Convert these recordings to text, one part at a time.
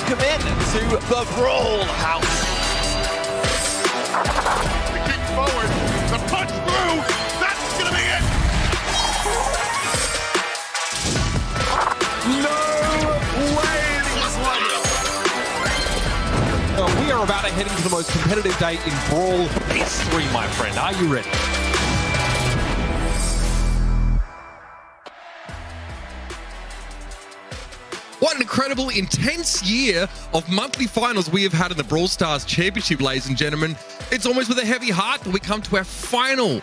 welcome in to the Brawl house. The kick forward, the punch through, that's gonna be it! No way this one. We are about to head into the most competitive day in Brawl history, my friend. Are you ready? What an incredible, intense year of monthly finals we have had in the Brawl Stars Championship, ladies and gentlemen. It's almost with a heavy heart that we come to our final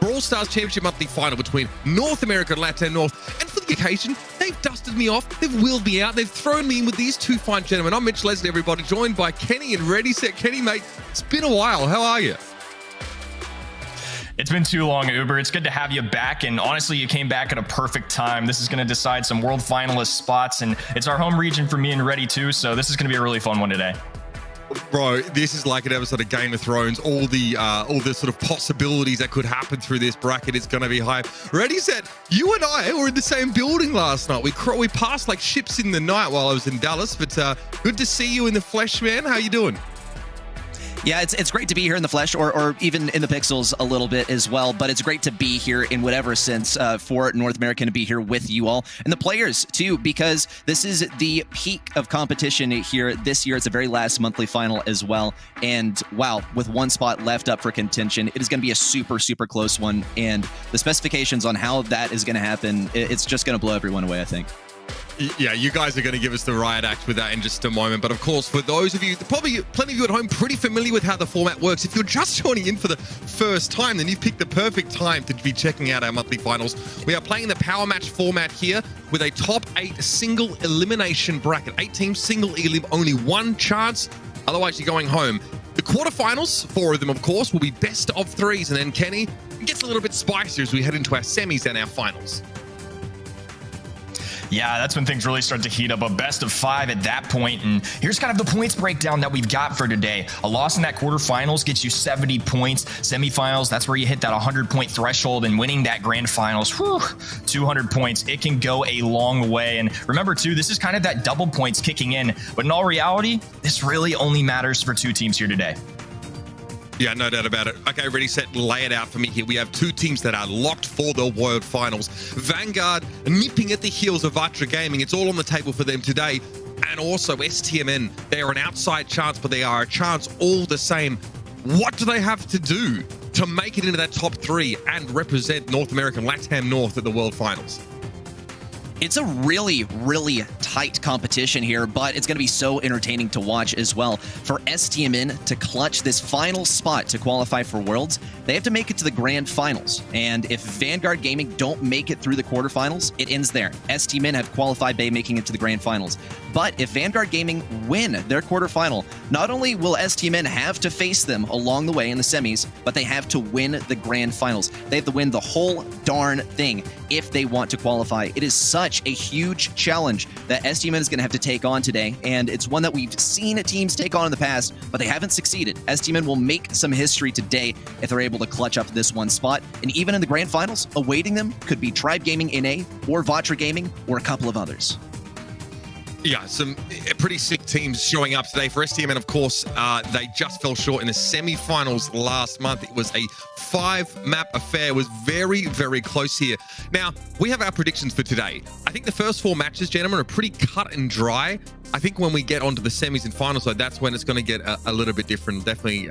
Brawl Stars Championship monthly final between North America and LATAM North. And for the occasion, they've dusted me off, they've wheeled me out, they've thrown me in with these two fine gentlemen. I'm Mitch Leslie, everybody, joined by Kenny and Ready Set. Kenny, mate, it's been a while. How are you? It's been too long, Uber. It's good to have you back, and honestly, you came back at a perfect time. This is going to decide some world finalist spots, and it's our home region for me and Ready too, so this is going to be a really fun one today. Bro, this is like an episode of Game of Thrones. All the sort of possibilities that could happen through this bracket is going to be high. Ready, Set, you and I were in the same building last night. We passed like ships in the night while I was in Dallas, but good to see you in the flesh, man. How you doing? Yeah, it's great to be here in the flesh, or even in the pixels a little bit as well, but it's great to be here in whatever sense for North America to be here with you all, and the players too, because this is the peak of competition here this year. It's the very last monthly final as well, and wow, with one spot left up for contention, it is going to be a super, super close one, and the specifications on how that is going to happen, it's just going to blow everyone away, I think. Yeah, you guys are going to give us the riot act with that in just a moment. But of course, for those of you, probably plenty of you at home, pretty familiar with how the format works. If you're just joining in for the first time, then you've picked the perfect time to be checking out our monthly finals. We are playing the power match format here with a top 8 single elimination bracket. 8 teams, single elim, only one chance. Otherwise, you're going home. The quarterfinals, 4 of them, of course, will be best of 3s. And then Kenny, it gets a little bit spicier as we head into our semis and our finals. Yeah, that's when things really start to heat up. A best of 5 at that point. And here's kind of the points breakdown that we've got for today. A loss in that quarterfinals gets you 70 points. Semifinals, that's where you hit that 100-point threshold, and winning that grand finals, 200 points. It can go a long way. And remember, too, this is kind of that double points kicking in. But in all reality, this really only matters for 2 teams here today. Yeah, no doubt about it. Okay, Ready, Set, lay it out for me here. We have 2 teams that are locked for the World Finals. Vanguard nipping at the heels of Vatra Gaming. It's all on the table for them today. And also STMN. They are an outside chance, but they are a chance all the same. What do they have to do to make it into that top 3 and represent North American LATAM North at the World Finals? It's a really, really tight competition here, but it's going to be so entertaining to watch as well. For STMN to clutch this final spot to qualify for Worlds, they have to make it to the Grand Finals. And if Vanguard Gaming don't make it through the quarterfinals, it ends there. STMN have qualified by making it to the Grand Finals. But if Vanguard Gaming win their quarterfinal, not only will STMN have to face them along the way in the semis, but they have to win the Grand Finals. They have to win the whole darn thing if they want to qualify. It is such a huge challenge that STMN is going to have to take on today, and it's one that we've seen teams take on in the past, but they haven't succeeded. STMN will make some history today if they're able to clutch up this one spot, and even in the Grand Finals, awaiting them could be Tribe Gaming NA, or Vatra Gaming, or a couple of others. Yeah, some pretty sick teams showing up today. For STMN, of course, they just fell short in the semifinals last month. It was a 5-map affair. It was very, very close here. Now, we have our predictions for today. I think the first 4 matches, gentlemen, are pretty cut and dry. I think when we get onto the semis and finals, though, that's when it's going to get a little bit different. Definitely,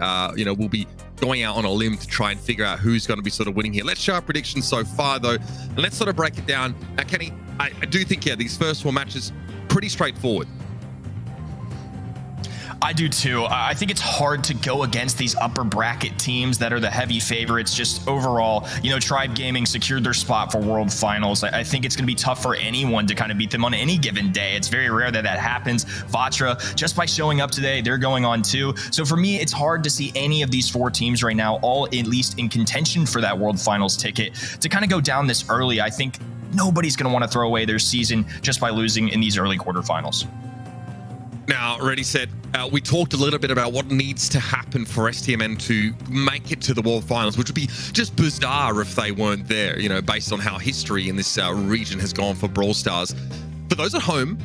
we'll be going out on a limb to try and figure out who's going to be sort of winning here. Let's show our predictions so far, though, and let's sort of break it down. Now, Kenny, I do think, yeah, these first 4 matches, pretty straightforward. I do too. I think it's hard to go against these upper bracket teams that are the heavy favorites. Just overall, Tribe Gaming secured their spot for World Finals. I think it's going to be tough for anyone to kind of beat them on any given day. It's very rare that that happens. Vatra, just by showing up today, they're going on too. So for me, it's hard to see any of these 4 teams right now, all at least in contention for that World Finals ticket, to kind of go down this early. I think nobody's going to want to throw away their season just by losing in these early quarterfinals. Now, Ready, Set, we talked a little bit about what needs to happen for STMN to make it to the World Finals, which would be just bizarre if they weren't there, based on how history in this region has gone for Brawl Stars. For those at home,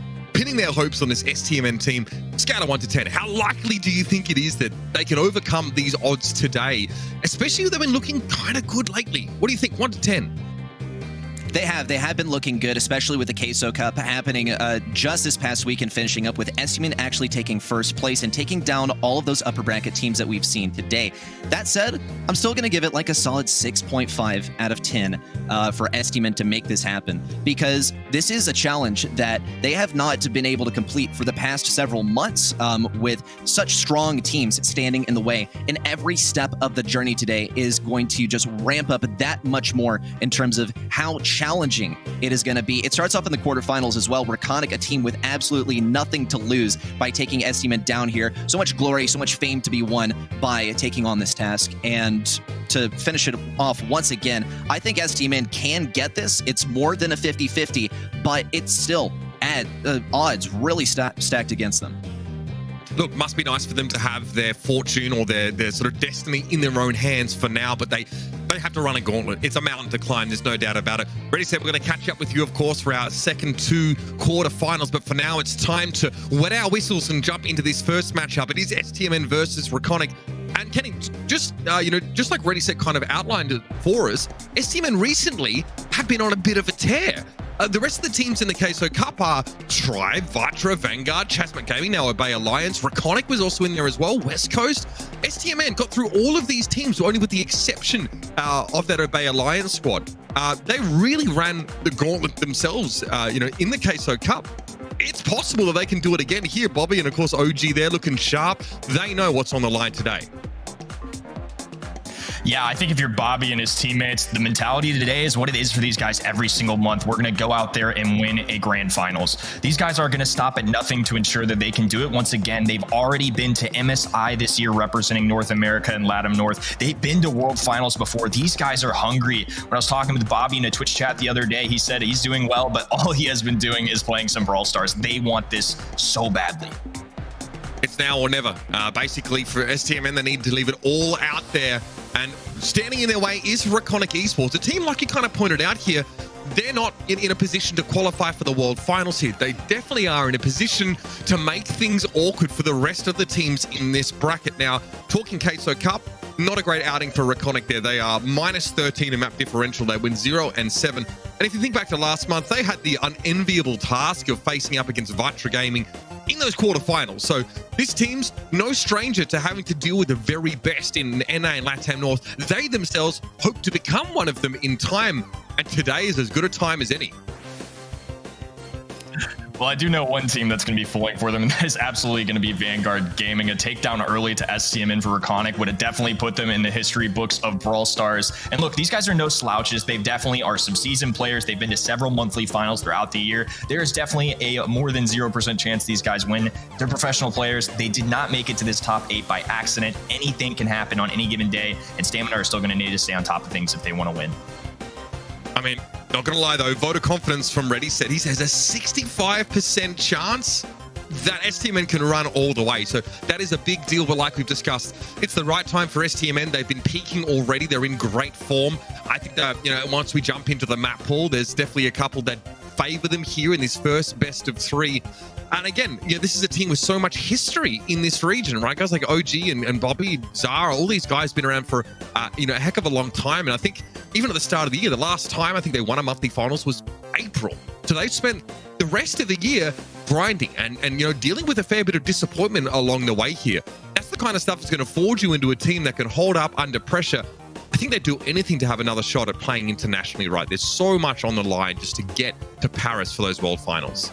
pinning their hopes on this STMN team. Scale of 1 to 10, how likely do you think it is that they can overcome these odds today? Especially they've been looking kind of good lately. What do you think, 1 to 10? They have been looking good, especially with the Queso Cup happening just this past week and finishing up with STMN actually taking first place and taking down all of those upper bracket teams that we've seen today. That said, I'm still going to give it like a solid 6.5 out of 10 for STMN to make this happen, because this is a challenge that they have not been able to complete for the past several months with such strong teams standing in the way. And every step of the journey today is going to just ramp up that much more in terms of how challenging it is going to be. It starts off in the quarterfinals as well. Reconic, a team with absolutely nothing to lose by taking STMN down here. So much glory, so much fame to be won by taking on this task. And to finish it off once again, I think STMN can get this. It's more than a 50-50, but it's still at odds really stacked against them. Look, must be nice for them to have their fortune or their sort of destiny in their own hands for now, but they have to run a gauntlet. It's a mountain to climb, there's no doubt about it. Ready, set, we're going to catch up with you, of course, for our second 2 quarterfinals, but for now, it's time to wet our whistles and jump into this first matchup. It is STMN versus Reconic. And Kenny, just just like Ready Set kind of outlined it for us, STMN recently have been on a bit of a tear. The rest of the teams in the Queso Cup are Tribe, Vatra, Vanguard, Chasmat Gaming, now Obey Alliance. Reconic was also in there as well, West Coast. STMN got through all of these teams, only with the exception of that Obey Alliance squad. They really ran the gauntlet themselves, in the Queso Cup. It's possible that they can do it again here, Bobby, and of course OG there looking sharp. They know what's on the line today. Yeah, I think if you're Bobby and his teammates, the mentality today is what it is for these guys every single month. We're going to go out there and win a grand finals. These guys are going to stop at nothing to ensure that they can do it. Once again, they've already been to MSI this year representing North America and LATAM North. They've been to world finals before. These guys are hungry. When I was talking with Bobby in a Twitch chat the other day, he said he's doing well, but all he has been doing is playing some Brawl Stars. They want this so badly. It's now or never. Basically, for STMN, they need to leave it all out there. And standing in their way is Reconic Esports, a team, like you kind of pointed out here, they're not in a position to qualify for the World Finals here. They definitely are in a position to make things awkward for the rest of the teams in this bracket. Now, talking Queso Cup, not a great outing for Reconic there. They are -13 in map differential. They win 0-7. And if you think back to last month, they had the unenviable task of facing up against Vatra Gaming in those quarterfinals. So this team's no stranger to having to deal with the very best in NA LATAM North. They themselves hope to become one of them in time, and today is as good a time as any. Well, I do know one team that's going to be falling for them, and that is absolutely going to be Vanguard Gaming. A takedown early to STMN for Reconic would have definitely put them in the history books of Brawl Stars. And look, these guys are no slouches. They definitely are some seasoned players. They've been to several monthly finals throughout the year. There is definitely a more than 0% chance these guys win. They're professional players. They did not make it to this top 8 by accident. Anything can happen on any given day, and STMN are still going to need to stay on top of things if they want to win. I mean, not going to lie, though, vote of confidence from Ready Set. He says a 65% chance that STMN can run all the way. So that is a big deal, but like we've discussed, it's the right time for STMN. They've been peaking already. They're in great form. I think that, once we jump into the map pool, there's definitely a couple that favor them here in this first best of 3. And again, this is a team with so much history in this region, right? Guys like OG and Bobby, Zara, all these guys been around for, a heck of a long time. And I think even at the start of the year, the last time I think they won a monthly finals was April. So they've spent the rest of the year grinding and dealing with a fair bit of disappointment along the way here. That's the kind of stuff that's going to forge you into a team that can hold up under pressure. I think they'd do anything to have another shot at playing internationally, right? There's so much on the line just to get to Paris for those World Finals.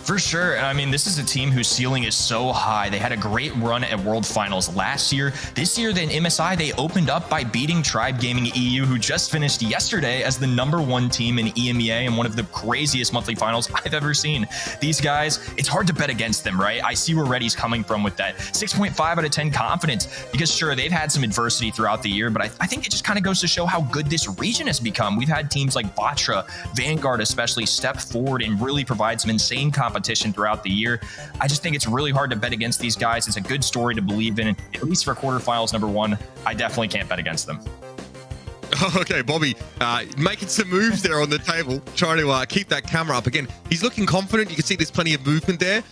For sure. I mean, this is a team whose ceiling is so high. They had a great run at World Finals last year. This year, then MSI, they opened up by beating Tribe Gaming EU, who just finished yesterday as the #1 team in EMEA and one of the craziest monthly finals I've ever seen. These guys, it's hard to bet against them, right? I see where Reddy's coming from with that 6.5 out of 10 confidence, because sure, they've had some adversity throughout the year, but I think it just kind of goes to show how good this region has become. We've had teams like Vatra, Vanguard especially, step forward and really provide some insane competition throughout the year. I just think it's really hard to bet against these guys. It's a good story to believe in. At least for quarterfinals #1, I definitely can't bet against them. Okay, Bobby making some moves there on the table, trying to keep that camera up. Again, he's looking confident. You can see there's plenty of movement there.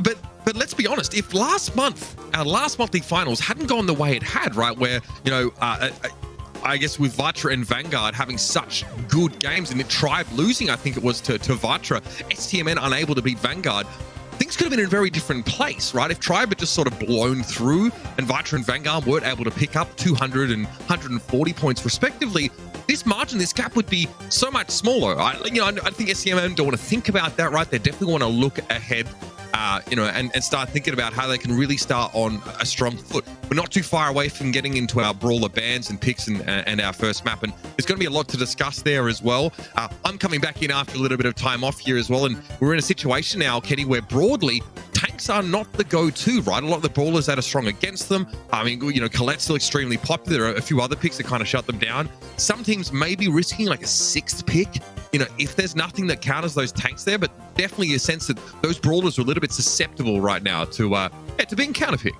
But let's be honest, if last month, our last monthly finals hadn't gone the way it had, right, where, you know, I guess with Vatra and Vanguard having such good games and Tribe losing, I think it was to Vatra, STMN unable to beat Vanguard, things could have been in a very different place, right? If Tribe had just sort of blown through and Vatra and Vanguard weren't able to pick up 200 and 140 points respectively, this margin, this gap would be so much smaller. I think STMN don't want to think about that, right? They definitely want to look ahead, and start thinking about how they can really start on a strong foot. We're not too far away from getting into our brawler bans and picks and our first map, and there's going to be a lot to discuss there as well. I'm coming back in after a little bit of time off here as well, and we're in a situation now, Kenny, where broadly tanks are not the go-to, right? A lot of the brawlers that are strong against them. I mean, Colette's still extremely popular. There are a few other picks that kind of shut them down. Some teams may be risking like a 6th pick, if there's nothing that counters those tanks there, but definitely a sense that those brawlers are a little bit susceptible right now to being counterpicked.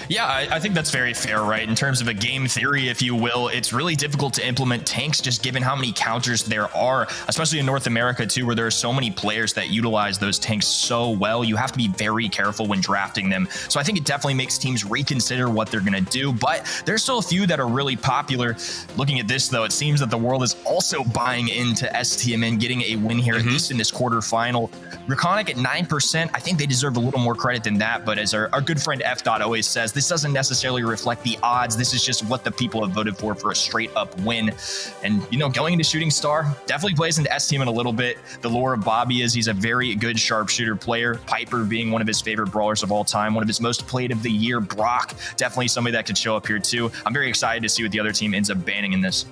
Yeah, I think that's very fair, right? In terms of a game theory, if you will, it's really difficult to implement tanks just given how many counters there are, especially in North America too, where there are so many players that utilize those tanks so well. You have to be very careful when drafting them. So I think it definitely makes teams reconsider what they're going to do, but there's still a few that are really popular. Looking at this though, it seems that the world is also buying into STMN getting a win here, at least in this quarterfinal. Reconic at 9%, I think they deserve a little more credit than that, but as our good friend F. always says, this doesn't necessarily reflect the odds. This is just what the people have voted for a straight up win. And, going into Shooting Star definitely plays into STMN a little bit. The lore of Bobby is he's a very good sharpshooter player. Piper being one of his favorite brawlers of all time, one of his most played of the year. Brock, definitely somebody that could show up here too. I'm very excited to see what the other team ends up banning in this.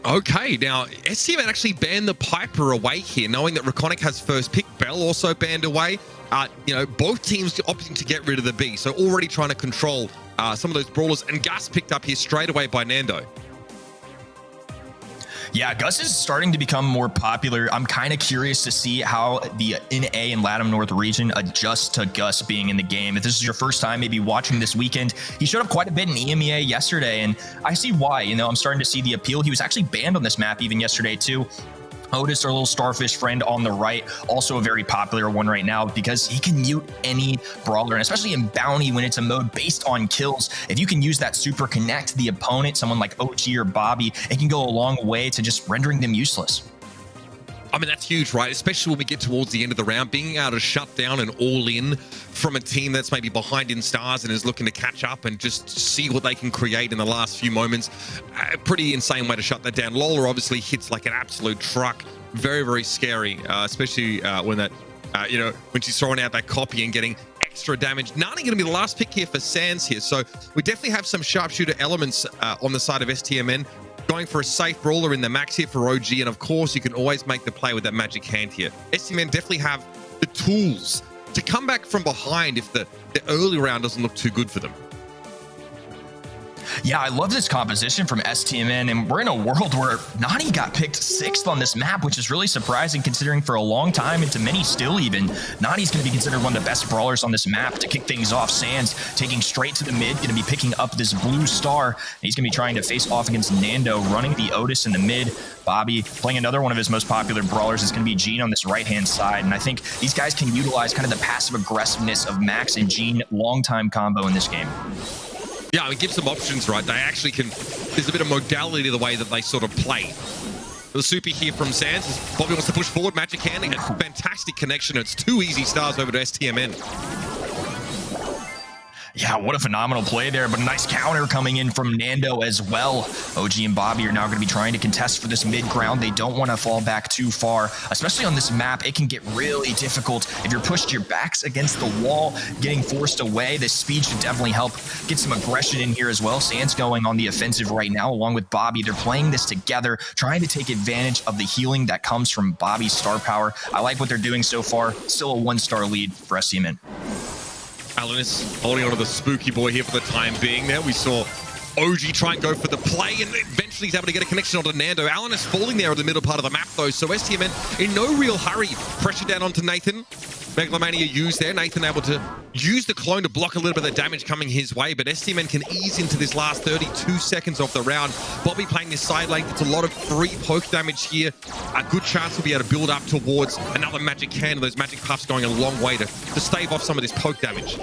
Okay, now STMN actually banned the Piper away here, knowing that Reconic has first pick. Bell also banned away. Both teams opting to get rid of the B, so already trying to control some of those brawlers. And Gus picked up here straight away by Nando. Yeah, Gus is starting to become more popular. I'm kind of curious to see how the NA and LATAM North region adjusts to Gus being in the game. If this is your first time maybe watching this weekend, he showed up quite a bit in EMEA yesterday, and I see why. I'm starting to see the appeal. He was actually banned on this map even yesterday too. Otis, our little starfish friend on the right, also a very popular one right now because he can mute any brawler, and especially in Bounty when it's a mode based on kills. If you can use that super connect the opponent, someone like OG or Bobby, it can go a long way to just rendering them useless. I mean, that's huge, right? Especially when we get towards the end of the round, being able to shut down an all-in from a team that's maybe behind in stars and is looking to catch up and just see what they can create in the last few moments. A pretty insane way to shut that down. Lola obviously hits like an absolute truck. Very, very scary, especially when when she's throwing out that copy and getting extra damage. Nani going to be the last pick here for Sands here. So we definitely have some sharpshooter elements on the side of STMN. Going for a safe brawler in the max here for OG, and of course you can always make the play with that magic hand here. STMN definitely have the tools to come back from behind if the early round doesn't look too good for them. Yeah, I love this composition from STMN, and we're in a world where Nani got picked 6th on this map, which is really surprising considering for a long time, and to many still even, Nani's going to be considered one of the best brawlers on this map. To kick things off, Sands taking straight to the mid, going to be picking up this blue star. He's going to be trying to face off against Nando, running the Otis in the mid. Bobby playing another one of his most popular brawlers is going to be Gene on this right-hand side, and I think these guys can utilize kind of the passive aggressiveness of Max and Gene, long-time combo in this game. Yeah, I mean, give some options, right? They actually can. There's a bit of modality to the way that they sort of play. The super here from Sands. Bobby wants to push forward, magic handing, and fantastic connection. It's 2 easy stars over to STMN. Yeah, what a phenomenal play there, but a nice counter coming in from Nando as well. OG and Bobby are now going to be trying to contest for this mid ground. They don't want to fall back too far, especially on this map. It can get really difficult if you're pushed your backs against the wall, getting forced away. This speed should definitely help get some aggression in here as well. Sands going on the offensive right now along with Bobby. They're playing this together, trying to take advantage of the healing that comes from Bobby's star power. I like what they're doing so far. Still a 1-star lead for STMN. Alanis holding on to the spooky boy here for the time being there. We saw OG try and go for the play, and eventually he's able to get a connection onto Nando. Alan is falling there in the middle part of the map, though, so STMN in no real hurry. Pressure down onto Nathan. Megalomania used there. Nathan able to use the clone to block a little bit of the damage coming his way, but STMN can ease into this last 32 seconds of the round. Bobby playing this side lane. It's a lot of free poke damage here. A good chance we'll be able to build up towards another magic can. Those magic puffs going a long way to stave off some of this poke damage.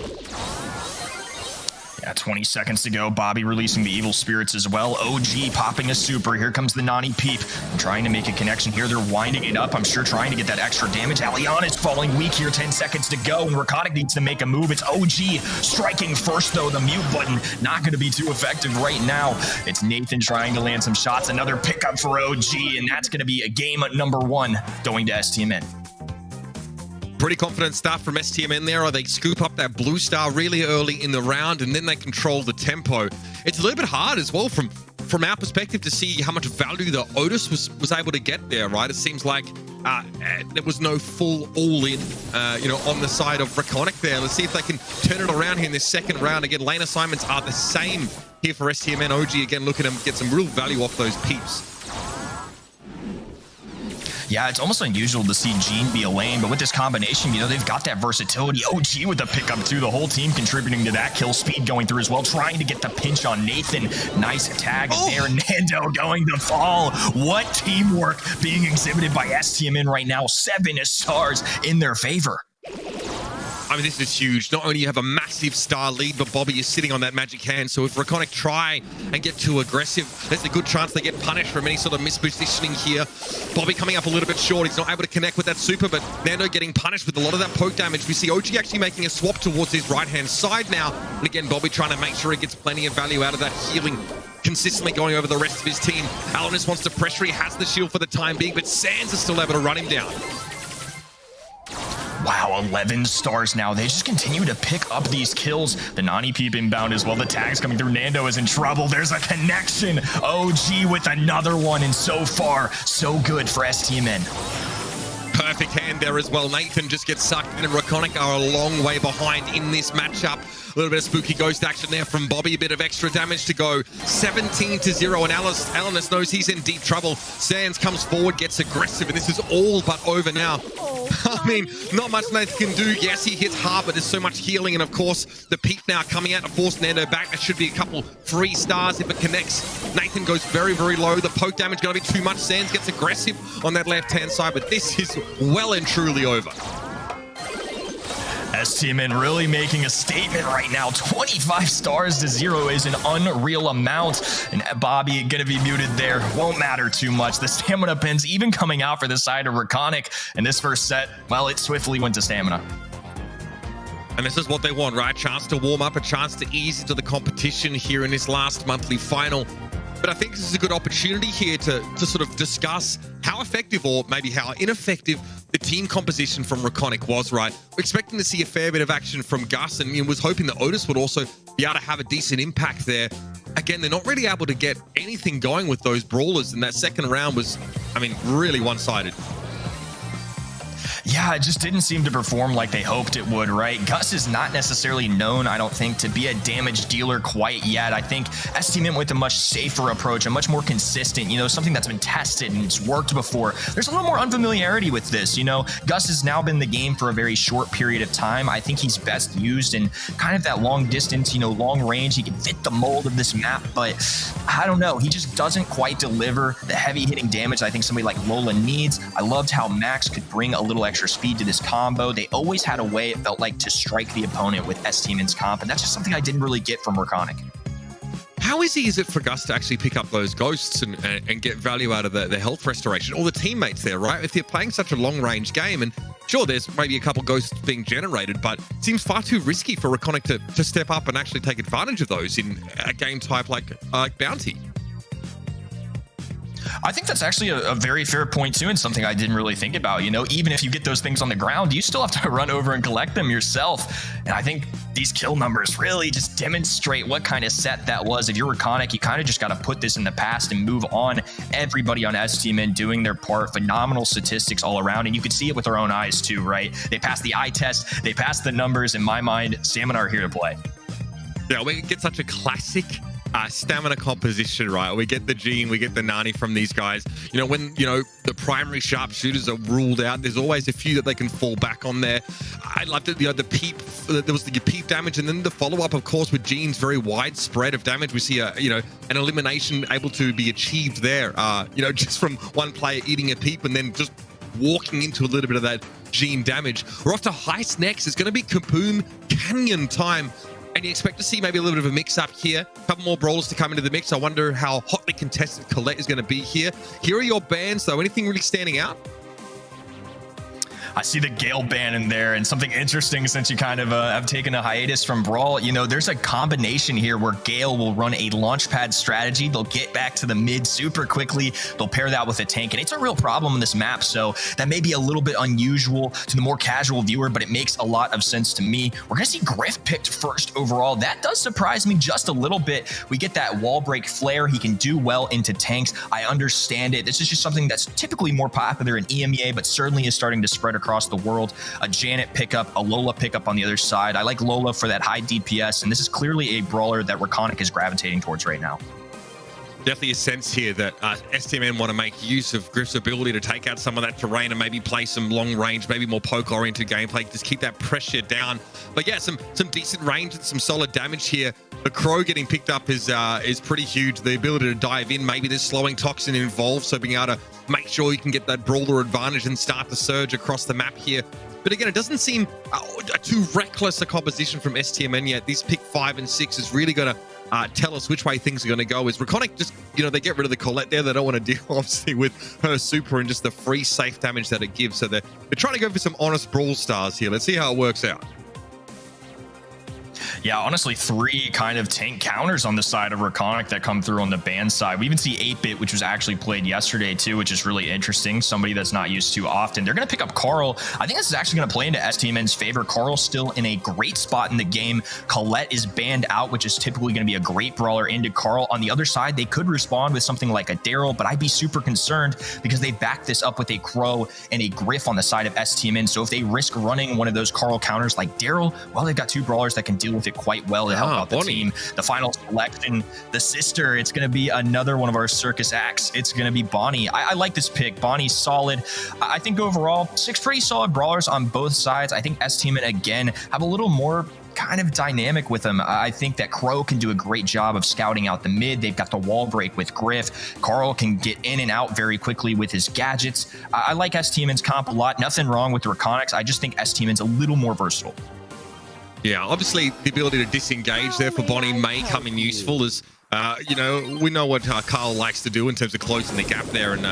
Yeah, 20 seconds to go. Bobby releasing the evil spirits as well. OG popping a super. Here comes the Nani Peep. Trying to make a connection here. They're winding it up. I'm sure trying to get that extra damage. Aliana is falling weak here. 10 seconds to go. And Reconic needs to make a move. It's OG striking first, though. The mute button not going to be too effective right now. It's Nathan trying to land some shots. Another pickup for OG. And that's going to be a game number 1 going to STMN. Pretty confident stuff from STMN there. They scoop up that blue star really early in the round, and then they control the tempo. It's a little bit hard as well from our perspective to see how much value the Otis was able to get there, right? It seems like there was no full all-in, on the side of Reconic there. Let's see if they can turn it around here in this second round. Again, lane assignments are the same here for STMN. OG, again, look at them get some real value off those peeps. Yeah, it's almost unusual to see Gene be a lane, but with this combination, they've got that versatility. OG with the pickup too, the whole team contributing to that. Kill speed going through as well, trying to get the pinch on Nathan. Nice tag there. Nando going to fall. What teamwork being exhibited by STMN right now. 7 stars in their favor. I mean, this is huge. Not only do you have a massive star lead, but Bobby is sitting on that magic hand. So if Reconic try and get too aggressive, there's a good chance they get punished from any sort of mispositioning here. Bobby coming up a little bit short. He's not able to connect with that super, but Nando getting punished with a lot of that poke damage. We see OG actually making a swap towards his right-hand side now. And again, Bobby trying to make sure he gets plenty of value out of that healing, consistently going over the rest of his team. Alanis wants to pressure. He has the shield for the time being, but Sands is still able to run him down. Wow, 11 stars now. They just continue to pick up these kills. The Nani Peep inbound as well. The tags coming through. Nando is in trouble. There's a connection. OG with another one, and so far, so good for STMN. Perfect hand there as well. Nathan just gets sucked in, and Reconic are a long way behind in this matchup. A little bit of spooky ghost action there from Bobby. A bit of extra damage to go. 17-0, and Alanis knows he's in deep trouble. Sands comes forward, gets aggressive, and this is all but over now. I mean, not much Nathan can do. Yes, he hits hard, but there's so much healing, and of course, the peak now coming out to force Nando back. There should be a couple free stars if it connects. Nathan goes very, very low. The poke damage going to be too much. Sands gets aggressive on that left-hand side, but this is well and truly over. STMN really making a statement right now. 25 stars to 0 is an unreal amount. And Bobby going to be muted there. Won't matter too much. The stamina pins even coming out for the side of Reconic. And this first set, well, it swiftly went to stamina. And this is what they want, right? A chance to warm up, a chance to ease into the competition here in this last monthly final. But I think this is a good opportunity here to sort of discuss how effective, or maybe how ineffective, the team composition from Reconic was, right? We're expecting to see a fair bit of action from Gus, and was hoping that Otis would also be able to have a decent impact there. Again, they're not really able to get anything going with those brawlers, and that second round was, I mean, really one-sided. Yeah, it just didn't seem to perform like they hoped it would, right? Gus is not necessarily known, I don't think, to be a damage dealer quite yet. I think STMN went with a much safer approach, a much more consistent, something that's been tested and it's worked before. There's a little more unfamiliarity with this, Gus has now been in the game for a very short period of time. I think he's best used in kind of that long distance, long range. He can fit the mold of this map, but I don't know. He just doesn't quite deliver the heavy hitting damage I think somebody like Lola needs. I loved how Max could bring a little extra speed to this combo. They always had a way, it felt like, to strike the opponent with STMN's comp, and that's just something I didn't really get from Reconic. How easy is it for Gus to actually pick up those ghosts and get value out of the health restoration? All the teammates there, right? If they're playing such a long-range game, and sure, there's maybe a couple ghosts being generated, but it seems far too risky for Reconic to step up and actually take advantage of those in a game type like Bounty. I think that's actually a very fair point too, and something I didn't really think about. Even if you get those things on the ground, you still have to run over and collect them yourself. And I think these kill numbers really just demonstrate what kind of set that was. If you're Reconic, you kind of just got to put this in the past and move on. Everybody on STMN doing their part. Phenomenal statistics all around, and you could see it with their own eyes too, right? They passed the eye test, they passed the numbers. In my mind, Stamina are here to play. Yeah, we get such a classic stamina composition, right? We get the Gene, we get the Nani from these guys. You know, when, you know, the primary sharpshooters are ruled out, there's always a few that they can fall back on there. I loved it, you know, the peep, there was the peep damage, and then the follow-up, of course, with Gene's very widespread of damage. We see, you know, an elimination able to be achieved there, you know, just from one player eating a peep and then just walking into a little bit of that Gene damage. We're off to Heist next. It's going to be Kaboom Canyon time. And you expect to see maybe a little bit of a mix-up here. A couple more brawlers to come into the mix. I wonder how hotly contested Colette is going to be here. Here are your bans, though. Anything really standing out? I see the Gale ban in there, and something interesting since you kind of have taken a hiatus from Brawl. You know, there's a combination here where Gale will run a launchpad strategy. They'll get back to the mid super quickly. They'll pair that with a tank, and it's a real problem in this map. So that may be a little bit unusual to the more casual viewer, but it makes a lot of sense to me. We're going to see Griff picked first overall. That does surprise me just a little bit. We get that wall break flare. He can do well into tanks. I understand it. This is just something that's typically more popular in EMEA, but certainly is starting to spread across the world. A Janet pickup, a Lola pickup on the other side. I like Lola for that high DPS, and this is clearly a brawler that Reconic is gravitating towards right now. Definitely a sense here that STMN want to make use of Griff's ability to take out some of that terrain and maybe play some long range, maybe more poke-oriented gameplay, just keep that pressure down. But yeah, some decent range and some solid damage here. The Crow getting picked up is pretty huge. The ability to dive in, maybe there's slowing toxin involved, so being able to make sure you can get that brawler advantage and start the surge across the map here. But again, it doesn't seem too reckless a composition from STMN yet. This pick 5 and 6 is really going to tell us which way things are going to go. Is Reconic just, you know, they get rid of the Colette there. They don't want to deal, obviously, with her super and just the free safe damage that it gives. So they're trying to go for some honest Brawl stars here. Let's see how it works out. Yeah, honestly, 3 kind of tank counters on the side of Reconic that come through on the ban side. We even see 8-Bit, which was actually played yesterday too, which is really interesting. Somebody that's not used to often. They're going to pick up Carl. I think this is actually going to play into STMN's favor. Carl's still in a great spot in the game. Colette is banned out, which is typically going to be a great brawler into Carl. On the other side, they could respond with something like a Daryl, but I'd be super concerned because they back this up with a Crow and a Griff on the side of STMN. So if they risk running one of those Carl counters like Daryl, well, they've got 2 brawlers that can deal with it quite well to help out the team. The final selection, the sister, it's going to be another one of our circus acts. It's going to be Bonnie. I like this pick. Bonnie's solid. I think overall, 6 pretty solid brawlers on both sides. I think STMN, again, have a little more kind of dynamic with them. I think that Crow can do a great job of scouting out the mid. They've got the wall break with Griff. Carl can get in and out very quickly with his gadgets. I like STMN's comp a lot. Nothing wrong with Reconics. I just think STMN's a little more versatile. Yeah, obviously the ability to disengage there for Bonnie may come in useful as, you know, we know what Carl likes to do in terms of closing the gap there and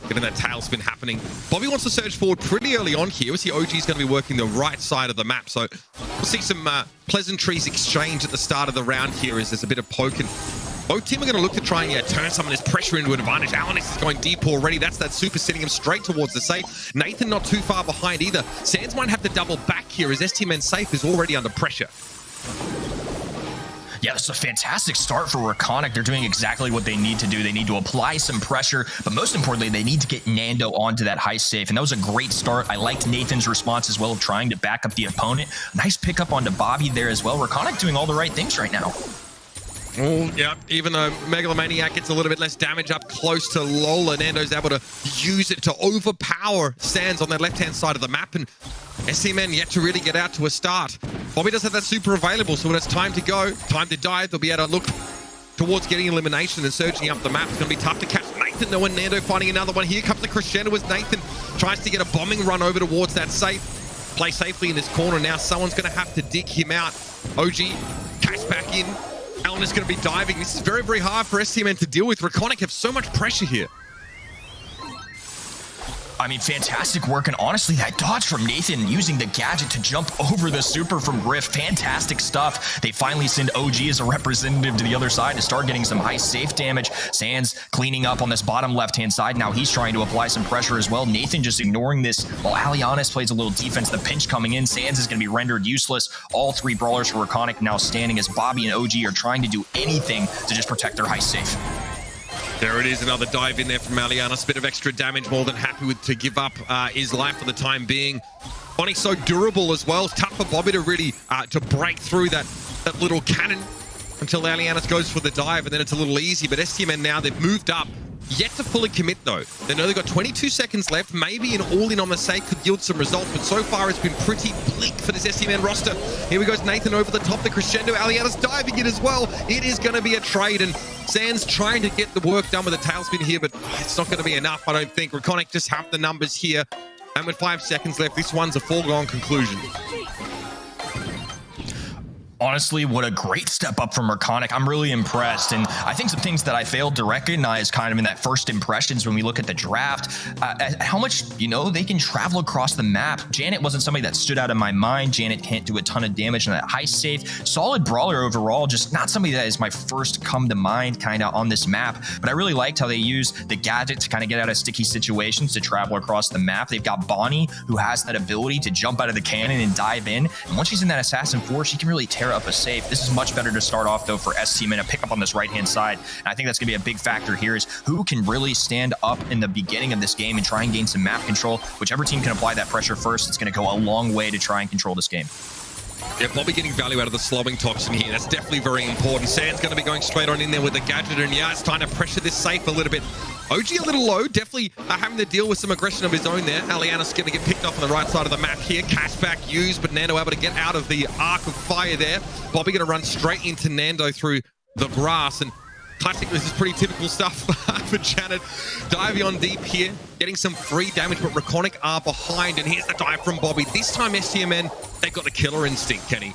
getting that tailspin happening. Bobby wants to surge forward pretty early on here. We see OG's going to be working the right side of the map, so we'll see some pleasantries exchange at the start of the round here as there's a bit of poking. Both team are going to look to try and turn some of this pressure into an advantage. Alanis is going deep already. That's that super sending him straight towards the safe. Nathan not too far behind either. Sands might have to double back here as STMN safe is already under pressure. Yeah, this is a fantastic start for Reconic. They're doing exactly what they need to do. They need to apply some pressure, but most importantly, they need to get Nando onto that high safe, and that was a great start. I liked Nathan's response as well of trying to back up the opponent. Nice pickup onto Bobby there as well. Reconic doing all the right things right now. Oh, yeah, even though Megalomaniac gets a little bit less damage up close to Lola, Nando's able to use it to overpower Sands on that left-hand side of the map, and STMN yet to really get out to a start. Bobby does have that super available, so when it's time to go, time to dive, they'll be able to look towards getting elimination and surging up the map. It's going to be tough to catch Nathan, though, and Nando finding another one. Here comes the crescendo as Nathan tries to get a bombing run over towards that safe. Play safely in this corner. Now someone's going to have to dig him out. OG, catch back in. Alan is going to be diving. This is very, very hard for STMN to deal with. Reconic have so much pressure here. I mean, fantastic work, and honestly, that dodge from Nathan using the gadget to jump over the super from Griff, fantastic stuff. They finally send OG as a representative to the other side to start getting some high safe damage. Sands cleaning up on this bottom left-hand side. Now he's trying to apply some pressure as well. Nathan just ignoring this while Alianis plays a little defense. The pinch coming in. Sands is going to be rendered useless. All 3 brawlers for Reconic now standing as Bobby and OG are trying to do anything to just protect their high safe. There it is, another dive in there from Alianis. Bit of extra damage, more than happy with to give up his life for the time being. Bonnie's so durable as well. It's tough for Bobby to really to break through that little cannon. until Alianis goes for the dive, and then it's a little easy. But STMN now, they've moved up. Yet to fully commit, though. They know they've got 22 seconds left. Maybe an all-in on the sake could yield some results, but so far it's been pretty bleak for this STMN roster. Here we go, Nathan over the top, the crescendo. Alianis diving in as well. It is going to be a trade, and Sands trying to get the work done with a tailspin here, but it's not going to be enough, I don't think. Reconic just have the numbers here, and with 5 seconds left, this one's a foregone conclusion. Honestly, what a great step up from Reconic. I'm really impressed. And I think some things that I failed to recognize kind of in that first impressions when we look at the draft, how much, they can travel across the map. Janet wasn't somebody that stood out in my mind. Janet can't do a ton of damage in that high safe. Solid brawler overall, just not somebody that is my first come to mind kind of on this map. But I really liked how they use the gadget to kind of get out of sticky situations to travel across the map. They've got Bonnie, who has that ability to jump out of the cannon and dive in. And once she's in that Assassin 4, she can really tear up a safe. This is much better to start off, though, for STMN to pick up on this right-hand side. And I think that's going to be a big factor here is who can really stand up in the beginning of this game and try and gain some map control. Whichever team can apply that pressure first, it's going to go a long way to try and control this game. Yeah, Bobby getting value out of the slowing toxin here. That's definitely very important. Sand's going to be going straight on in there with the gadget, and yeah, it's time to pressure this safe a little bit. OG a little low, definitely having to deal with some aggression of his own there. Alianis going to get picked off on the right side of the map here. Cashback used, but Nando able to get out of the arc of fire there. Bobby going to run straight into Nando through the grass, and classic, this is pretty typical stuff for Janet. Diving on deep here, getting some free damage, but Reconic are behind, and here's the dive from Bobby. This time STMN, they've got the killer instinct, Kenny.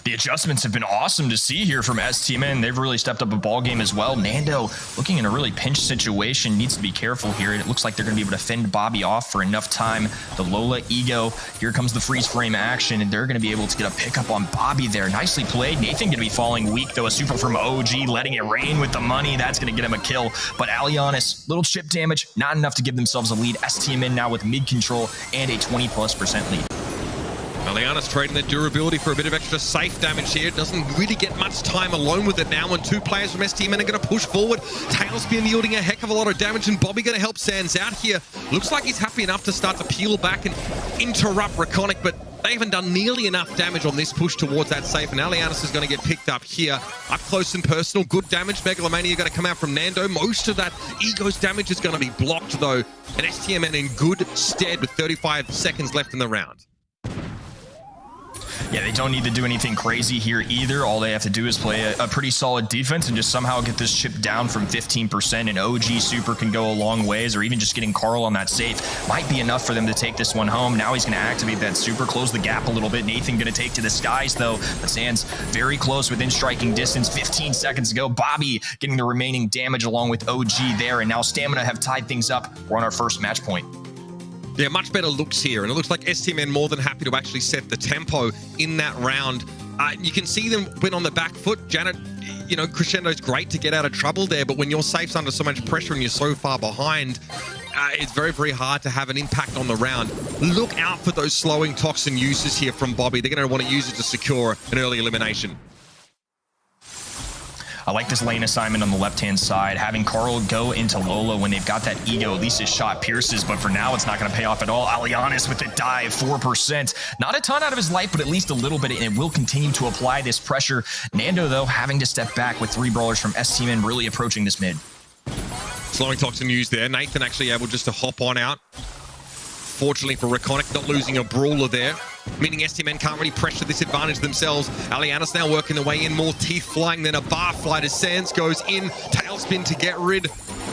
The adjustments have been awesome to see here from STMN. They've really stepped up a ball game as well. Nando looking in a really pinch situation, needs to be careful here. It looks like they're going to be able to fend Bobby off for enough time. The Lola ego, here comes the freeze frame action, and they're going to be able to get a pickup on Bobby there. Nicely played. Nathan going to be falling weak, though. A super from OG, letting it rain with the money. That's going to get him a kill. But Alianis, little chip damage, not enough to give themselves a lead. STMN now with mid control and a 20+% lead. Alianis trading their durability for a bit of extra safe damage here. Doesn't really get much time alone with it now, and 2 players from STMN are going to push forward. Tailspin yielding a heck of a lot of damage, and Bobby going to help Sands out here. Looks like he's happy enough to start to peel back and interrupt Reconic, but they haven't done nearly enough damage on this push towards that safe, and Alianis is going to get picked up here. Up close and personal, good damage. Megalomania going to come out from Nando. Most of that Ego's damage is going to be blocked, though, and STMN in good stead with 35 seconds left in the round. Yeah, they don't need to do anything crazy here either. All they have to do is play a pretty solid defense and just somehow get this chip down from 15%, and OG Super can go a long ways, or even just getting Carl on that safe might be enough for them to take this one home. Now he's going to activate that Super, close the gap a little bit. Nathan going to take to the skies, though, but Sands very close within striking distance. 15 seconds to go. Bobby getting the remaining damage along with OG there, and now Stamina have tied things up. We're on our first match point. Yeah, much better looks here, and it looks like STMN more than happy to actually set the tempo in that round. You can see them went on the back foot. Janet, Crescendo's great to get out of trouble there, but when your safe's under so much pressure and you're so far behind, it's very, very hard to have an impact on the round. Look out for those slowing toxin uses here from Bobby. They're going to want to use it to secure an early elimination. I like this lane assignment on the left-hand side. Having Carl go into Lola when they've got that ego, at least his shot pierces, but for now it's not going to pay off at all. Alianis with the dive, 4%. Not a ton out of his life, but at least a little bit, and it will continue to apply this pressure. Nando, though, having to step back with 3 brawlers from STMN really approaching this mid. Slowing toxin used there. Nathan actually able just to hop on out. Fortunately for Reconic, not losing a brawler there, meaning STMN can't really pressure this advantage themselves. Alianis now working their way in, more teeth flying than a bar flight as Sands goes in, tailspin to get rid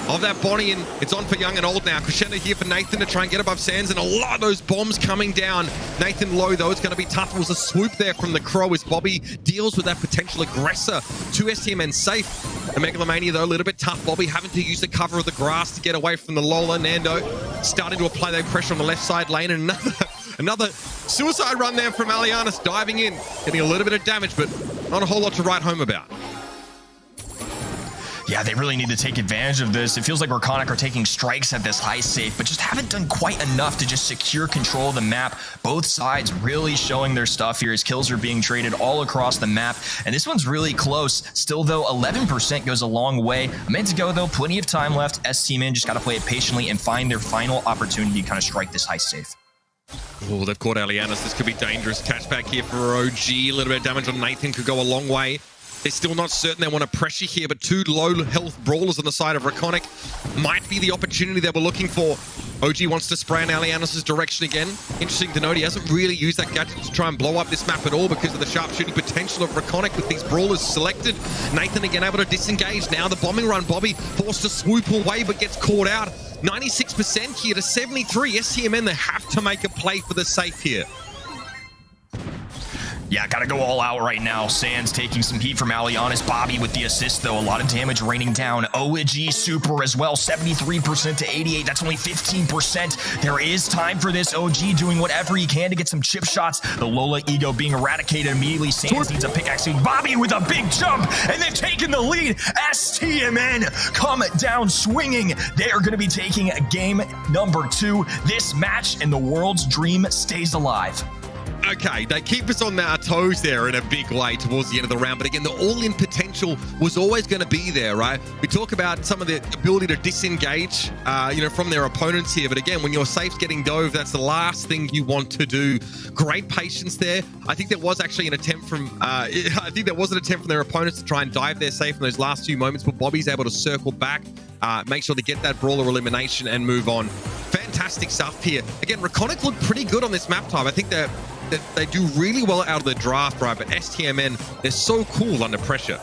of that Bonnie, and it's on for young and old now. Crescendo here for Nathan to try and get above Sands, and a lot of those bombs coming down. Nathan low, though, it's going to be tough. It was a swoop there from the Crow as Bobby deals with that potential aggressor to STMN safe. And Megalomania, though, a little bit tough. Bobby having to use the cover of the grass to get away from the Lola. Nando starting to apply that pressure on the left side lane, and another suicide run there from Alianis, diving in, getting a little bit of damage, but not a whole lot to write home about. Yeah, they really need to take advantage of this. It feels like Reconic are taking strikes at this high safe, but just haven't done quite enough to just secure control of the map. Both sides really showing their stuff here as kills are being traded all across the map, and this one's really close. Still, though, 11% goes a long way. A minute to go, though, plenty of time left. STMN just got to play it patiently and find their final opportunity to kind of strike this high safe. Oh, they've caught Alianas. This could be dangerous. Catchback here for OG. A little bit of damage on Nathan could go a long way. They're still not certain they want to pressure here, but two low health brawlers on the side of Reconic might be the opportunity they were looking for. OG wants to spray in Alianas' direction again. Interesting to note, he hasn't really used that gadget to try and blow up this map at all because of the sharpshooting potential of Reconic with these brawlers selected. Nathan again able to disengage. Now the bombing run. Bobby forced to swoop away but gets caught out. 96% here to 73. STMN, they have to make a play for the safe here. Yeah, gotta go all out right now. Sands taking some heat from Alianas. Bobby with the assist, though. A lot of damage raining down. OG super as well. 73% to 88. That's only 15%. There is time for this. OG doing whatever he can to get some chip shots. The Lola ego being eradicated immediately. Sands needs a pickaxe. Bobby with a big jump, and they've taken the lead. STMN come down swinging. They are going to be taking game number 2. This match, and the world's dream stays alive. Okay, they keep us on our toes there in a big way towards the end of the round. But again, the all-in potential was always going to be there, right? We talk about some of the ability to disengage, from their opponents here. But again, when your safe's getting dove, that's the last thing you want to do. Great patience there. I think there was actually an attempt from, their opponents to try and dive their safe in those last few moments. But Bobby's able to circle back, make sure to get that brawler elimination and move on. Fantastic stuff here. Again, Reconic looked pretty good on this map type. I think that they do really well out of the draft, right? But STMN, they're so cool under pressure.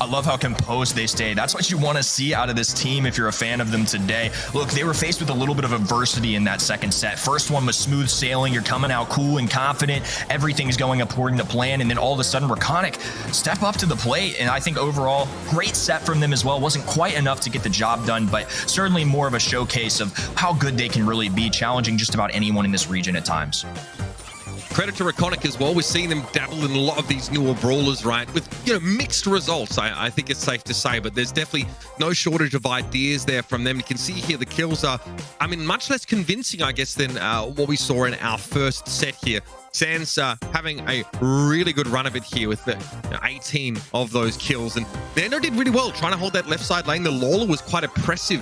I love how composed they stay. That's what you want to see out of this team if you're a fan of them today. Look, they were faced with a little bit of adversity in that second set. First one was smooth sailing. You're coming out cool and confident. Everything's going according to plan. And then all of a sudden, Reconic step up to the plate. And I think overall, great set from them as well. Wasn't quite enough to get the job done, but certainly more of a showcase of how good they can really be, challenging just about anyone in this region at times. Credit to Reconic as well. We're seeing them dabble in a lot of these newer brawlers, right? With, mixed results, I think it's safe to say, but there's definitely no shortage of ideas there from them. You can see here the kills are, much less convincing, I guess, than what we saw in our first set here. Sands having a really good run of it here with the 18 of those kills. And Nando did really well trying to hold that left side lane. The Lola was quite oppressive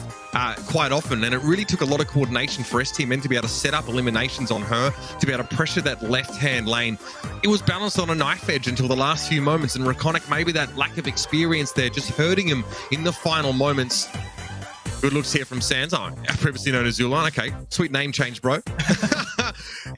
quite often, and it really took a lot of coordination for STMN to be able to set up eliminations on her, to be able to pressure that left-hand lane. It was balanced on a knife edge until the last few moments, and Reconic, maybe that lack of experience there, just hurting him in the final moments. Good looks here from Sands. Oh, previously known as Zulon. Okay, sweet name change, bro.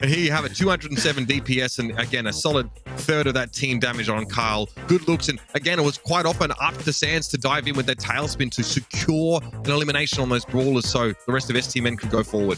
And here you have it, 207 DPS, and again, a solid third of that team damage on Kyle. Good looks, and again, it was quite often up to Sands to dive in with their tailspin to secure an elimination on those brawlers so the rest of STMN could go forward.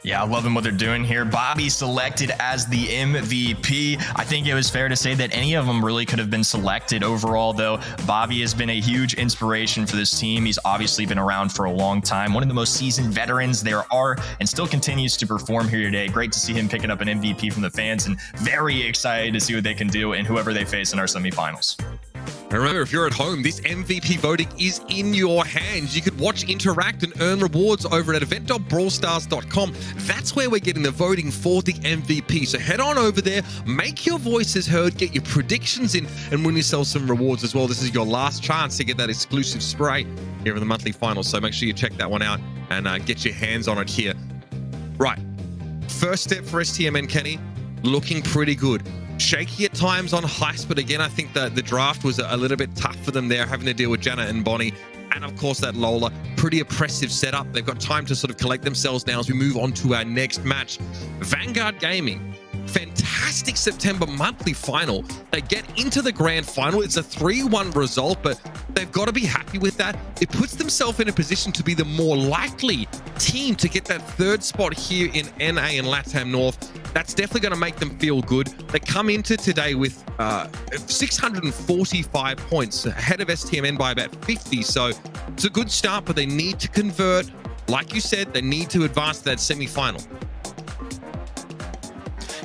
Yeah, I love what they're doing here. Bobby selected as the MVP. I think it was fair to say that any of them really could have been selected overall, though. Bobby has been a huge inspiration for this team. He's obviously been around for a long time. One of the most seasoned veterans there are, and still continues to perform here today. Great to see him picking up an MVP from the fans, and very excited to see what they can do and whoever they face in our semifinals. And remember, if you're at home, this MVP voting is in your hands. You could watch, interact, and earn rewards over at event.brawlstars.com. That's where we're getting the voting for the MVP. So head on over there, make your voices heard, get your predictions in, and win yourself some rewards as well. This is your last chance to get that exclusive spray here in the monthly finals. So make sure you check that one out and get your hands on it here. Right. First step for STMN, Kenny, looking pretty good. Shaky at times on Heist, but again, I think that the draft was a little bit tough for them there, having to deal with Janet and Bonnie. And of course, that Lola, pretty oppressive setup. They've got time to sort of collect themselves now as we move on to our next match. Vanguard Gaming, fantastic September monthly final. They get into the grand final. It's a 3-1 result, but they've got to be happy with that. It puts themselves in a position to be the more likely team to get that third spot here in NA and LATAM North. That's definitely going to make them feel good. They come into today with 645 points, ahead of STMN by about 50. So it's a good start, but they need to convert. Like you said, they need to advance to that semi-final.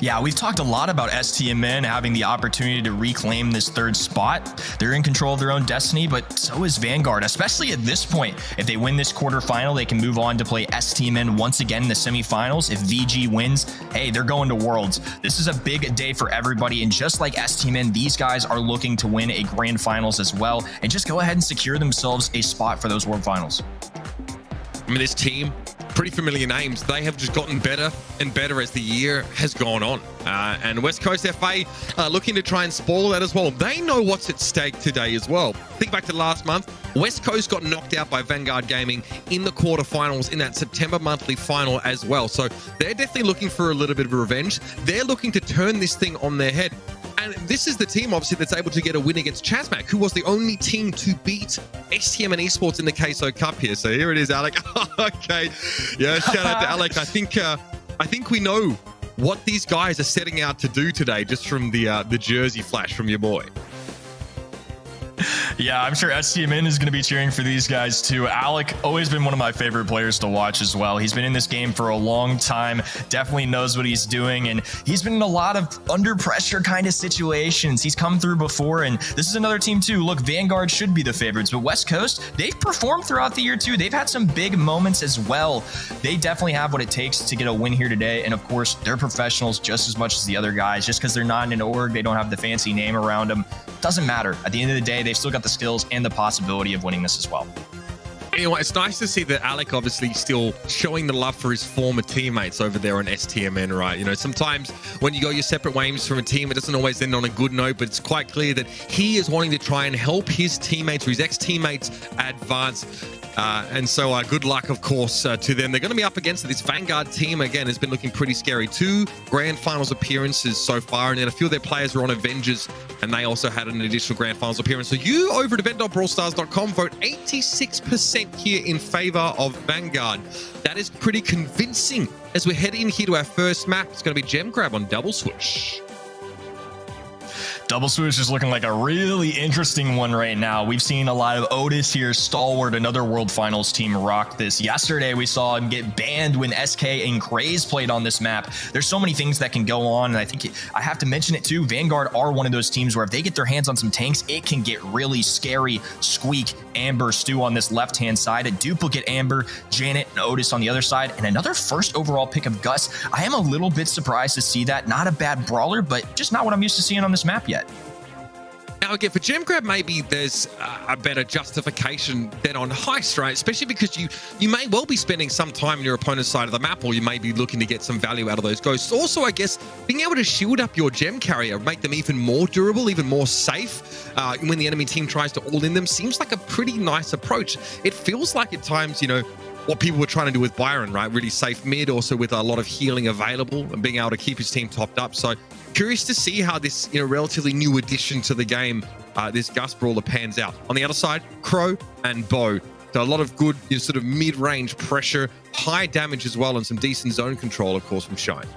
Yeah, we've talked a lot about STMN having the opportunity to reclaim this third spot. They're in control of their own destiny, but so is Vanguard, especially at this point. If they win this quarterfinal, they can move on to play STMN once again in the semifinals. If VG wins, hey, they're going to Worlds. This is a big day for everybody, and just like STMN, these guys are looking to win a grand finals as well, and just go ahead and secure themselves a spot for those World Finals. I mean, this team pretty familiar names. They have just gotten better and better as the year has gone on. And West Coast FA looking to try and spoil that as well. They know what's at stake today as well. Think back to last month. West Coast got knocked out by Vanguard Gaming in the quarterfinals in that September monthly final as well. So they're definitely looking for a little bit of revenge. They're looking to turn this thing on their head. And this is the team, obviously, that's able to get a win against Chazmac, who was the only team to beat STMN Esports in the KSO Cup here. So here it is, Alec. Okay. Yeah, shout out to Alec. I think we know what these guys are setting out to do today, just from the jersey flash from your boy. Yeah, I'm sure STMN is going to be cheering for these guys too. Alec, always been one of my favorite players to watch as well. He's been in this game for a long time, definitely knows what he's doing, and he's been in a lot of under pressure kind of situations. He's come through before, and this is another team too. Look, Vanguard should be the favorites, but West Coast, they've performed throughout the year too. They've had some big moments as well. They definitely have what it takes to get a win here today, and of course, they're professionals just as much as the other guys. Just because they're not in an org, they don't have the fancy name around them, doesn't matter. At the end of the day, they've still got the skills and the possibility of winning this as well. Anyway, it's nice to see that Alec obviously still showing the love for his former teammates over there on STMN, right? You know, sometimes when you go your separate ways from a team, it doesn't always end on a good note, but it's quite clear that he is wanting to try and help his teammates or his ex-teammates advance. And so good luck, of course, to them. They're going to be up against this Vanguard team. Again, has been looking pretty scary. 2 grand finals appearances so far, and then a few of their players are on Avengers, and they also had an additional grand finals appearance. So you over at event.brawlstars.com vote 86% here in favor of Vanguard. That is pretty convincing as we head in here to our first map. It's going to be Gem Grab on Double Switch. Double Switch is looking like a really interesting one right now. We've seen a lot of Otis here, Stalwart, another World Finals team, rock this. Yesterday, we saw him get banned when SK and Craze played on this map. There's so many things that can go on, and I think I have to mention it too. Vanguard are one of those teams where if they get their hands on some tanks, it can get really scary. Squeak, Amber, Stu on this left-hand side, a duplicate Amber, Janet, and Otis on the other side, and another first overall pick of Gus. I am a little bit surprised to see that. Not a bad brawler, but just not what I'm used to seeing on this map yet. Now, again, for Gem Grab, maybe there's a better justification than on Heist, right? Especially because you may well be spending some time in your opponent's side of the map, or you may be looking to get some value out of those ghosts. Also, I guess, being able to shield up your gem carrier, make them even more durable, even more safe when the enemy team tries to all in them, seems like a pretty nice approach. It feels like at times, you know, what people were trying to do with Byron, right? Really safe mid, also with a lot of healing available and being able to keep his team topped up. So curious to see how this, you know, relatively new addition to the game, this Gus Brawler pans out. On the other side, Crow and Bo. So a lot of good, you know, sort of mid-range pressure, high damage as well, and some decent zone control, of course, from Shine.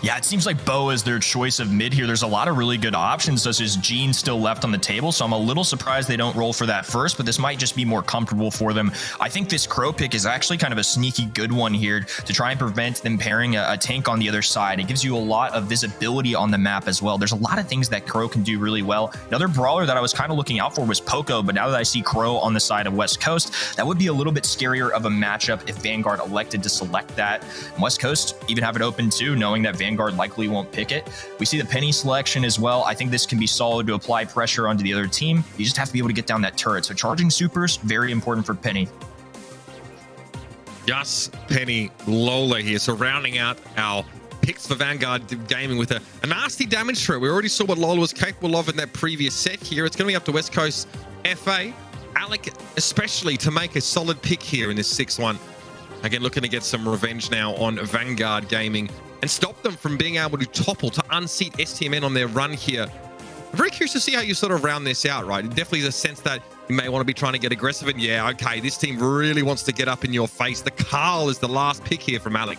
Yeah, it seems like Bo is their choice of mid here. There's a lot of really good options, such as Gene still left on the table, so I'm a little surprised they don't roll for that first, but this might just be more comfortable for them. I think this Crow pick is actually kind of a sneaky good one here to try and prevent them pairing a tank on the other side. It gives you a lot of visibility on the map as well. There's a lot of things that Crow can do really well. Another brawler that I was kind of looking out for was Poco, but now that I see Crow on the side of West Coast, that would be a little bit scarier of a matchup if Vanguard elected to select that. And West Coast even have it open too, knowing that Vanguard likely won't pick it. We see the Penny selection as well. I think this can be solid to apply pressure onto the other team. You just have to be able to get down that turret. So charging supers, very important for Penny. Gus, Penny, Lola here. So rounding out our picks for Vanguard Gaming with a nasty damage threat. We already saw what Lola was capable of in that previous set here. It's going to be up to West Coast FA. Alec, especially, to make a solid pick here in this 6-1. Again, looking to get some revenge now on Vanguard Gaming and stop them from being able to topple, to unseat STMN on their run here. I'm very curious to see how you sort of round this out, right? It definitely is a sense that you may want to be trying to get aggressive. And yeah, okay, this team really wants to get up in your face. The Carl is the last pick here from Alec.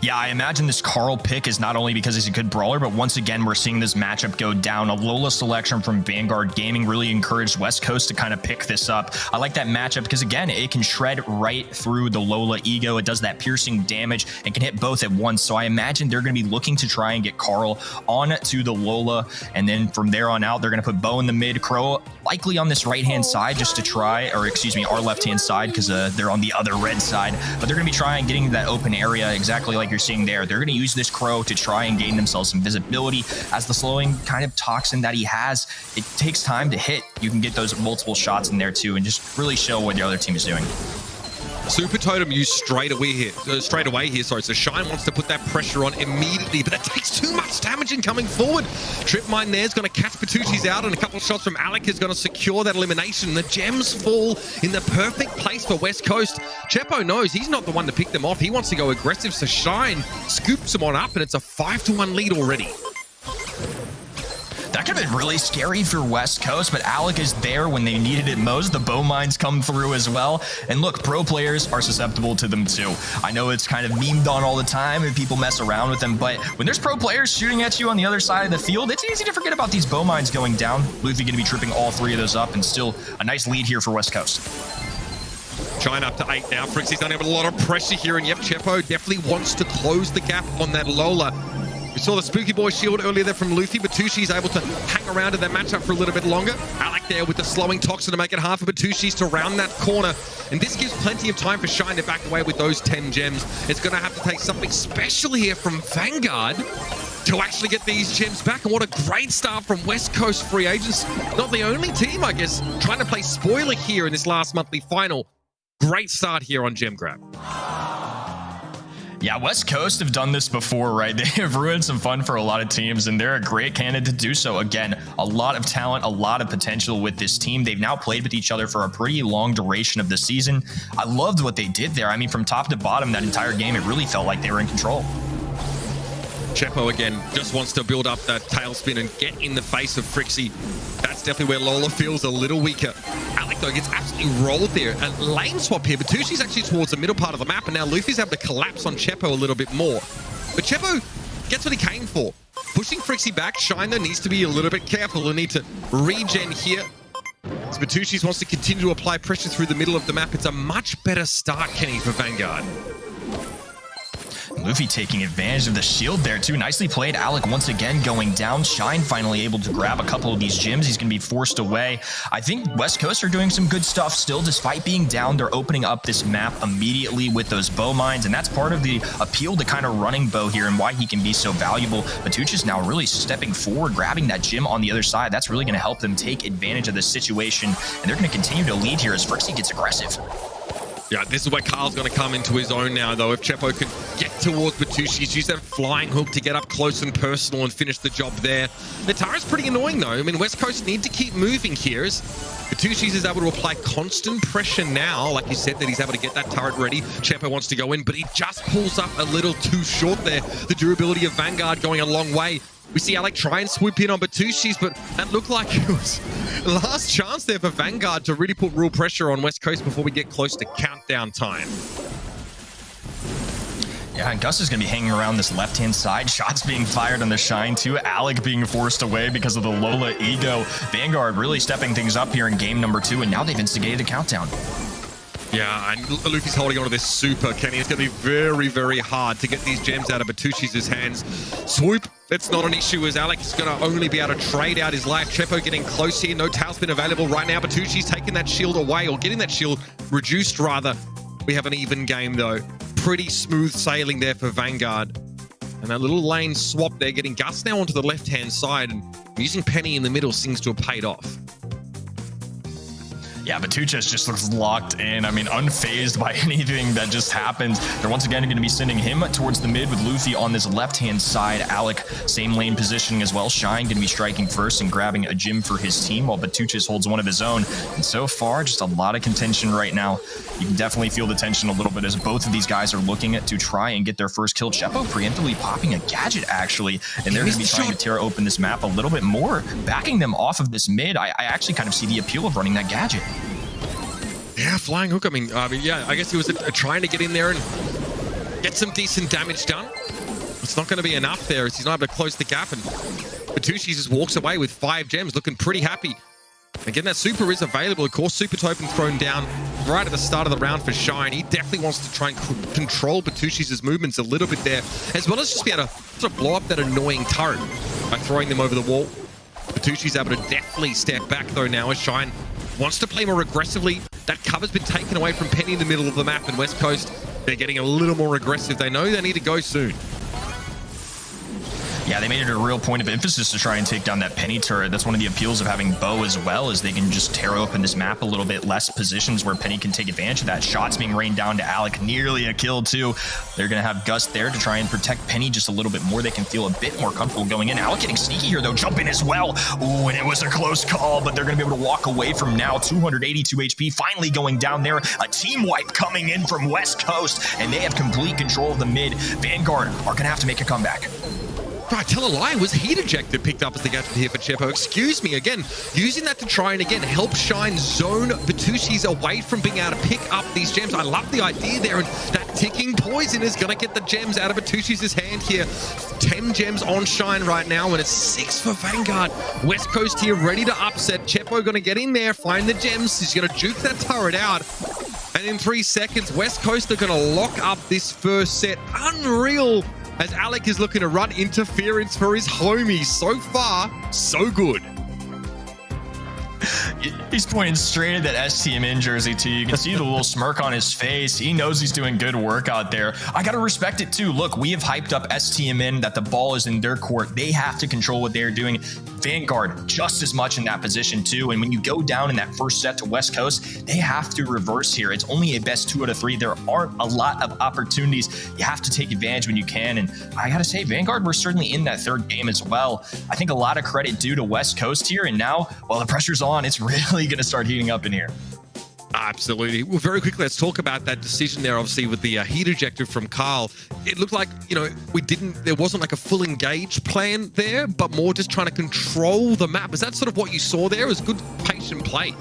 Yeah, I imagine this Carl pick is not only because he's a good brawler, but once again, we're seeing this matchup go down. A Lola selection from Vanguard Gaming really encouraged West Coast to kind of pick this up. I like that matchup because, again, it can shred right through the Lola ego. It does that piercing damage and can hit both at once. So I imagine they're going to be looking to try and get Carl on to the Lola. And then from there on out, they're going to put Bo in the mid, Crow likely on this right-hand side just to try, or excuse me, our left-hand side because they're on the other red side. But they're going to be trying getting that open area exactly like like you're seeing there. They're going to use this Crow to try and gain themselves some visibility. As the slowing kind of toxin that he has, it takes time to hit. You can get those multiple shots in there too and just really show what the other team is doing. Super Totem used straight away here. So Shine wants to put that pressure on immediately, but that takes too much damage in coming forward. Trip Mine there is going to catch Bertucci's out, and a couple of shots from Alec is going to secure that elimination. The gems fall in the perfect place for West Coast. Chepo knows he's not the one to pick them off. He wants to go aggressive, so Shine scoops him on up, and it's a 5-1 lead already. That could have been really scary for West Coast, but Alec is there when they needed it most. The bow mines come through as well. And look, pro players are susceptible to them too. I know it's kind of memed on all the time and people mess around with them, but when there's pro players shooting at you on the other side of the field, it's easy to forget about these bow mines going down. Luffy going to be tripping all 3 of those up, and still a nice lead here for West Coast. Shine up to 8 now. Frixie's done have a lot of pressure here, and yep, Chepo definitely wants to close the gap on that Lola. We saw the Spooky Boy shield earlier there from Luffy. Bertucci's able to hang around in that matchup for a little bit longer. Alec there with the slowing toxin to make it hard for Bertucci's to round that corner. And this gives plenty of time for Shine to back away with those 10 gems. It's going to have to take something special here from Vanguard to actually get these gems back. And what a great start from West Coast free agents. Not the only team, I guess, trying to play spoiler here in this last monthly final. Great start here on Gem Grab. Yeah, West Coast have done this before, right? They have ruined some fun for a lot of teams, and they're a great candidate to do so. Again, a lot of talent, a lot of potential with this team. They've now played with each other for a pretty long duration of the season. I loved what they did there. I mean, from top to bottom, that entire game, it really felt like they were in control. Chepo again just wants to build up that tailspin and get in the face of Frixie. That's definitely where Lola feels a little weaker. Alec though gets absolutely rolled there. A lane swap here, but Bertucci's actually towards the middle part of the map, and now Luffy's able to collapse on Chepo a little bit more. But Chepo gets what he came for. Pushing Frixie back, Shine though needs to be a little bit careful. He'll need to regen here. As Bertucci's wants to continue to apply pressure through the middle of the map. It's a much better start, Kenny, for Vanguard. Luffy taking advantage of the shield there too. Nicely played. Alec once again going down. Shine finally able to grab a couple of these gems. He's going to be forced away. I think West Coast are doing some good stuff still. Despite being down, they're opening up this map immediately with those bow mines, and that's part of the appeal to kind of running bow here and why he can be so valuable. Bertucci's now really stepping forward, grabbing that gem on the other side. That's really going to help them take advantage of this situation, and they're going to continue to lead here as Frixie gets aggressive. Yeah, this is where Carl's going to come into his own now, though. If Chepo can get towards Bertucci's, use that flying hook to get up close and personal and finish the job there. The turret's pretty annoying, though. I mean, West Coast need to keep moving here as Bertucci's is able to apply constant pressure now. Like you said, that he's able to get that turret ready. Chepo wants to go in, but he just pulls up a little too short there. The durability of Vanguard going a long way. We see Alec try and swoop in on Bertucci's, but that looked like it was the last chance there for Vanguard to really put real pressure on West Coast before we get close to countdown time. Yeah, and Gus is going to be hanging around this left-hand side. Shots being fired on the Shine too. Alec being forced away because of the Lola ego. Vanguard really stepping things up here in game number 2, and now they've instigated a countdown. Yeah, and Luffy's holding on to this super, Kenny. It's going to be very, very hard to get these gems out of Bertucci's hands. Swoop, that's not an issue as Alec is going to only be able to trade out his life. Chepo getting close here. No tailspin available right now. Bertucci's taking that shield away, or getting that shield reduced, rather. We have an even game, though. Pretty smooth sailing there for Vanguard. And that little lane swap there, getting Gus now onto the left-hand side, and using Penny in the middle seems to have paid off. Yeah, Bertucci just looks locked in. I mean, unfazed by anything that just happened. They're once again going to be sending him towards the mid with Luffy on this left-hand side. Alec, same lane positioning as well. Shine going to be striking first and grabbing a gem for his team, while Bertucci holds one of his own. And so far, just a lot of contention right now. You can definitely feel the tension a little bit as both of these guys are looking to try and get their first kill. Chepo preemptively popping a gadget, actually, and they're going to be trying to tear open this map a little bit more, backing them off of this mid. I actually kind of see the appeal of running that gadget. Yeah, flying hook. I mean, yeah, I guess he was trying to get in there and get some decent damage done. It's not going to be enough there as he's not able to close the gap, and Bertucci just walks away with 5 gems, looking pretty happy. Again, that super is available. Of course, super token thrown down right at the start of the round for Shine. He definitely wants to try and control Bertucci's movements a little bit there, as well as just be able to sort of blow up that annoying turret by throwing them over the wall. Bertucci's able to definitely step back, though, now as Shine wants to play more aggressively. That cover's been taken away from Penny in the middle of the map, and West Coast They're getting a little more aggressive. They know they need to go soon. Yeah, they made it a real point of emphasis to try and take down that Penny turret. That's one of the appeals of having Bow as well, is they can just tear open this map a little bit, less positions where Penny can take advantage of that. Shots being rained down to Alec, nearly a kill too. They're going to have Gus there to try and protect Penny just a little bit more. They can feel a bit more comfortable going in. Alec getting sneaky here though, jumping as well. Ooh, and it was a close call, but they're going to be able to walk away from now. 282 HP, finally going down there. A team wipe coming in from West Coast, and they have complete control of the mid. Vanguard are going to have to make a comeback. Right, tell a lie. Was heat ejected picked up as the gadget here for Chepo? Excuse me. Again, using that to try and again help shine zone Vatushis away from being able to pick up these gems. I love the idea there, and that ticking poison is going to get the gems out of Vatushis' hand here. 10 gems on shine right now, and it's 6 for Vanguard. West Coast here ready to upset. Chepo going to get in there, find the gems. He's going to juke that turret out. And in 3 seconds, West Coast are going to lock up this first set. Unreal. As Alec is looking to run interference for his homies. So far, so good. He's pointing straight at that STMN jersey too. You can see the little smirk on his face. He knows he's doing good work out there. I gotta respect it too. Look, we have hyped up STMN that the ball is in their court. They have to control what they're doing. Vanguard just as much in that position too. And when you go down in that first set to West Coast, they have to reverse here. It's only a best 2 out of 3. There aren't a lot of opportunities. You have to take advantage when you can. And I gotta say, Vanguard were certainly in that third game as well. I think a lot of credit due to West Coast here. And now, while the pressure's on, it's really going to start heating up in here. Absolutely. Well, very quickly, let's talk about that decision there, obviously, with the heat ejector from Carl. It looked like, you know, there wasn't like a full engage plan there, but more just trying to control the map. Is that sort of what you saw there? It was good patient play.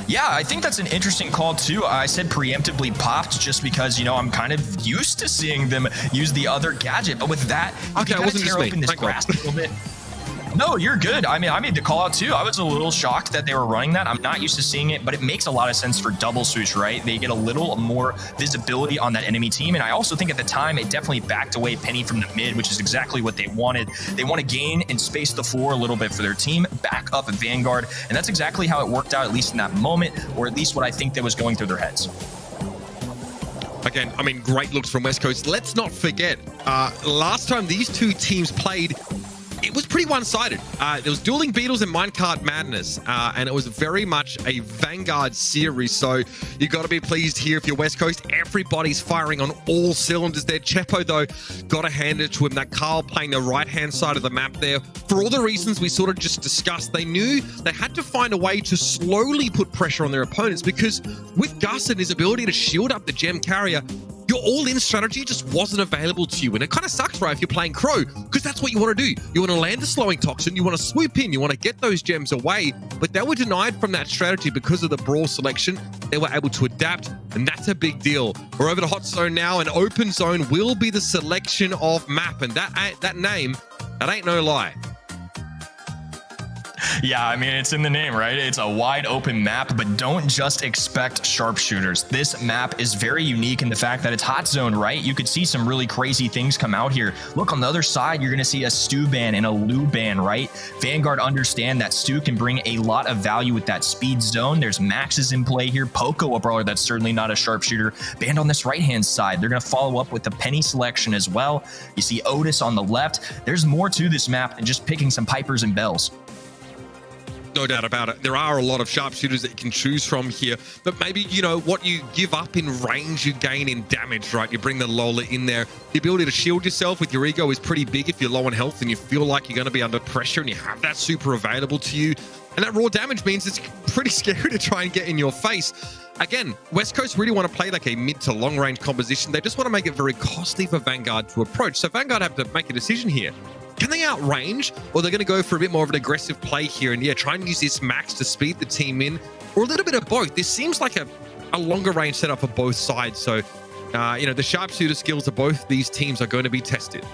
Yeah, I think that's an interesting call too. I said preemptively popped just because, you know, I'm kind of used to seeing them use the other gadget, but with that, okay, it wasn't just me. Open this grass a little bit. No, you're good. I mean, I made the call out too. I was a little shocked that they were running that. I'm not used to seeing it, but it makes a lot of sense for double swoosh, right? They get a little more visibility on that enemy team. And I also think at the time, it definitely backed away Penny from the mid, which is exactly what they wanted. They want to gain and space the floor a little bit for their team, back up at Vanguard. And that's exactly how it worked out, at least in that moment, or at least what I think that was going through their heads. Again, I mean, great looks from West Coast. Let's not forget, last time these two teams played, it was pretty one-sided. There was Dueling Beetles and Minecart Madness, and it was very much a Vanguard series. So you got to be pleased here if you're West Coast. Everybody's firing on all cylinders there. Chepo, though, got to hand it to him. That Carl playing the right-hand side of the map there. For all the reasons we sort of just discussed, they knew they had to find a way to slowly put pressure on their opponents, because with Gus and his ability to shield up the gem carrier, your all-in strategy just wasn't available to you. And it kind of sucks, right, if you're playing Crow, because that's what you want to do. You want to land the slowing toxin, you want to swoop in, you want to get those gems away, but they were denied from that strategy because of the Brawl selection. They were able to adapt, and that's a big deal. We're over to hot zone now, and open zone will be the selection of map, and that name, that ain't no lie. Yeah, I mean, it's in the name, right? It's a wide open map, but don't just expect sharpshooters. This map is very unique in the fact that it's hot zone, right? You could see some really crazy things come out here. Look, on the other side, you're going to see a Stu ban and a Lu ban, right? Vanguard understand that Stu can bring a lot of value with that speed zone. There's Maxes in play here. Poco, a brawler that's certainly not a sharpshooter, banned on this right-hand side. They're going to follow up with the Penny selection as well. You see Otis on the left. There's more to this map than just picking some Pipers and Bells. No doubt about it. There are a lot of sharpshooters that you can choose from here, but maybe, you know, what you give up in range, you gain in damage, right? You bring the Lola in there. The ability to shield yourself with your ego is pretty big if you're low on health and you feel like you're going to be under pressure and you have that super available to you. And that raw damage means it's pretty scary to try and get in your face. Again, West Coast really want to play like a mid to long range composition. They just want to make it very costly for Vanguard to approach. So Vanguard have to make a decision here. Can they outrange, or they're going to go for a bit more of an aggressive play here and, yeah, try and use this max to speed the team in, or a little bit of both? This seems like a longer range setup for both sides. So, you know, the sharpshooter skills of both these teams are going to be tested.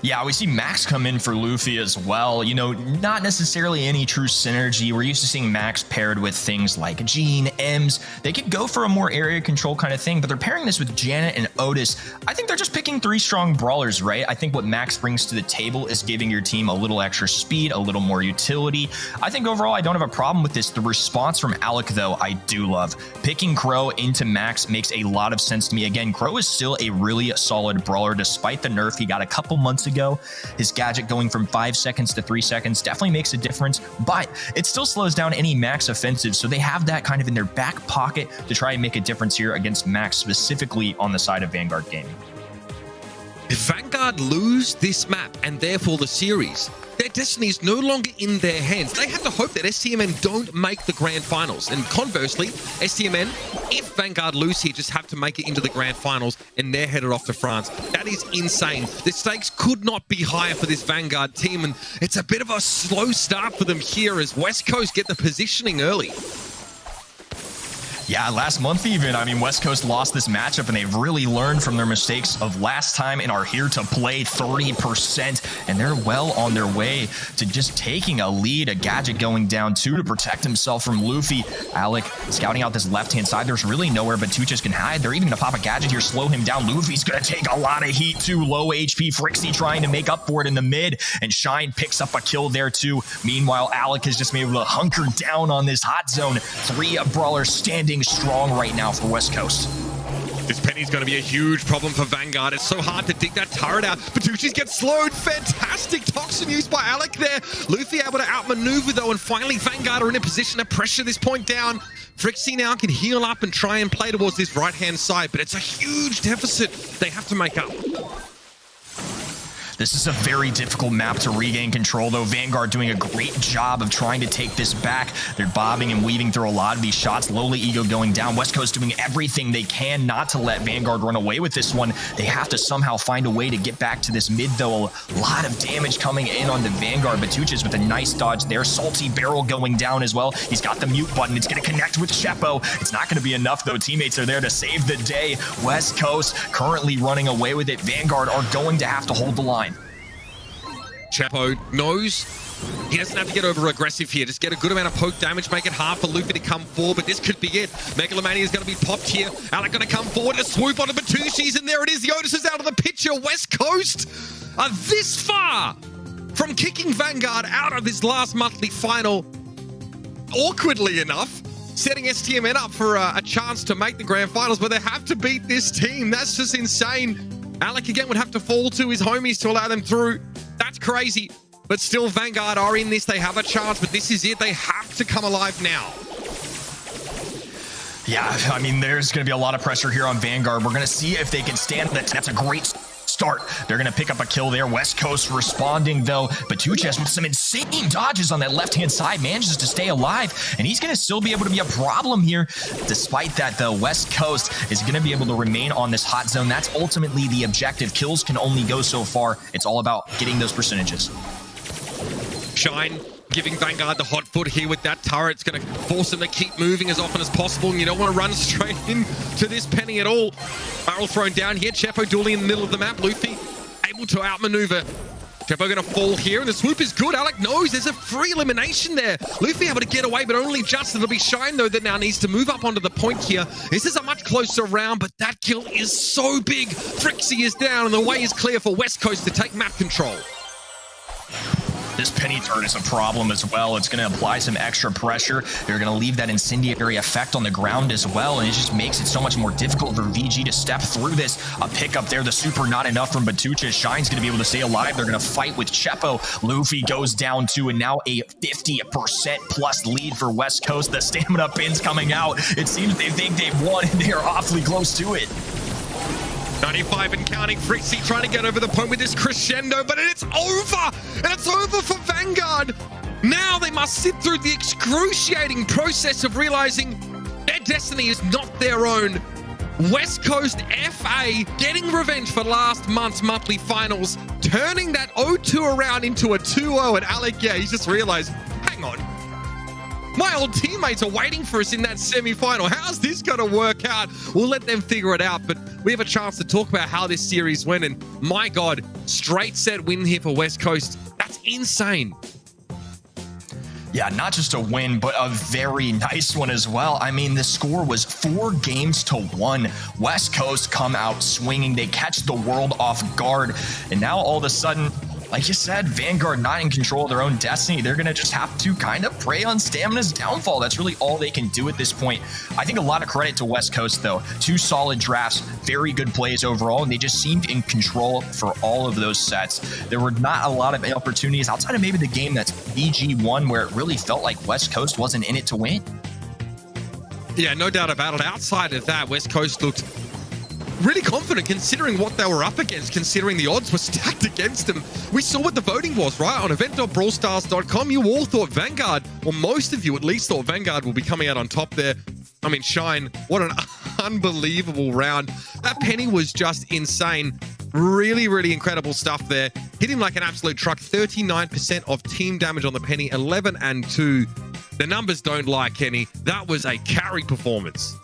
Yeah, we see Max come in for Luffy as well. You know, not necessarily any true synergy. We're used to seeing Max paired with things like Jean, Ems. They could go for a more area control kind of thing, but they're pairing this with Janet and Otis. I think they're just picking 3 strong brawlers, right? I think what Max brings to the table is giving your team a little extra speed, a little more utility. I think overall, I don't have a problem with this. The response from Alec, though, I do love. Picking Crow into Max makes a lot of sense to me. Again, Crow is still a really solid brawler, despite the nerf he got a couple months ago. His gadget going from 5 seconds to 3 seconds definitely makes a difference, but it still slows down any Max offensive, so they have that kind of in their back pocket to try and make a difference here against Max, specifically on the side of Vanguard Gaming. If Vanguard lose this map and therefore the series, their destiny is no longer in their hands. They have to hope that STMN don't make the grand finals. And conversely, STMN, if Vanguard lose here, just have to make it into the grand finals and they're headed off to France. That is insane. The stakes could not be higher for this Vanguard team, and it's a bit of a slow start for them here as West Coast get the positioning early. Yeah, last month even, I mean, West Coast lost this matchup and they've really learned from their mistakes of last time and are here to play 30%. And they're well on their way to just taking a lead. A gadget going down too to protect himself from Luffy. Alec scouting out this left-hand side. There's really nowhere Batuchas can hide. They're even going to pop a gadget here, slow him down. Luffy's going to take a lot of heat too. Low HP. Frixie trying to make up for it in the mid. And Shine picks up a kill there too. Meanwhile, Alec has just been able to hunker down on this hot zone. 3 brawlers standing strong right now for West Coast. This penny's going to be a huge problem for Vanguard. It's so hard to dig that turret out. Batuchis gets slowed. Fantastic toxin used by Alec there. Luffy able to outmaneuver though, and finally Vanguard are in a position to pressure this point down. Frixie now can heal up and try and play towards this right-hand side, but it's a huge deficit they have to make up. This is a very difficult map to regain control, though. Vanguard doing a great job of trying to take this back. They're bobbing and weaving through a lot of these shots. Lowly Ego going down. West Coast doing everything they can not to let Vanguard run away with this one. They have to somehow find a way to get back to this mid, though. A lot of damage coming in on the Vanguard. Batuchas with a nice dodge there. Salty Barrel going down as well. He's got the mute button. It's going to connect with Chepo. It's not going to be enough, though. Teammates are there to save the day. West Coast currently running away with it. Vanguard are going to have to hold the line. Chepo knows he doesn't have to get over aggressive here. Just get a good amount of poke damage, make it hard for Luffy to come forward, but this could be it. Megalomania is going to be popped here. Alec going to come forward and swoop onto Batuchis, and there it is. The Otis is out of the picture. West Coast are this far from kicking Vanguard out of this last monthly final. Awkwardly enough, setting STMN up for a chance to make the grand finals, but they have to beat this team. That's just insane. Alec again would have to fall to his homies to allow them through. That's crazy, but still Vanguard are in this. They have a chance, but this is it. They have to come alive now. Yeah, I mean, there's going to be a lot of pressure here on Vanguard. We're going to see if they can stand that. That's a great start. They're going to pick up a kill there. West Coast responding, though. Batuchas with some insane dodges on that left-hand side manages to stay alive, and he's going to still be able to be a problem here. Despite that, though, West Coast is going to be able to remain on this hot zone. That's ultimately the objective. Kills can only go so far. It's all about getting those percentages. Shine giving Vanguard the hot foot here with that turret. It's going to force them to keep moving as often as possible, and you don't want to run straight into this penny at all. Barrel thrown down here. Chepo dueling in the middle of the map. Luffy able to outmaneuver. Chepo going to fall here, and the swoop is good. Alec knows there's a free elimination there. Luffy able to get away, but only just. It'll be Shine, though, that now needs to move up onto the point here. This is a much closer round, but that kill is so big. Frixie is down, and the way is clear for West Coast to take map control. This penny turret is a problem as well. It's going to apply some extra pressure. They're going to leave that incendiary effect on the ground as well, and it just makes it so much more difficult for VG to step through this. A pick up there, the super not enough from Batuchas. Shine's going to be able to stay alive. They're going to fight with Chepo. Luffy goes down too, and now a 50% plus lead for West Coast. The stamina pin's coming out. It seems they think they've won, and they are awfully close to it. 95 and counting. Frixie trying to get over the point with this crescendo, but it's over! And it's over for Vanguard! Now they must sit through the excruciating process of realizing their destiny is not their own. West Coast FA getting revenge for last month's monthly finals, turning that 0-2 around into a 2-0, and Alec, yeah, he's just realized, hang on. My old teammates are waiting for us in that semi-final. How's this going to work out? We'll let them figure it out, but we have a chance to talk about how this series went, and my God, straight set win here for West Coast. That's insane. Yeah, not just a win, but a very nice one as well. I mean, the score was 4-1. West Coast come out swinging. They catch the world off guard. And now all of a sudden, like you said, Vanguard not in control of their own destiny. They're going to just have to kind of prey on Stamina's downfall. That's really all they can do at this point. I think a lot of credit to West Coast, though. 2 solid drafts, very good plays overall, and they just seemed in control for all of those sets. There were not a lot of opportunities outside of maybe the game that's BG1, where it really felt like West Coast wasn't in it to win. Yeah, no doubt about it. Outside of that, West Coast looked really confident considering what they were up against, considering the odds were stacked against them. We saw what the voting was, right? On event.brawlstars.com, you all thought Vanguard, or most of you at least thought Vanguard will be coming out on top there. I mean, Shine, what an unbelievable round. That Penny was just insane. Really, really incredible stuff there. Hit him like an absolute truck. 39% of team damage on the Penny, 11 and 2. The numbers don't lie, Kenny. That was a carry performance.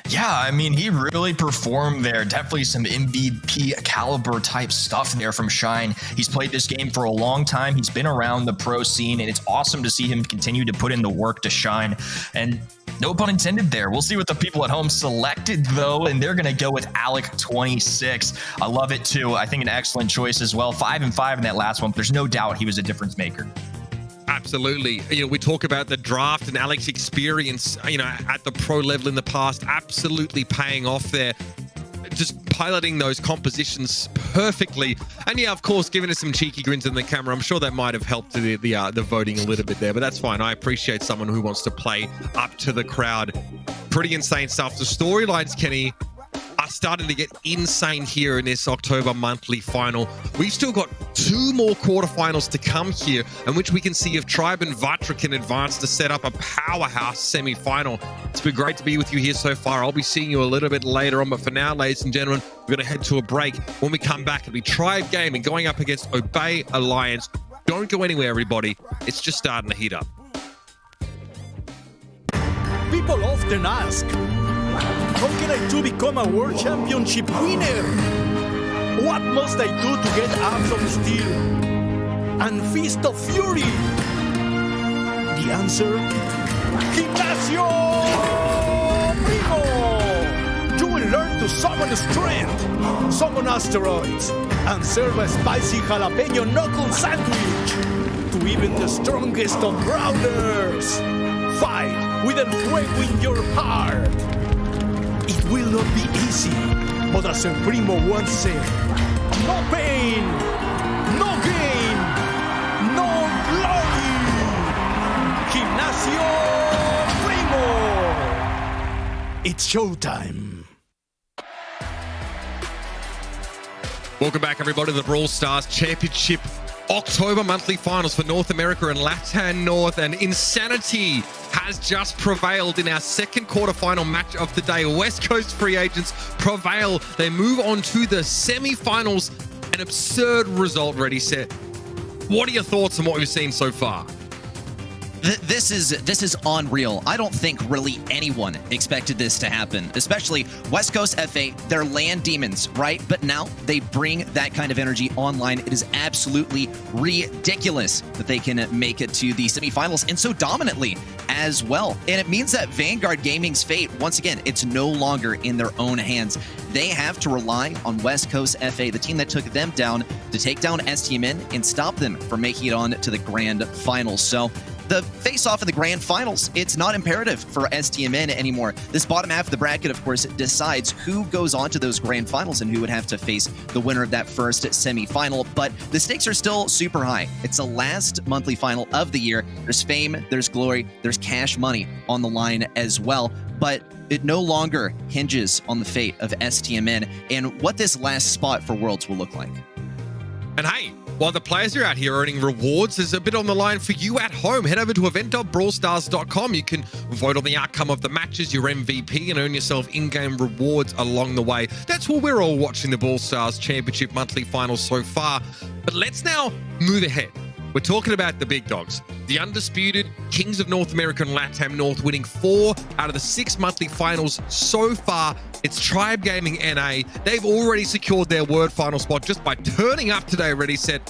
Yeah, I mean, he really performed there. Definitely some MVP caliber type stuff there from Shine. He's played this game for a long time. He's been around the pro scene, and it's awesome to see him continue to put in the work to shine. And no pun intended there. We'll see what the people at home selected, though, and they're going to go with Alec26. I love it, too. I think an excellent choice as well. 5 and 5 in that last one. But there's no doubt he was a difference maker. Absolutely. You know, we talk about the draft and Alec's experience, you know, at the pro level in the past, absolutely paying off there. Just piloting those compositions perfectly. And yeah, of course, giving us some cheeky grins in the camera. I'm sure that might have helped the voting a little bit there, but that's fine. I appreciate someone who wants to play up to the crowd. Pretty insane stuff. The storylines, Kenny, are starting to get insane here in this October monthly final. We've still got 2 more quarterfinals to come here, in which we can see if Tribe and Vatra can advance to set up a powerhouse semi-final. It's been great to be with you here so far. I'll be seeing you a little bit later on, but for now, ladies and gentlemen, we're going to head to a break. When we come back, it'll be Tribe Gaming going up against Obey Alliance. Don't go anywhere, everybody. It's just starting to heat up. People often ask, how can I do become a world championship winner? What must I do to get Abs of Steel and Fist of Fury? The answer? Gimnasio Primo! You will learn to summon strength, summon asteroids, and serve a spicy jalapeno knuckle sandwich to even the strongest of brawlers. Fight with fuego in your heart. It will not be easy, but as El Primo once said, no pain, no gain, no glory. Gimnasio Primo. It's showtime. Welcome back, everybody, to the Brawl Stars Championship October monthly finals for North America and LATAM North, and insanity has just prevailed in our second quarterfinal match of the day. West Coast free agents prevail. They move on to the semifinals. An absurd result, ready, set. What are your thoughts on what we've seen so far? This is unreal. I don't think really anyone expected this to happen, especially West Coast FA. They're land demons, right? But now they bring that kind of energy online. It is absolutely ridiculous that they can make it to the semifinals, and so dominantly as well. And it means that Vanguard Gaming's fate, once again, it's no longer in their own hands. They have to rely on West Coast FA, the team that took them down, to take down STMN and stop them from making it on to the grand finals. So the face-off in the grand finals, it's not imperative for STMN anymore. This bottom half of the bracket, of course, decides who goes on to those grand finals and who would have to face the winner of that first semi-final. But the stakes are still super high. It's the last monthly final of the year. There's fame, there's glory, there's cash money on the line as well. But it no longer hinges on the fate of STMN and what this last spot for Worlds will look like. And hey, while the players are out here earning rewards, there's a bit on the line for you at home. Head over to event.brawlstars.com. You can vote on the outcome of the matches, your MVP, and earn yourself in-game rewards along the way. That's where we're all watching the Brawl Stars Championship monthly finals so far. But let's now move ahead. We're talking about the big dogs, the undisputed kings of North America and LATAM North, winning 4 out of the 6 monthly finals so far. It's Tribe Gaming NA. They've already secured their world final spot just by turning up today. Already said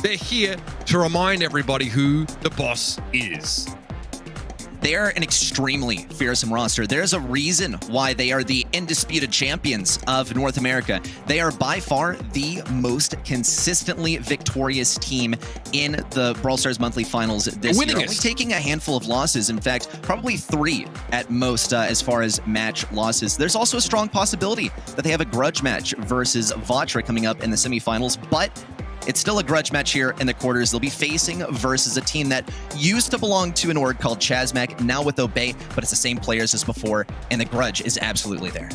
they're here to remind everybody who the boss is. They're an extremely fearsome roster. There's a reason why they are the undisputed champions of North America. They are by far the most consistently victorious team in the Brawl Stars monthly finals this year. Only taking a handful of losses. In fact, probably 3 at most as far as match losses. There's also a strong possibility that they have a grudge match versus Vatra coming up in the semifinals, but it's still a grudge match here in the quarters. They'll be facing versus a team that used to belong to an org called Chazmac, now with Obey, but it's the same players as before, and the grudge is absolutely there.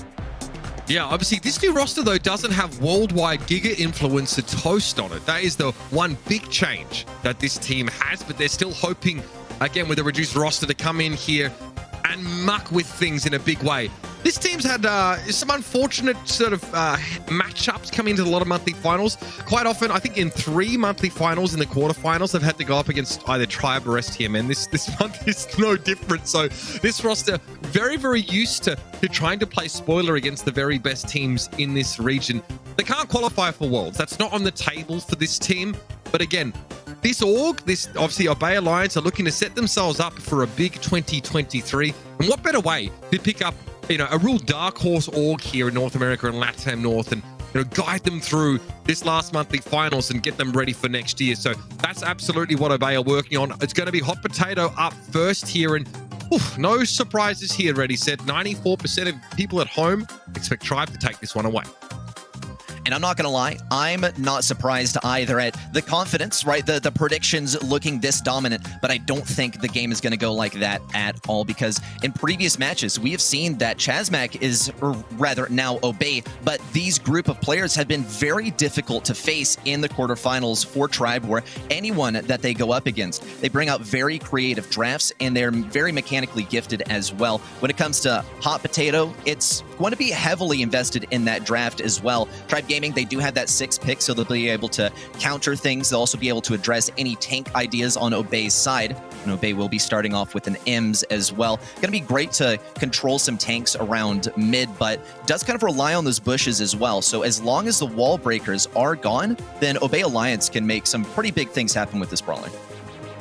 Yeah, obviously, this new roster, though, doesn't have worldwide Giga Influencer Toast on it. That is the one big change that this team has, but they're still hoping, again, with a reduced roster, to come in here and muck with things in a big way. This team's had some unfortunate sort of matchups coming into a lot of monthly finals. Quite often, I think in 3 monthly finals in the quarterfinals, they've had to go up against either Tribe or STMN. This month is no different. So this roster, very, very used to trying to play spoiler against the very best teams in this region. They can't qualify for Worlds. That's not on the table for this team. But again, this org, this obviously Obey Alliance, are looking to set themselves up for a big 2023. And what better way to pick up, you know, a real dark horse org here in North America and LATAM North, and guide them through this last monthly finals and get them ready for next year. So that's absolutely what Obey are working on. It's going to be hot potato up first here, and no surprises here. Ready, set. 94% of people at home expect Tribe to take this one away. And I'm not going to lie, I'm not surprised either at the confidence, right? The predictions looking this dominant, but I don't think the game is going to go like that at all, because in previous matches, we have seen that Chazmac is, or rather now Obey, but these group of players have been very difficult to face in the quarterfinals for Tribe, or anyone that they go up against. They bring out very creative drafts, and they're very mechanically gifted as well. When it comes to hot potato, it's going to be heavily invested in that draft as well. Tribe Gaming, they do have that 6th pick, so they'll be able to counter things. They'll also be able to address any tank ideas on Obey's side. And Obey will be starting off with an EMS as well. Going to be great to control some tanks around mid, but does kind of rely on those bushes as well. So as long as the wall breakers are gone, then Obey Alliance can make some pretty big things happen with this brawler.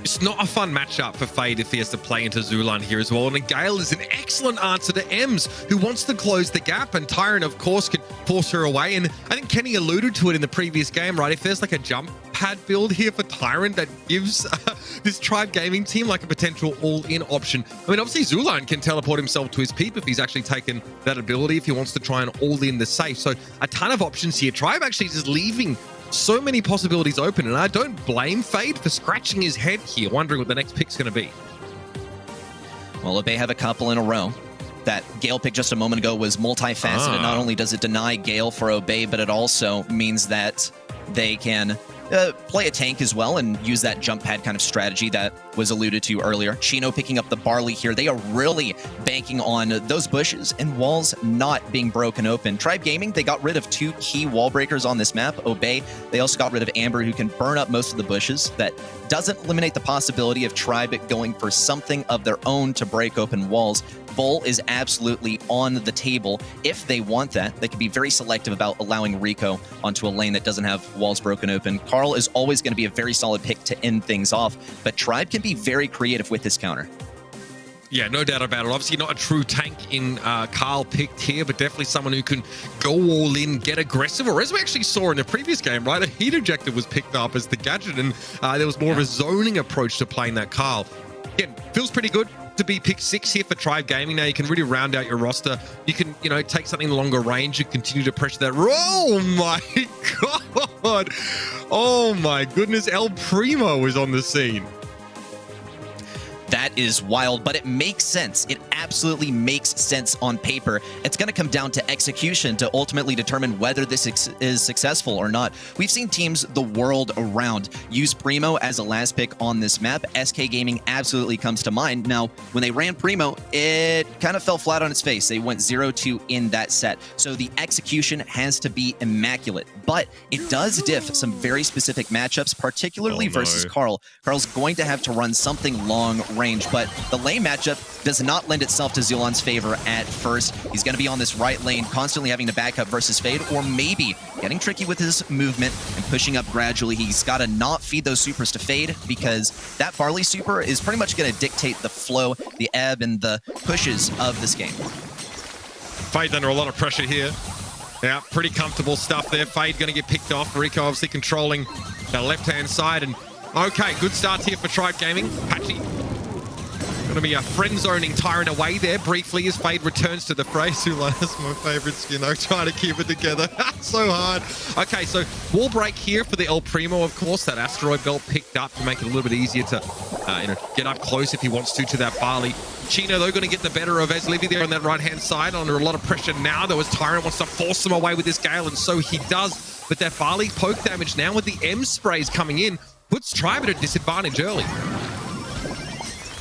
It's not a fun matchup for Fade if he has to play into Zulan here as well. And Gale is an excellent answer to Ems, who wants to close the gap. And Tyrant, of course, can force her away. And I think Kenny alluded to it in the previous game, right? If there's like a jump pad build here for Tyrant that gives this Tribe Gaming team like a potential all-in option. I mean, obviously Zulan can teleport himself to his peep if he's actually taken that ability, if he wants to try and all-in the safe. So a ton of options here. Tribe actually just leaving so many possibilities open, and I don't blame Fade for scratching his head here, wondering what the next pick's going to be. Well, Obey have a couple in a row. That Gale pick just a moment ago was multifaceted. Not only does it deny Gale for Obey, but it also means that they can play a tank as well and use that jump pad kind of strategy that was alluded to earlier. Chino picking up the barley here. They are really banking on those bushes and walls not being broken open. Tribe Gaming, they got rid of 2 key wall breakers on this map. Obey, they also got rid of Amber, who can burn up most of the bushes. That doesn't eliminate the possibility of Tribe going for something of their own to break open walls. Bull is absolutely on the table if they want that. They can be very selective about allowing Rico onto a lane that doesn't have walls broken open. Carl is always going to be a very solid pick to end things off, but Tribe can be very creative with this counter. Yeah, no doubt about it. Obviously not a true tank in Carl picked here, but definitely someone who can go all in, get aggressive, or as we actually saw in the previous game, right? A heat ejector was picked up as the gadget, and there was more of a zoning approach to playing that Carl. Again, feels pretty good to be pick 6 here for Tribe Gaming. Now you can really round out your roster. You can, take something longer range and continue to pressure that. Oh my God. Oh my goodness. El Primo is on the scene. That is wild, but it makes sense. It absolutely makes sense on paper. It's going to come down to execution to ultimately determine whether this is successful or not. We've seen teams the world around use Primo as a last pick on this map. SK Gaming absolutely comes to mind. Now, when they ran Primo, it kind of fell flat on its face. They went 0-2 in that set. So the execution has to be immaculate, but it does diff some very specific matchups, particularly versus Carl. Carl's going to have to run something long range, but the lane matchup does not lend itself to Zulon's favor at first. He's going to be on this right lane, constantly having to back up versus Fade, or maybe getting tricky with his movement and pushing up gradually. He's got to not feed those supers to Fade, because that Barley super is pretty much going to dictate the flow, the ebb, and the pushes of this game. Fade under a lot of pressure here. Yeah, pretty comfortable stuff there. Fade going to get picked off. Rico obviously controlling the left-hand side. And okay, good start here for Tribe Gaming. Patchy going to be a friend-zoning Tyrant away there briefly as Fade returns to the fray. Zulan is my favorite skin. I'm trying to keep it together. So hard. Okay, so wall break here for the El Primo, of course. That asteroid belt picked up to make it a little bit easier to get up close if he wants to that Barley. Chino, though, going to get the better of Livy there on that right-hand side, under a lot of pressure now, though, as Tyrant wants to force him away with this Gale, and so he does. But that Barley poke damage now with the M sprays coming in puts Tribe at a disadvantage early.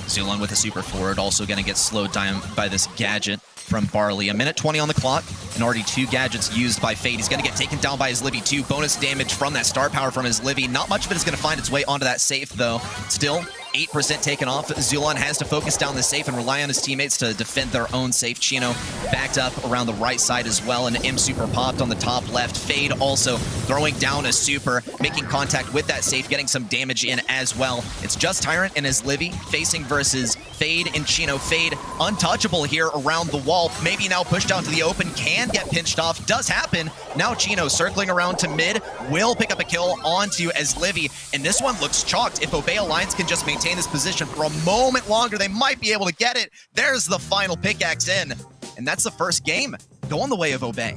Zulon with a super forward, also going to get slowed down by this gadget from Barley. A minute 20 on the clock, and already 2 gadgets used by Fade. He's going to get taken down by his Livy too. Bonus damage from that star power from his Livy. Not much of it is going to find its way onto that safe, though. Still, 8% taken off. Zulon has to focus down the safe and rely on his teammates to defend their own safe. Chino backed up around the right side as well, and M super popped on the top left. Fade also throwing down a super, making contact with that safe, getting some damage in as well. It's just Tyrant and his Livy facing versus Fade and Chino. Fade untouchable here around the wall. Maybe now pushed down to the open, can get pinched off. Does happen. Now Chino circling around to mid, will pick up a kill onto as Livy, and this one looks chalked. If Obey Alliance can just maintain this position for a moment longer, they might be able to get it. There's the final pickaxe in, and that's the first game going the way of Obey.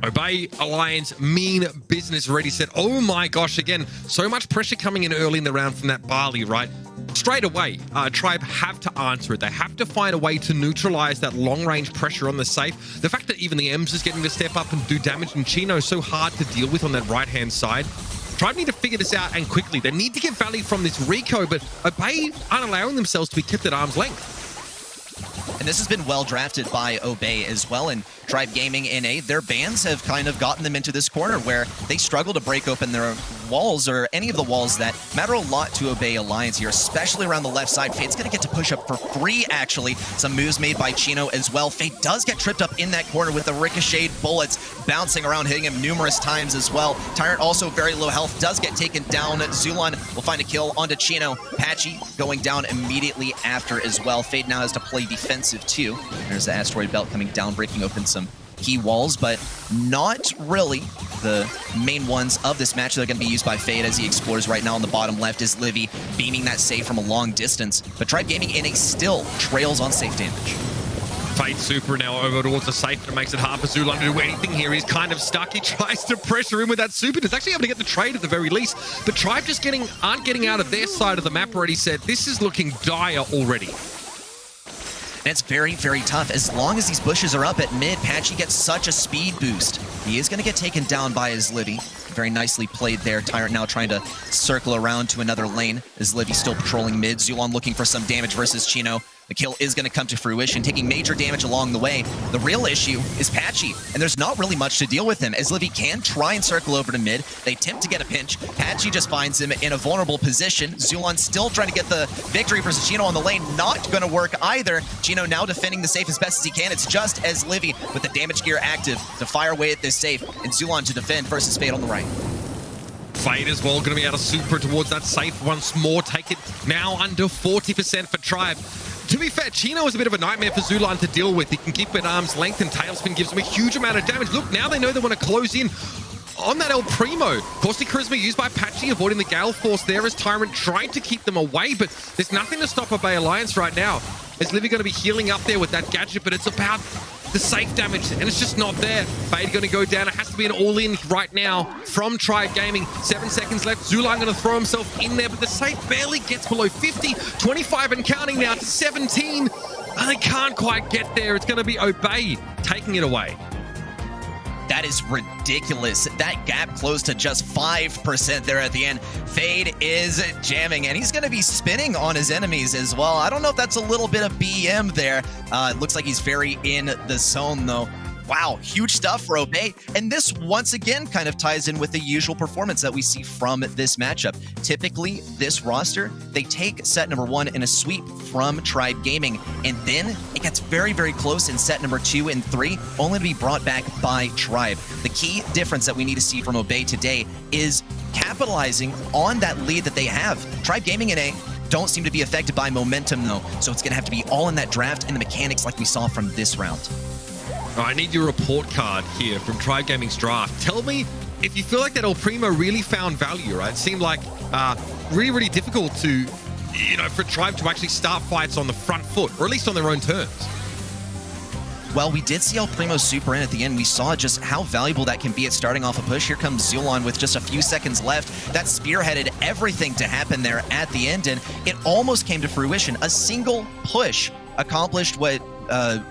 Obey Alliance, mean business ready set. Oh my gosh, again, so much pressure coming in early in the round from that Barley, right? Straight away, Tribe have to answer it. They have to find a way to neutralize that long-range pressure on the safe. The fact that even the Ems is getting to step up and do damage, and Chino so hard to deal with on that right-hand side. Tribe need to figure this out, and quickly. They need to get value from this Rico, but Obey aren't allowing themselves to be kept at arm's length. And this has been well drafted by Obey as well. And Tribe Gaming NA, their bans have kind of gotten them into this corner where they struggle to break open their walls, or any of the walls that matter a lot to Obey Alliance here, especially around the left side. Fade's going to get to push up for free, actually. Some moves made by Chino as well. Fade does get tripped up in that corner with the ricocheted bullets bouncing around, hitting him numerous times as well. Tyrant also very low health, does get taken down. Zulon will find a kill onto Chino. Patchy going down immediately after as well. Fade now has to play defensive too. There's the asteroid belt coming down, breaking open some key walls, but not really the main ones of this match. They're going to be used by Fade as he explores right now. On the bottom left is Livy, beaming that safe from a long distance. But Tribe Gaming NA still trails on safe damage. Fade super now over towards the safe, and it makes it hard for Zulon to do anything here. He's kind of stuck. He tries to pressure in with that super. He's actually able to get the trade at the very least. But Tribe just aren't getting out of their side of the map already. Said this is looking dire already. And it's very, very tough. As long as these bushes are up at mid, Patchy gets such a speed boost. He is going to get taken down by his Livy. Very nicely played there. Tyrant now trying to circle around to another lane as Livy still patrolling mid. Zulon looking for some damage versus Chino. The kill is going to come to fruition, taking major damage along the way. The real issue is Patchy, and there's not really much to deal with him, as Livy can try and circle over to mid. They attempt to get a pinch. Patchy just finds him in a vulnerable position. Zulon still trying to get the victory versus Chino on the lane. Not going to work either. Chino now defending the safe as best as he can. It's just as Livy with the damage gear active to fire away at this safe, and Zulon to defend versus Fade on the right. Fade as well, going to be able to super towards that safe once more. Take it now under 40% for Tribe. To be fair, Chino is a bit of a nightmare for Zulon to deal with. He can keep it arm's length, and Tailspin gives him a huge amount of damage. Look, now they know they want to close in on that El Primo. Caustic Charisma used by Patchy, avoiding the Gale Force there as Tyrant tried to keep them away, but there's nothing to stop Obey Alliance right now. Is Livy going to be healing up there with that gadget, but it's about the safe damage, and it's just not there. Fade going to go down. It has to be an all-in right now from Tribe Gaming. 7 seconds left. Zulan going to throw himself in there, but the safe barely gets below 50. 25 and counting now to 17. And they can't quite get there. It's going to be Obey taking it away. That is ridiculous. That gap closed to just 5% there at the end. Fade is jamming, and he's going to be spinning on his enemies as well. I don't know if that's a little bit of BM there. It looks like he's very in the zone, though. Wow, huge stuff for Obey. And this, once again, kind of ties in with the usual performance that we see from this matchup. Typically, this roster, they take set number 1 in a sweep from Tribe Gaming, and then it gets very, very close in set number 2 and 3, only to be brought back by Tribe. The key difference that we need to see from Obey today is capitalizing on that lead that they have. Tribe Gaming in A don't seem to be affected by momentum, though, so it's going to have to be all in that draft and the mechanics like we saw from this round. I need your report card here from Tribe Gaming's draft. Tell me if you feel like that El Primo really found value, right? It seemed like really, really difficult to, for Tribe to actually start fights on the front foot, or at least on their own terms. Well, we did see El Primo super in at the end. We saw just how valuable that can be at starting off a push. Here comes Zulan with just a few seconds left. That spearheaded everything to happen there at the end, and it almost came to fruition. A single push accomplished what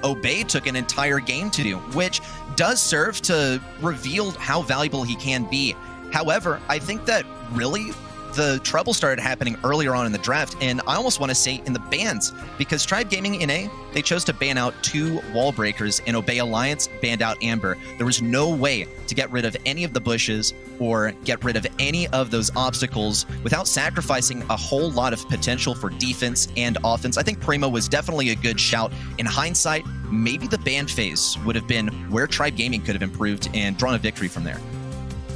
Obey took an entire game to do, which does serve to reveal how valuable he can be. However, I think that really the trouble started happening earlier on in the draft, and I almost want to say in the bans, because Tribe Gaming in A, they chose to ban out 2 wall breakers, and Obey Alliance banned out Amber. There was no way to get rid of any of the bushes or get rid of any of those obstacles without sacrificing a whole lot of potential for defense and offense. I think Primo was definitely a good shout. In hindsight, maybe the ban phase would have been where Tribe Gaming could have improved and drawn a victory from there.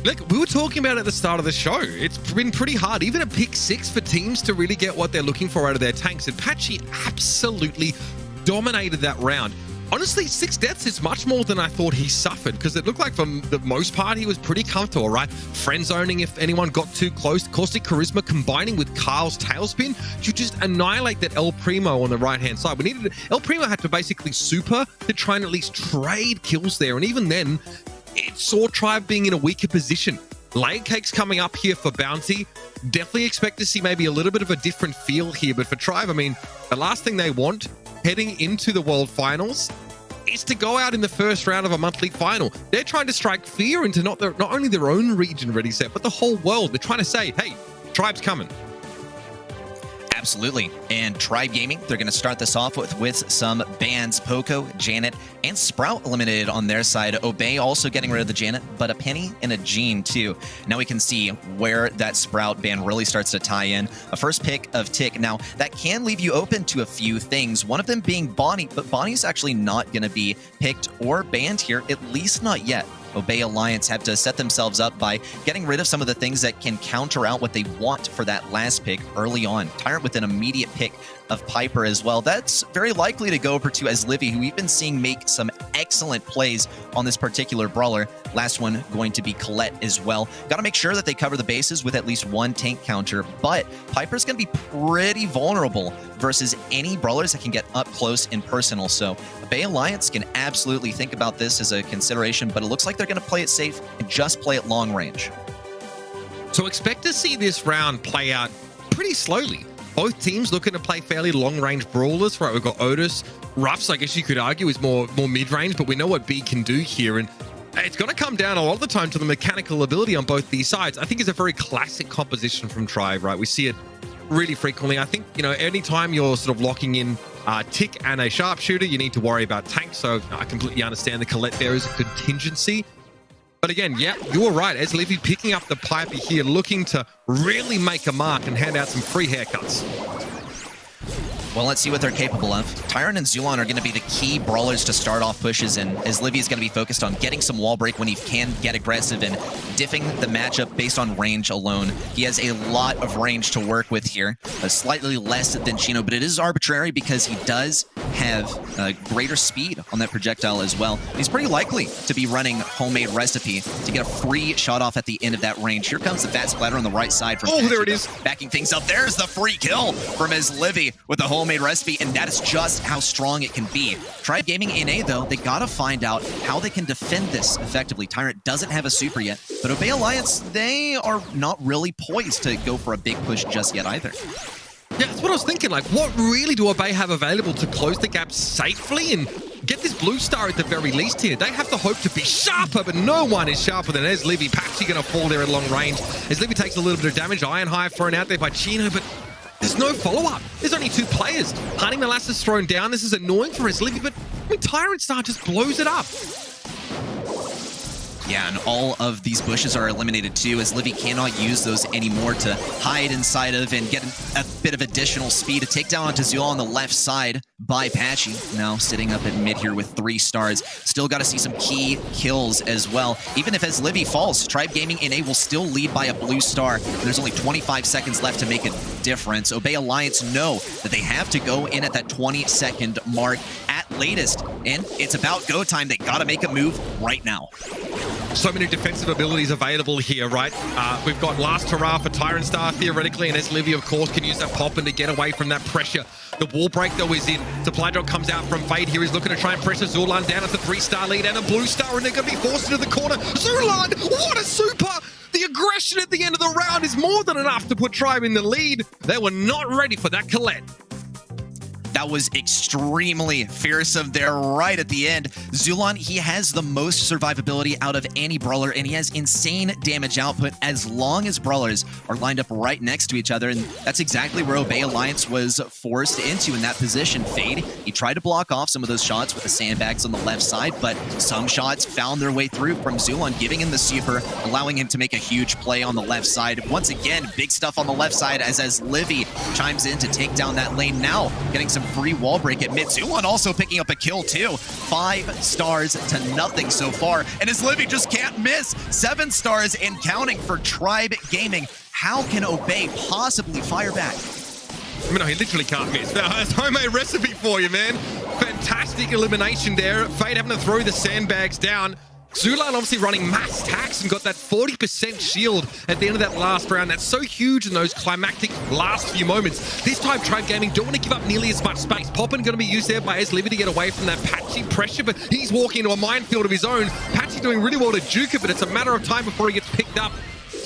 Look, we were talking about it at the start of the show. It's been pretty hard, even a pick 6 for teams to really get what they're looking for out of their tanks. And Patchy absolutely dominated that round. Honestly, 6 deaths is much more than I thought he suffered, because it looked like for the most part he was pretty comfortable, right? Friend zoning if anyone got too close. Caustic Charisma combining with Carl's Tailspin to just annihilate that El Primo on the right-hand side. El Primo had to basically super to try and at least trade kills there, and even then, it saw Tribe being in a weaker position. Layer Cake's coming up here for Bounty. Definitely expect to see maybe a little bit of a different feel here, but for Tribe, I mean, the last thing they want heading into the World Finals is to go out in the first round of a monthly final. They're trying to strike fear into not only their own region ready set, but the whole world. They're trying to say, hey, Tribe's coming. Absolutely. And Tribe Gaming, they're going to start this off with some bans. Poco, Janet, and Sprout eliminated on their side. Obey also getting rid of the Janet, but a Penny and a Jean too. Now we can see where that Sprout ban really starts to tie in. A first pick of Tick. Now, that can leave you open to a few things, one of them being Bonnie, but Bonnie's actually not going to be picked or banned here, at least not yet. Obey Alliance have to set themselves up by getting rid of some of the things that can counter out what they want for that last pick early on. Tyrant with an immediate pick of Piper as well. That's very likely to go over to as Livy, who we've been seeing make some excellent plays on this particular brawler. Last one going to be Colette as well. Got to make sure that they cover the bases with at least one tank counter, but Piper's going to be pretty vulnerable versus any brawlers that can get up close and personal. So Obey Alliance can absolutely think about this as a consideration, but it looks like they're going to play it safe and just play it long range. So expect to see this round play out pretty slowly. Both teams looking to play fairly long-range brawlers, right? We've got Otis. Ruffs, I guess you could argue, is more mid-range, but we know what B can do here. And it's going to come down a lot of the time to the mechanical ability on both these sides. I think it's a very classic composition from Tribe, right? We see it really frequently. I think, anytime you're sort of locking in Tick and a sharpshooter, you need to worry about tanks. So I completely understand the Colette there is a contingency. But again, yeah, you're right. As Livy picking up the Piper here, looking to really make a mark and hand out some free haircuts. Well, let's see what they're capable of. Tyrant and Zulan are going to be the key brawlers to start off pushes, and as Livy is going to be focused on getting some wall break when he can get aggressive and diffing the matchup based on range alone. He has a lot of range to work with here, slightly less than Chino, but it is arbitrary because he does have greater speed on that projectile as well. He's pretty likely to be running homemade recipe to get a free shot off at the end of that range. Here comes the fat splatter on the right side from Oh, Patchy, there it is. backing things up. There's the free kill from his Livy with the home Homemade Recipe, and that is just how strong it can be. Tribe Gaming NA, though, they gotta find out how they can defend this effectively. Tyrant doesn't have a super yet, but Obey Alliance, they are not really poised to go for a big push just yet either. Yeah, that's what I was thinking. Like, what really do Obey have available to close the gap safely and get this blue star at the very least here? They have to hope to be sharper, but no one is sharper than Livy. Patchy going to fall there at long range. Livy takes a little bit of damage. Iron Hive thrown out there by Chino, but there's no follow-up. There's only 2 players. Hunting Molasses thrown down. This is annoying for Livy, but I mean, Tyrant Star just blows it up. Yeah, and all of these bushes are eliminated too, as Livy cannot use those anymore to hide inside of and get a bit of additional speed. To take down onto Zula on the left side by Patchy, now sitting up at mid here with 3 stars. Still got to see some key kills as well. Even if as Livy falls, Tribe Gaming NA will still lead by a blue star. There's only 25 seconds left to make a difference. Obey Alliance know that they have to go in at that 20-second mark at latest, and it's about go time. They got to make a move right now. So many defensive abilities available here, right? We've got Last Hurrah for Tyrant Star, theoretically, and Livy, of course, can use that pop and to get away from that pressure. The wall break, though, is in. Supply drop comes out from Fade here. He's looking to try and pressure Zulan down at the 3-star lead and a blue star, and they're going to be forced into the corner. Zulan, what a super! The aggression at the end of the round is more than enough to put Tribe in the lead. They were not ready for that Colette. That was extremely fearsome there right at the end. Zulan, he has the most survivability out of any brawler, and he has insane damage output as long as brawlers are lined up right next to each other, and that's exactly where Obey Alliance was forced into in that position. Fade, he tried to block off some of those shots with the sandbags on the left side, but some shots found their way through from Zulan, giving him the super, allowing him to make a huge play on the left side. Once again, big stuff on the left side as Livy chimes in to take down that lane, now getting some free wall break at mid. Zulan also picking up a kill too. 5 stars to nothing so far, and as Livy just can't miss. 7 stars and counting for Tribe Gaming. How can Obey possibly fire back? I mean, no, he literally can't miss. That's Homemade Recipe for you, man. Fantastic elimination there. Fade having to throw the sandbags down. Zulan obviously running mass tax and got that 40% shield at the end of that last round. That's so huge in those climactic last few moments. This time, Tribe Gaming don't want to give up nearly as much space. Poppin going to be used there by Livy to get away from that Patchy pressure, but he's walking into a minefield of his own. Patchy doing really well to juke it, but it's a matter of time before he gets picked up.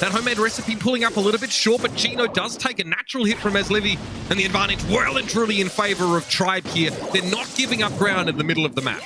That Homemade Recipe pulling up a little bit short, but Chino does take a natural hit from Livy, and the advantage well and truly in favor of Tribe here. They're not giving up ground in the middle of the map.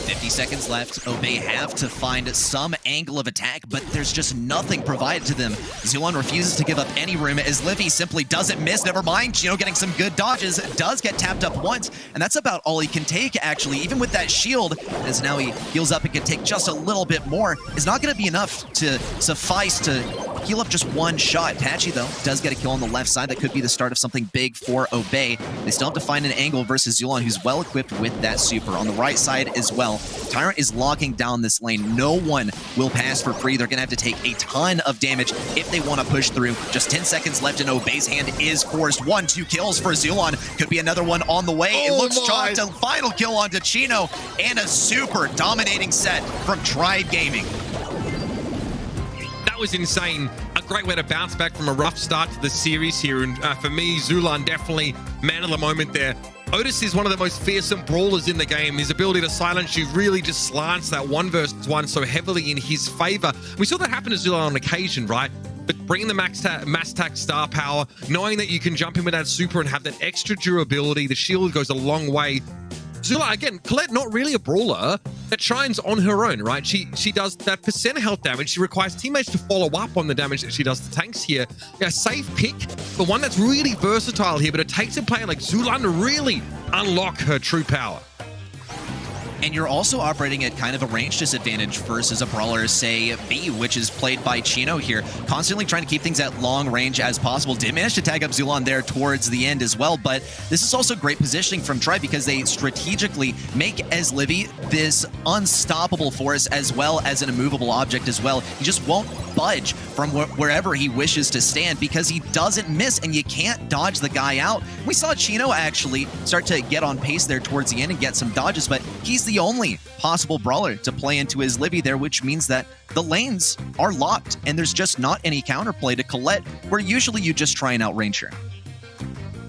50 seconds left. Obey have to find some angle of attack, but there's just nothing provided to them. Zulan refuses to give up any room as Livy simply doesn't miss. Never mind, Chino getting some good dodges. Does get tapped up once, and that's about all he can take, actually. Even with that shield, as now he heals up and can take just a little bit more, is not going to be enough to suffice to heal up just one shot. Patchy, though, does get a kill on the left side. That could be the start of something big for Obey. They still have to find an angle versus Zulan, who's well equipped with that super. On the right side as well, Tyrant is locking down this lane. No one will pass for free. They're going to have to take a ton of damage if they want to push through. Just 10 seconds left, and Obey's hand is forced. 1-2 kills for Zulan. Could be another one on the way. It looks chalked. A final kill onto Chino, and a super dominating set from Tribe Gaming. That was insane. A great way to bounce back from a rough start to the series here. And for me, Zulan definitely man of the moment there. Otis is one of the most fearsome brawlers in the game. His ability to silence you really just slants that 1v1 so heavily in his favor. We saw that happen to Zulan on occasion, right? But bringing the mass tax star power, knowing that you can jump in with that super and have that extra durability, the shield goes a long way. Zula, again, Colette, not really a brawler that shines on her own, right? She does that percent health damage. She requires teammates to follow up on the damage that she does to tanks here. Yeah, safe pick, but one that's really versatile here, but it takes a player like Zulan to really unlock her true power. And you're also operating at kind of a range disadvantage versus a brawler, say, B, which is played by Chino here. Constantly trying to keep things at long range as possible. Did manage to tag up Zulan there towards the end as well, but this is also great positioning from Tribe because they strategically make Livy this unstoppable force as well as an immovable object as well. He just won't budge from wherever he wishes to stand because he doesn't miss, and you can't dodge the guy out. We saw Chino actually start to get on pace there towards the end and get some dodges, but he's the only possible brawler to play into his Livy there, which means that the lanes are locked and there's just not any counterplay to Colette, where usually you just try and outrange her.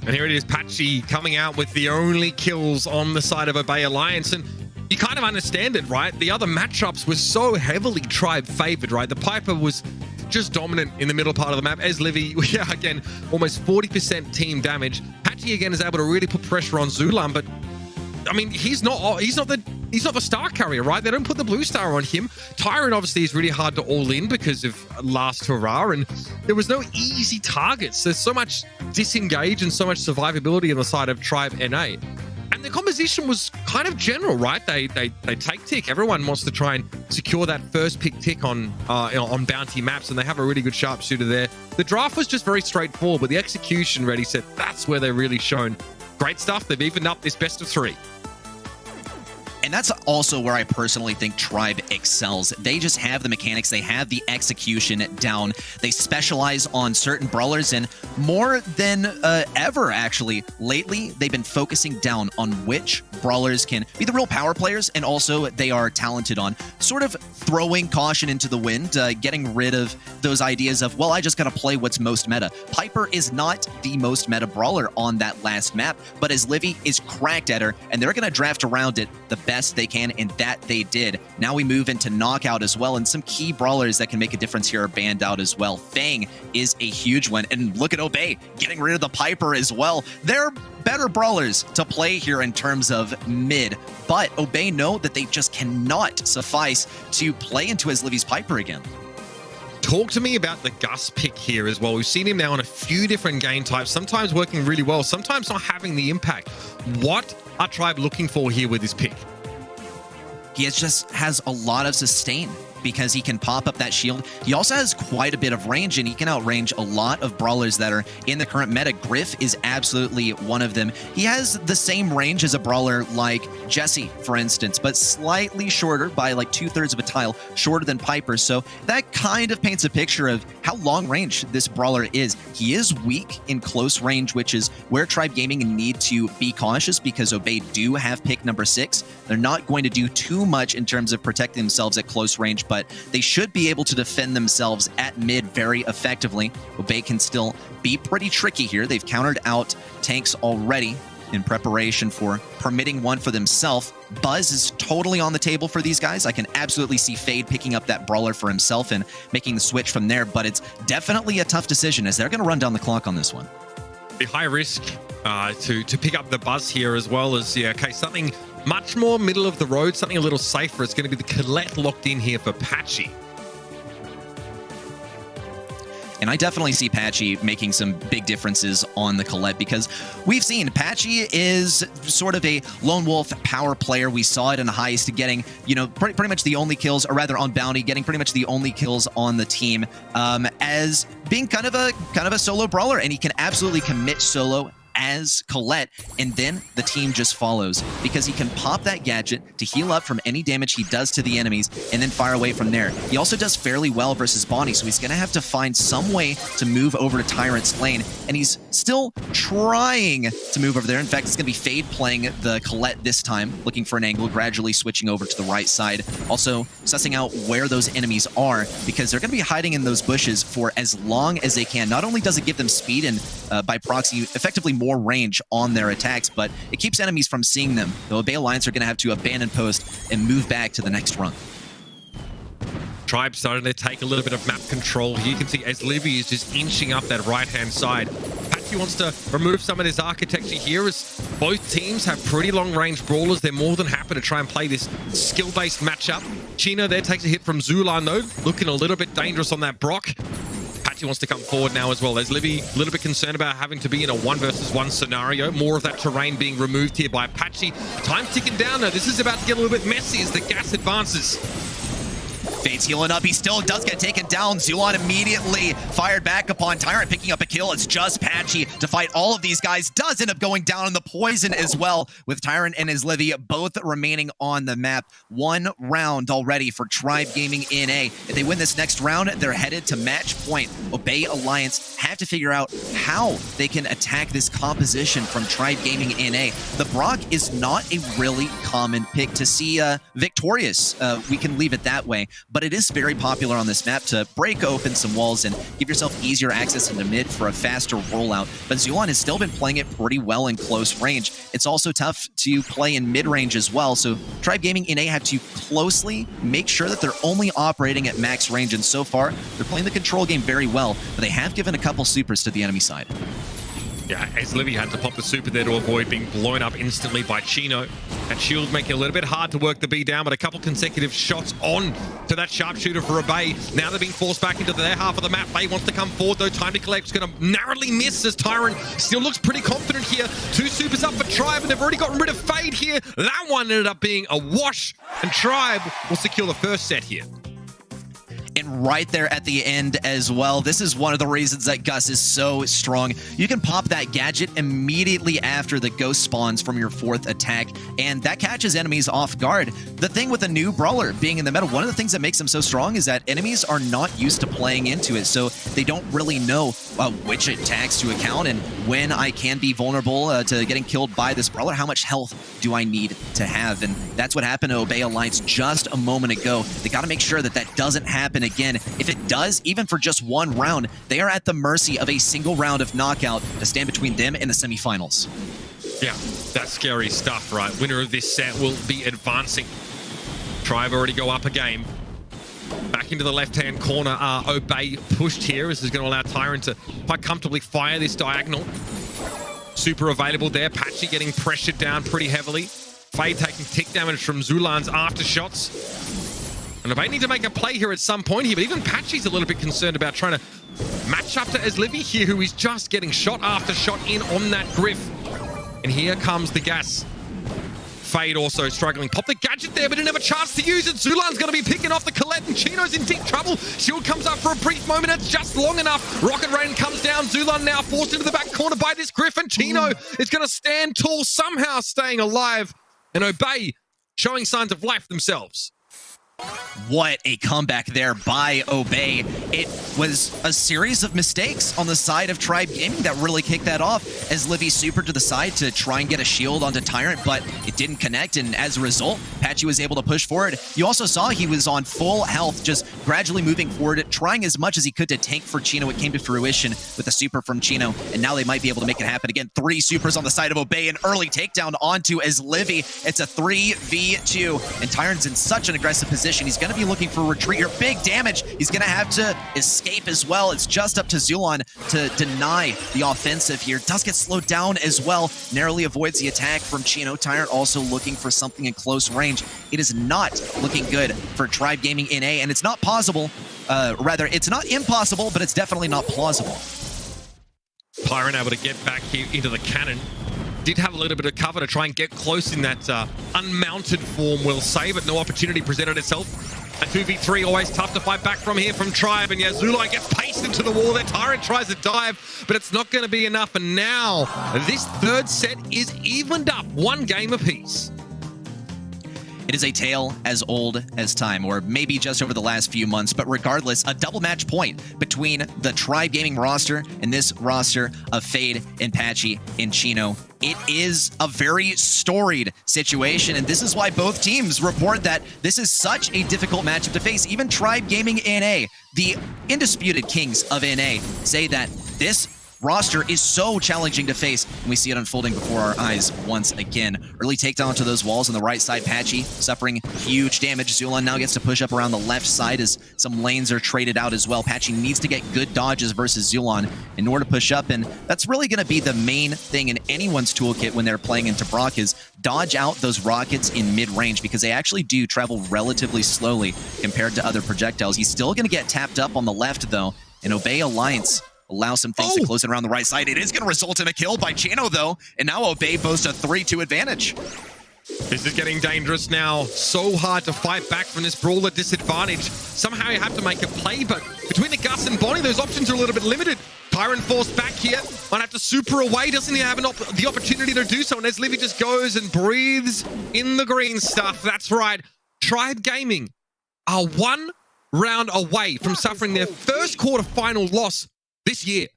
And here it is, Patchy coming out with the only kills on the side of Obey Alliance. And you kind of understand it, right? The other matchups were so heavily Tribe favored, right? The Piper was just dominant in the middle part of the map. As Livy, yeah, again, almost 40% team damage. Patchy again is able to really put pressure on Zulan, but I mean, he's not the star carrier, right? They don't put the blue star on him. Tyrant obviously is really hard to all in because of last hurrah, and there was no easy targets. There's so much disengage and so much survivability on the side of Tribe NA. And the composition was kind of general, right? They take tick. Everyone wants to try and secure that first pick tick on bounty maps, and they have a really good sharpshooter there. The draft was just very straightforward, but the execution, Ready Set, that's where they're really shown great stuff. They've evened up this best of 3. And that's also where I personally think Tribe excels. They just have the mechanics. They have the execution down. They specialize on certain brawlers, and more than ever, actually, lately, they've been focusing down on which brawlers can be the real power players, and also they are talented on sort of throwing caution into the wind, getting rid of those ideas of, well, I just got to play what's most meta. Piper is not the most meta brawler on that last map, but as Livy is cracked at her, and they're going to draft around it the best they can, and that they did. Now we move into Knockout as well, and some key brawlers that can make a difference here are banned out as well. Fang is a huge one, and look at Obey getting rid of the Piper as well. They're better brawlers to play here in terms of mid, but Obey know that they just cannot suffice to play into as Livy's Piper again. Talk to me about the Gus pick here as well. We've seen him now on a few different game types, sometimes working really well, sometimes not having the impact. What are Tribe looking for here with this pick? He just has a lot of sustain because he can pop up that shield. He also has quite a bit of range, and he can outrange a lot of brawlers that are in the current meta. Griff is absolutely one of them. He has the same range as a brawler like Jesse, for instance, but slightly shorter by like 2/3 of a tile, shorter than Piper. So that kind of paints a picture of how long range this brawler is. He is weak in close range, which is where Tribe Gaming need to be cautious because Obey do have pick number 6. They're not going to do too much in terms of protecting themselves at close range, but they should be able to defend themselves at mid very effectively. Obey can still be pretty tricky here. They've countered out tanks already in preparation for permitting one for themselves. Buzz is totally on the table for these guys. I can absolutely see Fade picking up that brawler for himself and making the switch from there, but it's definitely a tough decision as they're going to run down the clock on this one. The high risk to pick up the Buzz here as well as, yeah, okay, something much more middle of the road, something a little safer. It's going to be the Colette locked in here for Patchy. And I definitely see Patchy making some big differences on the Colette because we've seen Patchy is sort of a lone wolf power player. We saw it in the Heist getting, you know, pretty much the only kills, or rather on Bounty, getting pretty much the only kills on the team as being kind of a solo brawler, and he can absolutely commit solo as Colette, and then the team just follows because he can pop that gadget to heal up from any damage he does to the enemies and then fire away from there. He also does fairly well versus Bonnie, so he's going to have to find some way to move over to Tyrant's lane, and he's still trying to move over there. In fact, it's going to be Fade playing the Colette this time, looking for an angle, gradually switching over to the right side. Also, sussing out where those enemies are because they're going to be hiding in those bushes for as long as they can. Not only does it give them speed and by proxy, effectively more range on their attacks, but it keeps enemies from seeing them. The Obey Alliance are going to have to abandon post and move back to the next run. Tribe starting to take a little bit of map control. Here you can see as Livy is just inching up that right-hand side. Patchy wants to remove some of his architecture here as both teams have pretty long-range brawlers. They're more than happy to try and play this skill-based matchup. Chino there takes a hit from Zulan though, looking a little bit dangerous on that Brock. Patchy wants to come forward now as well. There's Livy a little bit concerned about having to be in a 1-versus-1 scenario. More of that terrain being removed here by Patchy. Time's ticking down though. This is about to get a little bit messy as the gas advances. Fade's healing up. He still does get taken down. Zulon immediately fired back upon Tyrant, picking up a kill. It's just Patchy to fight all of these guys. Does end up going down in the poison as well, with Tyrant and his Livy both remaining on the map. 1 round already for Tribe Gaming NA. If they win this next round, they're headed to match point. Obey Alliance have to figure out how they can attack this composition from Tribe Gaming NA. The Brock is not a really common pick to see victorious. We can leave it that way. but it is very popular on this map to break open some walls and give yourself easier access into mid for a faster rollout. But Zulon has still been playing it pretty well in close range. It's also tough to play in mid-range as well, so Tribe Gaming NA have to closely make sure that they're only operating at max range, and so far, they're playing the control game very well, but they have given a couple supers to the enemy side. Yeah, as Livy had to pop the super there to avoid being blown up instantly by Chino. That shield making it a little bit hard to work the B down, but a couple consecutive shots on to that sharpshooter for Bay. Now they're being forced back into their half of the map. Bay wants to come forward, though. Time to collect is going to narrowly miss as Tyrant still looks pretty confident here. 2 supers up for Tribe, and they've already gotten rid of Fade here. That one ended up being a wash, and Tribe will secure the first set here. And right there at the end as well, this is one of the reasons that Gus is so strong. You can pop that gadget immediately after the ghost spawns from your 4th attack, and that catches enemies off guard. The thing with a new brawler being in the meta, one of the things that makes him so strong is that enemies are not used to playing into it, so they don't really know which attacks to account and when I can be vulnerable to getting killed by this brawler. How much health do I need to have? And that's what happened to Obey Alliance just a moment ago. They got to make sure that that doesn't happen again. If it does, even for just one round, they are at the mercy of a single round of knockout to stand between them and the semifinals. Yeah, that's scary stuff, right? Winner of this set will be advancing. Tribe already go up a game. Back into the left-hand corner, Obey pushed here. This is going to allow Tyrant to quite comfortably fire this diagonal. Super available there. Patchy getting pressured down pretty heavily. Fade taking tick damage from Zulan's aftershots. And Obey need to make a play here at some point here, but even Patchy's a little bit concerned about trying to match up to Eslivy here, who is just getting shot after shot in on that Griff. And here comes the gas. Fade also struggling. Pop the gadget there, but didn't have a chance to use it. Zulan's going to be picking off the Colette, and Chino's in deep trouble. Shield comes up for a brief moment. It's just long enough. Rocket Rain comes down. Zulan now forced into the back corner by this Griff, and Chino is going to stand tall, somehow staying alive. And Obey showing signs of life themselves. What a comeback there by Obey. It was a series of mistakes on the side of Tribe Gaming that really kicked that off as Livy supered to the side to try and get a shield onto Tyrant, but it didn't connect, and as a result, Patchy was able to push forward. You also saw he was on full health, just gradually moving forward, trying as much as he could to tank for Chino. It came to fruition with a super from Chino, and now they might be able to make it happen again. 3 supers on the side of Obey, an early takedown onto as Livy. It's a 3v2, and Tyrant's in such an aggressive position. He's going to be looking for a retreat here. Big damage. He's going to have to escape as well. It's just up to Zulon to deny the offensive here. Does get slowed down as well. Narrowly avoids the attack from Chino. Tyrant also looking for something in close range. It is not looking good for Tribe Gaming NA, and it's not possible. Rather, it's not impossible, but it's definitely not plausible. Tyrant able to get back here into the cannon. Did have a little bit of cover to try and get close in that unmounted form, we'll say, but no opportunity presented itself. A 2v3, always tough to fight back from here from Tribe, and yeah, Zulai gets pasted to the wall there. Tyrant tries to dive, but it's not going to be enough, and now this third set is evened up, 1 game apiece. It is a tale as old as time, or maybe just over the last few months, but regardless, a double match point between the Tribe Gaming roster and this roster of Fade and Patchy and Chino. It is a very storied situation, and this is why both teams report that this is such a difficult matchup to face. Even Tribe Gaming NA, the undisputed kings of NA, say that this roster is so challenging to face, and we see it unfolding before our eyes once again. Early takedown to those walls on the right side. Patchy suffering huge damage. Zulon now gets to push up around the left side as some lanes are traded out as well. Patchy needs to get good dodges versus Zulon in order to push up, and that's really going to be the main thing in anyone's toolkit when they're playing into Brock, is dodge out those rockets in mid-range, because they actually do travel relatively slowly compared to other projectiles. He's still going to get tapped up on the left, though, and Obey Alliance allow some things to close it around the right side. It is going to result in a kill by Chino, though, and now Obey boasts a 3-2 advantage. This is getting dangerous now. So hard to fight back from this brawler disadvantage. Somehow you have to make a play, but between the Gus and Bonnie, those options are a little bit limited. Tyrant forced back here. Might have to super away. Doesn't he have the opportunity to do so? And as Livy just goes and breathes in the green stuff. That's right. Tribe Gaming are 1 round away from suffering their first quarterfinal loss this year.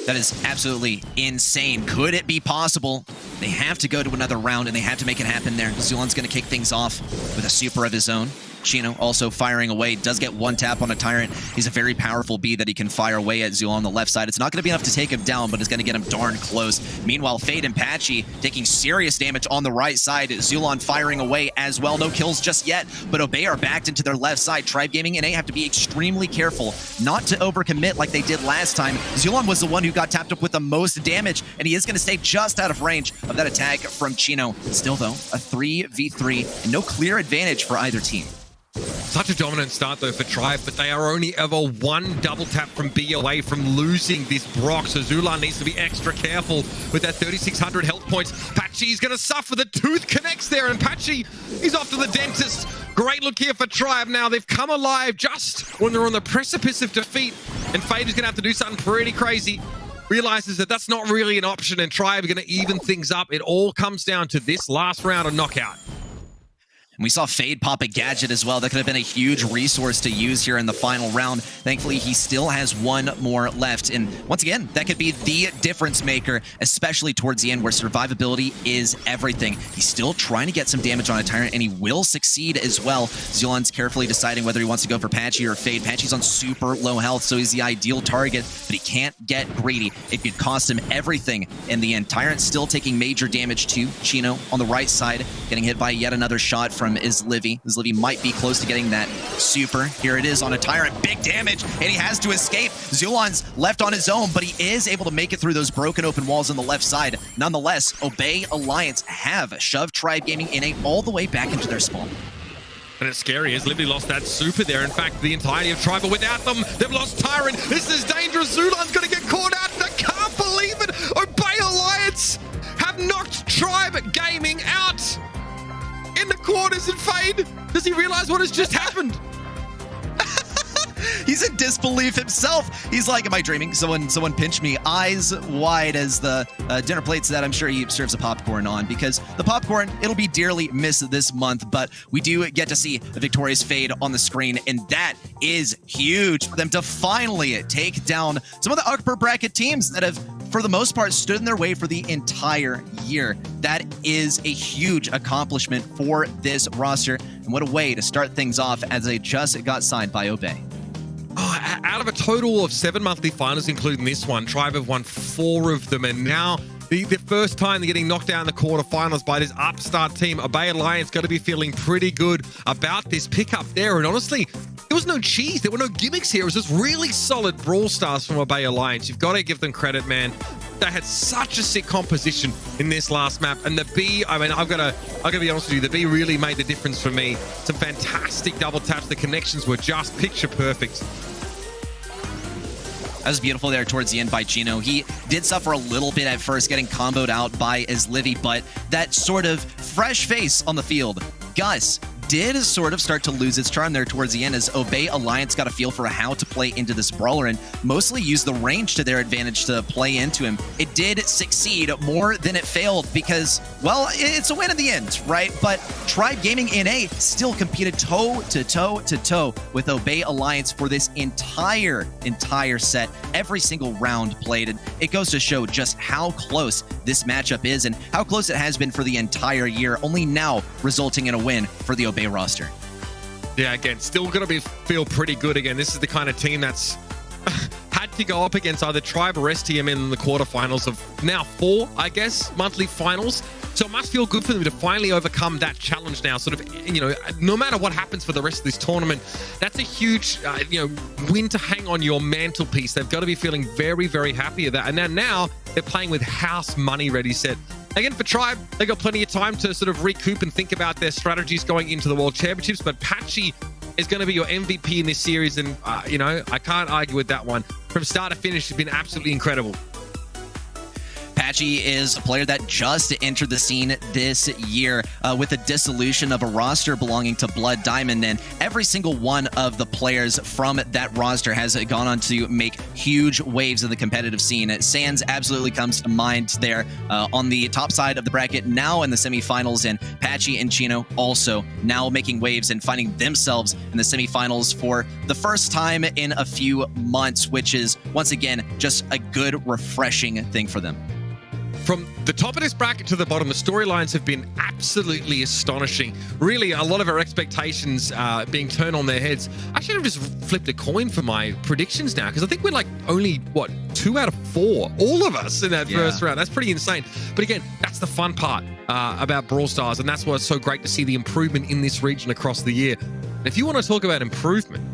That is absolutely insane. Could it be possible? They have to go to another round, and they have to make it happen there. Zulon's going to kick things off with a super of his own. Chino also firing away, does get one tap on a Tyrant. He's a very powerful B that he can fire away at Zulon on the left side. It's not going to be enough to take him down, but it's going to get him darn close. Meanwhile, Fade and Patchy taking serious damage on the right side. Zulon firing away as well. No kills just yet, but Obey are backed into their left side. Tribe Gaming NA have to be extremely careful not to overcommit like they did last time. Zulon was the one who got tapped up with the most damage, and he is going to stay just out of range of that attack from Chino. Still, though, a 3v3 and no clear advantage for either team. Such a dominant start, though, for Tribe, but they are only ever one double tap from B away from losing this Brock, so Zulon needs to be extra careful with that 3,600 health points. Patchy's going to suffer. The tooth connects there, and Patchy, he's off to the dentist. Great look here for Tribe now. They've come alive just when they're on the precipice of defeat, and Fade is going to have to do something pretty crazy. Realizes that that's not really an option, and Tribe are going to even things up. It all comes down to this last round of knockout. We saw Fade pop a gadget as well. That could have been a huge resource to use here in the final round. Thankfully, he still has one more left. And once again, that could be the difference maker, especially towards the end where survivability is everything. He's still trying to get some damage on a Tyrant, and he will succeed as well. Zulon's carefully deciding whether he wants to go for Patchy or Fade. Patchy's on super low health, so he's the ideal target, but he can't get greedy. It could cost him everything in the end. Tyrant still taking major damage to Chino on the right side, getting hit by yet another shot from Izlivy. Izlivy might be close to getting that super. Here it is on a Tyrant. Big damage, and he has to escape. Zulon's left on his own, but he is able to make it through those broken open walls on the left side. Nonetheless, Obey Alliance have shoved Tribe Gaming NA all the way back into their spawn. And it's scary as Liberty lost that super there. In fact, the entirety of Tribe are without them. They've lost Tyrant. This is dangerous. Zulon's going to get caught out. I can't believe it. Obey Alliance have knocked Tribe Gaming out. In the quarters, and Fade, does he realize what has just happened? He's in disbelief himself. He's like, am I dreaming? Someone pinched me. Eyes wide as the dinner plates that I'm sure he serves a popcorn on, because the popcorn, it'll be dearly missed this month, but we do get to see the victorious Fade on the screen, and that is huge for them to finally take down some of the upper bracket teams that have, for the most part, stood in their way for the entire year. That is a huge accomplishment for this roster, and what a way to start things off as they just got signed by Obey. Oh, out of a total of 7 monthly finals, including this one, Tribe have won 4 of them, and now the first time they're getting knocked out in the quarterfinals by this upstart team. Obey Alliance got to be feeling pretty good about this pickup there, and honestly, there was no cheese. There were no gimmicks here. It was just really solid Brawl stars from Obey Alliance. You've got to give them credit, man. They had such a sick composition in this last map, and the B, I mean, I've got to be honest with you, the B really made the difference for me. Some fantastic double taps. The connections were just picture perfect. That was beautiful there towards the end by Chino. He did suffer a little bit at first, getting comboed out by Izlivy, but that sort of fresh face on the field, Gus, did sort of start to lose its charm there towards the end as Obey Alliance got a feel for how to play into this brawler and mostly use the range to their advantage to play into him. It did succeed more than it failed because, well, it's a win in the end, right? But Tribe Gaming NA still competed toe to toe with Obey Alliance for this entire set, every single round played. And it goes to show just how close this matchup is and how close it has been for the entire year, only now resulting in a win for the Obey roster. Yeah, again, still going to feel pretty good again. This is the kind of team that's had to go up against either Tribe or STMN in the quarterfinals of now 4, I guess, monthly finals. So it must feel good for them to finally overcome that challenge now. Sort of, you know, no matter what happens for the rest of this tournament, that's a huge, win to hang on your mantelpiece. They've got to be feeling very, very happy with that. And now they're playing with house money ready set. Again, for Tribe, they've got plenty of time to sort of recoup and think about their strategies going into the World Championships. But Patchy is going to be your MVP in this series. And, I can't argue with that one. From start to finish, it's been absolutely incredible. Patchy is a player that just entered the scene this year with the dissolution of a roster belonging to Blood Diamond, and every single one of the players from that roster has gone on to make huge waves in the competitive scene. Sands absolutely comes to mind there on the top side of the bracket, now in the semifinals, and Patchy and Chino also now making waves and finding themselves in the semifinals for the first time in a few months, which is, once again, just a good, refreshing thing for them. From the top of this bracket to the bottom, the storylines have been absolutely astonishing. Really, a lot of our expectations being turned on their heads. I should have just flipped a coin for my predictions now, because I think we're like only, what, 2 out of 4, all of us in that first round. That's pretty insane. But again, that's the fun part about Brawl Stars, and that's why it's so great to see the improvement in this region across the year. And if you want to talk about improvement,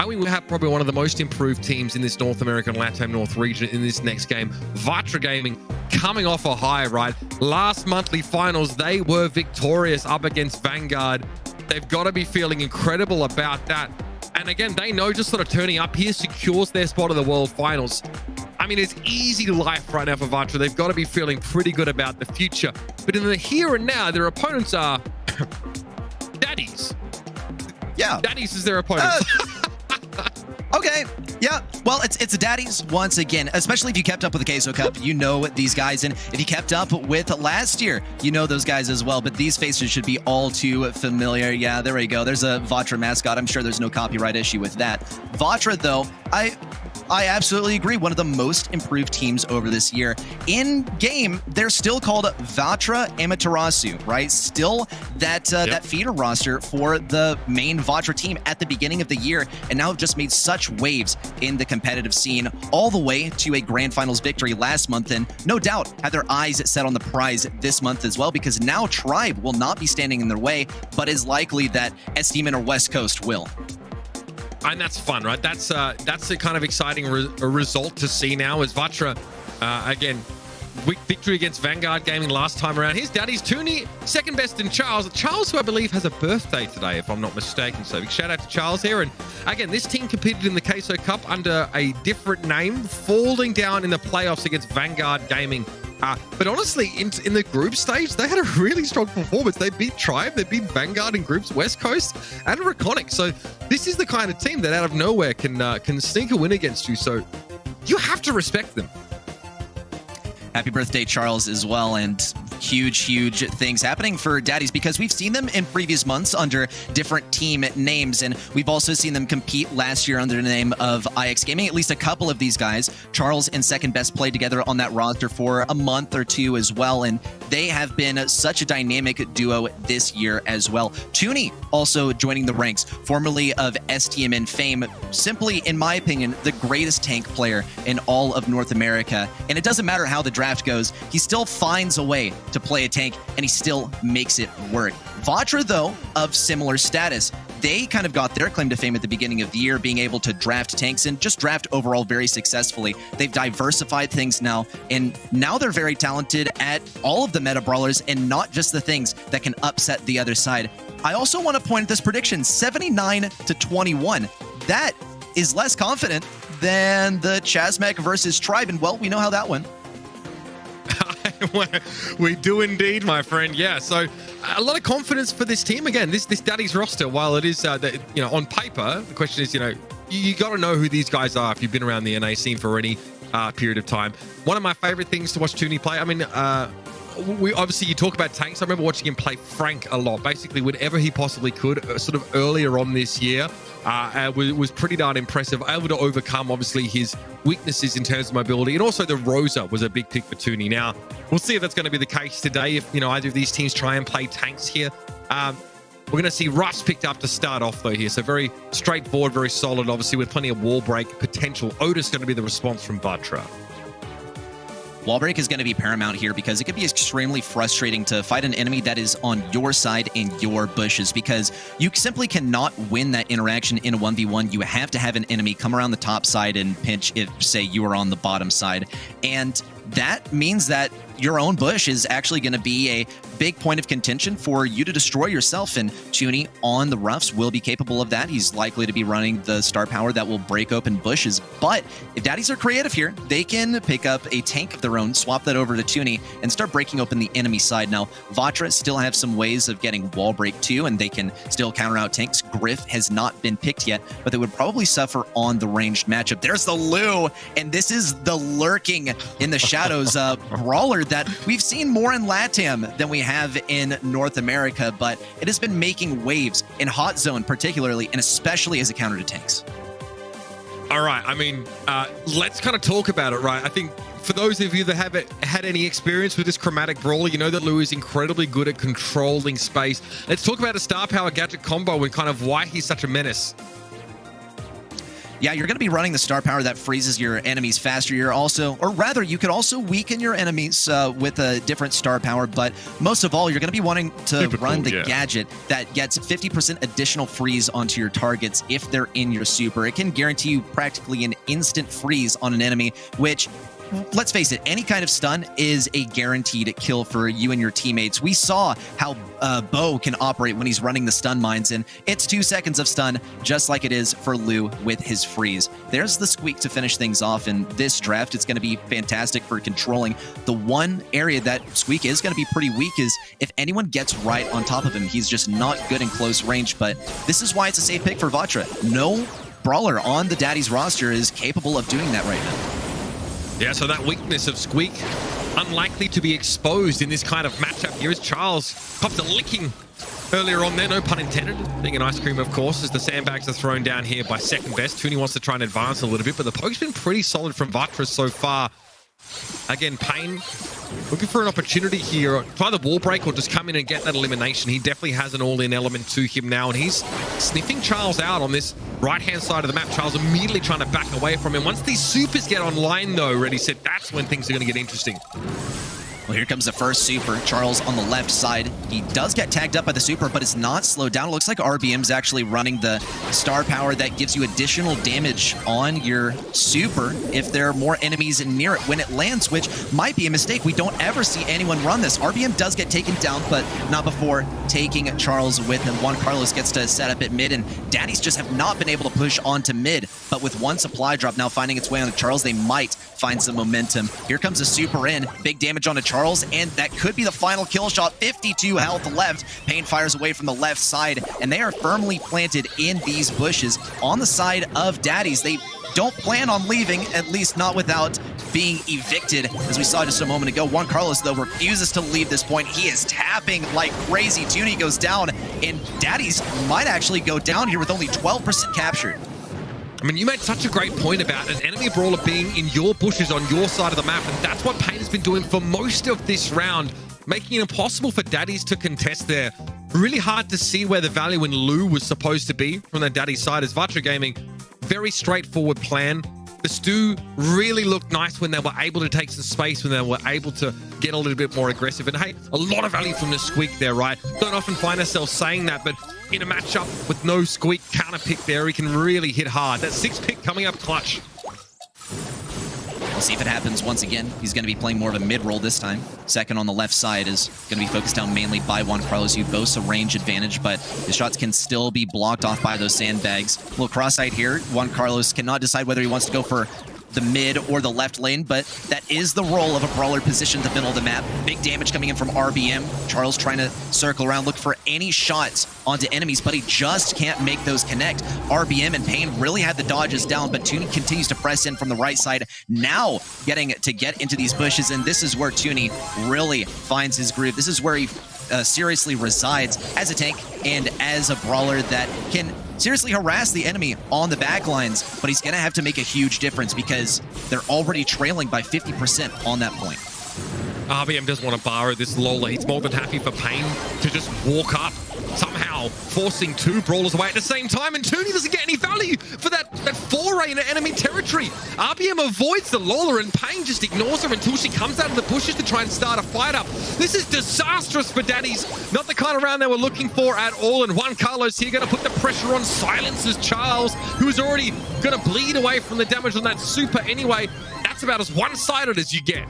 I mean, we have probably one of the most improved teams in this North American LATAM North region in this next game. Vatra Gaming coming off a high, right? Last monthly finals, they were victorious up against Vanguard. They've got to be feeling incredible about that. And again, they know just sort of turning up here secures their spot in the World Finals. I mean, it's easy life right now for Vatra. They've got to be feeling pretty good about the future. But in the here and now, their opponents are Daddies. Yeah. Daddies is their opponent. Okay, yeah. Well, it's a Daddies once again, especially if you kept up with the Queso Cup. You know these guys, and if you kept up with last year, you know those guys as well. But these faces should be all too familiar. Yeah, there we go. There's a Vatra mascot. I'm sure there's no copyright issue with that. Vatra, though, I absolutely agree. One of the most improved teams over this year. In game, they're still called Vatra Amaterasu, right? Still that that feeder roster for the main Vatra team at the beginning of the year, and now have just made such waves in the competitive scene, all the way to a grand finals victory last month, and no doubt had their eyes set on the prize this month as well, because now Tribe will not be standing in their way, but is likely that STMN or West Coast will. And that's fun, right? That's a kind of exciting result to see now as Vatra, again, victory against Vanguard Gaming last time around. Here's Daddies, Tooney, second best in Charles. Charles, who I believe has a birthday today, if I'm not mistaken. So big shout out to Charles here. And again, this team competed in the Queso Cup under a different name, falling down in the playoffs against Vanguard Gaming. But honestly, in the group stage, they had a really strong performance. They beat Tribe, they beat Vanguard in groups, West Coast, and Reconic. So this is the kind of team that out of nowhere can sneak a win against you. So you have to respect them. Happy birthday, Charles, as well. And huge things happening for Daddies, because we've seen them in previous months under different team names, and we've also seen them compete last year under the name of IX Gaming. At least a couple of these guys, Charles and Second Best, played together on that roster for a month or two as well, and they have been such a dynamic duo this year as well. Tooney also joining the ranks, formerly of STMN fame, simply, in my opinion, the greatest tank player in all of North America. And it doesn't matter how the draft goes, he still finds a way to play a tank, and he still makes it work. Vatra, though, of similar status. They kind of got their claim to fame at the beginning of the year, being able to draft tanks and just draft overall very successfully. They've diversified things now, and now they're very talented at all of the meta brawlers and not just the things that can upset the other side. I also want to point at this prediction, 79-21. That is less confident than the Chasmec versus Tribe, and well, we know how that went. We do indeed, my friend. Yeah, so a lot of confidence for this team. Again, this Daddies roster, while it is, on paper, the question is, you got to know who these guys are if you've been around the NA scene for any period of time. One of my favorite things to watch Tooney play, I mean, obviously you talk about tanks. I remember watching him play Frank a lot, basically whenever he possibly could, sort of earlier on this year. Was pretty darn impressive, able to overcome obviously his weaknesses in terms of mobility, and also the Rosa was a big pick for Tooney. Now we'll see if that's going to be the case today, if either of these teams try and play tanks here. We're going to see Russ picked up to start off though here, so very straightforward, very solid, obviously with plenty of wall break potential. Otis going to be the response from Vatra. Wall break is going to be paramount here, because it could be extremely frustrating to fight an enemy that is on your side in your bushes, because you simply cannot win that interaction in a 1v1. You have to have an enemy come around the top side and pinch if, say, you are on the bottom side. And that means that your own bush is actually going to be a big point of contention for you to destroy yourself, and Tooney on the roughs will be capable of that. He's likely to be running the star power that will break open bushes, but if Daddies are creative here, they can pick up a tank of their own, swap that over to Tooney, and start breaking open the enemy side. Now, Vatra still have some ways of getting wall break too, and they can still counter out tanks. Griff has not been picked yet, but they would probably suffer on the ranged matchup. There's the Lou, and this is the lurking in the shadows brawler that we've seen more in LATAM than we have in North America, but it has been making waves in Hot Zone particularly, and especially as a counter to tanks. All right, I mean, let's kind of talk about it, right? I think For those of you that haven't had any experience with this chromatic brawler, you know that Lou is incredibly good at controlling space. Let's talk about a star power gadget combo and kind of why he's such a menace. Yeah, you're going to be running the star power that freezes your enemies faster. You're also, or rather, you could also weaken your enemies with a different star power. But most of all, you're going to be wanting to run the gadget that gets 50% additional freeze onto your targets if they're in your super. It can guarantee you practically an instant freeze on an enemy, which, let's face it, any kind of stun is a guaranteed kill for you and your teammates. We saw how Bo can operate when he's running the stun mines, and it's 2 seconds of stun, just like it is for Lou with his freeze. There's the Squeak to finish things off in this draft. It's going to be fantastic for controlling. The one area that Squeak is going to be pretty weak is if anyone gets right on top of him. He's just not good in close range, but this is why it's a safe pick for Vatra. No brawler on the Daddies roster is capable of doing that right now. Yeah, so that weakness of Squeak, unlikely to be exposed in this kind of matchup here as Charles copped a licking earlier on there, no pun intended. Being an ice cream, of course, as the sandbags are thrown down here by second best. Tooney wants to try and advance a little bit, but the poke's been pretty solid from Vatra so far. Again, Payne looking for an opportunity here. Try the wall break or just come in and get that elimination. He definitely has an all-in element to him now, and he's sniffing Charles out on this right-hand side of the map. Charles immediately trying to back away from him. Once these supers get online, though, Reddy said that's when things are going to get interesting. Well, here comes the first super. Charles on the left side. He does get tagged up by the super, but it's not slowed down. It looks like RBM's actually running the star power that gives you additional damage on your super if there are more enemies near it when it lands, which might be a mistake. We don't ever see anyone run this. RBM does get taken down, but not before taking Charles with him. Juan Carlos gets to set up at mid, and Daddies just have not been able to push onto mid. But with one supply drop now finding its way onto Charles, they might find some momentum. Here comes a super in. Big damage onto Charles, and that could be the final kill shot. 52 health left. Payne fires away from the left side, and they are firmly planted in these bushes on the side of Daddies. They don't plan on leaving, at least not without being evicted, as we saw just a moment ago. Juan Carlos, though, refuses to leave this point. He is tapping like crazy. Tooney goes down, and Daddies might actually go down here with only 12% captured. I mean, you made such a great point about an enemy brawler being in your bushes on your side of the map, and that's what Payne has been doing for most of this round, making it impossible for Daddies to contest there. Really hard to see where the value in Lou was supposed to be from the Daddies side as Vatra Gaming. Very straightforward plan. The Stu really looked nice when they were able to take some space, when they were able to get a little bit more aggressive. And hey, a lot of value from the Squeak there, right? Don't often find ourselves saying that, but in a matchup with no Squeak counter pick there, he can really hit hard. That 6th pick coming up clutch. We'll see if it happens once again. He's going to be playing more of a mid-roll this time. Second on the left side is going to be focused down mainly by Juan Carlos. You boast a range advantage, but his shots can still be blocked off by those sandbags. A little cross-eyed here. Juan Carlos cannot decide whether he wants to go for the mid or the left lane, but that is the role of a brawler positioned in the middle of the map. Big damage coming in from RBM. Charles trying to circle around, look for any shots onto enemies, but he just can't make those connect. RBM and Payne really had the dodges down, but Tooney continues to press in from the right side, now getting to get into these bushes, and this is where Tooney really finds his groove. This is where he seriously resides as a tank and as a brawler that can seriously harass the enemy on the back lines, but he's going to have to make a huge difference because they're already trailing by 50% on that point. RBM doesn't want to borrow this Lola. He's more than happy for Payne to just walk up, somehow forcing 2 brawlers away at the same time, and Tooney doesn't get any value for that foray into enemy territory. RBM avoids the Lola, and Payne just ignores her until she comes out of the bushes to try and start a fight up. This is disastrous for Daddies. Not the kind of round they were looking for at all, and Juan Carlos here going to put the pressure on, silences Charles, who is already going to bleed away from the damage on that super anyway. That's about as one-sided as you get.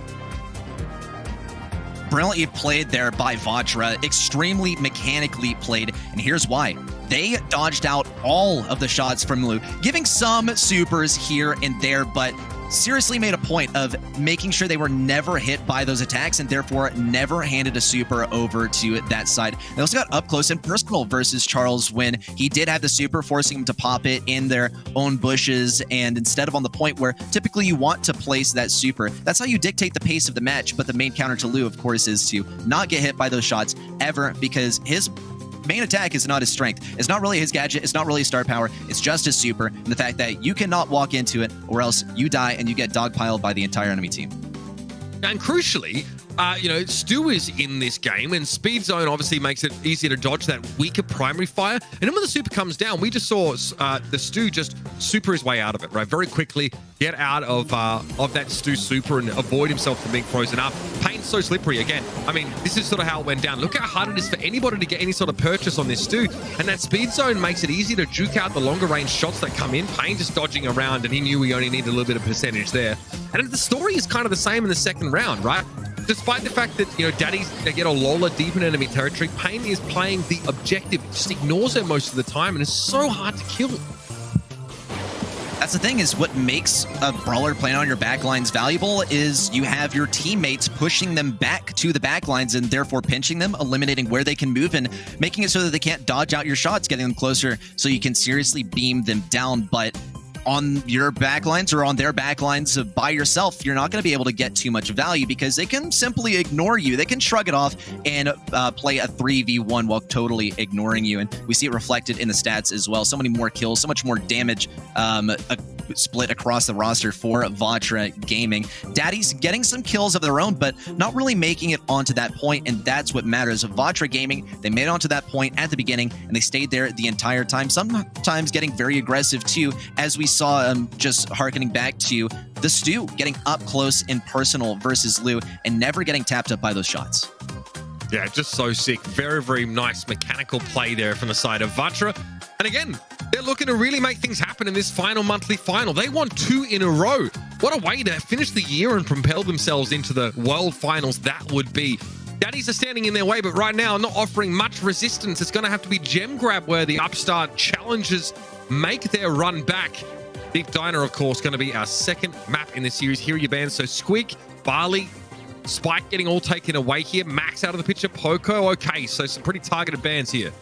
Brilliantly played there by Vatra, extremely mechanically played, and here's why. They dodged out all of the shots from Lou, giving some supers here and there, but seriously made a point of making sure they were never hit by those attacks and therefore never handed a super over to that side. They also got up close and personal versus Charles when he did have the super, forcing him to pop it in their own bushes, and instead of on the point where typically you want to place that super. That's how you dictate the pace of the match, but the main counter to Lou, of course, is to not get hit by those shots ever, because his main attack is not his strength. It's not really his gadget. It's not really his star power. It's just his super, and the fact that you cannot walk into it or else you die and you get dogpiled by the entire enemy team. And crucially, you know, Stu is in this game, and Speed Zone obviously makes it easier to dodge that weaker primary fire. And then when the super comes down, we just saw the Stu just super his way out of it, right? Very quickly get out of that Stu super and avoid himself from being frozen up. Pain's so slippery again. I mean, this is sort of how it went down. Look how hard it is for anybody to get any sort of purchase on this Stu. And that Speed Zone makes it easy to juke out the longer range shots that come in. Pain just dodging around, and he knew he only needed a little bit of percentage there. And the story is kind of the same in the second round, right? Despite the fact that, you know, Daddies, they get a Lola deep in enemy territory, Pain is playing the objective, just ignores her most of the time, and it's so hard to kill. That's the thing, is what makes a brawler playing on your backlines valuable is you have your teammates pushing them back to the backlines and therefore pinching them, eliminating where they can move, and making it so that they can't dodge out your shots, getting them closer so you can seriously beam them down. But on your backlines or on their backlines by yourself, you're not going to be able to get too much value because they can simply ignore you. They can shrug it off and play a 3v1 while totally ignoring you. And we see it reflected in the stats as well. So many more kills, so much more damage split across the roster for Vatra Gaming. Daddies getting some kills of their own, but not really making it onto that point, and that's what matters. Vatra Gaming, they made it onto that point at the beginning, and they stayed there the entire time, sometimes getting very aggressive too, as we saw just harkening back to the Stu getting up close and personal versus Lou and never getting tapped up by those shots. Yeah, just so sick. Very, very nice mechanical play there from the side of Vatra. And again, they're looking to really make things happen in this final monthly final. They won 2 in a row. What a way to finish the year and propel themselves into the world finals that would be. Daddies are standing in their way, but right now not offering much resistance. It's going to have to be gem grab where the upstart challengers make their run back. Deep Diner, of course, going to be our second map in the series. Here are your bands. So Squeak, Barley, Spike getting all taken away here. Max out of the picture. Poco, okay. So some pretty targeted bans here.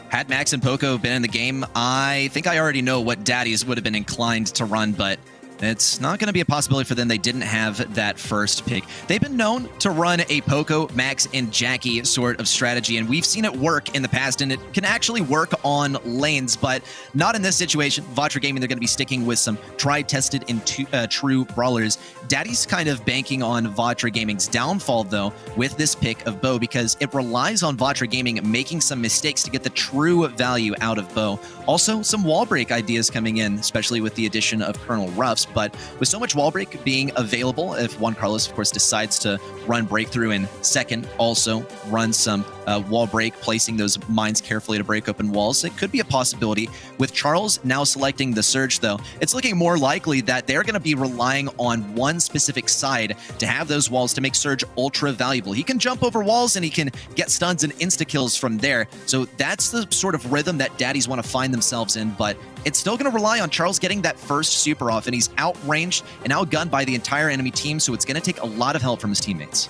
Had Max and Poco been in the game, I think I already know what Daddies would have been inclined to run, but it's not going to be a possibility for them. They didn't have that first pick. They've been known to run a Poco, Max, and Jackie sort of strategy, and we've seen it work in the past, and it can actually work on lanes, but not in this situation. Vatra Gaming, they're going to be sticking with some tried, tested, and true brawlers. Daddy's kind of banking on Vatra Gaming's downfall, though, with this pick of Bo, because it relies on Vatra Gaming making some mistakes to get the true value out of Bo. Also, some wall break ideas coming in, especially with the addition of Colonel Ruffs. But with so much wall break being available, if Juan Carlos, of course, decides to run breakthrough in second, also run some wall break, placing those mines carefully to break open walls, it could be a possibility. With Charles now selecting the Surge, though, it's looking more likely that they're going to be relying on one specific side to have those walls to make Surge ultra valuable. He can jump over walls and he can get stuns and insta-kills from there. So that's the sort of rhythm that Daddies want to find themselves in, but it's still going to rely on Charles getting that first super off, and he's outranged and outgunned by the entire enemy team, so it's going to take a lot of help from his teammates.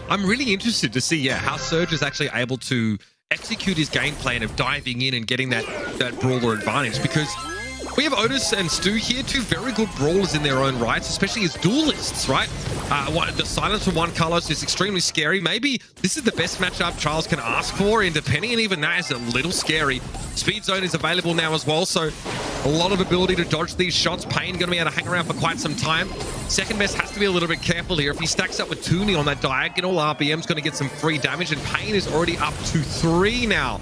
I'm really interested to see, how Surge is actually able to execute his game plan of diving in and getting that brawler advantage, because we have Otis and Stu here, two very good brawlers in their own rights, especially as duelists, right? The silence from Juan Carlos is extremely scary. Maybe this is the best matchup Charles can ask for, and depending on even that is a little scary. Speed Zone is available now as well, so a lot of ability to dodge these shots. Pain going to be able to hang around for quite some time. Second best has to be a little bit careful here. If he stacks up with Tooney on that diagonal, RBM's going to get some free damage, and Pain is already up to 3 now.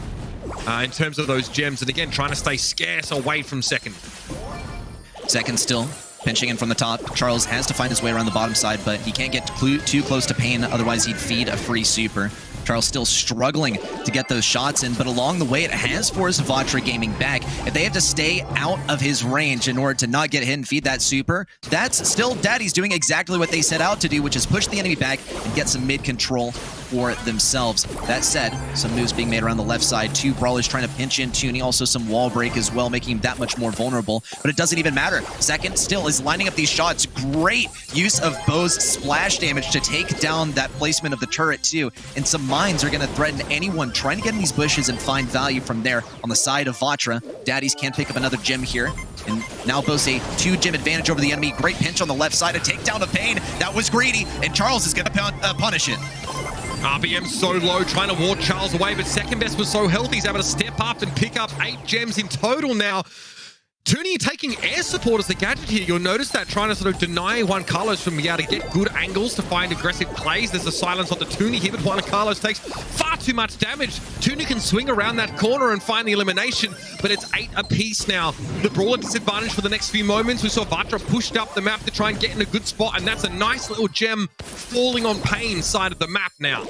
In terms of those gems, and again, trying to stay scarce away from second. Second still pinching in from the top. Charles has to find his way around the bottom side, but he can't get too close to Pain, otherwise he'd feed a free super. Charles still struggling to get those shots in, but along the way it has forced Vatra Gaming back. If they have to stay out of his range in order to not get hit and feed that super, that's still Daddies doing exactly what they set out to do, which is push the enemy back and get some mid control for themselves. That said, some moves being made around the left side. 2 brawlers trying to pinch in Tooney, also some wall break as well, making him that much more vulnerable, but it doesn't even matter. Second still is lining up these shots. Great use of Bo's splash damage to take down that placement of the turret too, and some mines are going to threaten anyone trying to get in these bushes and find value from there. On the side of Vatra, Daddies can't pick up another gem here, and now Bo's a 2 gem advantage over the enemy. Great pinch on the left side to take down the Pain. That was greedy, and Charles is going to punish it. RBM so low, trying to ward Charles away, but second best was so healthy, he's able to step up and pick up 8 gems in total now. Toonie taking air support as the gadget here. You'll notice that, trying to sort of deny Juan Carlos from being able to get good angles to find aggressive plays. There's a silence on the Toonie here, but Juan Carlos takes far too much damage. Toonie can swing around that corner and find the elimination, but it's 8 apiece now. The Brawl at disadvantage for the next few moments. We saw Vatra pushed up the map to try and get in a good spot, and that's a nice little gem falling on Pain's side of the map now.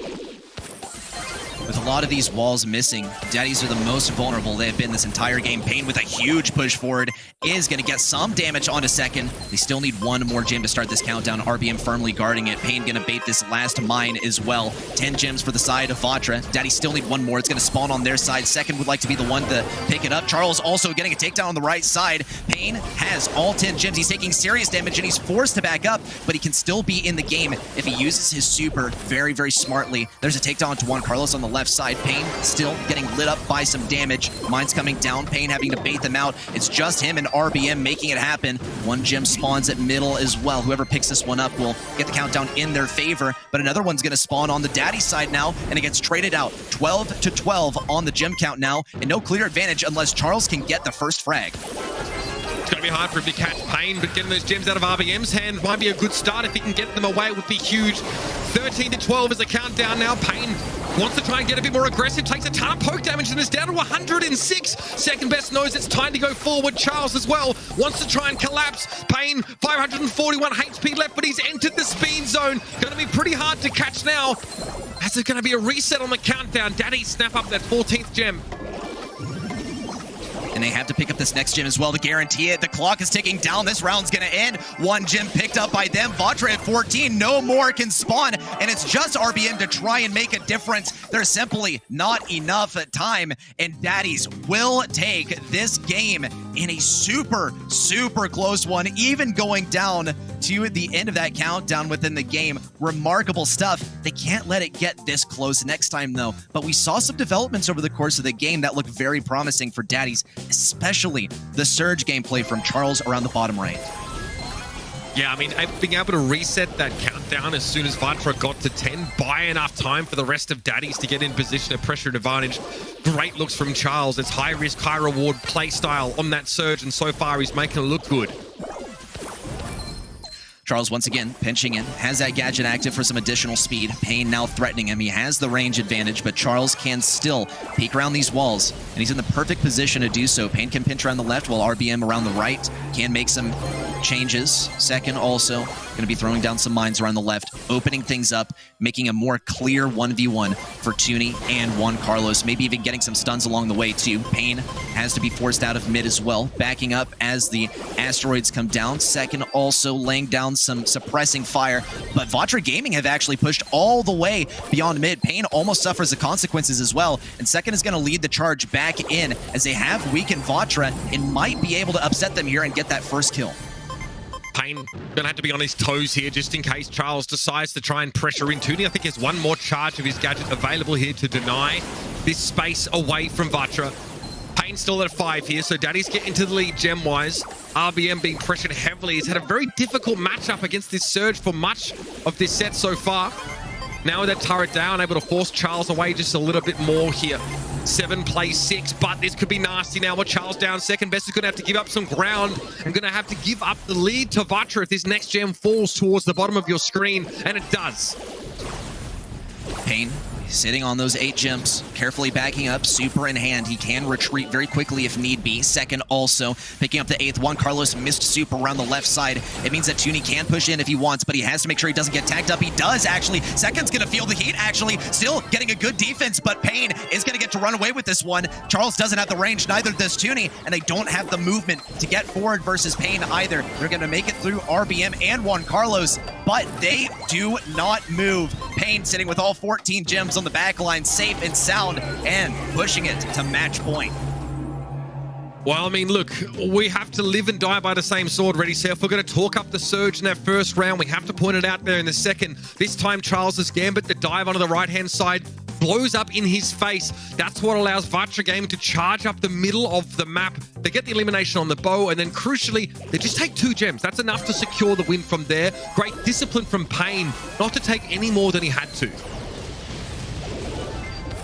With a lot of these walls missing, Daddies are the most vulnerable they have been this entire game. Pain with a huge push forward is going to get some damage onto second. They still need one more gem to start this countdown. RBM firmly guarding it. Pain going to bait this last mine as well. 10 gems for the side of Vatra. Daddies still need one more. It's going to spawn on their side. Second would like to be the one to pick it up. Charles also getting a takedown on the right side. Pain has all 10 gems. He's taking serious damage and he's forced to back up, but he can still be in the game if he uses his super very, very smartly. There's a takedown to Juan Carlos on the left side. Pain still getting lit up by some damage. Mine's coming down. Pain having to bait them out. It's just him and RBM making it happen. One gem spawns at middle as well. Whoever picks this one up will get the countdown in their favor, but another one's going to spawn on the Daddy side now, and it gets traded out. 12 to 12 on the gem count now, and no clear advantage unless Charles can get the first frag. It's going to be hard for him to catch Pain, but getting those gems out of RBM's hand might be a good start. If he can get them away, it would be huge. 13 to 12 is the countdown now. Pain wants to try and get a bit more aggressive, takes a ton of poke damage and is down to 106. Second best knows it's time to go forward. Charles as well wants to try and collapse. Pain, 541 HP left, but he's entered the speed zone. Going to be pretty hard to catch now. As there's going to be a reset on the countdown. Daddy snap up that 14th gem. And they have to pick up this next gem as well to guarantee it. The clock is ticking down. This round's going to end. One gem picked up by them. Vatra at 14. No more can spawn. And it's just RBM to try and make a difference. There's simply not enough time. And Daddies will take this game in a super, super close one. Even going down to the end of that countdown within the game. Remarkable stuff. They can't let it get this close next time, though. But we saw some developments over the course of the game that look very promising for Daddies, especially the surge gameplay from Charles around the bottom right. Yeah, I mean, being able to reset that countdown as soon as Vatra got to 10, buy enough time for the rest of Daddies to get in position of pressure advantage. Great looks from Charles. It's high risk, high reward play style on that surge, and so far he's making it look good. Charles once again pinching in, has that gadget active for some additional speed. Pain now threatening him. He has the range advantage, but Charles can still peek around these walls, and he's in the perfect position to do so. Pain can pinch around the left while RBM around the right can make some changes. Second also going to be throwing down some mines around the left, opening things up, making a more clear 1v1 for Toonie and Juan Carlos, maybe even getting some stuns along the way too. Pain has to be forced out of mid as well, backing up as the asteroids come down. Second also laying down some suppressing fire, but Vatra Gaming have actually pushed all the way beyond mid. Pain almost suffers the consequences as well, and Second is going to lead the charge back in as they have weakened Vatra and might be able to upset them here and get that first kill. Pain gonna have to be on his toes here just in case Charles decides to try and pressure in Toonie. I think there's one more charge of his gadget available here to deny this space away from Vatra. Pain still at 5 here, so Daddies get into the lead gem-wise. RBM being pressured heavily. He's had a very difficult matchup against this surge for much of this set so far. Now with that turret down, able to force Charles away just a little bit more here. 7 plays 6, but this could be nasty now with Charles down. Second best is going to have to give up some ground and going to have to give up the lead to Vatra if this next gem falls towards the bottom of your screen, and it does. Pain sitting on those 8 gems, carefully backing up, super in hand. He can retreat very quickly if need be. Second also picking up the 8th. Juan Carlos missed super around the left side. It means that Toonie can push in if he wants, but he has to make sure he doesn't get tagged up. He does actually. Second's gonna feel the heat actually. Still getting a good defense, but Pain is gonna get to run away with this one. Charles doesn't have the range, neither does Toonie, and they don't have the movement to get forward versus Pain either. They're gonna make it through RBM and Juan Carlos, but they do not move. Pain sitting with all 14 gems on the back line, safe and sound, and pushing it to match point. Well, I mean, look, we have to live and die by the same sword, Ready, Seth. We're going to talk up the surge in that first round. We have to point it out there in the second. This time, Charles' gambit, the dive onto the right-hand side, blows up in his face. That's what allows Vatra Gaming to charge up the middle of the map. They get the elimination on the bow, and then crucially, they just take 2 gems. That's enough to secure the win from there. Great discipline from Pain, not to take any more than he had to.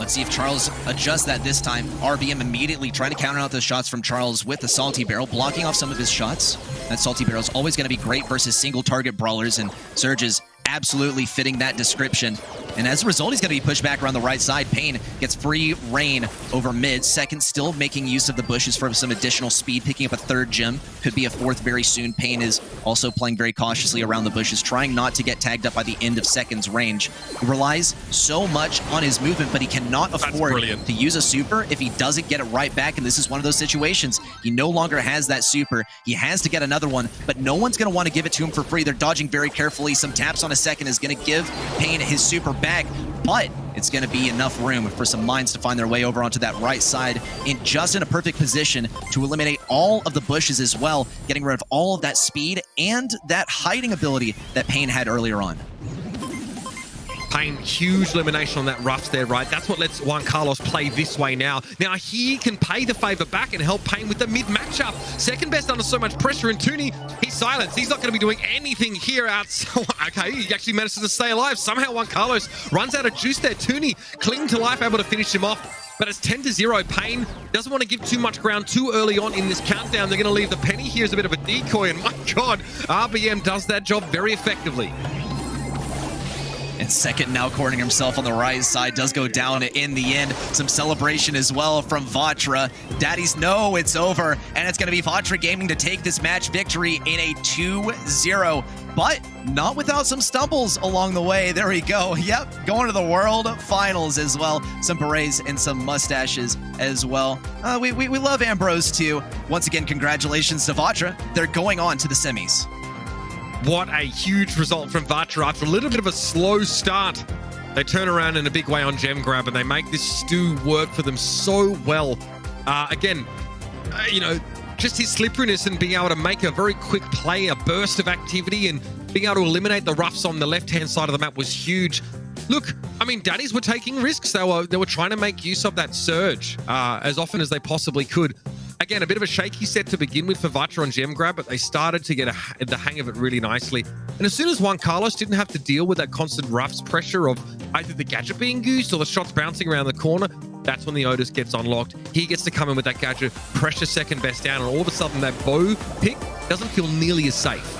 Let's see if Charles adjusts that this time. RBM immediately trying to counter out the shots from Charles with the Salty Barrel, blocking off some of his shots. That Salty Barrel is always going to be great versus single target brawlers, and Surge is absolutely fitting that description. And as a result, he's going to be pushed back around the right side. Pain gets free reign over mid. Second, still making use of the bushes for some additional speed, picking up a third gem. Could be a fourth very soon. Pain is also playing very cautiously around the bushes, trying not to get tagged up by the end of Second's range. He relies so much on his movement, but he cannot afford to use a super if he doesn't get it right back. And this is one of those situations. He no longer has that super. He has to get another one, but no one's going to want to give it to him for free. They're dodging very carefully. Some taps on a Second is going to give Pain his super back, but it's going to be enough room for some mines to find their way over onto that right side in a perfect position to eliminate all of the bushes as well, getting rid of all of that speed and that hiding ability that Pain had earlier on. Pain, huge elimination on that Ruffs there, right? That's what lets Juan Carlos play this way now. Now he can pay the favor back and help Pain with the mid matchup. Second best under so much pressure, and Tooney, he's silenced. He's not going to be doing anything here out. Okay, he actually manages to stay alive. Somehow Juan Carlos runs out of juice there. Tooney clinging to life, able to finish him off. But it's 10-0. Pain doesn't want to give too much ground too early on in this countdown. They're going to leave the penny here as a bit of a decoy, and my God, RBM does that job very effectively. And Second now cornering himself on the right side, does go down in the end. Some celebration as well from Vatra. Daddies know it's over, and it's going to be Vatra Gaming to take this match victory in a 2-0. But not without some stumbles along the way. There we go. Yep, going to the World Finals as well. Some berets and some mustaches as well. We love Ambrose too. Once again, congratulations to Vatra. They're going on to the semis. What a huge result from Vatra. After a little bit of a slow start, they turn around in a big way on Gem Grab, and they make this stew work for them so well. You know, just his slipperiness and being able to make a very quick play, a burst of activity, and being able to eliminate the Ruffs on the left-hand side of the map was huge. Look, I mean, Daddies were taking risks. They were trying to make use of that surge as often as they possibly could. Again, a bit of a shaky set to begin with for Vatra on Gem Grab, but they started to get the hang of it really nicely. And as soon as Juan Carlos didn't have to deal with that constant Ruffs pressure of either the gadget being used or the shots bouncing around the corner, that's when the Otis gets unlocked. He gets to come in with that gadget, pressure second best down, and all of a sudden that bow pick doesn't feel nearly as safe.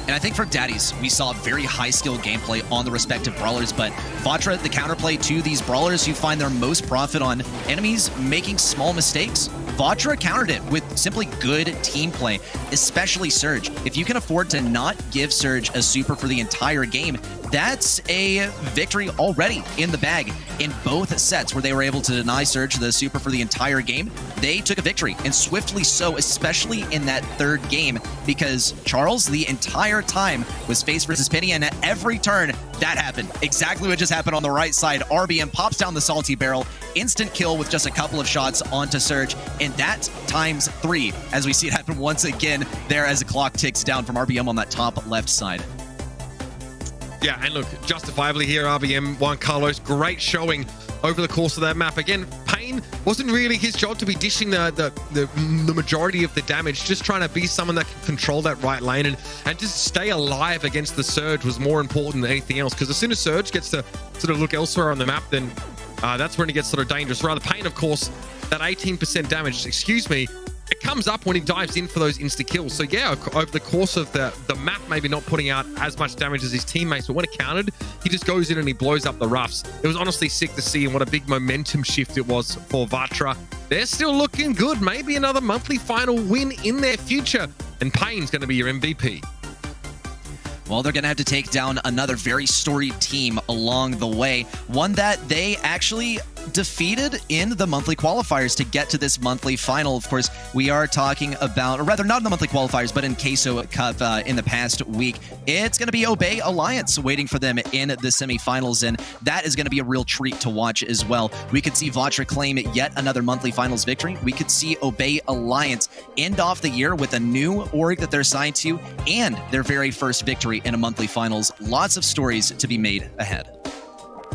And I think for Daddies, we saw very high skill gameplay on the respective brawlers, but Vatra, the counterplay to these brawlers who find their most profit on enemies making small mistakes, Vatra countered it with simply good team play, especially Surge. If you can afford to not give Surge a super for the entire game, that's a victory already in the bag. In both sets where they were able to deny Surge the super for the entire game, they took a victory, and swiftly so, especially in that third game, because Charles the entire time was face versus Penny, and at every turn that happened. Exactly what just happened on the right side. RBM pops down the Salty Barrel, instant kill with just a couple of shots onto Surge, and that times 3 as we see it happen once again there as the clock ticks down from RBM on that top left side. Yeah, and look, justifiably here, RBM, Juan Carlos, great showing over the course of that map. Again, Pain wasn't really his job to be dishing the majority of the damage, just trying to be someone that can control that right lane and just stay alive against the Surge was more important than anything else, because as soon as Surge gets to sort of look elsewhere on the map, then that's when it gets sort of dangerous. Rather, Pain, of course, that 18% damage, it comes up when he dives in for those insta-kills. So yeah, over the course of the map, maybe not putting out as much damage as his teammates, but when it counted, he just goes in and he blows up the Ruffs. It was honestly sick to see, and what a big momentum shift it was for Vatra. They're still looking good. Maybe another monthly final win in their future, and Pain's going to be your MVP. Well, they're going to have to take down another very storied team along the way. One that they actually defeated in the monthly qualifiers to get to this monthly final. Of course, we are talking about, or rather not in the monthly qualifiers, but in Queso Cup in the past week. It's going to be Obey Alliance waiting for them in the semifinals, and that is going to be a real treat to watch as well. We could see Vatra claim yet another monthly finals victory. We could see Obey Alliance end off the year with a new org that they're signed to and their very first victory in a monthly finals. Lots of stories to be made ahead.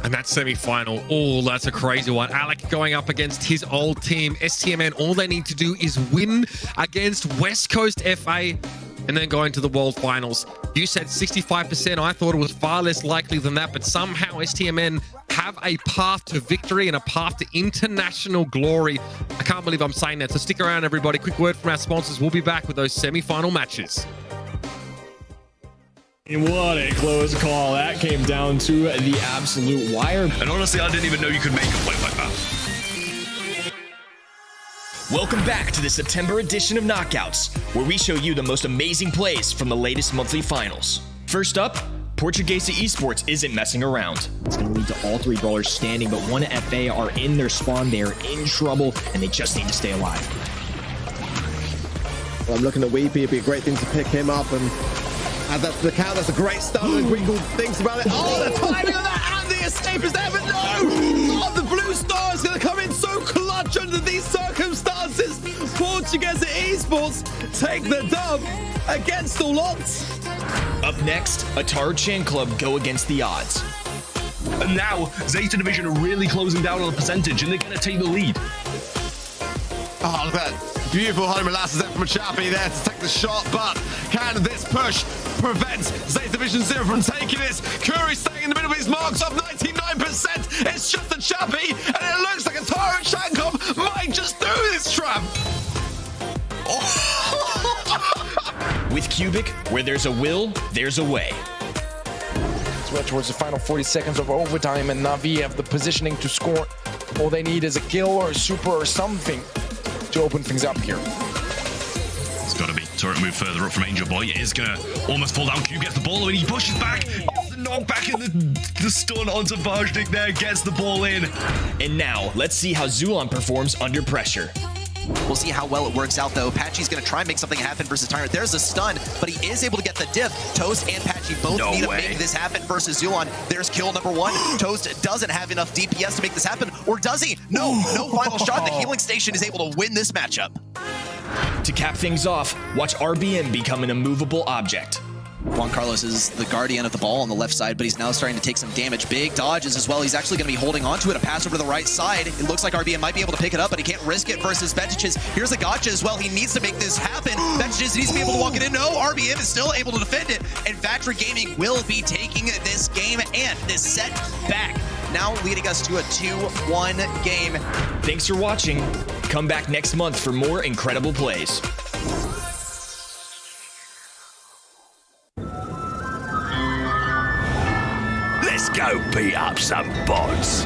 And that semi-final, oh, that's a crazy one. Alec going up against his old team, STMN. All they need to do is win against West Coast FA and then go into the World Finals. You said 65%. I thought it was far less likely than that, but somehow STMN have a path to victory and a path to international glory. I can't believe I'm saying that. So stick around, everybody. Quick word from our sponsors. We'll be back with those semi-final matches. What a close call. That came down to the absolute wire. And honestly, I didn't even know you could make a play like that. Welcome back to the September edition of Knockouts, where we show you the most amazing plays from the latest monthly finals. First up, Portuguesa Esports isn't messing around. It's going to lead to all three brawlers standing, but one FA are in their spawn. They are in trouble, and they just need to stay alive. Well, I'm looking at Weepy. It'd be a great thing to pick him up and add that to the count. That's a great stun, and Gringle thinks about it. Oh, the timing of that, and the escape is there, but no! Oh, the blue star is going to come in so clutch under these circumstances. Portuguesa Esports take the dub against all odds. Up next, Atari Chan Club go against the odds. And now, Zeta Division are really closing down on the percentage, and they're going to take the lead. Oh, look at that. Beautiful home molasses from Chappie there to take the shot, but can this push prevent Zeta Division 0 from taking it? Curry staying in the middle of his marks off 99%. It's just a Chappie, and it looks like a Taro Chancom might just do this trap. With Cubic, where there's a will, there's a way. Well, towards the final 40 seconds of overtime, and Na'Vi have the positioning to score. All they need is a kill or a super or something to open things up here. It's got to be turret move further up from Angel Boy. It is going to almost fall down. Cube gets the ball and he pushes back. The knock back in the stun onto Vajnik there, gets the ball in. And now, let's see how Zulon performs under pressure. We'll see how well it works out, though. Patchy's going to try and make something happen versus Tyrant. There's a stun, but he is able to get the diff. Toast and Patchy both need to make this happen versus Zulon. There's kill number one. Toast doesn't have enough DPS to make this happen, or does he? No final shot. The healing station is able to win this matchup. To cap things off, watch RBM become an immovable object. Juan Carlos is the guardian of the ball on the left side, but he's now starting to take some damage. Big dodges as well. He's actually going to be holding on to it. A pass over to the right side. It looks like RBM might be able to pick it up, but he can't risk it versus Vetiches. Here's a gotcha as well. He needs to make this happen. Vetiches needs to be able to walk it in. No, RBM is still able to defend it, and Vatra Gaming will be taking this game and this set back, now leading us to a 2-1 game. Thanks for watching. Come back next month for more incredible plays. Let's go beat up some bots.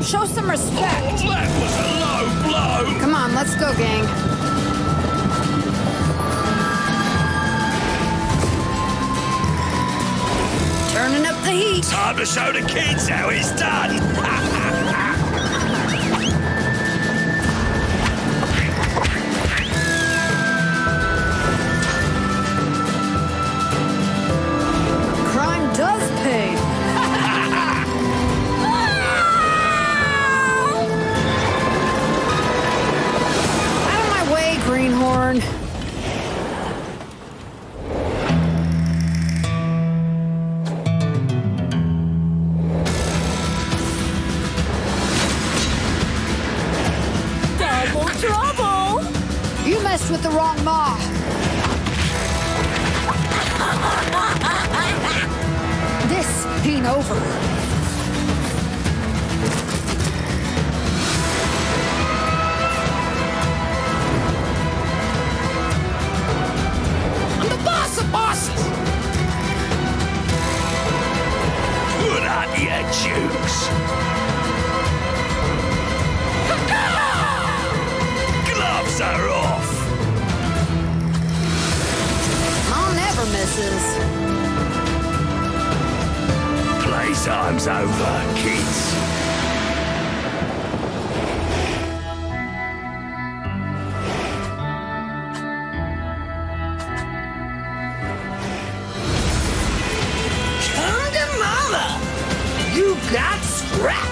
Show some respect. Oh, that was a low blow. Come on, let's go, gang. Turning up the heat. Time to show the kids how it's done. Does pay. Out of my way, Greenhorn. Double trouble. You messed with the wrong Ma. This ain't over. I'm the boss of bosses. Put on your jukes. Gloves are off. Mom never misses. Playtime's over, kids. Come to mama! You got scrapped!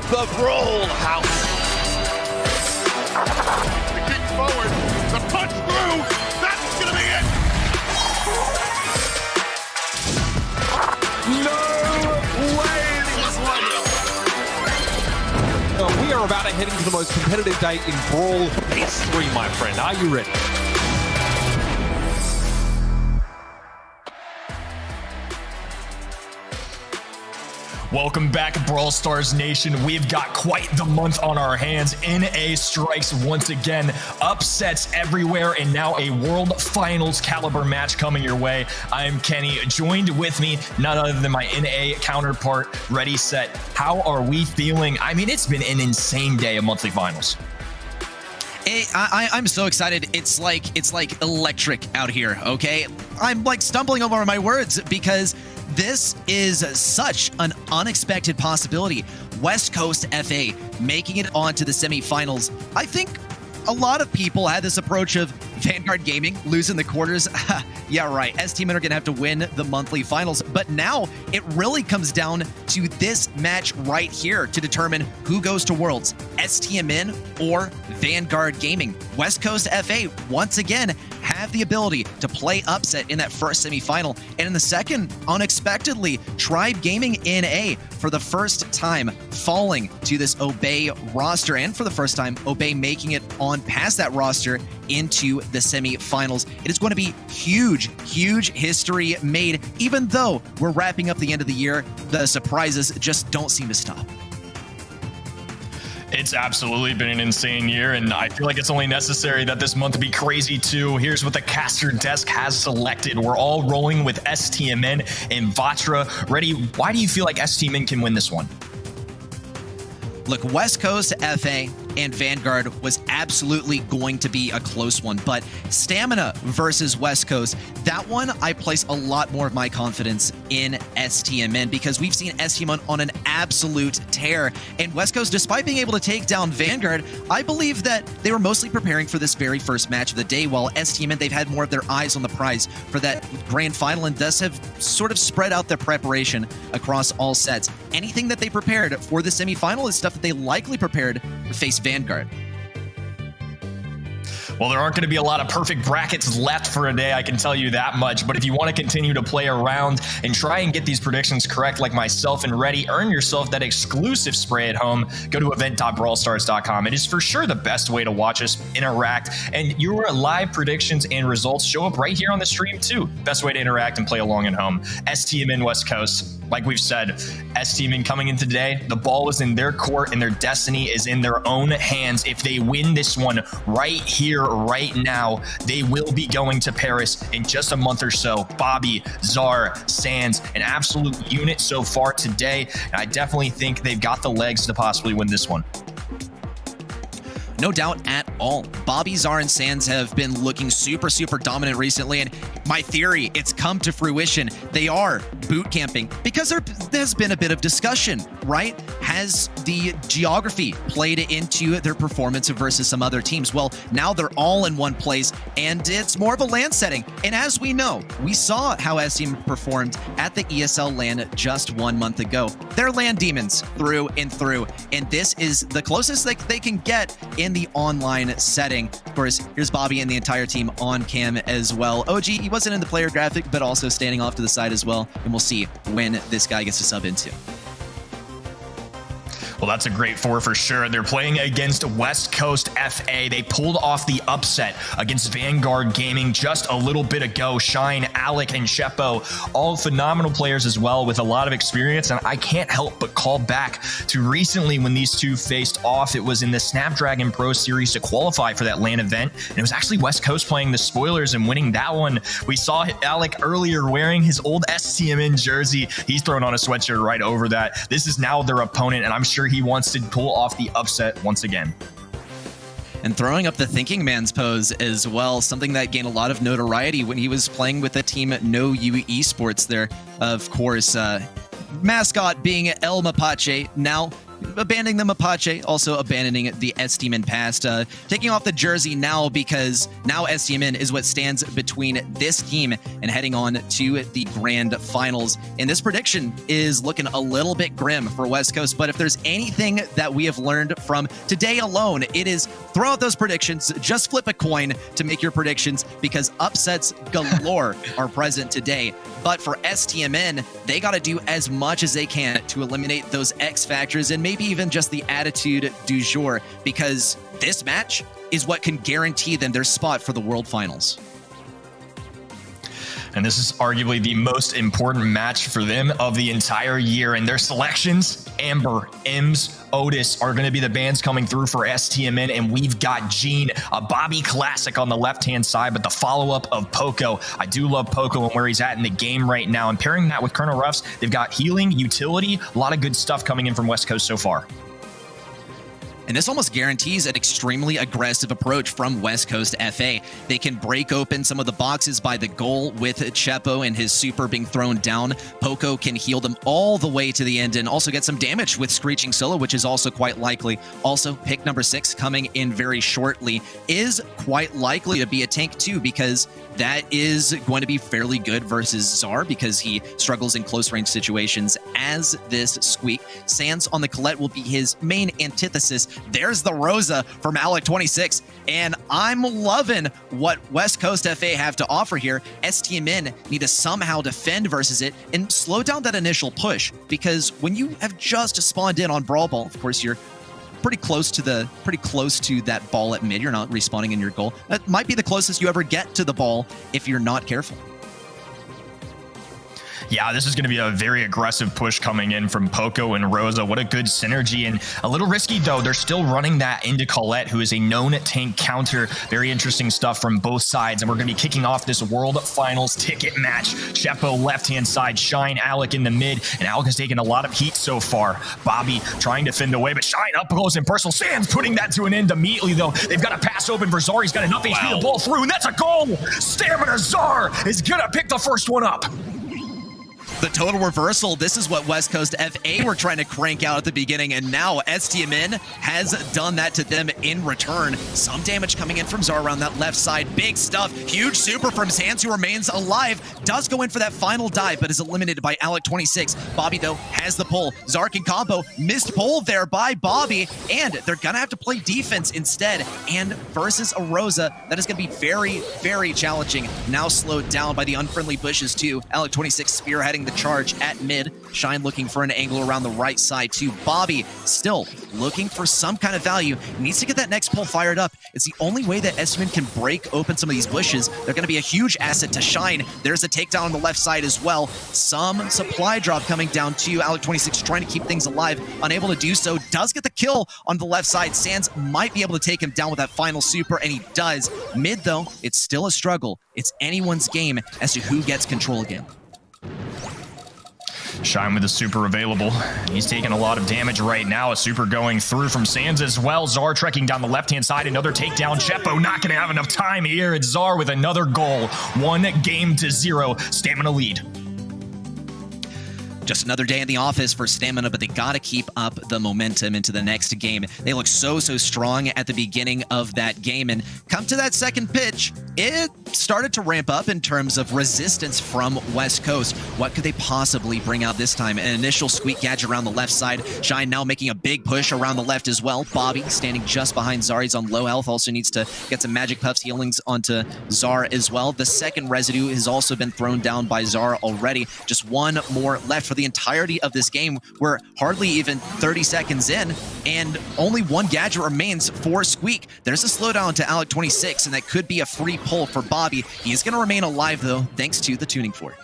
the Brawl house. The kick forward, the punch through. That's gonna be it. No way! We are about to head into the most competitive day in Brawl history, my friend. Are you ready? Welcome back, Brawl Stars Nation. We've got quite the month on our hands. NA strikes once again, upsets everywhere, and now a World Finals caliber match coming your way. I'm Kenny, joined with me, none other than my NA counterpart, Ready, Set. How are we feeling? I mean, it's been an insane day of monthly finals. I'm so excited. It's like electric out here, okay? I'm like stumbling over my words because this is such an unexpected possibility. West Coast FA making it onto the semifinals. I think a lot of people had this approach of Vanguard Gaming losing the quarters. Yeah, right. STMN are going to have to win the monthly finals. But now it really comes down to this match right here to determine who goes to Worlds, STMN or Vanguard Gaming. West Coast FA, once again, have the ability to play upset in that first semifinal. And in the second, unexpectedly, Tribe Gaming NA for the first time falling to this Obey roster. And for the first time, Obey making it on past that roster into the semifinals. It is going to be huge, huge history made. Even though we're wrapping up the end of the year, the surprises just don't seem to stop. It's absolutely been an insane year, and I feel like it's only necessary that this month be crazy too. Here's what the caster desk has selected. We're all rolling with STMN and Vatra. Ready? Why do you feel like STMN can win this one? Look, West Coast FA and Vanguard was absolutely going to be a close one, but Stamina versus West Coast, that one I place a lot more of my confidence in STMN because we've seen STMN on an absolute tear. And West Coast, despite being able to take down Vanguard, I believe that they were mostly preparing for this very first match of the day, while STMN, they've had more of their eyes on the prize for that grand final and thus have sort of spread out their preparation across all sets. Anything that they prepared for the semifinal is stuff that they likely prepared to face Vanguard. Well, there aren't going to be a lot of perfect brackets left for a day, I can tell you that much. But if you want to continue to play around and try and get these predictions correct like myself and Ready, earn yourself that exclusive spray at home, go to event.brawlstars.com. It is for sure the best way to watch us interact, and your live predictions and results show up right here on the stream too. Best way to interact and play along at home. STMN West Coast, like we've said, STMN coming into today, the ball is in their court and their destiny is in their own hands. If they win this one right here, right now, they will be going to Paris in just a month or so. Bobby, Czar, Sands, an absolute unit so far today. And I definitely think they've got the legs to possibly win this one. No doubt at all. Bobby, Czar, and Sands have been looking super, super dominant recently, and my theory, it's come to fruition. They are boot camping because there's been a bit of discussion, right? Has the geography played into their performance versus some other teams? Well, now they're all in one place, and it's more of a LAN setting. And as we know, we saw how STM performed at the ESL LAN just 1 month ago. They're LAN demons through and through, and this is the closest they can get in the online setting. Of course, here's Bobby and the entire team on cam as well. OG, he wasn't in the player graphic, but also standing off to the side as well, and we'll see when this guy gets to sub into. Well, that's a great four for sure. They're playing against West Coast FA. They pulled off the upset against Vanguard Gaming just a little bit ago. Shine, Alec, and Sheppo, all phenomenal players as well with a lot of experience. And I can't help but call back to recently when these two faced off. It was in the Snapdragon Pro Series to qualify for that LAN event. And it was actually West Coast playing the spoilers and winning that one. We saw Alec earlier wearing his old STMN jersey. He's thrown on a sweatshirt right over that. This is now their opponent, and I'm sure he wants to pull off the upset once again. And throwing up the thinking man's pose as well, something that gained a lot of notoriety when he was playing with the team No Esports there. Of course, mascot being El Mapache. Now abandoning the Mapache, also abandoning the STMN past, taking off the jersey now because now STMN is what stands between this team and heading on to the grand finals. And this prediction is looking a little bit grim for West Coast, but if there's anything that we have learned from today alone, it is throw out those predictions, just flip a coin to make your predictions because upsets galore are present today. But for STMN, they got to do as much as they can to eliminate those X factors and maybe even just the attitude du jour, because this match is what can guarantee them their spot for the World Finals. And this is arguably the most important match for them of the entire year. And their selections, Amber, Ems, Otis, are going to be the bands coming through for STMN. And we've got Gene, a Bobby classic on the left-hand side, but the follow-up of Poco. I do love Poco and where he's at in the game right now. And pairing that with Colonel Ruffs, they've got healing, utility, a lot of good stuff coming in from West Coast so far. And this almost guarantees an extremely aggressive approach from West Coast FA. They can break open some of the boxes by the goal with Chepo and his super being thrown down. Poco can heal them all the way to the end and also get some damage with Screeching Solo, which is also quite likely. Also, pick number 6 coming in very shortly is quite likely to be a tank too, because that is going to be fairly good versus Czar because he struggles in close range situations as this Squeak. Sans on the Colette will be his main antithesis. There's the Rosa from Alec26, and I'm loving what West Coast FA have to offer here. STMN need to somehow defend versus it and slow down that initial push, because when you have just spawned in on Brawl Ball, of course you're pretty close to that ball at mid. You're not respawning in your goal. That might be the closest you ever get to the ball if you're not careful. Yeah, this is going to be a very aggressive push coming in from Poco and Rosa. What a good synergy, and a little risky though. They're still running that into Colette, who is a known tank counter. Very interesting stuff from both sides, and we're going to be kicking off this World Finals ticket match. Chepo left-hand side, Shine, Alec in the mid, and Alec has taken a lot of heat so far. Bobby trying to fend away, but Shine up close and personal. Sans putting that to an end immediately though. They've got a pass open for Czar. He's got enough HP to pull through, and that's a goal! Stamina Czar is going to pick the first one up. The total reversal, this is what West Coast FA were trying to crank out at the beginning, and now STMN has done that to them in return. Some damage coming in from Czar around that left side. Big stuff. Huge super from Sans, who remains alive. Does go in for that final dive, but is eliminated by Alec26. Bobby, though, has the pull. Czar can combo. Missed pull there by Bobby, and they're going to have to play defense instead. And versus a Rosa, that is going to be very, very challenging. Now slowed down by the unfriendly bushes, too. Alec26 spearheading the charge at mid. Shine looking for an angle around the right side too. Bobby still looking for some kind of value. He needs to get that next pull fired up. It's the only way that STMN can break open some of these bushes. They're going to be a huge asset to Shine. There's a takedown on the left side as well. Some supply drop coming down to Alec26, trying to keep things alive. Unable to do so. Does get the kill on the left side. Sans might be able to take him down with that final super, and he does. Mid though, it's still a struggle. It's anyone's game as to who gets control again. Shine with the super available. He's taking a lot of damage right now. A super going through from Sans as well. Czar trekking down the left-hand side. Another takedown. Chepo not going to have enough time here. It's Czar with another goal. 1-0. Stamina lead. Just another day in the office for Stamina, but they got to keep up the momentum into the next game. They look so strong at the beginning of that game, and come to that second pitch, it started to ramp up in terms of resistance from West Coast. What could they possibly bring out this time? An initial Squeak gadget around the left side. Shine now making a big push around the left as well. Bobby standing just behind Czar. He's on low health, also needs to get some Magic Puffs healings onto Czar as well. The second residue has also been thrown down by Czar already. Just one more left for the entirety of this game. We're hardly even 30 seconds in, and only one gadget remains for Squeak. There's a slowdown to Alec26, and that could be a free pull for Bobby. He is going to remain alive, though, thanks to the tuning fork.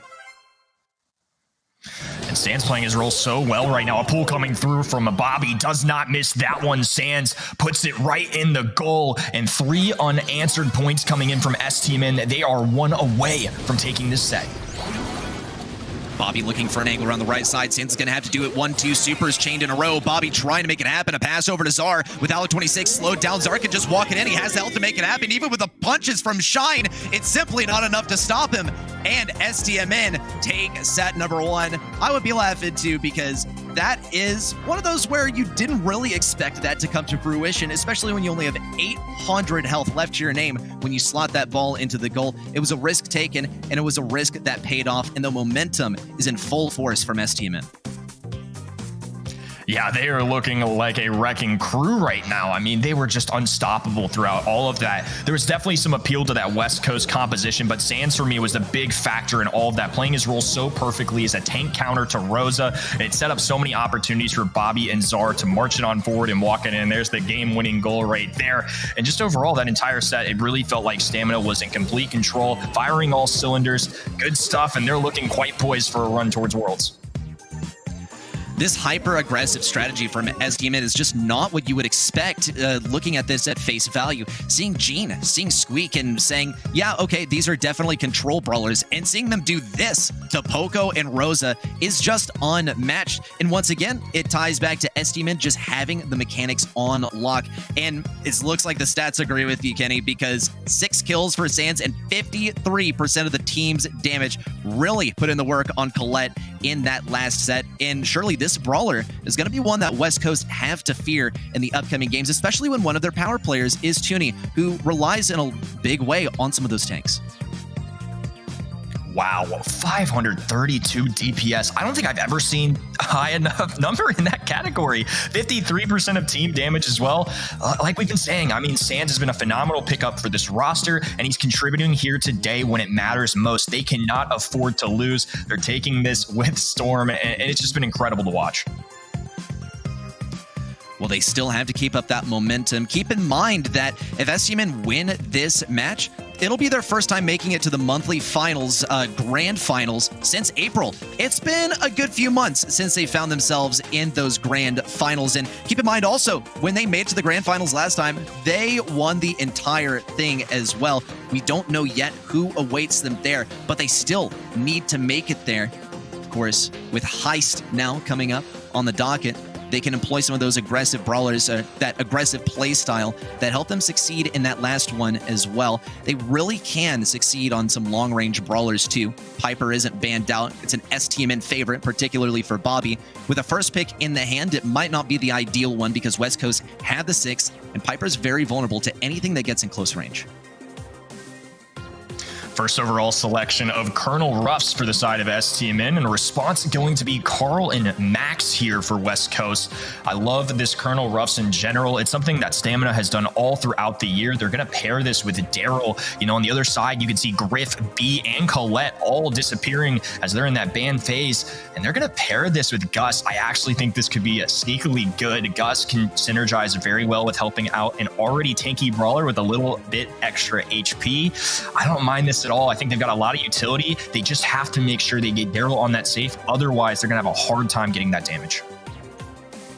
And Sans playing his role so well right now. A pull coming through from a Bobby. Does not miss that one. Sans puts it right in the goal. And 3 unanswered points coming in from STMN. They are 1 away from taking this set. Bobby looking for an angle around the right side. Sans is going to have to do it. 1-2 supers chained in a row. Bobby trying to make it happen. A pass over to Czar with Alec26 slowed down. Czar can just walk it in. He has the health to make it happen. Even with the punches from Shine, it's simply not enough to stop him. and STMN take set number 1. I would be laughing too, because that is one of those where you didn't really expect that to come to fruition, especially when you only have 800 health left to your name when you slot that ball into the goal. It was a risk taken, and it was a risk that paid off, and the momentum is in full force from STMN. Yeah, they are looking like a wrecking crew right now. I mean, they were just unstoppable throughout all of that. There was definitely some appeal to that West Coast composition, but Sands for me was the big factor in all of that, playing his role so perfectly as a tank counter to Rosa. It set up so many opportunities for Bobby and Zar to march it on forward and walk it in. There's the game-winning goal right there. And just overall, that entire set, it really felt like Stamina was in complete control, firing all cylinders, good stuff, and they're looking quite poised for a run towards Worlds. This hyper-aggressive strategy from STMN is just not what you would expect looking at this at face value. Seeing Gene, seeing Squeak, and saying, yeah, okay, these are definitely control brawlers, and seeing them do this to Poco and Rosa is just unmatched. And once again, it ties back to STMN just having the mechanics on lock. And it looks like the stats agree with you, Kenny, because 6 kills for Sands and 53% of the team's damage really put in the work on Colette in that last set. And surely this brawler is going to be one that West Coast have to fear in the upcoming games, especially when one of their power players is Tuni, who relies in a big way on some of those tanks. Wow, 532 DPS. I don't think I've ever seen a high enough number in that category. 53% of team damage as well. Like we've been saying, I mean, Sands has been a phenomenal pickup for this roster, and he's contributing here today when it matters most. They cannot afford to lose. They're taking this with Storm, and it's just been incredible to watch. Well, they still have to keep up that momentum. Keep in mind that if STMN win this match, it'll be their first time making it to the monthly finals, grand finals, since April. It's been a good few months since they found themselves in those grand finals. And keep in mind also, when they made it to the grand finals last time, they won the entire thing as well. We don't know yet who awaits them there, but they still need to make it there. Of course, with Heist now coming up on the docket, they can employ some of those aggressive brawlers, that aggressive play style that helped them succeed in that last one as well. They really can succeed on some long-range brawlers too. Piper isn't banned out. It's an STMN favorite, particularly for Bobby. With a first pick in the hand, it might not be the ideal one because West Coast have the 6, and Piper's very vulnerable to anything that gets in close range. First overall selection of Colonel Ruffs for the side of STMN, and a response going to be Carl and Max here for West Coast. I love this Colonel Ruffs in general. It's something that Stamina has done all throughout the year. They're going to pair this with Daryl. You know, on the other side, you can see Griff, B, and Colette all disappearing as they're in that ban phase, and they're going to pair this with Gus. I actually think this could be a sneakily good. Gus can synergize very well with helping out an already tanky brawler with a little bit extra HP. I don't mind this at all. I think they've got a lot of utility. They just have to make sure they get Daryl on that safe. Otherwise, they're going to have a hard time getting that damage.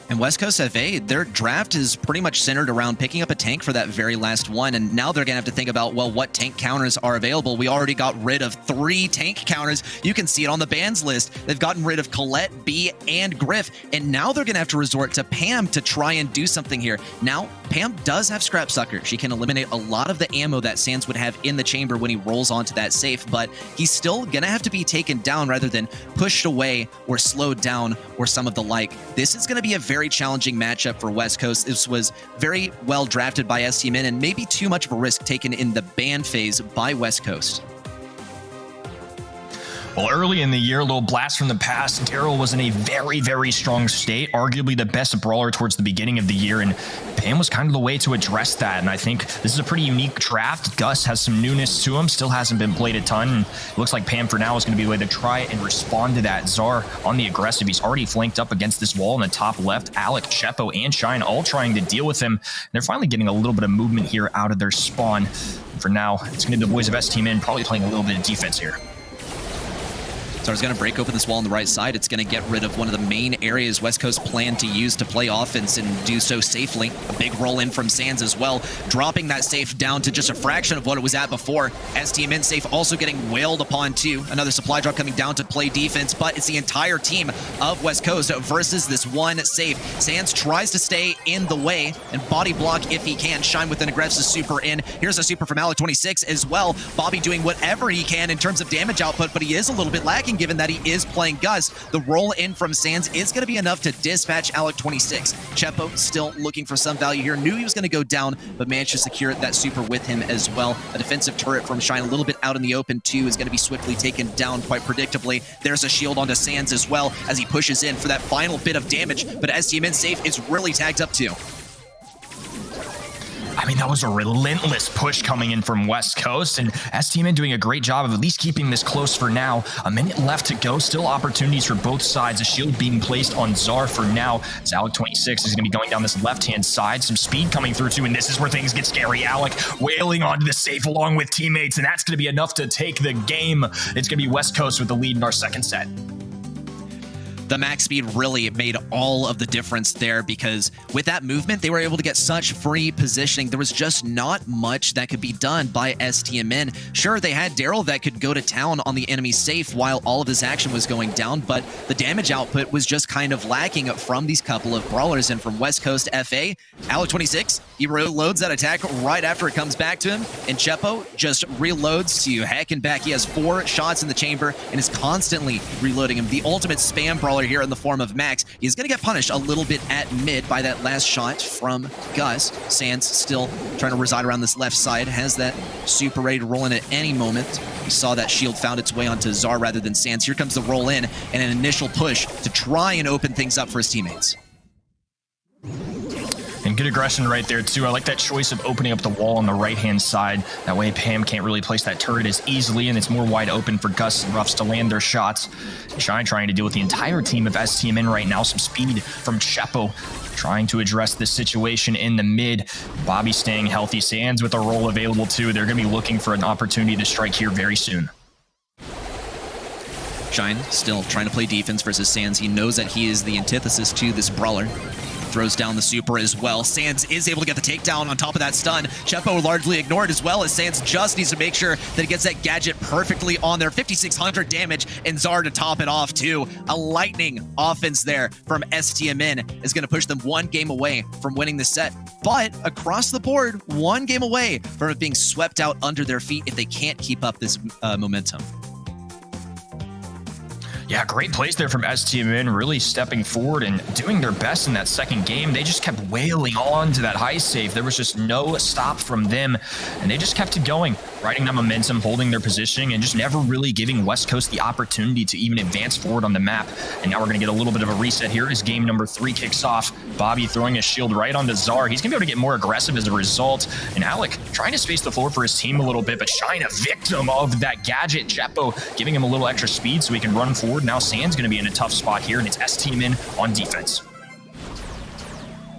And West Coast FA, their draft is pretty much centered around picking up a tank for that very last one. And now they're going to have to think about, well, what tank counters are available? We already got rid of 3 tank counters. You can see it on the bans list. They've gotten rid of Colette, B, and Griff. And now they're going to have to resort to Pam to try and do something here. Now, Pam does have Scrap Sucker. She can eliminate a lot of the ammo that Sands would have in the chamber when he rolls onto that safe, but he's still going to have to be taken down rather than pushed away or slowed down or some of the like. This is going to be a very challenging matchup for West Coast. This was very well drafted by STMN and maybe too much of a risk taken in the ban phase by West Coast. Well, early in the year, a little blast from the past, Daryl was in a very, very strong state, arguably the best brawler towards the beginning of the year, and Pam was kind of the way to address that, and I think this is a pretty unique draft. Gus has some newness to him, still hasn't been played a ton, and it looks like Pam for now is going to be the way to try and respond to that. Zar on the aggressive, he's already flanked up against this wall in the top left. Alec, Chepo, and Shine all trying to deal with him. They're finally getting a little bit of movement here out of their spawn. And for now, it's going to be the boys of STMN probably playing a little bit of defense here. Zar's going to break open this wall on the right side. It's going to get rid of one of the main areas West Coast plan to use to play offense and do so safely. A big roll in from Sands as well, dropping that safe down to just a fraction of what it was at before. STMN safe also getting wailed upon too. Another supply drop coming down to play defense, but it's the entire team of West Coast versus this one safe. Sands tries to stay in the way and body block if he can. Shine with an aggressive super in. Here's a super from Alec26 as well. Bobby doing whatever he can in terms of damage output, but he is a little bit lacking given that he is playing Gus. The roll in from Sands is going to be enough to dispatch Alec26. Chepo still looking for some value here. Knew he was going to go down, but managed to secure that super with him as well. A defensive turret from Shine a little bit out in the open too is going to be swiftly taken down quite predictably. There's a shield onto Sands as well as he pushes in for that final bit of damage, but STMN safe is really tagged up too. I mean, that was a relentless push coming in from West Coast, and STMN doing a great job of at least keeping this close for now. A minute left to go. Still opportunities for both sides. A shield being placed on Zar for now. As Alec26 is going to be going down this left-hand side. Some speed coming through too, and this is where things get scary. Alec wailing onto the safe along with teammates, and that's going to be enough to take the game. It's going to be West Coast with the lead in our second set. The max speed really made all of the difference there because with that movement, they were able to get such free positioning. There was just not much that could be done by STMN. Sure, they had Daryl that could go to town on the enemy safe while all of this action was going down, but the damage output was just kind of lacking from these couple of brawlers. And from West Coast FA, Alec26, he reloads that attack right after it comes back to him, and Chepo just reloads to heck and back. He has 4 shots in the chamber and is constantly reloading him. The ultimate spam brawler here in the form of Max. He's going to get punished a little bit at mid by that last shot from Gus. Sands still trying to reside around this left side. Has that super ready to roll in at any moment. We saw that shield found its way onto Zar rather than Sands. Here comes the roll in and an initial push to try and open things up for his teammates. And good aggression right there, too. I like that choice of opening up the wall on the right-hand side. That way, Pam can't really place that turret as easily, and it's more wide open for Gus and Ruffs to land their shots. Shine trying to deal with the entire team of STMN right now. Some speed from Chepo trying to address this situation in the mid. Bobby staying healthy. Sands with a roll available, too. They're going to be looking for an opportunity to strike here very soon. Shine still trying to play defense versus Sands. He knows that he is the antithesis to this brawler. Throws down the super as well. Sands is able to get the takedown on top of that stun. Chepo largely ignored as well as Sands just needs to make sure that he gets that gadget perfectly on there. 5,600 damage and Zar to top it off too. A lightning offense there from STMN is going to push them 1 game away from winning the set. But across the board, 1 game away from it being swept out under their feet if they can't keep up this momentum. Yeah, great plays there from STMN, really stepping forward and doing their best in that second game. They just kept wailing on to that high save. There was just no stop from them, and they just kept it going, riding that momentum, holding their positioning, and just never really giving West Coast the opportunity to even advance forward on the map. And now we're going to get a little bit of a reset here as game number 3 kicks off. Bobby throwing a shield right onto Zar. He's going to be able to get more aggressive as a result. And Alec trying to space the floor for his team a little bit, but Shine a victim of that gadget. Chepo giving him a little extra speed so he can run forward. Now Sand's going to be in a tough spot here, and it's STMN on defense.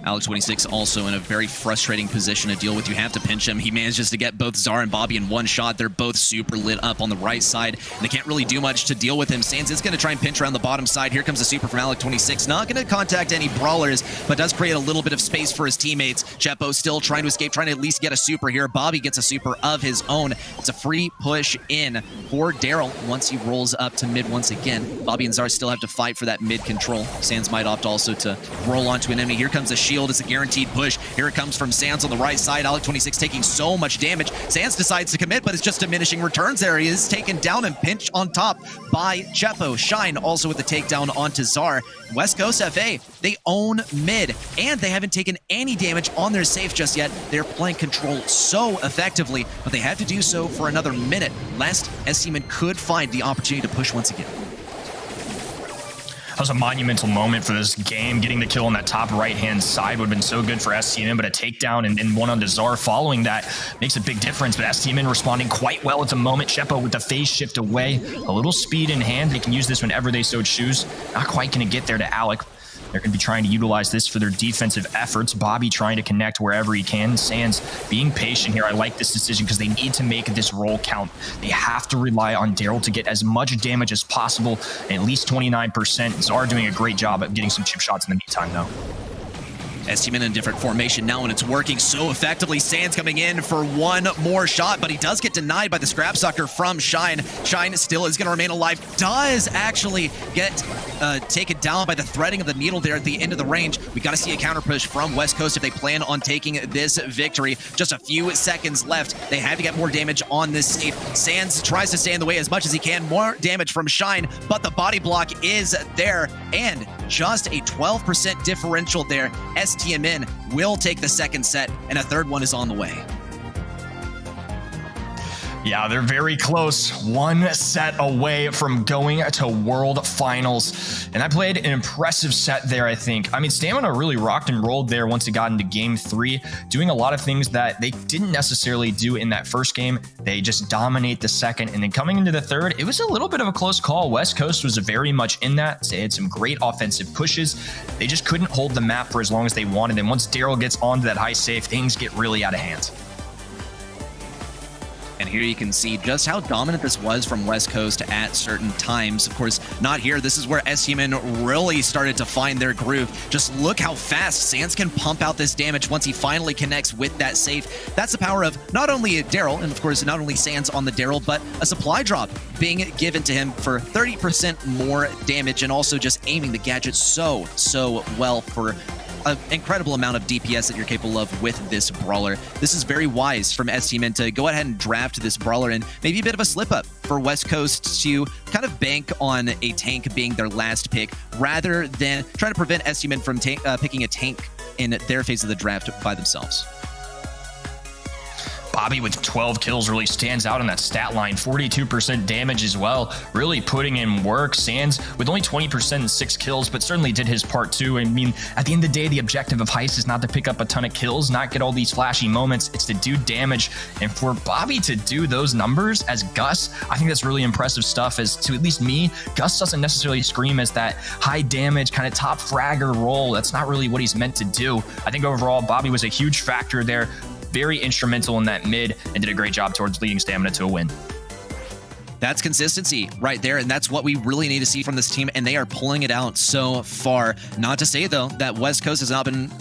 Alec26 also in a very frustrating position to deal with. You have to pinch him. He manages to get both Zar and Bobby in 1 shot. They're both super lit up on the right side, and they can't really do much to deal with him. Sands is going to try and pinch around the bottom side. Here comes a super from Alec26. Not going to contact any brawlers, but does create a little bit of space for his teammates. Chepo still trying to escape, trying to at least get a super here. Bobby gets a super of his own. It's a free push in for Daryl once he rolls up to mid once again. Bobby and Zar still have to fight for that mid control. Sands might opt also to roll onto an enemy. Here comes a shield. It's a guaranteed push. Here it comes from Sands on the right side. Alec26 taking so much damage. Sands decides to commit, but it's just diminishing returns there. He is taken down and pinched on top by Chepo. Shine also with the takedown onto Zar. West Coast FA, they own mid, and they haven't taken any damage on their safe just yet. They're playing control so effectively, but they had to do so for another minute, lest STMN could find the opportunity to push once again. That was a monumental moment for this game. Getting the kill on that top right-hand side would have been so good for STMN, but a takedown and one on Zar following that makes a big difference. But STMN responding quite well at the moment. Chepo with the phase shift away. A little speed in hand. They can use this whenever they so choose. Not quite going to get there to Alec. They're going to be trying to utilize this for their defensive efforts. Bobby trying to connect wherever he can. Sands being patient here. I like this decision because they need to make this roll count. They have to rely on Daryl to get as much damage as possible, and at least 29%. Czar doing a great job at getting some chip shots in the meantime, though. STMN in a different formation now, and it's working so effectively. Sands coming in for one more shot, but he does get denied by the scrap sucker from Shine. Shine still is going to remain alive. Does actually get taken down by the threading of the needle there at the end of the range. We got to see a counter push from West Coast if they plan on taking this victory. Just a few seconds left. They have to get more damage on this safe. Sands tries to stay in the way as much as he can. More damage from Shine, but the body block is there, and just a 12% differential there. STMN will take the second set, and a third one is on the way. Yeah, they're very close. One set away from going to World Finals. And I played an impressive set there, I think. I mean, Stamina really rocked and rolled there once it got into game 3, doing a lot of things that they didn't necessarily do in that first game. They just dominate the second. And then coming into the third, it was a little bit of a close call. West Coast was very much in that. They had some great offensive pushes. They just couldn't hold the map for as long as they wanted. And once Daryl gets onto that high safe, things get really out of hand. And here you can see just how dominant this was from West Coast at certain times. Of course, not here. This is where STMN really started to find their groove. Just look how fast Sands can pump out this damage once he finally connects with that safe. That's the power of not only Daryl, and of course, not only Sands on the Daryl, but a supply drop being given to him for 30% more damage, and also just aiming the gadget so well for an incredible amount of DPS that you're capable of with this brawler. This is very wise from STMN to go ahead and draft this brawler, and maybe a bit of a slip up for West Coast to kind of bank on a tank being their last pick rather than trying to prevent STMN from picking a tank in their phase of the draft by themselves. Bobby with 12 kills really stands out on that stat line. 42% damage as well, really putting in work. Sands with only 20% and 6 kills, but certainly did his part too. I mean, at the end of the day, the objective of Heist is not to pick up a ton of kills, not get all these flashy moments. It's to do damage. And for Bobby to do those numbers as Gus, I think that's really impressive stuff. As to at least me, Gus doesn't necessarily scream as that high damage kind of top fragger role. That's not really what he's meant to do. I think overall, Bobby was a huge factor there. Very instrumental in that mid, and did a great job towards leading Stamina to a win. That's consistency right there, and that's what we really need to see from this team, and they are pulling it out so far. Not to say, though, that West Coast has not been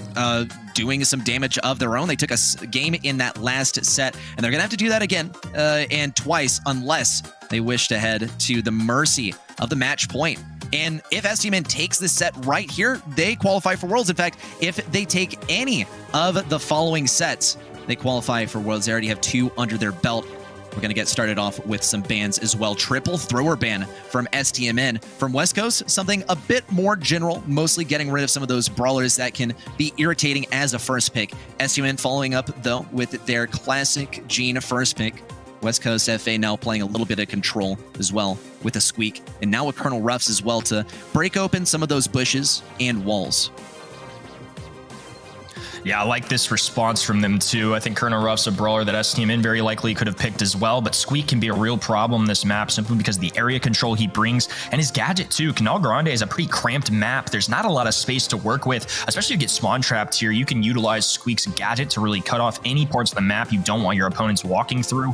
doing some damage of their own. They took a game in that last set, and they're going to have to do that again and twice unless they wish to head to the mercy of the match point. And if STMN takes this set right here, they qualify for Worlds. In fact, if they take any of the following sets, they qualify for Worlds. They already have 2 under their belt. We're going to get started off with some bans as well. Triple thrower ban from STMN. From West Coast, something a bit more general, mostly getting rid of some of those brawlers that can be irritating as a first pick. STMN following up, though, with their classic Gene first pick. West Coast FA now playing a little bit of control as well with a Squeak, and now with Colonel Ruffs as well to break open some of those bushes and walls. Yeah, I like this response from them too. I think Colonel Ruff's a brawler that STMN very likely could have picked as well, but Squeak can be a real problem in this map simply because of the area control he brings, and his gadget too. Canal Grande is a pretty cramped map. There's not a lot of space to work with, especially if you get spawn trapped here. You can utilize Squeak's gadget to really cut off any parts of the map you don't want your opponents walking through.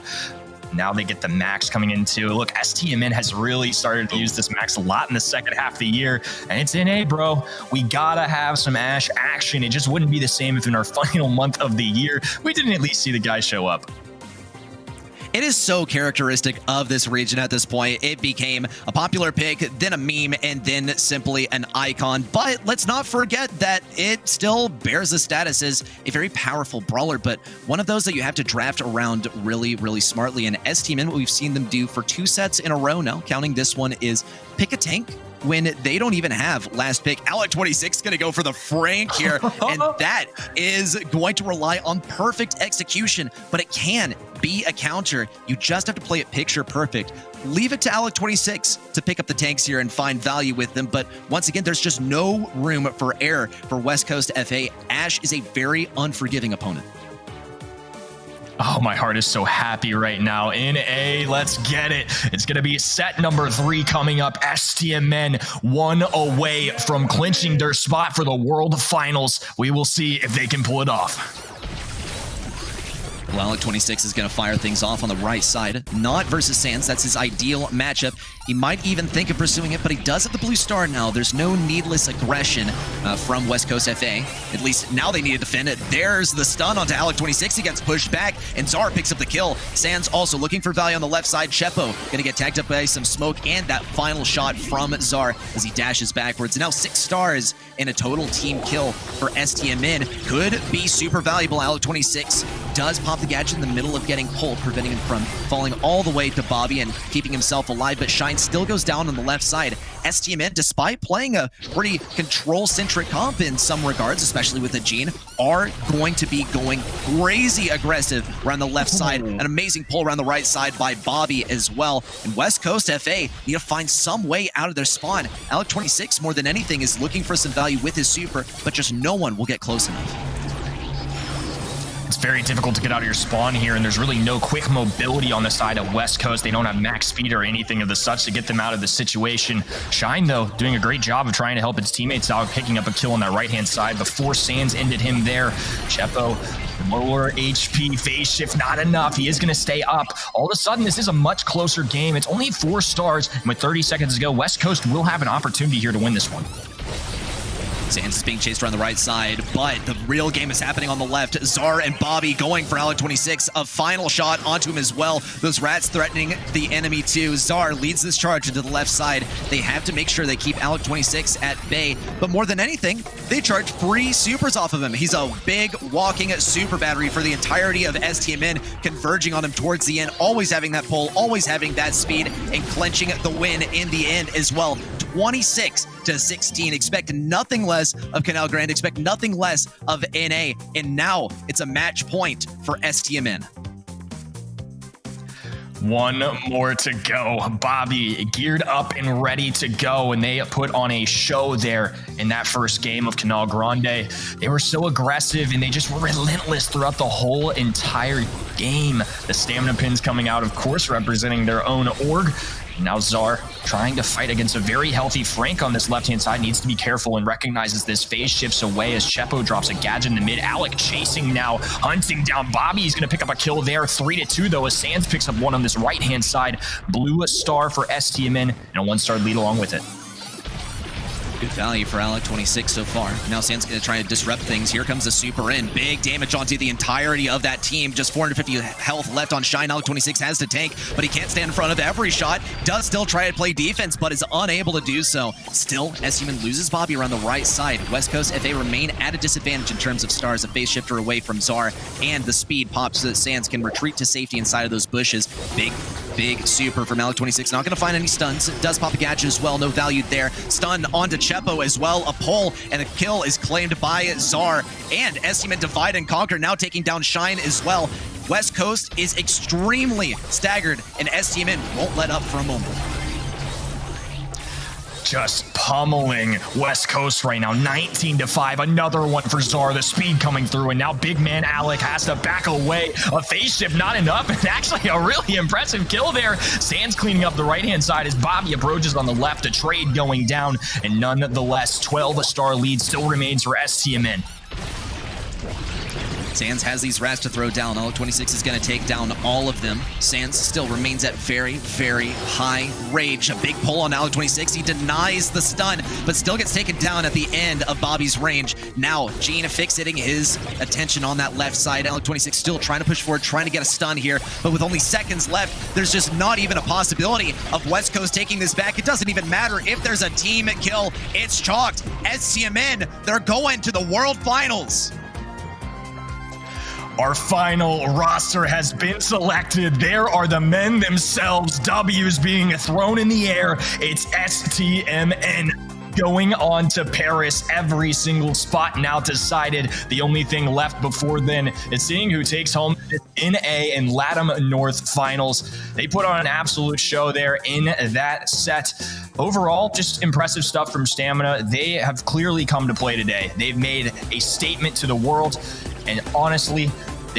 Now they get the Max coming in too. Look, STMN has really started to use this Max a lot in the second half of the year, and it's NA, bro. We gotta have some Ashe action. It just wouldn't be the same if in our final month of the year, we didn't at least see the guy show up. It is so characteristic of this region at this point. It became a popular pick, then a meme, and then simply an icon. But let's not forget that it still bears the status as a very powerful brawler, but one of those that you have to draft around really, really smartly. And STMN, what we've seen them do for 2 sets in a row now, counting this one, is pick a tank when they don't even have last pick. Alec26 is going to go for the Frank here, and that is going to rely on perfect execution, but it can be a counter. You just have to play it picture perfect. Leave it to Alec26 to pick up the tanks here and find value with them, but once again, there's just no room for error for West Coast FA. Ashe is a very unforgiving opponent. Oh, my heart is so happy right now. NA, let's get it. It's going to be set number 3 coming up. STMN 1 away from clinching their spot for the World Finals. We will see if they can pull it off. Well, Alec26 is going to fire things off on the right side. Not versus Sands. That's his ideal matchup. He might even think of pursuing it, but he does have the blue star now. There's no needless aggression from West Coast FA. At least now they need to defend it. There's the stun onto Alec26. He gets pushed back, and Zar picks up the kill. Sands also looking for value on the left side. Chepo going to get tagged up by some smoke, and that final shot from Zar as he dashes backwards. Now 6 stars in a total team kill for STMN. Could be super valuable. Alec26 does pop the gadget in the middle of getting pulled, preventing him from falling all the way to Bobby and keeping himself alive, but Shine still goes down on the left side. STMN, despite playing a pretty control-centric comp in some regards, especially with a Gene, are going to be going crazy aggressive around the left side. An amazing pull around the right side by Bobby as well. And West Coast FA need to find some way out of their spawn. Alec26, more than anything, is looking for some value with his super, but just no one will get close enough. It's very difficult to get out of your spawn here, and there's really no quick mobility on the side of West Coast. They don't have max speed or anything of the such to get them out of the situation. Shine, though, doing a great job of trying to help its teammates out, picking up a kill on that right-hand side before Sands ended him there. Chepo, lower HP, phase shift, not enough. He is going to stay up. All of a sudden, this is a much closer game. It's only 4 stars, and with 30 seconds to go, West Coast will have an opportunity here to win this one. Sands is being chased around the right side, but the real game is happening on the left. Zar and Bobby going for Alec26. A final shot onto him as well. Those rats threatening the enemy too. Zar leads this charge into the left side. They have to make sure they keep Alec26 at bay, but more than anything, they charge free supers off of him. He's a big walking super battery for the entirety of STMN, converging on him towards the end, always having that pull, always having that speed, and clenching the win in the end as well. 26-16. Expect nothing less of Canal Grand. Expect nothing less of NA. And now it's a match point for STMN. One more to go. Bobby geared up and ready to go, and they put on a show there in that first game of Canal Grande. They were so aggressive, and they just were relentless throughout the whole entire game. The stamina pins coming out, of course, representing their own org. Now Zar trying to fight against a very healthy Frank on this left-hand side, needs to be careful and recognizes this phase shifts away as Chepo drops a gadget in the mid. Alec chasing now, hunting down Bobby. He's going to pick up a kill there. 3-2 though, as Sands picks up one on this right-hand side. Blue star for STMN and a 1-star lead along with it. Good value for Alec26 so far. Now Sands going to try to disrupt things. Here comes the super in. Big damage onto the entirety of that team. Just 450 health left on Shine. Alec26 has to tank, but he can't stand in front of every shot. Does still try to play defense, but is unable to do so. Still, STMN loses Bobby around the right side. West Coast FA remain at a disadvantage in terms of stars. A phase shifter away from Zar, and the speed pops so that Sands can retreat to safety inside of those bushes. Big super from Alec26. Not going to find any stuns. Does pop a gadget as well. No value there. Stun onto Chepo as well. A pull, and a kill is claimed by Zar. And STMN divide and conquer, now taking down Shine as well. West Coast is extremely staggered, and STMN won't let up for a moment. Just pummeling West Coast right now. 19-5. Another one for Zar. The speed coming through, and now big man Alec has to back away. A phase shift not enough, and actually a really impressive kill there. Sands cleaning up the right-hand side as Bobby approaches on the left. A trade going down, and nonetheless, 12-star lead still remains for STMN. Sands has these rats to throw down. Alec26 is going to take down all of them. Sands still remains at very high rage. A big pull on Alec26. He denies the stun, but still gets taken down at the end of Bobby's range. Now, Gene fixating his attention on that left side. Alec26 still trying to push forward, trying to get a stun here, but with only seconds left, there's just not even a possibility of West Coast taking this back. It doesn't even matter if there's a team kill. It's chalked. STMN, they're going to the World Finals. Our final roster has been selected. There are the men themselves. W's being thrown in the air. It's STMN going on to Paris. Every single spot now decided. The only thing left before then is seeing who takes home the NA and LATAM North Finals. They put on an absolute show there in that set. Overall, just impressive stuff from Stamina. They have clearly come to play today. They've made a statement to the world, and honestly,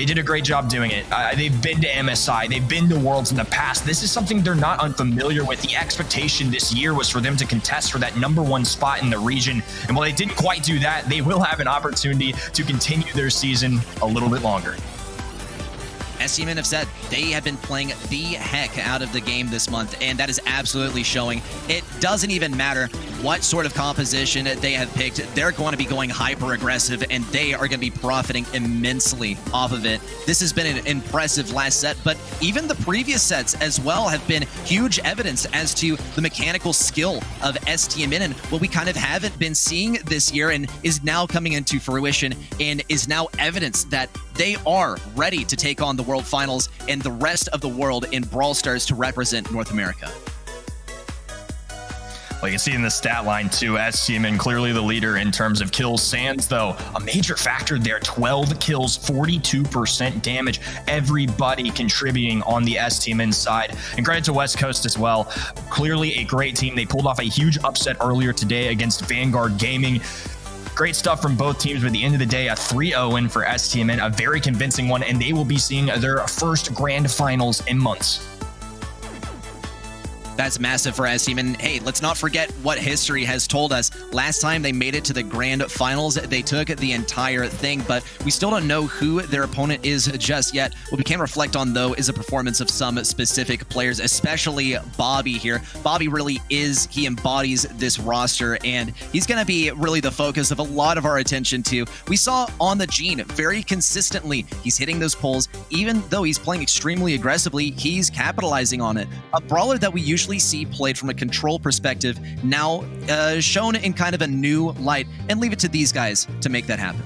They did a great job doing it. They've been to MSI. They've been to Worlds in the past. This is something they're not unfamiliar with. The expectation this year was for them to contest for that #1 spot in the region. And while they didn't quite do that, they will have an opportunity to continue their season a little bit longer. STMN have said they have been playing the heck out of the game this month, and that is absolutely showing. It doesn't even matter what sort of composition they have picked. They're going to be going hyper-aggressive, and they are going to be profiting immensely off of it. This has been an impressive last set, but even the previous sets as well have been huge evidence as to the mechanical skill of STMN and what we kind of haven't been seeing this year and is now coming into fruition and is now evidence that they are ready to take on the World Finals and the rest of the world in Brawl Stars to represent North America. Well, you can see in the stat line too, STMN clearly the leader in terms of kills. Sands, though, a major factor there. 12 kills, 42% damage. Everybody contributing on the STMN side. And credit to West Coast as well. Clearly a great team. They pulled off a huge upset earlier today against Vanguard Gaming. Great stuff from both teams, but at the end of the day, a 3-0 win for STMN, a very convincing one, and they will be seeing their first grand finals in months. That's massive for STMN. Hey, let's not forget what history has told us. Last time they made it to the grand finals, they took the entire thing, but we still don't know who their opponent is just yet. What we can reflect on, though, is the performance of some specific players, especially Bobby here. Bobby really he embodies this roster, and he's going to be really the focus of a lot of our attention, too. We saw on the Gene very consistently, he's hitting those pulls. Even though he's playing extremely aggressively, he's capitalizing on it. A brawler that we usually see played from a control perspective, now shown in kind of a new light, and leave it to these guys to make that happen.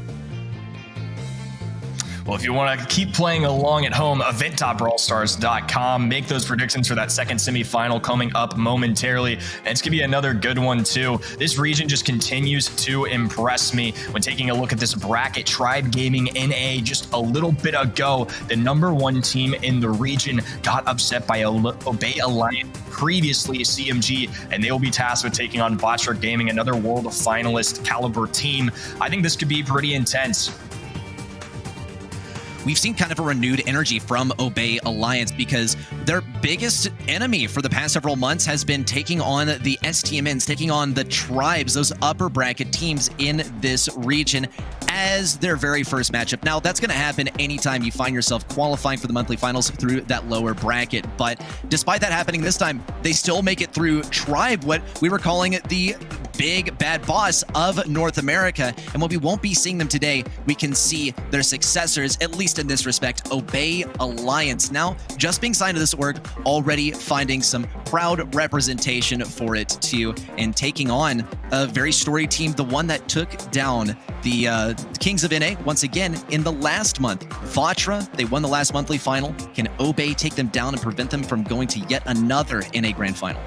Well, if you want to keep playing along at home, event.brawlstars.com. Make those predictions for that second semifinal coming up momentarily. And it's going to be another good one, too. This region just continues to impress me. When taking a look at this bracket, Tribe Gaming NA just a little bit ago, the #1 team in the region got upset by Obey Alliance, previously CMG, and they will be tasked with taking on Vatra Gaming, another world finalist caliber team. I think this could be pretty intense. We've seen kind of a renewed energy from Obey Alliance because their biggest enemy for the past several months has been taking on the STMNs, taking on the tribes, those upper bracket teams in this region as their very first matchup. Now, that's going to happen anytime you find yourself qualifying for the monthly finals through that lower bracket. But despite that happening this time, they still make it through Tribe, what we were calling the big bad boss of North America. And while we won't be seeing them today, we can see their successors, at least in this respect, Obey Alliance. Now, just being signed to this org, already finding some proud representation for it too, and taking on a very storied team, the one that took down the Kings of NA once again in the last month. Vatra, they won the last monthly final. Can Obey take them down and prevent them from going to yet another NA Grand Final?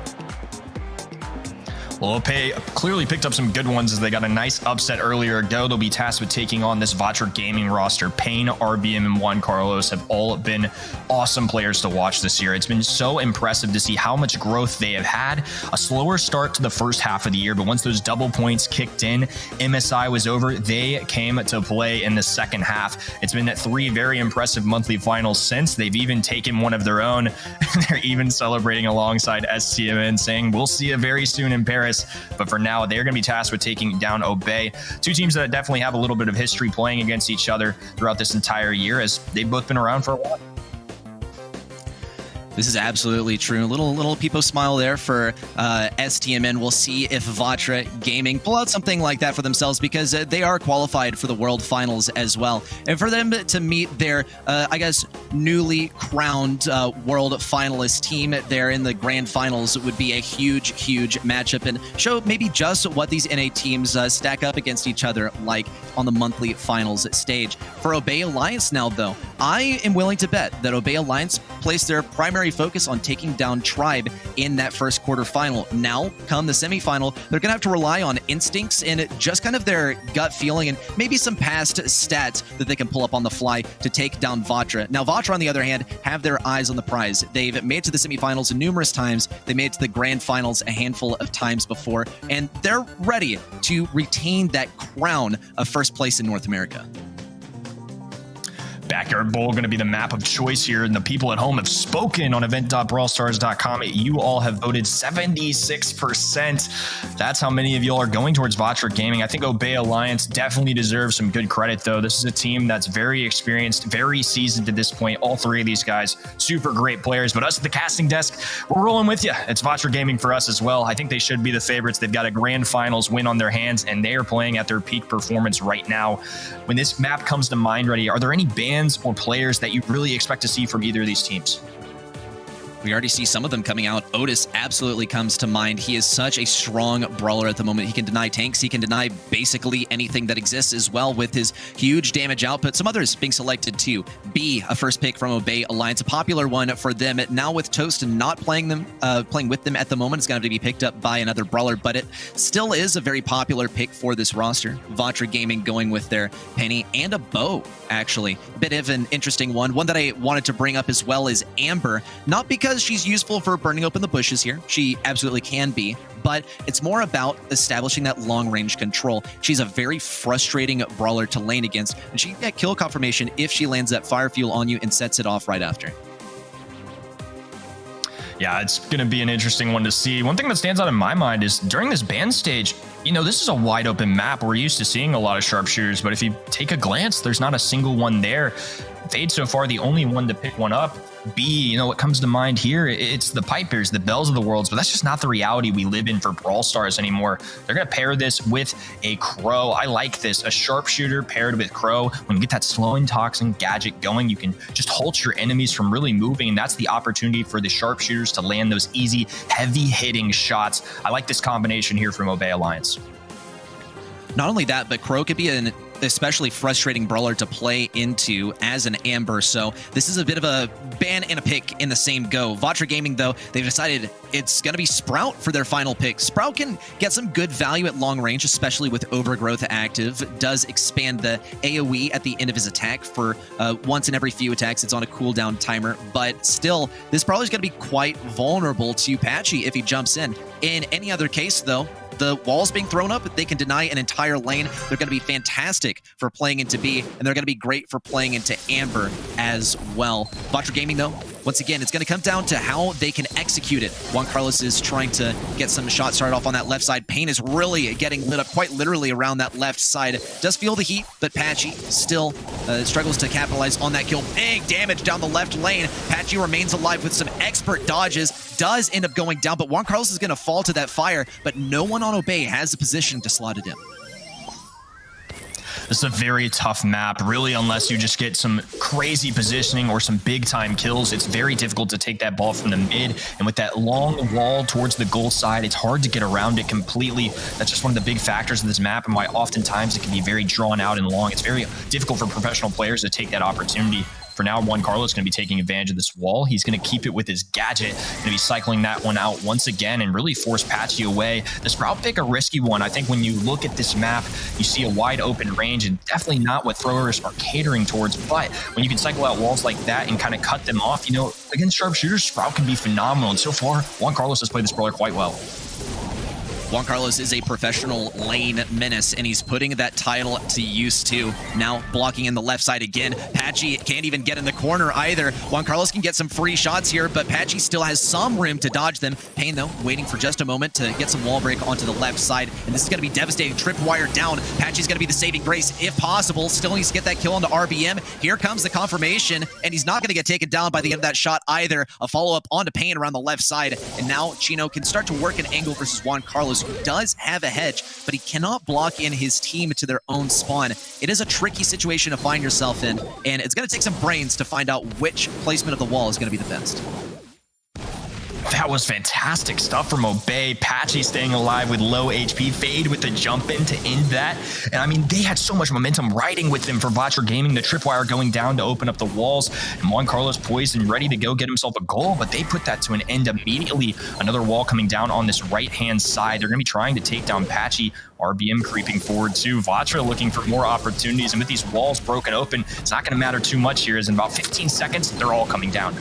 Well, Obey clearly picked up some good ones as they got a nice upset earlier ago. They'll be tasked with taking on this Vatra Gaming roster. Payne, RBM, and Juan Carlos have all been awesome players to watch this year. It's been so impressive to see how much growth they have had. A slower start to the first half of the year, but once those double points kicked in, MSI was over. They came to play in the second half. It's been 3 very impressive monthly finals since. They've even taken one of their own. They're even celebrating alongside STMN, saying, "We'll see you very soon in Paris." But for now, they're going to be tasked with taking down Obey. Two teams that definitely have a little bit of history playing against each other throughout this entire year, as they've both been around for a while. This is absolutely true. Little peepo smile there for STMN. We'll see if Vatra Gaming pull out something like that for themselves, because they are qualified for the World Finals as well. And for them to meet their, I guess, newly crowned World Finalist team there in the Grand Finals would be a huge, huge matchup and show maybe just what these NA teams stack up against each other like on the monthly finals stage. For Obey Alliance now, though, I am willing to bet that Obey Alliance placed their primary focus on taking down Tribe in that first quarterfinal. Now, come the semifinal, they're going to have to rely on instincts and just kind of their gut feeling and maybe some past stats that they can pull up on the fly to take down Vatra. Now, Vatra, on the other hand, have their eyes on the prize. They've made it to the semifinals numerous times. They made it to the grand finals a handful of times before, and they're ready to retain that crown of first place in North America. Backyard Bowl going to be the map of choice here, and the people at home have spoken on event.brawlstars.com. You all have voted 76%. That's how many of y'all are going towards Vatra Gaming. I think Obey Alliance definitely deserves some good credit, though. This is a team that's very experienced, very seasoned at this point. All three of these guys, super great players. But us at the casting desk, we're rolling with you. It's Vatra Gaming for us as well. I think they should be the favorites. They've got a grand finals win on their hands, and they are playing at their peak performance right now. When this map comes to mind, Ready, are there any bands or players that you really expect to see from either of these teams? We already see some of them coming out. Otis absolutely comes to mind. He is such a strong brawler at the moment. He can deny tanks. He can deny basically anything that exists as well with his huge damage output. Some others being selected too. B, a first pick from Obey Alliance, a popular one for them. Now with Toast not playing with them at the moment, it's going to have to be picked up by another brawler, but it still is a very popular pick for this roster. Vatra Gaming going with their Penny and a Bow, actually. A bit of an interesting one. One that I wanted to bring up as well is Amber. Not because she's useful for burning open the bushes here. She absolutely can be, but it's more about establishing that long-range control. She's a very frustrating brawler to lane against, and she can get kill confirmation if she lands that fire fuel on you and sets it off right after. Yeah, it's going to be an interesting one to see. One thing that stands out in my mind is during this ban stage, you know, this is a wide open map. We're used to seeing a lot of sharpshooters, but if you take a glance, there's not a single one there. Fade so far, the only one to pick one up. B, you know, what comes to mind here, it's the Pipers, the Bells of the Worlds, but that's just not the reality we live in for Brawl Stars anymore. They're going to pair this with a Crow. I like this, a sharpshooter paired with Crow. When you get that slowing toxin gadget going, you can just halt your enemies from really moving, and that's the opportunity for the sharpshooters to land those easy, heavy-hitting shots. I like this combination here from Obey Alliance. Not only that, but Crow could be an especially frustrating brawler to play into as an Amber. So this is a bit of a ban and a pick in the same go. Vatra Gaming, though, they've decided it's going to be Sprout for their final pick. Sprout can get some good value at long range, especially with Overgrowth active. Does expand the AoE at the end of his attack for once in every few attacks. It's on a cooldown timer, but still, this brawler is going to be quite vulnerable to Patchy if he jumps in. In any other case, though, the walls being thrown up, they can deny an entire lane. They're going to be fantastic for playing into B, and they're going to be great for playing into Amber as well. Vatra Gaming, though, once again, it's going to come down to how they can execute it. Juan Carlos is trying to get some shots started off on that left side. Pain is really getting lit up quite literally around that left side. Does feel the heat, but Patchy still struggles to capitalize on that kill. Big damage down the left lane. Patchy remains alive with some expert dodges. Does end up going down, but Juan Carlos is going to fall to that fire, but no one on Obey has the position to slot it in. This is a very tough map, really, unless you just get some crazy positioning or some big-time kills. It's very difficult to take that ball from the mid, and with that long wall towards the goal side, it's hard to get around it completely. That's just one of the big factors of this map, and why oftentimes it can be very drawn out and long. It's very difficult for professional players to take that opportunity. For now, Juan Carlos is going to be taking advantage of this wall. He's going to keep it with his gadget, going to be cycling that one out once again and really force Patchy away. The Sprout pick, a risky one. I think when you look at this map, you see a wide open range and definitely not what throwers are catering towards. But when you can cycle out walls like that and kind of cut them off, you know, against sharpshooters, Sprout can be phenomenal. And so far, Juan Carlos has played this brawler quite well. Juan Carlos is a professional lane menace, and he's putting that title to use too. Now blocking in the left side again. Patchy can't even get in the corner either. Juan Carlos can get some free shots here, but Patchy still has some room to dodge them. Pain, though, waiting for just a moment to get some wall break onto the left side, and this is going to be devastating. Tripwire down. Patchy's going to be the saving grace if possible. Still needs to get that kill onto RBM. Here comes the confirmation, and he's not going to get taken down by the end of that shot either. A follow-up onto Pain around the left side, and now Chino can start to work an angle versus Juan Carlos, who does have a hedge, but he cannot block in his team to their own spawn. It is a tricky situation to find yourself in, and it's going to take some brains to find out which placement of the wall is going to be the best. That was fantastic stuff from Obey. Patchy staying alive with low HP. Fade with the jump in to end that. And I mean, they had so much momentum riding with them for Vatra Gaming. The tripwire going down to open up the walls. And Juan Carlos poised and ready to go get himself a goal, but they put that to an end immediately. Another wall coming down on this right-hand side. They're going to be trying to take down Patchy. RBM creeping forward too. Vatra looking for more opportunities. And with these walls broken open, it's not going to matter too much here, as in about 15 seconds, they're all coming down.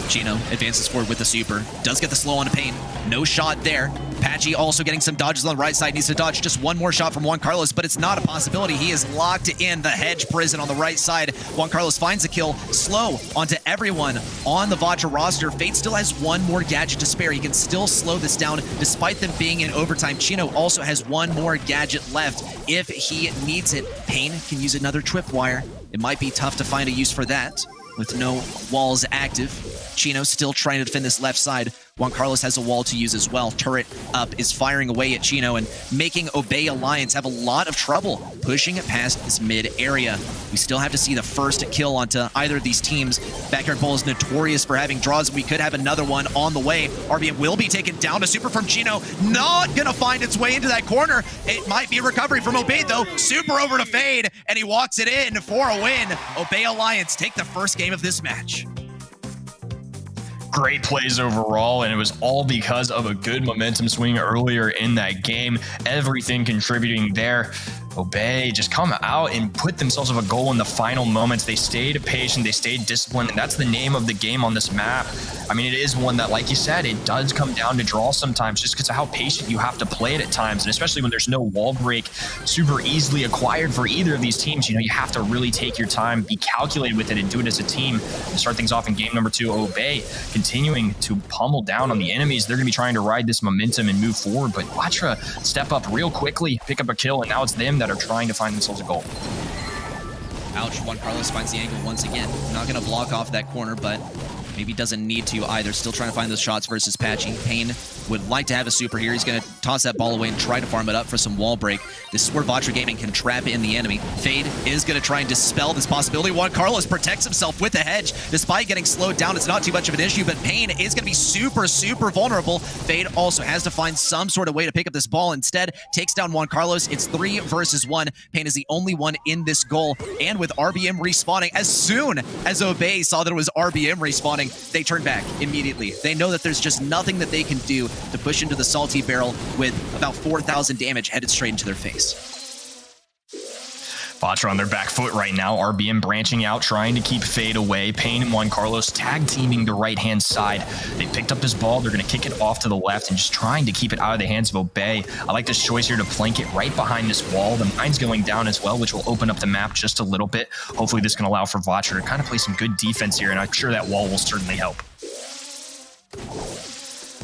Chino advances forward with the super. Does get the slow on Pain. No shot there. Patchy also getting some dodges on the right side. Needs to dodge just one more shot from Juan Carlos, but it's not a possibility. He is locked in the hedge prison on the right side. Juan Carlos finds a kill. Slow onto everyone on the Vatra roster. Fate still has one more gadget to spare. He can still slow this down despite them being in overtime. Chino also has one more gadget left if he needs it. Pain can use another tripwire. It might be tough to find a use for that with no walls active. Chino still trying to defend this left side. Juan Carlos has a wall to use as well. Turret up is firing away at Chino and making Obey Alliance have a lot of trouble pushing it past this mid area. We still have to see the first kill onto either of these teams. Backyard Bull is notorious for having draws. We could have another one on the way. RBM will be taken down. A super from Chino. Not gonna find its way into that corner. It might be a recovery from Obey though. Super over to Fade, and he walks it in for a win. Obey Alliance take the first game of this match. Great plays overall, and it was all because of a good momentum swing earlier in that game. Everything contributing there. Obey just come out and put themselves up a goal in the final moments. They stayed patient, they stayed disciplined, and that's the name of the game on this map. I mean, it is one that, like you said, it does come down to draw sometimes just because of how patient you have to play it at times, and especially when there's no wall break super easily acquired for either of these teams. You know, you have to really take your time, be calculated with it, and do it as a team. And start things off in game number 2. Obey continuing to pummel down on the enemies. They're going to be trying to ride this momentum and move forward, but Vatra step up real quickly, pick up a kill, and now it's them that are trying to find themselves a goal. Ouch, Juan Carlos finds the angle once again. Not going to block off that corner, but maybe doesn't need to either. Still trying to find those shots versus Patchy. Pain would like to have a super here. He's going to toss that ball away and try to farm it up for some wall break. This is where Vatra Gaming can trap in the enemy. Fade is going to try and dispel this possibility. Juan Carlos protects himself with a hedge. Despite getting slowed down, it's not too much of an issue, but Pain is going to be super, super vulnerable. Fade also has to find some sort of way to pick up this ball. Instead, takes down Juan Carlos. It's 3 versus 1. Pain is the only one in this goal. And with RBM respawning, as soon as Obey saw that it was RBM respawning, they turned back immediately. They know that there's just nothing that they can do to push into the salty barrel with about 4,000 damage headed straight into their face. Vatra on their back foot right now. RBM branching out, trying to keep Fade away. Pain and Juan Carlos tag teaming the right-hand side. They picked up this ball. They're going to kick it off to the left and just trying to keep it out of the hands of Obey. I like this choice here to flank it right behind this wall. The mine's going down as well, which will open up the map just a little bit. Hopefully this can allow for Vatra to kind of play some good defense here, and I'm sure that wall will certainly help.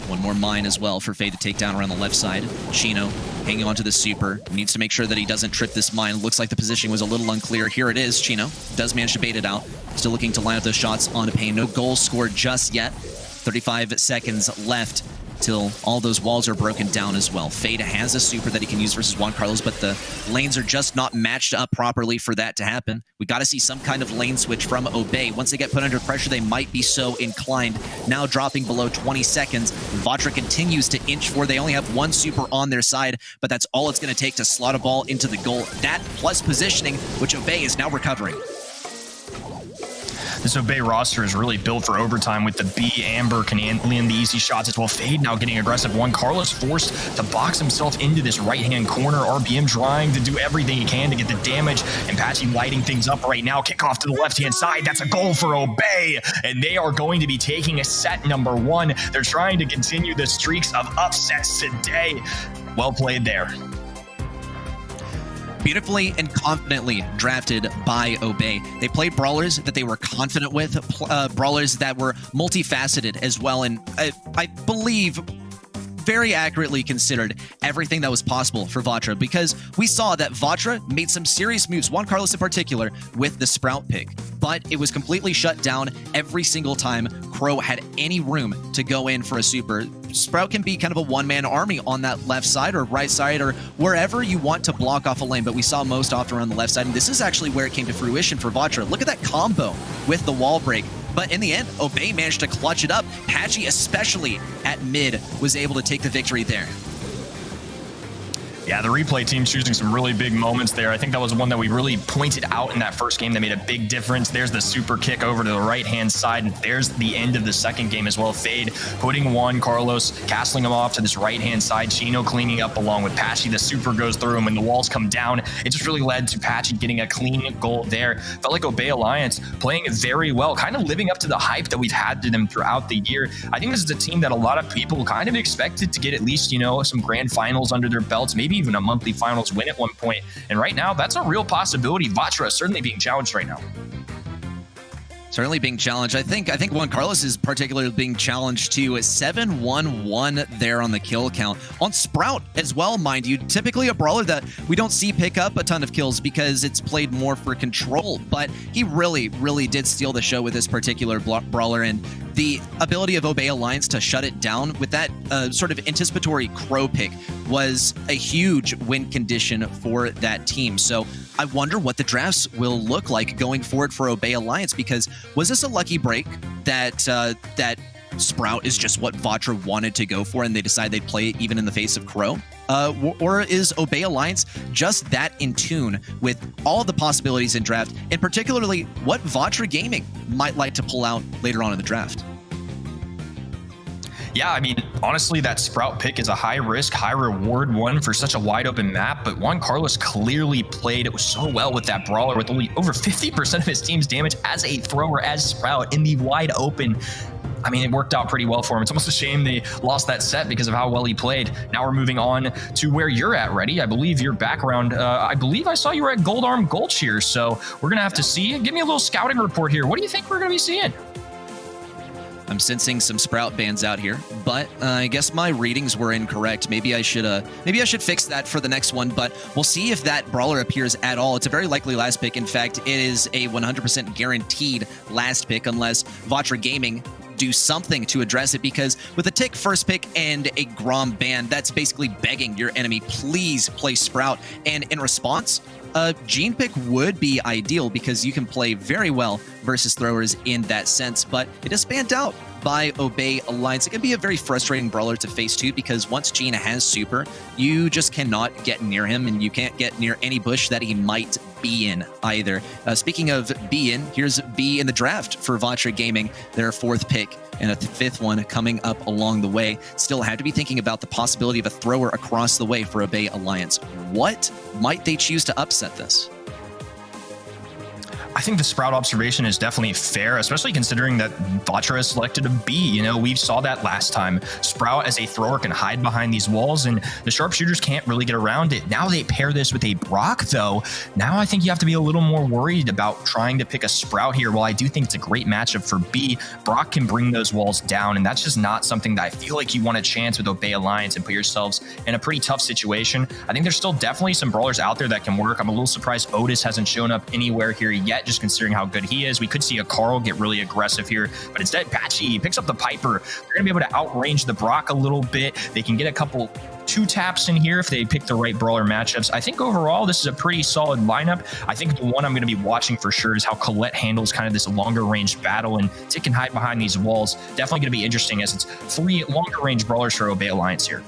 One more mine as well for Fade to take down around the left side. Chino hanging onto the super. Needs to make sure that he doesn't trip this mine. Looks like the positioning was a little unclear. Here it is. Chino does manage to bait it out. Still looking to line up those shots onto Pain. No goals scored just yet. 35 seconds left till all those walls are broken down as well. Fade has a super that he can use versus Juan Carlos, but the lanes are just not matched up properly for that to happen. We got to see some kind of lane switch from Obey. Once they get put under pressure, they might be so inclined. Now dropping below 20 seconds. Vatra continues to inch forward. They only have one super on their side, but that's all it's going to take to slot a ball into the goal. That plus positioning, which Obey is now recovering. This Obey roster is really built for overtime with the B, Amber can land the easy shots as well. Fade now getting aggressive. Juan Carlos forced to box himself into this right-hand corner. RBM trying to do everything he can to get the damage, and Patchy lighting things up right now. Kickoff to the left-hand side. That's a goal for Obey, and they are going to be taking a set number 1. They're trying to continue the streaks of upsets today. Well played there. Beautifully and confidently drafted by Obey. They played brawlers that they were confident with, brawlers that were multifaceted as well, and I believe very accurately considered everything that was possible for Vatra, because we saw that Vatra made some serious moves, Juan Carlos in particular, with the Sprout pick, but it was completely shut down every single time Crow had any room to go in for a super. Sprout can be kind of a one-man army on that left side or right side or wherever you want to block off a lane, but we saw most often around the left side, and this is actually where it came to fruition for Vatra. Look at that combo with the wall break. But in the end, Obey managed to clutch it up. Patchy, especially at mid, was able to take the victory there. Yeah, the replay team choosing some really big moments there. I think that was one that we really pointed out in that first game that made a big difference. There's the super kick over to the right-hand side, and there's the end of the second game as well. Fade putting one, Carlos castling him off to this right-hand side, Chino cleaning up along with Patchy. The super goes through him, and the walls come down. It just really led to Patchy getting a clean goal there. Felt like Obey Alliance playing very well, kind of living up to the hype that we've had to them throughout the year. I think this is a team that a lot of people kind of expected to get at least, you know, some grand finals under their belts, maybe even a monthly finals win at one point. And right now, that's a real possibility. Vatra is certainly being challenged right now. Certainly being challenged. I think Juan Carlos is particularly being challenged too. 7-1-1 there on the kill count. On Sprout as well, mind you. Typically a brawler that we don't see pick up a ton of kills because it's played more for control. But he really, really did steal the show with this particular brawler. And the ability of Obey Alliance to shut it down with that sort of anticipatory crow pick was a huge win condition for that team. So I wonder what the drafts will look like going forward for Obey Alliance, because was this a lucky break that that Sprout is just what Vatra wanted to go for and they decide they'd play it even in the face of Crow? Or is Obey Alliance just that in tune with all the possibilities in draft, and particularly what Vatra Gaming might like to pull out later on in the draft? Yeah, I mean, honestly, that Sprout pick is a high risk, high reward one for such a wide open map, but Juan Carlos clearly played it so well with that brawler with only over 50% of his team's damage as a thrower, as Sprout in the wide open. I mean, it worked out pretty well for him. It's almost a shame they lost that set because of how well he played. Now we're moving on to where you're at, Reddy. I believe your background, I believe I saw you were at Gold Arm Gold Cheer, so we're going to have to see. Give me a little scouting report here. What do you think we're going to be seeing? I'm sensing some Sprout bans out here, but I guess my readings were incorrect. Maybe I should fix that for the next one, but we'll see if that brawler appears at all. It's a very likely last pick. In fact, it is a 100% guaranteed last pick unless Vatra Gaming do something to address it, because with a tick first pick and a Grom ban, that's basically begging your enemy, please play Sprout. And in response, Gene pick would be ideal because you can play very well versus throwers in that sense, but it is spanned out by Obey Alliance. It can be a very frustrating brawler to face too, because once Gene has super, you just cannot get near him, and you can't get near any bush that he might be in either. Speaking of be in, here's B in the draft for Vatra Gaming, their fourth pick, and a fifth one coming up along the way. Still have to be thinking about the possibility of a thrower across the way for Obey Alliance. What might they choose to upset this? I think the Sprout observation is definitely fair, especially considering that Vatra has selected a B. You know, we saw that last time. Sprout as a thrower can hide behind these walls, and the sharpshooters can't really get around it. Now they pair this with a Brock, though. Now I think you have to be a little more worried about trying to pick a Sprout here. While I do think it's a great matchup for B, Brock can bring those walls down, and that's just not something that I feel like you want a chance with Obey Alliance and put yourselves in a pretty tough situation. I think there's still definitely some brawlers out there that can work. I'm a little surprised Otis hasn't shown up anywhere here yet, just considering how good he is. We could see a Carl get really aggressive here, but instead Patchy picks up the Piper. They're gonna be able to outrange the Brock a little bit. They can get a couple two taps in here if they pick the right brawler matchups. I think overall this is a pretty solid lineup. I think the one I'm going to be watching for sure is how Colette handles kind of this longer range battle, and Tick can hide behind these walls. Definitely going to be interesting, as it's 3 longer range brawlers for Obey Alliance here.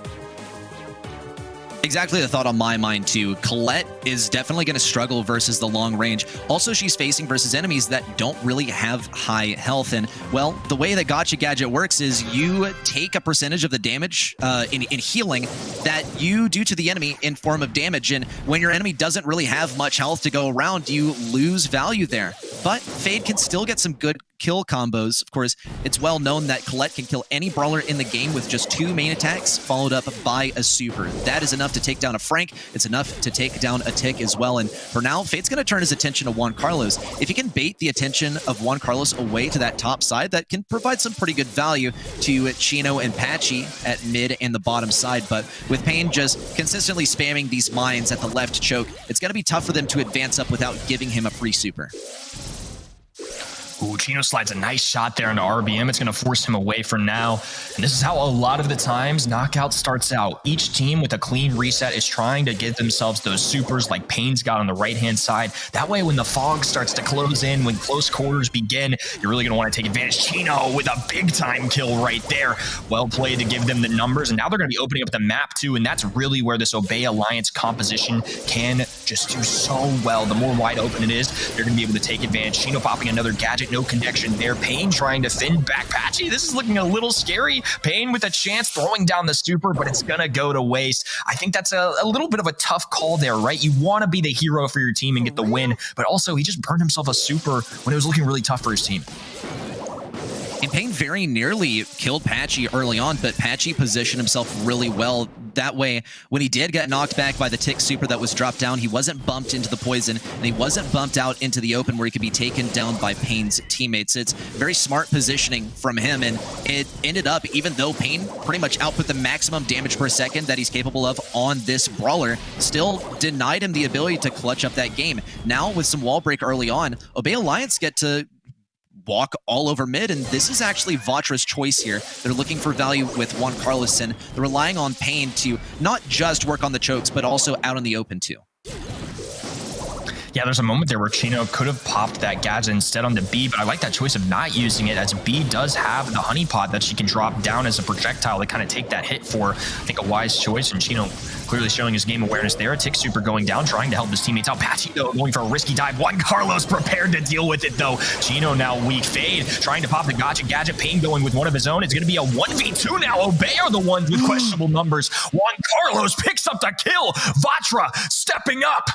Exactly the thought on my mind too. Colette is definitely going to struggle versus the long range. Also, she's facing versus enemies that don't really have high health. And well, the way that Gotcha Gadget works is you take a percentage of the damage in healing that you do to the enemy in form of damage. And when your enemy doesn't really have much health to go around, you lose value there. But Fade can still get some good kill combos. Of course, it's well known that Colette can kill any brawler in the game with just 2 main attacks followed up by a super. That is enough to take down a Frank. It's enough to take down a Tick as well. And for now, Fade's going to turn his attention to Juan Carlos. If he can bait the attention of Juan Carlos away to that top side, that can provide some pretty good value to Chino and Patchy at mid and the bottom side. But with Payne just consistently spamming these mines at the left choke, it's going to be tough for them to advance up without giving him a free super. Ooh, Chino slides a nice shot there into RBM. It's going to force him away for now. And this is how a lot of the times Knockout starts out. Each team with a clean reset is trying to give themselves those supers like Pain's got on the right-hand side. That way, when the fog starts to close in, when close quarters begin, you're really going to want to take advantage. Chino with a big-time kill right there. Well played to give them the numbers. And now they're going to be opening up the map too. And that's really where this Obey Alliance composition can just do so well. The more wide open it is, they're going to be able to take advantage. Chino popping another gadget. No connection there. Pain trying to fend back Patchy. This is looking a little scary. Pain with a chance throwing down the super, but it's going to go to waste. I think that's a little bit of a tough call there, right? You want to be the hero for your team and get the win, but also he just burned himself a super when it was looking really tough for his team. And Pain very nearly killed Patchy early on, but Patchy positioned himself really well. That way, when he did get knocked back by the tick super that was dropped down, he wasn't bumped into the poison, and he wasn't bumped out into the open where he could be taken down by Pain's teammates. It's very smart positioning from him, and it ended up, even though Pain pretty much output the maximum damage per second that he's capable of on this brawler, still denied him the ability to clutch up that game. Now, with some wall break early on, Obey Alliance get to walk all over mid, and this is actually Vatra's choice here. They're looking for value with Juan Carlosson. They're relying on Pain to not just work on the chokes, but also out in the open too. Yeah, there's a moment there where Chino could have popped that gadget instead onto B, but I like that choice of not using it, as B does have the honeypot that she can drop down as a projectile to kind of take that hit for. I think a wise choice, and Chino clearly showing his game awareness there. A tick super going down, trying to help his teammates out. Patchy, though, going for a risky dive. Juan Carlos prepared to deal with it, though. Chino now weak. Fade trying to pop the gotcha gadget. Pain going with one of his own. It's going to be a 1v2 now. Obey are the ones with questionable numbers. Juan Carlos picks up the kill. Vatra stepping up.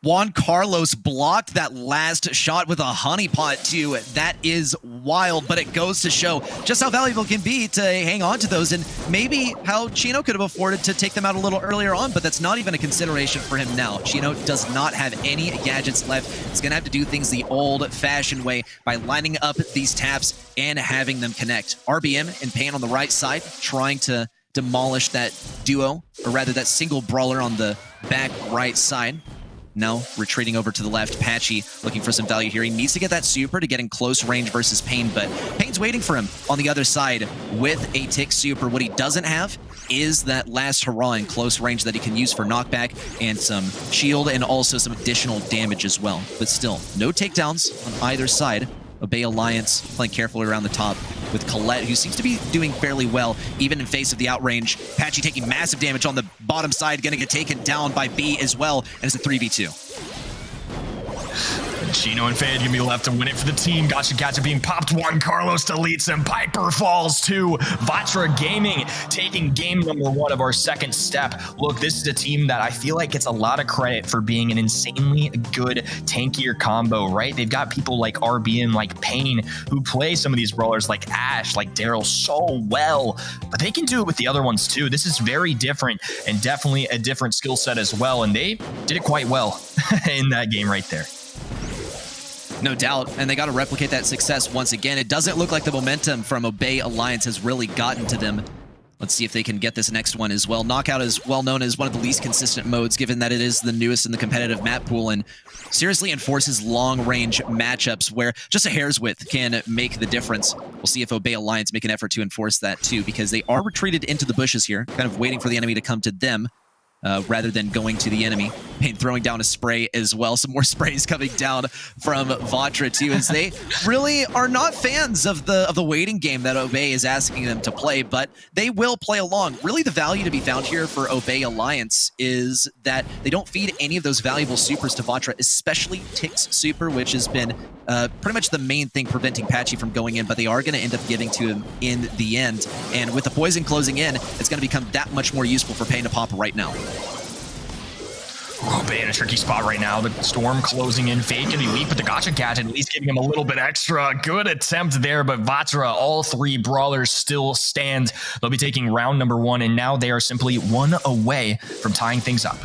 Juan Carlos blocked that last shot with a honeypot too. That is wild, but it goes to show just how valuable it can be to hang on to those, and maybe how Chino could have afforded to take them out a little earlier on, but that's not even a consideration for him now. Chino does not have any gadgets left. He's going to have to do things the old-fashioned way by lining up these taps and having them connect. RBM and Pain on the right side, trying to demolish that duo, or rather that single brawler on the back right side. Now retreating over to the left, Patchy looking for some value here. He needs to get that super to get in close range versus Pain, but Pain's waiting for him on the other side with a tick super. What he doesn't have is that last hurrah in close range that he can use for knockback and some shield and also some additional damage as well. But still, no takedowns on either side. Obey Alliance playing carefully around the top with Colette, who seems to be doing fairly well, even in face of the outrange. Patchy taking massive damage on the bottom side, going to get taken down by B as well, and it's a 3v2. Chino and Fade gonna be left to win it for the team. Gotcha gadget being popped. Juan Carlos deletes him. Piper falls too. Vatra Gaming taking game number 1 of our second step. Look, this is a team that I feel like gets a lot of credit for being an insanely good tankier combo, right? They've got people like RB and like Pain who play some of these brawlers like Ash, like Daryl so well, but they can do it with the other ones too. This is very different and definitely a different skill set as well, and they did it quite well in that game right there. No doubt, and they got to replicate that success once again. It doesn't look like the momentum from Obey Alliance has really gotten to them. Let's see if they can get this next one as well. Knockout is well known as one of the least consistent modes, given that it is the newest in the competitive map pool, and seriously enforces long-range matchups where just a hair's width can make the difference. We'll see if Obey Alliance make an effort to enforce that too, because they are retreated into the bushes here, kind of waiting for the enemy to come to them. Rather than going to the enemy. Pain throwing down a spray as well. Some more sprays coming down from Vatra too, as they really are not fans of the waiting game that Obey is asking them to play, but they will play along. Really, the value to be found here for Obey Alliance is that they don't feed any of those valuable supers to Vatra, especially Tick's super, which has been pretty much the main thing preventing Patchy from going in, but they are going to end up giving to him in the end. And with the poison closing in, it's going to become that much more useful for Pain to pop right now. Obey in a tricky spot right now. The storm closing in. Fade can be weak, but the gotcha gadget at least giving him a little bit extra. Good attempt there, but Vatra, all 3 brawlers still stand. They'll be taking round number 1, and now they are simply 1 away from tying things up.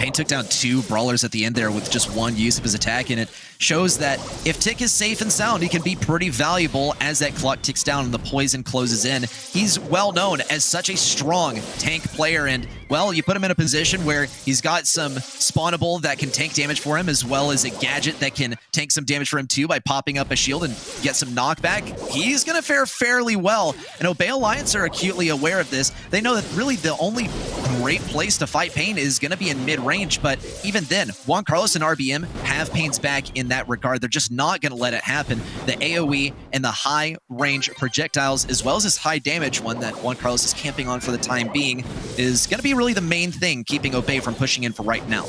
Pain took down 2 brawlers at the end there with just 1 use of his attack, and it shows that if Tick is safe and sound, he can be pretty valuable as that clock ticks down and the poison closes in. He's well known as such a strong tank player, and, well, you put him in a position where he's got some spawnable that can tank damage for him, as well as a gadget that can tank some damage for him too by popping up a shield and get some knockback. He's going to fare fairly well, and Obey Alliance are acutely aware of this. They know that really the only great place to fight Pain is going to be in mid-range, but even then, Juan Carlos and RBM have Pain's back in that regard. They're just not going to let it happen. The AoE and the high-range projectiles, as well as this high damage one that Juan Carlos is camping on for the time being, is going to be really the main thing keeping Obey from pushing in for right now.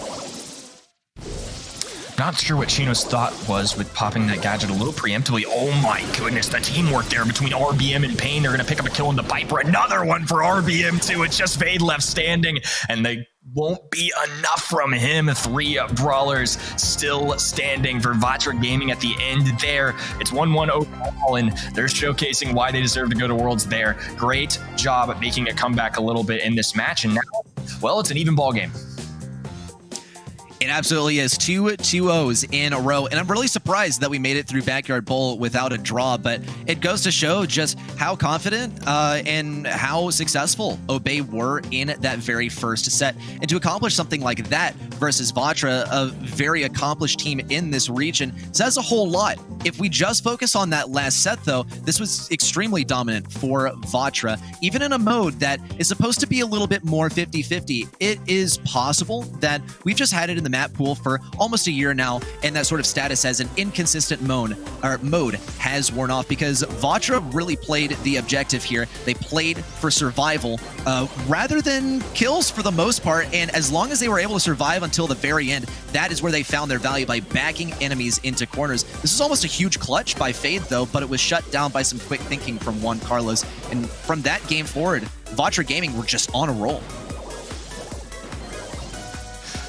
Not sure what Chino's thought was with popping that gadget a little preemptively. Oh my goodness, the teamwork there between RBM and Pain. They're going to pick up a kill on the Viper. Another one for RBM too. It's just Vade left standing, and they won't be enough from him. 3 brawlers still standing for Vatra Gaming at the end there. It's 1-1 overall, and they're showcasing why they deserve to go to Worlds there. Great job at making a comeback a little bit in this match, and now, well, it's an even ball game. It absolutely is. 2 2-0s in a row. And I'm really surprised that we made it through Backyard Bowl without a draw, but it goes to show just how confident and how successful Obey were in that very first set. And to accomplish something like that versus Vatra, a very accomplished team in this region, says a whole lot. If we just focus on that last set, though, this was extremely dominant for Vatra. Even in a mode that is supposed to be a little bit more 50-50, it is possible that we've just had it in the map pool for almost a year now, and that sort of status as an inconsistent mode has worn off because Vatra really played the objective here. They played for survival rather than kills for the most part, and as long as they were able to survive until the very end, that is where they found their value, by backing enemies into corners. This is almost a huge clutch by Fade, though, but it was shut down by some quick thinking from Juan Carlos, and from that game forward, Vatra Gaming were just on a roll.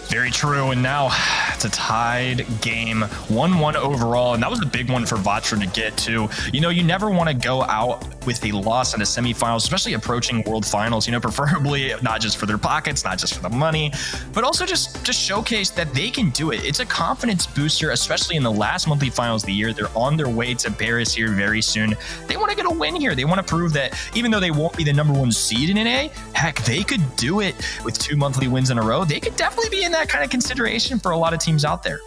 Very true, and now it's a tied game, 1-1 overall, and that was a big one for Vatra to get to. You know, you never want to go out with a loss in the semifinals, especially approaching World Finals, you know, preferably not just for their pockets, not just for the money, but also just showcase that they can do it. It's a confidence booster, especially in the last monthly finals of the year. They're on their way to Paris here very soon. They want to get a win here. They want to prove that even though they won't be the #1 seed in NA, heck, they could do it with 2 monthly wins in a row. They could definitely be in that kind of consideration for a lot of teams out there.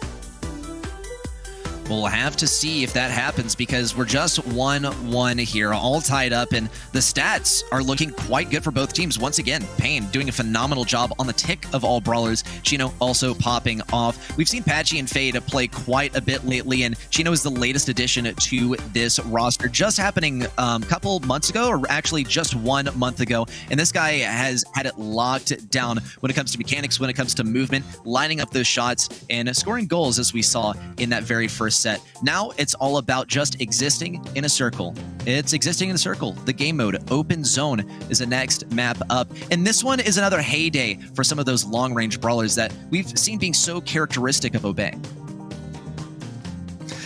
We'll have to see if that happens because we're just 1-1 here, all tied up, and the stats are looking quite good for both teams. Once again, Pain doing a phenomenal job on the tick of all brawlers. Chino also popping off. We've seen Patchy and Fade play quite a bit lately, and Chino is the latest addition to this roster, just happening a couple months ago, or actually just 1 month ago, and this guy has had it locked down when it comes to mechanics, when it comes to movement, lining up those shots, and scoring goals, as we saw in that very first set. Now it's all about just existing in a circle. It's existing in a circle. The game mode, Open Zone, is the next map up. And this one is another heyday for some of those long-range brawlers that we've seen being so characteristic of Obey.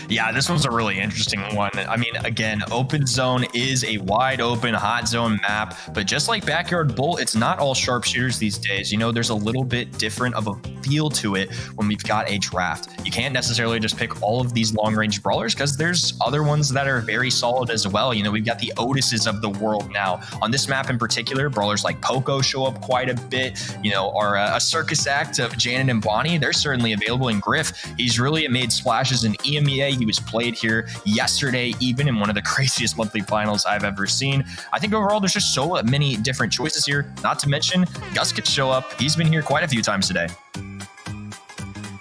Yeah, this was a really interesting one. I mean, again, Open Zone is a wide open hot zone map, but just like Backyard Bowl, it's not all sharpshooters these days. You know, there's a little bit different of a feel to it when we've got a draft. You can't necessarily just pick all of these long-range brawlers because there's other ones that are very solid as well. You know, we've got the Otises of the world now. On this map in particular, brawlers like Poco show up quite a bit. You know, our a circus act of Janet and Bonnie, they're certainly available in Griff. He's really made splashes in EMEA. He was played here yesterday, even in one of the craziest monthly finals I've ever seen. I think overall, there's just so many different choices here. Not to mention, Gus could show up. He's been here quite a few times today.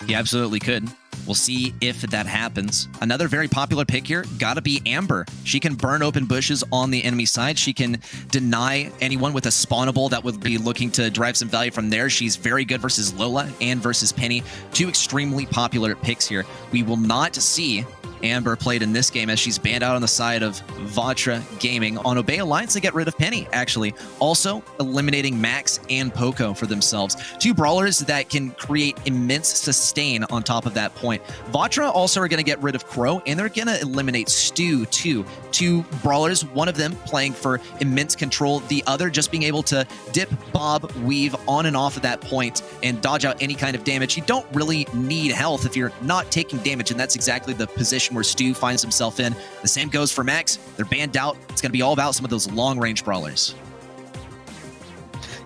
He absolutely could. We'll see if that happens. Another very popular pick here, gotta be Amber. She can burn open bushes on the enemy side. She can deny anyone with a spawnable that would be looking to drive some value from there. She's very good versus Lola and versus Penny. 2 extremely popular picks here. We will not see Amber played in this game as she's banned out on the side of Vatra Gaming. On Obey Alliance, they get rid of Penny, actually. Also eliminating Max and Poco for themselves. Two brawlers that can create immense sustain on top of that point. Vatra also are going to get rid of Crow, and they're going to eliminate Stu, too. Two brawlers, one of them playing for immense control, the other just being able to dip, bob, weave on and off of that point and dodge out any kind of damage. You don't really need health if you're not taking damage, and that's exactly the position where Stu finds himself in. The same goes for Max. They're banned out. It's going to be all about some of those long-range brawlers.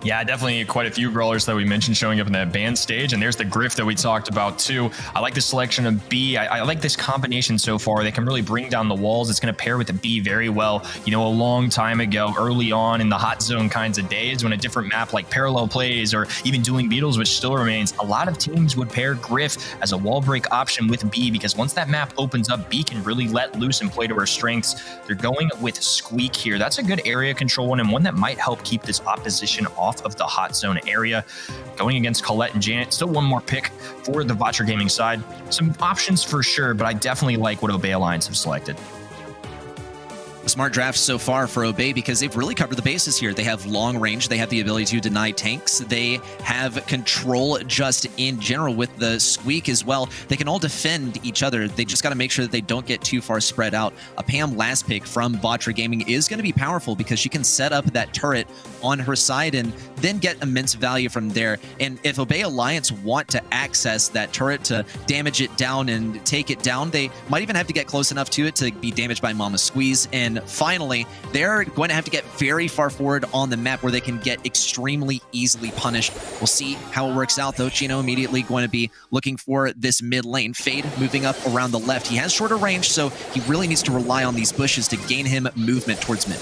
Yeah, definitely quite a few brawlers that we mentioned showing up in that band stage. And there's the Griff that we talked about too. I like the selection of B. I like this combination so far. They can really bring down the walls. It's going to pair with the B very well. You know, a long time ago, early on in the hot zone kinds of days, when a different map like Parallel Plays or even Dueling Beetles, which still remains, a lot of teams would pair Griff as a wall break option with B, because once that map opens up, B can really let loose and play to her strengths. They're going with Squeak here. That's a good area control one, and one that might help keep this opposition off of the hot zone area. Going against Colette and Janet, still one more pick for the Vatra Gaming side. Some options for sure, but I definitely like what Obey Alliance have selected. A smart draft so far for Obey because they've really covered the bases here. They have long range. They have the ability to deny tanks. They have control just in general with the Squeak as well. They can all defend each other. They just got to make sure that they don't get too far spread out. A Pam last pick from Vatra Gaming is going to be powerful because she can set up that turret on her side and then get immense value from there. And if Obey Alliance want to access that turret to damage it down and take it down, they might even have to get close enough to it to be damaged by Mama Squeeze. And finally, they're going to have to get very far forward on the map where they can get extremely easily punished. We'll see how it works out, though. Chino immediately going to be looking for this mid lane. Fade moving up around the left. He has shorter range, so he really needs to rely on these bushes to gain him movement towards mid.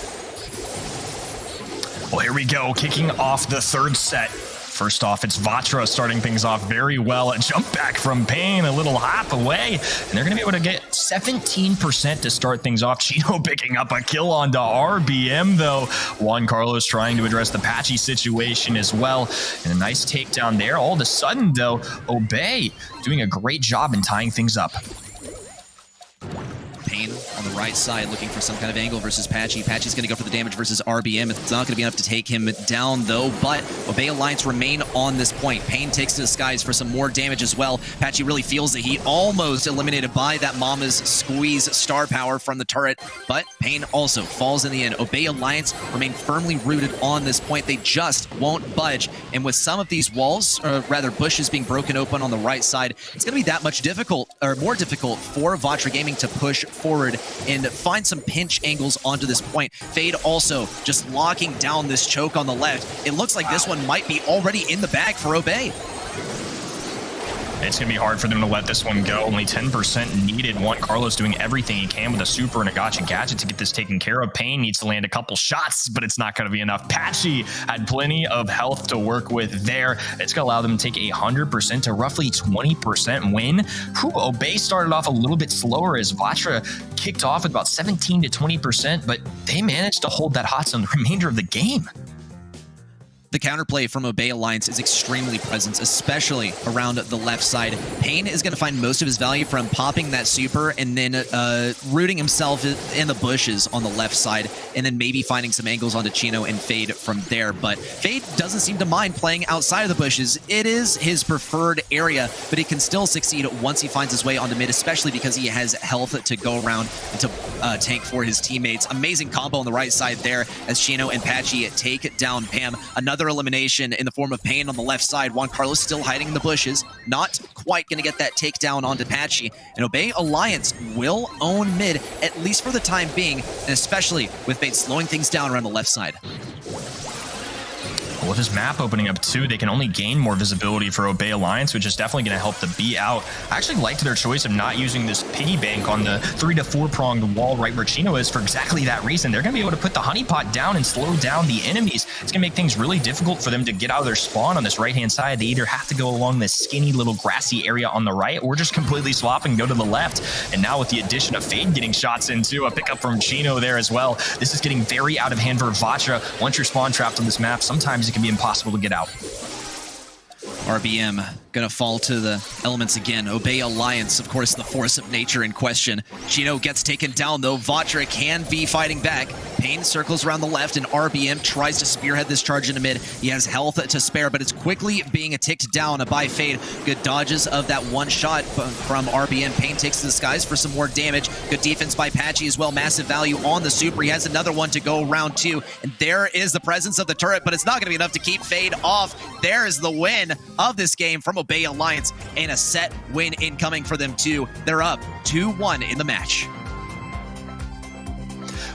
Well, here we go, kicking off the third set. First off, it's Vatra starting things off very well. A jump back from Pain, a little hop away, and they're going to be able to get 17% to start things off. Chino picking up a kill onto RBM, though. Juan Carlos trying to address the Patchy situation as well, and a nice takedown there. All of a sudden, though, Obey doing a great job in tying things up. Pain on the right side looking for some kind of angle versus Patchy. Patchy's going to go for the damage versus RBM. It's not going to be enough to take him down, though, but Obey Alliance remain on this point. Pain takes to the skies for some more damage as well. Patchy really feels the heat, almost eliminated by that Mama's Squeeze star power from the turret, but Pain also falls in the end. Obey Alliance remain firmly rooted on this point. They just won't budge, and with some of these walls, or rather bushes being broken open on the right side, it's going to be that much more difficult for Vatra Gaming to push forward and find some pinch angles onto this point. Fade also just locking down this choke on the left. It looks like this one might be already in the bag for Obey. It's going to be hard for them to let this one go. Only 10% needed. Juan Carlos doing everything he can with a super and a gotcha gadget to get this taken care of. Pain needs to land a couple shots, but it's not going to be enough. Patchy had plenty of health to work with there. It's going to allow them to take 100% to roughly 20% win. Whew, Obey started off a little bit slower as Vatra kicked off with about 17 to 20%, but they managed to hold that hot zone the remainder of the game. The counterplay from Obey Alliance is extremely present, especially around the left side. Pain is going to find most of his value from popping that super and then rooting himself in the bushes on the left side, and then maybe finding some angles onto Chino and Fade from there. But Fade doesn't seem to mind playing outside of the bushes. It is his preferred area, but he can still succeed once he finds his way onto mid, especially because he has health to go around and to tank for his teammates. Amazing combo on the right side there as Chino and Patchy take down Pam. Another elimination in the form of Pain on the left side. Juan Carlos still hiding in the bushes, not quite going to get that takedown onto Patchy. And Obey Alliance will own mid, at least for the time being, and especially with Fade slowing things down around the left side. With this map opening up too, they can only gain more visibility for Obey Alliance, which is definitely going to help the B out. I actually liked their choice of not using this piggy bank on the 3 to 4 pronged wall right where Chino is for exactly that reason. They're going to be able to put the honeypot down and slow down the enemies. It's going to make things really difficult for them to get out of their spawn on this right-hand side. They either have to go along this skinny little grassy area on the right or just completely swap and go to the left. And now with the addition of Fade getting shots into, a pickup from Chino there as well. This is getting very out of hand for Vatra. Once you're spawn trapped on this map, sometimes it can be impossible to get out. RBM gonna fall to the elements again. Obey Alliance, of course, the force of nature in question. Gino gets taken down, though. Vatra can be fighting back. Pain circles around the left, and RBM tries to spearhead this charge into mid. He has health to spare, but it's quickly being ticked down by Fade. Good dodges of that one shot from RBM. Pain takes to the skies for some more damage. Good defense by Patchy as well. Massive value on the super. He has another one to go round 2, and there is the presence of the turret, but it's not going to be enough to keep Fade off. There is the win of this game from Obey Alliance, and a set win incoming for them too. They're up 2-1 in the match.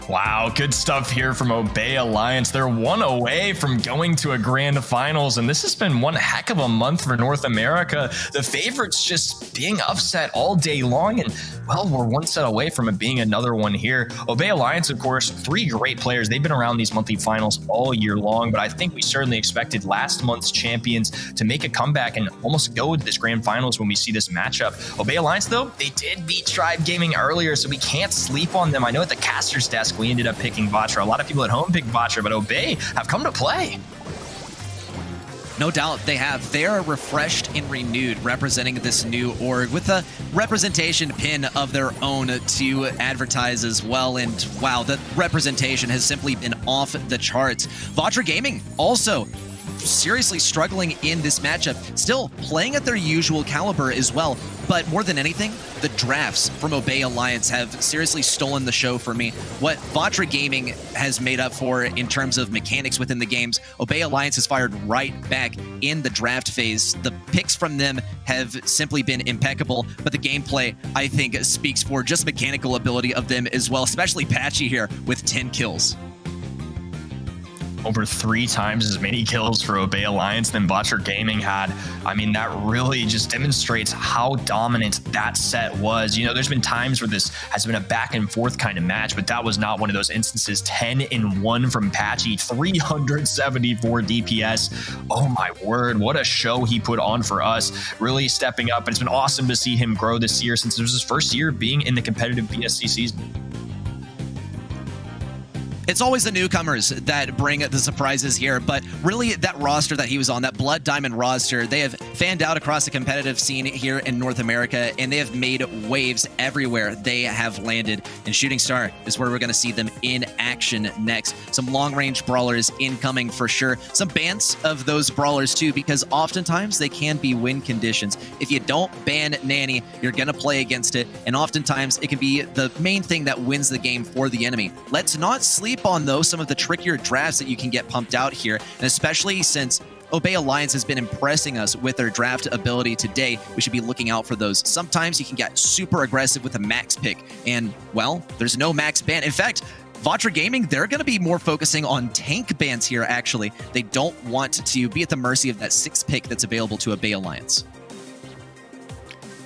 Wow, good stuff here from Obey Alliance. They're 1 away from going to a grand finals, and this has been one heck of a month for North America. The favorites just being upset all day long, and well, we're 1 set away from it being another one here. Obey Alliance, of course, 3 great players. They've been around these monthly finals all year long, but I think we certainly expected last month's champions to make a comeback and almost go to this grand finals when we see this matchup. Obey Alliance, though, they did beat Tribe Gaming earlier, so we can't sleep on them. I know at the caster's desk, we ended up picking Vatra. A lot of people at home picked Vatra, but Obey have come to play. No doubt they have. They are refreshed and renewed, representing this new org with a representation pin of their own to advertise as well. And wow, the representation has simply been off the charts. Vatra Gaming also seriously struggling in this matchup, still playing at their usual caliber as well. But more than anything, the drafts from Obey Alliance have seriously stolen the show for me. What Vatra Gaming has made up for in terms of mechanics within the games, Obey Alliance has fired right back in the draft phase. The picks from them have simply been impeccable, but the gameplay, I think, speaks for just mechanical ability of them as well, especially Patchy here with 10 kills. Over 3 times as many kills for Obey Alliance than Vatra Gaming had. I mean, that really just demonstrates how dominant that set was. You know, there's been times where this has been a back and forth kind of match, but that was not one of those instances. 10-1 from Patchy, 374 DPS. Oh my word, what a show he put on for us. Really stepping up, and it's been awesome to see him grow this year since it was his first year being in the competitive BSC season. It's always the newcomers that bring the surprises here, but really that roster that he was on, that Blood Diamond roster, they have fanned out across the competitive scene here in North America, and they have made waves everywhere they have landed. And Shooting Star is where we're going to see them in action next. Some long-range brawlers incoming for sure. Some bans of those brawlers too, because oftentimes they can be win conditions. If you don't ban Nanny, you're going to play against it, and oftentimes it can be the main thing that wins the game for the enemy. Let's not sleep on, though, some of the trickier drafts that you can get pumped out here, and especially since Obey Alliance has been impressing us with their draft ability today, we should be looking out for those. Sometimes you can get super aggressive with a max pick, and, well, there's no max ban. In fact, Vatra Gaming, they're going to be more focusing on tank bans here, actually. They don't want to be at the mercy of that 6th pick that's available to Obey Alliance.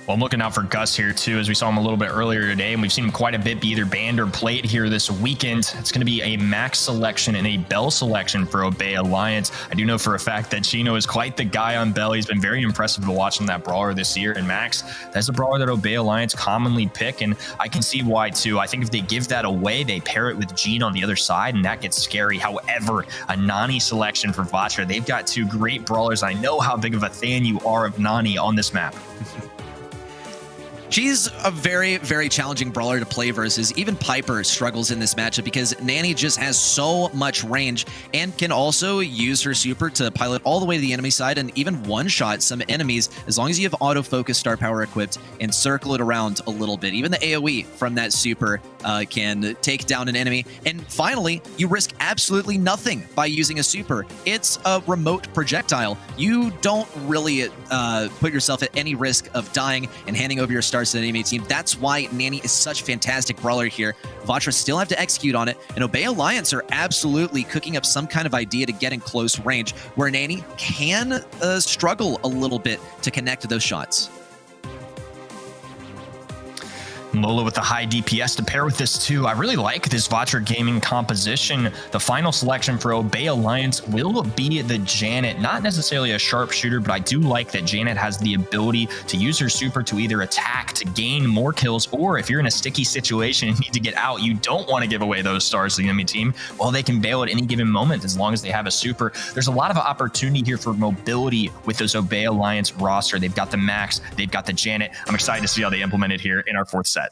Well, I'm looking out for Gus here, too, as we saw him a little bit earlier today, and we've seen him quite a bit be either banned or played here this weekend. It's going to be a Max selection and a Bell selection for Obey Alliance. I do know for a fact that Chino is quite the guy on Bell. He's been very impressive to watch him that brawler this year, and Max, that's a brawler that Obey Alliance commonly pick, and I can see why, too. I think if they give that away, they pair it with Gene on the other side, and that gets scary. However, a Nani selection for Vatra. They've got 2 great brawlers. I know how big of a fan you are of Nani on this map. She's a very, very challenging brawler to play versus. Even Piper struggles in this matchup because Nanny just has so much range and can also use her super to pilot all the way to the enemy side and even one-shot some enemies as long as you have autofocus star power equipped and circle it around a little bit. Even the AoE from that super can take down an enemy. And finally, you risk absolutely nothing by using a super. It's a remote projectile. You don't really put yourself at any risk of dying and handing over your stars to the enemy team. That's why Nanny is such a fantastic brawler here. Vatra still have to execute on it, and Obey Alliance are absolutely cooking up some kind of idea to get in close range where Nanny can struggle a little bit to connect to those shots. Lola with the high DPS to pair with this too. I really like this Vatra Gaming composition. The final selection for Obey Alliance will be the Janet. Not necessarily a sharpshooter, but I do like that Janet has the ability to use her super to either attack, to gain more kills, or if you're in a sticky situation and need to get out, you don't want to give away those stars to the enemy team, well, they can bail at any given moment as long as they have a super. There's a lot of opportunity here for mobility with this Obey Alliance roster. They've got the Max, they've got the Janet. I'm excited to see how they implement it here in our 4th set.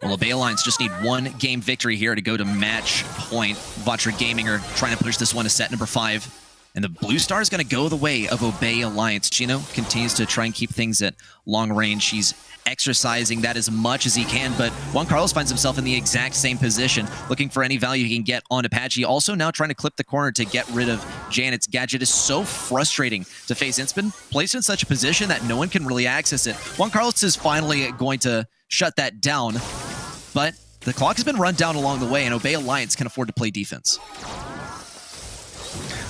Well, Obey Alliance just need one game victory here to go to match point. Vatra Gaming are trying to push this one to set number 5. And the blue star is going to go the way of Obey Alliance. Chino continues to try and keep things at long range. He's exercising that as much as he can, but Juan Carlos finds himself in the exact same position, looking for any value he can get on Apache. Also now trying to clip the corner to get rid of Janet's gadget. Is so frustrating to face. It's been placed in such a position that no one can really access it. Juan Carlos is finally going to shut that down, but the clock has been run down along the way, and Obey Alliance can afford to play defense.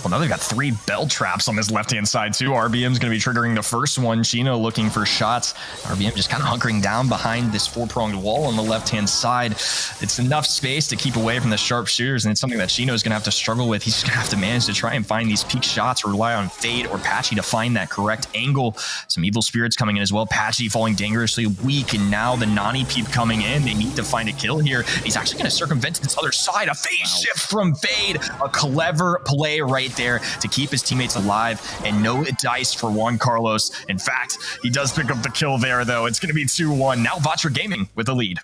Well, now they've got 3 bell traps on this left-hand side, too. RBM's going to be triggering the first one. Chino looking for shots. RBM just kind of hunkering down behind this 4-pronged wall on the left-hand side. It's enough space to keep away from the sharpshooters, and it's something that Chino is going to have to struggle with. He's just going to have to manage to try and find these peak shots, or rely on Fade or Patchy to find that correct angle. Some Evil Spirits coming in as well. Patchy falling dangerously weak, and now the Nani Peep coming in. They need to find a kill here. He's actually going to circumvent to this other side. A phase shift from Fade. A clever play right there to keep his teammates alive, and no dice for Juan Carlos. In fact, he does pick up the kill there, though. It's going to be 2-1. Now Vatra Gaming with the lead.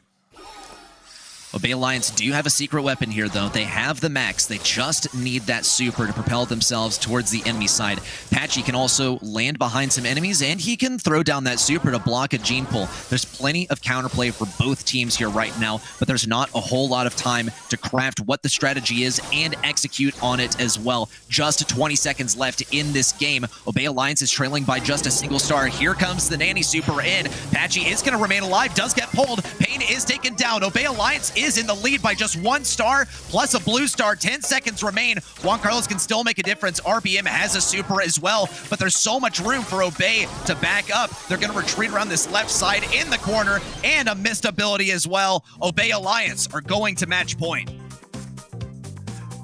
Obey Alliance do have a secret weapon here, though. They have the Max. They just need that super to propel themselves towards the enemy side. Patchy can also land behind some enemies, and he can throw down that super to block a gene pull. There's plenty of counterplay for both teams here right now, but there's not a whole lot of time to craft what the strategy is and execute on it as well. Just 20 seconds left in this game. Obey Alliance is trailing by just a single star. Here comes the Nanny super in. Patchy is going to remain alive, does get pulled. Pain is taken down. Obey Alliance is in the lead by just 1 star plus a blue star. 10 seconds remain. Juan Carlos can still make a difference. RBM has a super as well, but there's so much room for Obey to back up. They're going to retreat around this left side in the corner, and a missed ability as well. Obey Alliance are going to match point.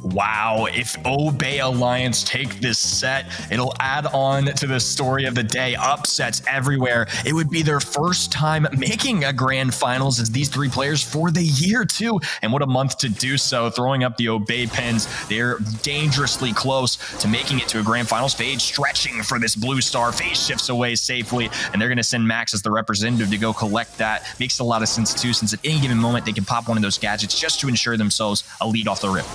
Wow, if Obey Alliance take this set, it'll add on to the story of the day. Upsets everywhere. It would be their first time making a grand finals as these 3 players for the year, too. And what a month to do so, throwing up the Obey pins. They're dangerously close to making it to a grand finals. Fade stretching for this blue star. Fade shifts away safely, and they're going to send Max as the representative to go collect that. Makes a lot of sense, too, since at any given moment, they can pop one of those gadgets just to ensure themselves a lead off the rip.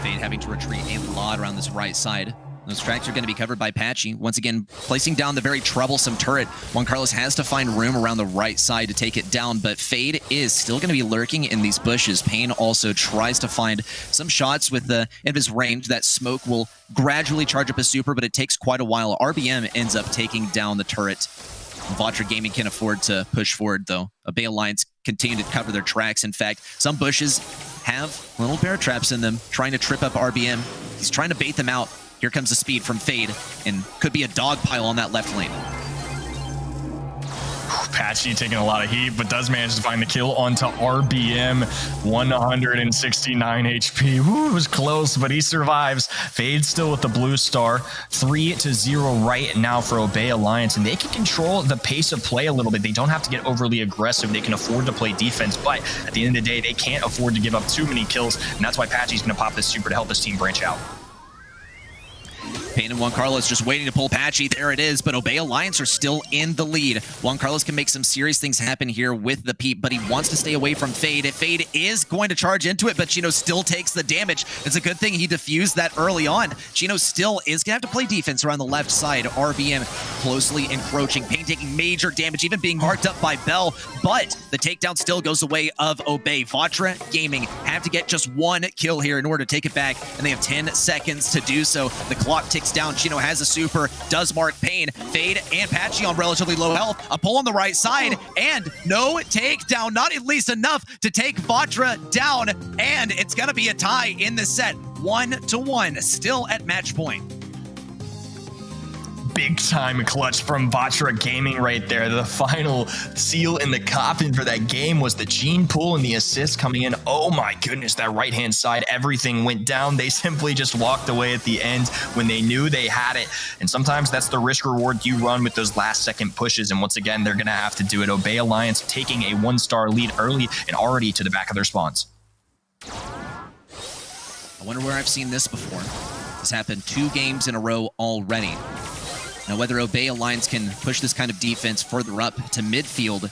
Fade having to retreat a lot around this right side. Those tracks are going to be covered by Patchy. Once again, placing down the very troublesome turret. Juan Carlos has to find room around the right side to take it down, but Fade is still going to be lurking in these bushes. Pain also tries to find some shots with the end of his range. That smoke will gradually charge up his super, but it takes quite a while. RBM ends up taking down the turret. Vatra Gaming can afford to push forward, though. Obey Alliance continue to cover their tracks. In fact, some bushes have little bear traps in them, trying to trip up RBM. He's trying to bait them out. Here comes the speed from Fade, and could be a dog pile on that left lane. Patchy taking a lot of heat, but does manage to find the kill onto RBM. 169 HP. Woo, it was close, but he survives. Fade still with the blue star. 3-0 right now for Obey Alliance, and they can control the pace of play a little bit. They don't have to get overly aggressive. They can afford to play defense, but at the end of the day, they can't afford to give up too many kills, and that's why Patchy's going to pop this super to help his team branch out. Pain and Juan Carlos just waiting to pull Patchy. There it is, but Obey Alliance are still in the lead. Juan Carlos can make some serious things happen here with the peep, but he wants to stay away from Fade. Fade is going to charge into it, but Chino still takes the damage. It's a good thing he diffused that early on. Chino still is going to have to play defense around the left side. RBM closely encroaching. Pain taking major damage, even being marked up by Bell, but the takedown still goes the way of Obey. Vatra Gaming have to get just 1 kill here in order to take it back, and they have 10 seconds to do so. The clock ticks down. Chino has a super, does mark Pain. Fade and Patchy on relatively low health. A pull on the right side, and no takedown. Not at least enough to take Vatra down, and it's going to be a tie in the set. 1-1, still at match point. big time clutch from Vatra Gaming right there. The final seal in the coffin for that game was the gene pool and the assist coming in. Oh my goodness, that right-hand side, everything went down. They simply just walked away at the end when they knew they had it. And sometimes that's the risk reward you run with those last second pushes. And once again, they're going to have to do it. Obey Alliance taking a 1-star lead early and already to the back of their spawns. I wonder where I've seen this before. This happened 2 games in a row already. Now, whether Obey Alliance can push this kind of defense further up to midfield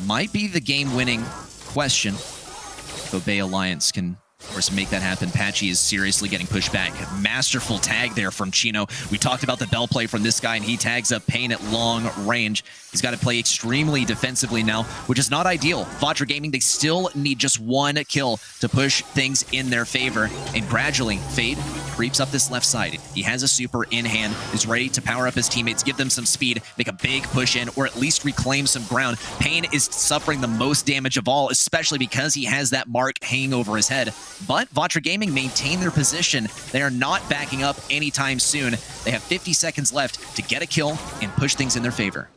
might be the game-winning question. If Obey Alliance can, of course, make that happen. Patchy is seriously getting pushed back. Masterful tag there from Chino. We talked about the bell play from this guy, and he tags up Pain at long range. He's got to play extremely defensively now, which is not ideal. Vatra Gaming, they still need just 1 kill to push things in their favor. And gradually, Fade creeps up this left side. He has a super in hand, is ready to power up his teammates, give them some speed, make a big push in, or at least reclaim some ground. Pain is suffering the most damage of all, especially because he has that mark hanging over his head. But Vatra Gaming maintain their position. They are not backing up anytime soon. They have 50 seconds left to get a kill and push things in their favor.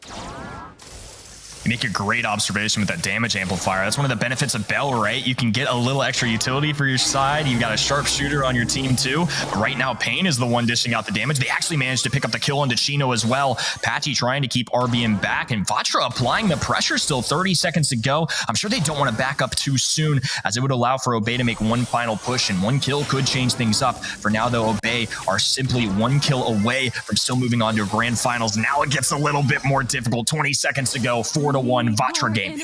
You make a great observation with that damage amplifier. That's one of the benefits of Bell, right? You can get a little extra utility for your side. You've got a sharpshooter on your team too. But right now, Pain is the one dishing out the damage. They actually managed to pick up the kill onto Chino as well. Patchy trying to keep RBM back, and Vatra applying the pressure still. 30 seconds to go. I'm sure they don't want to back up too soon, as it would allow for Obey to make 1 final push, and 1 kill could change things up. For now, though, Obey are simply 1 kill away from still moving on to grand finals. Now it gets a little bit more difficult. 20 seconds to go. 4-1 Vatra Gaming.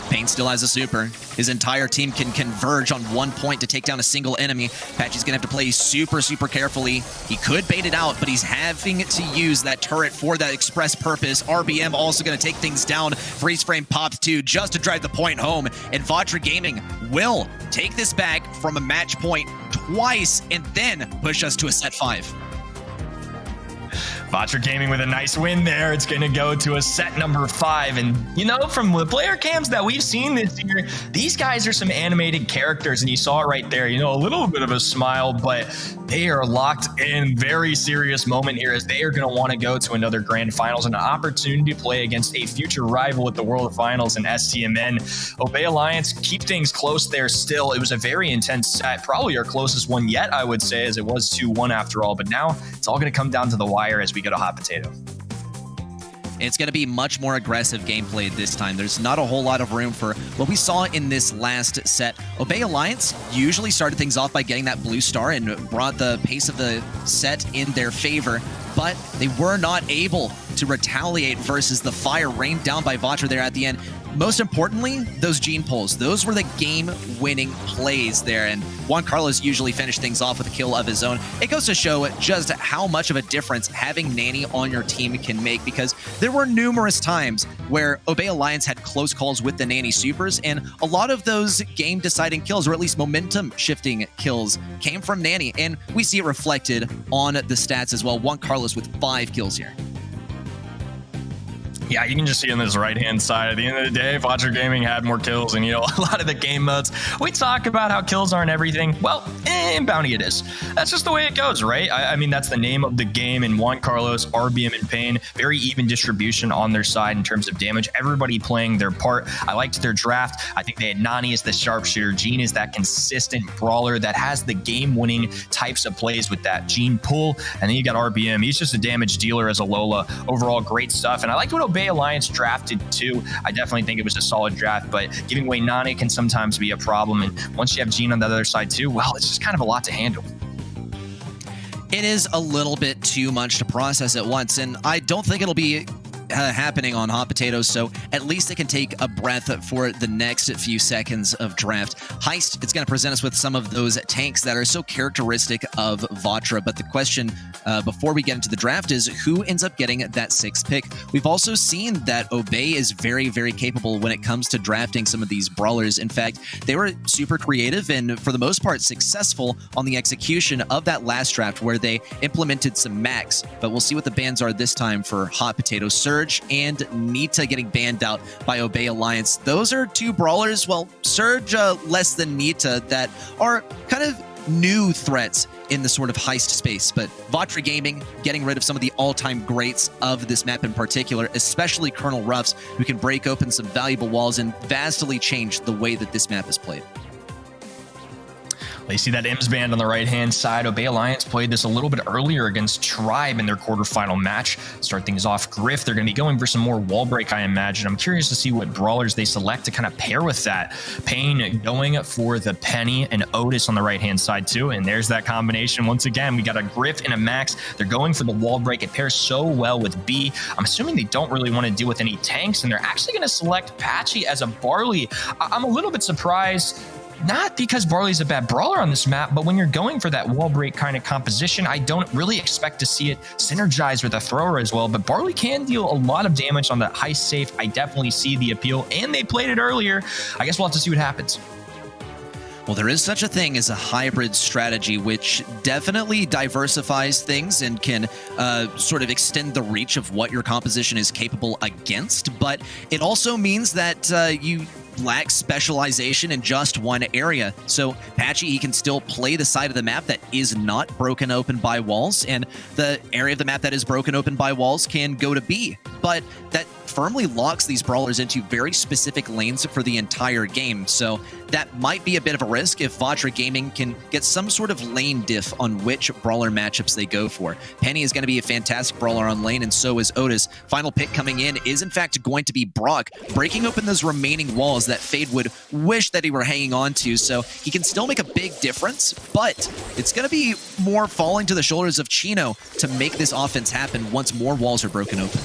Pain still has a super. His entire team can converge on 1 point to take down a single enemy. Patchy's gonna have to play super, super carefully. He could bait it out, but he's having to use that turret for that express purpose. RBM also gonna take things down. Freeze frame popped too, just to drive the point home. And Vatra Gaming will take this back from a match point twice and then push us to a set 5. Vatra Gaming with a nice win there. It's going to go to a set number 5. And, you know, from the player cams that we've seen this year, these guys are some animated characters. And you saw it right there. You know, a little bit of a smile, but they are locked in. Very serious moment here, as they are going to want to go to another grand finals and an opportunity to play against a future rival at the World Finals in STMN. Obey Alliance keep things close there still. It was a very intense set, probably our closest one yet, I would say, as it was 2-1 after all. But now it's all going to come down to the wire as we go to hot potato. It's going to be much more aggressive gameplay this time. There's not a whole lot of room for what we saw in this last set. Obey Alliance usually started things off by getting that blue star and brought the pace of the set in their favor, but they were not able to retaliate versus the fire rained down by Vatra there at the end. Most importantly, those gene pulls. Those were the game-winning plays there, and Juan Carlos usually finished things off with a kill of his own. It goes to show just how much of a difference having Nanny on your team can make, because there were numerous times where Obey Alliance had close calls with the Nanny supers, and a lot of those game-deciding kills, or at least momentum-shifting kills, came from Nanny, and we see it reflected on the stats as well. Juan Carlos with 5 kills here. Yeah, you can just see on this right-hand side, at the end of the day, Vatra Gaming had more kills, and, you know, a lot of the game modes, we talk about how kills aren't everything. Well, in Bounty it is. That's just the way it goes, right? I mean, that's the name of the game, and Juan Carlos, RBM, and Pain, very even distribution on their side in terms of damage. Everybody playing their part. I liked their draft. I think they had Nani as the sharpshooter. Gene is that consistent brawler that has the game-winning types of plays with that Gene pull, and then you got RBM. He's just a damage dealer as a Lola. Overall, great stuff, and I liked what Obey Alliance drafted too. I definitely think it was a solid draft, but giving away Nani can sometimes be a problem, and once you have Gene on the other side too, well, it's just kind of a lot to handle. It is a little bit too much to process at once, and I don't think it'll be happening on Hot Potatoes, so at least they can take a breath for the next few seconds of draft. Heist, it's going to present us with some of those tanks that are so characteristic of Vatra, but the question before we get into the draft is who ends up getting that 6th pick. We've also seen that Obey is very, very capable when it comes to drafting some of these brawlers. In fact, they were super creative and for the most part successful on the execution of that last draft where they implemented some max, but we'll see what the bans are this time for Hot Potato. Surge and Nita getting banned out by Obey Alliance. Those are 2 brawlers, well, Surge less than Nita, that are kind of new threats in the sort of heist space. But Vatra Gaming getting rid of some of the all-time greats of this map in particular, especially Colonel Ruffs, who can break open some valuable walls and vastly change the way that this map is played. They see that M's band on the right-hand side. Obey Alliance played this a little bit earlier against Tribe in their quarterfinal match. Start things off, Griff. They're going to be going for some more wall break, I imagine. I'm curious to see what brawlers they select to kind of pair with that. Payne going for the Penny and Otis on the right-hand side too. And there's that combination. Once again, we got a Griff and a Max. They're going for the wall break. It pairs so well with B. I'm assuming they don't really want to deal with any tanks, and they're actually going to select Patchy as a Barley. I'm a little bit surprised. Not because Barley's a bad brawler on this map, but when you're going for that wall break kind of composition, I don't really expect to see it synergize with a thrower as well. But Barley can deal a lot of damage on that heist safe. I definitely see the appeal, and they played it earlier. I guess we'll have to see what happens. Well, there is such a thing as a hybrid strategy, which definitely diversifies things and can sort of extend the reach of what your composition is capable against. But it also means that you lack specialization in just one area. So Patchy, he can still play the side of the map that is not broken open by walls, and the area of the map that is broken open by walls can go to B. But that firmly locks these brawlers into very specific lanes for the entire game. So that might be a bit of a risk if Vatra Gaming can get some sort of lane diff on which brawler matchups they go for. Penny is going to be a fantastic brawler on lane, and so is Otis. Final pick coming in is in fact going to be Brock, breaking open those remaining walls that Fade would wish that he were hanging on to. So he can still make a big difference, but it's going to be more falling to the shoulders of Chino to make this offense happen once more walls are broken open.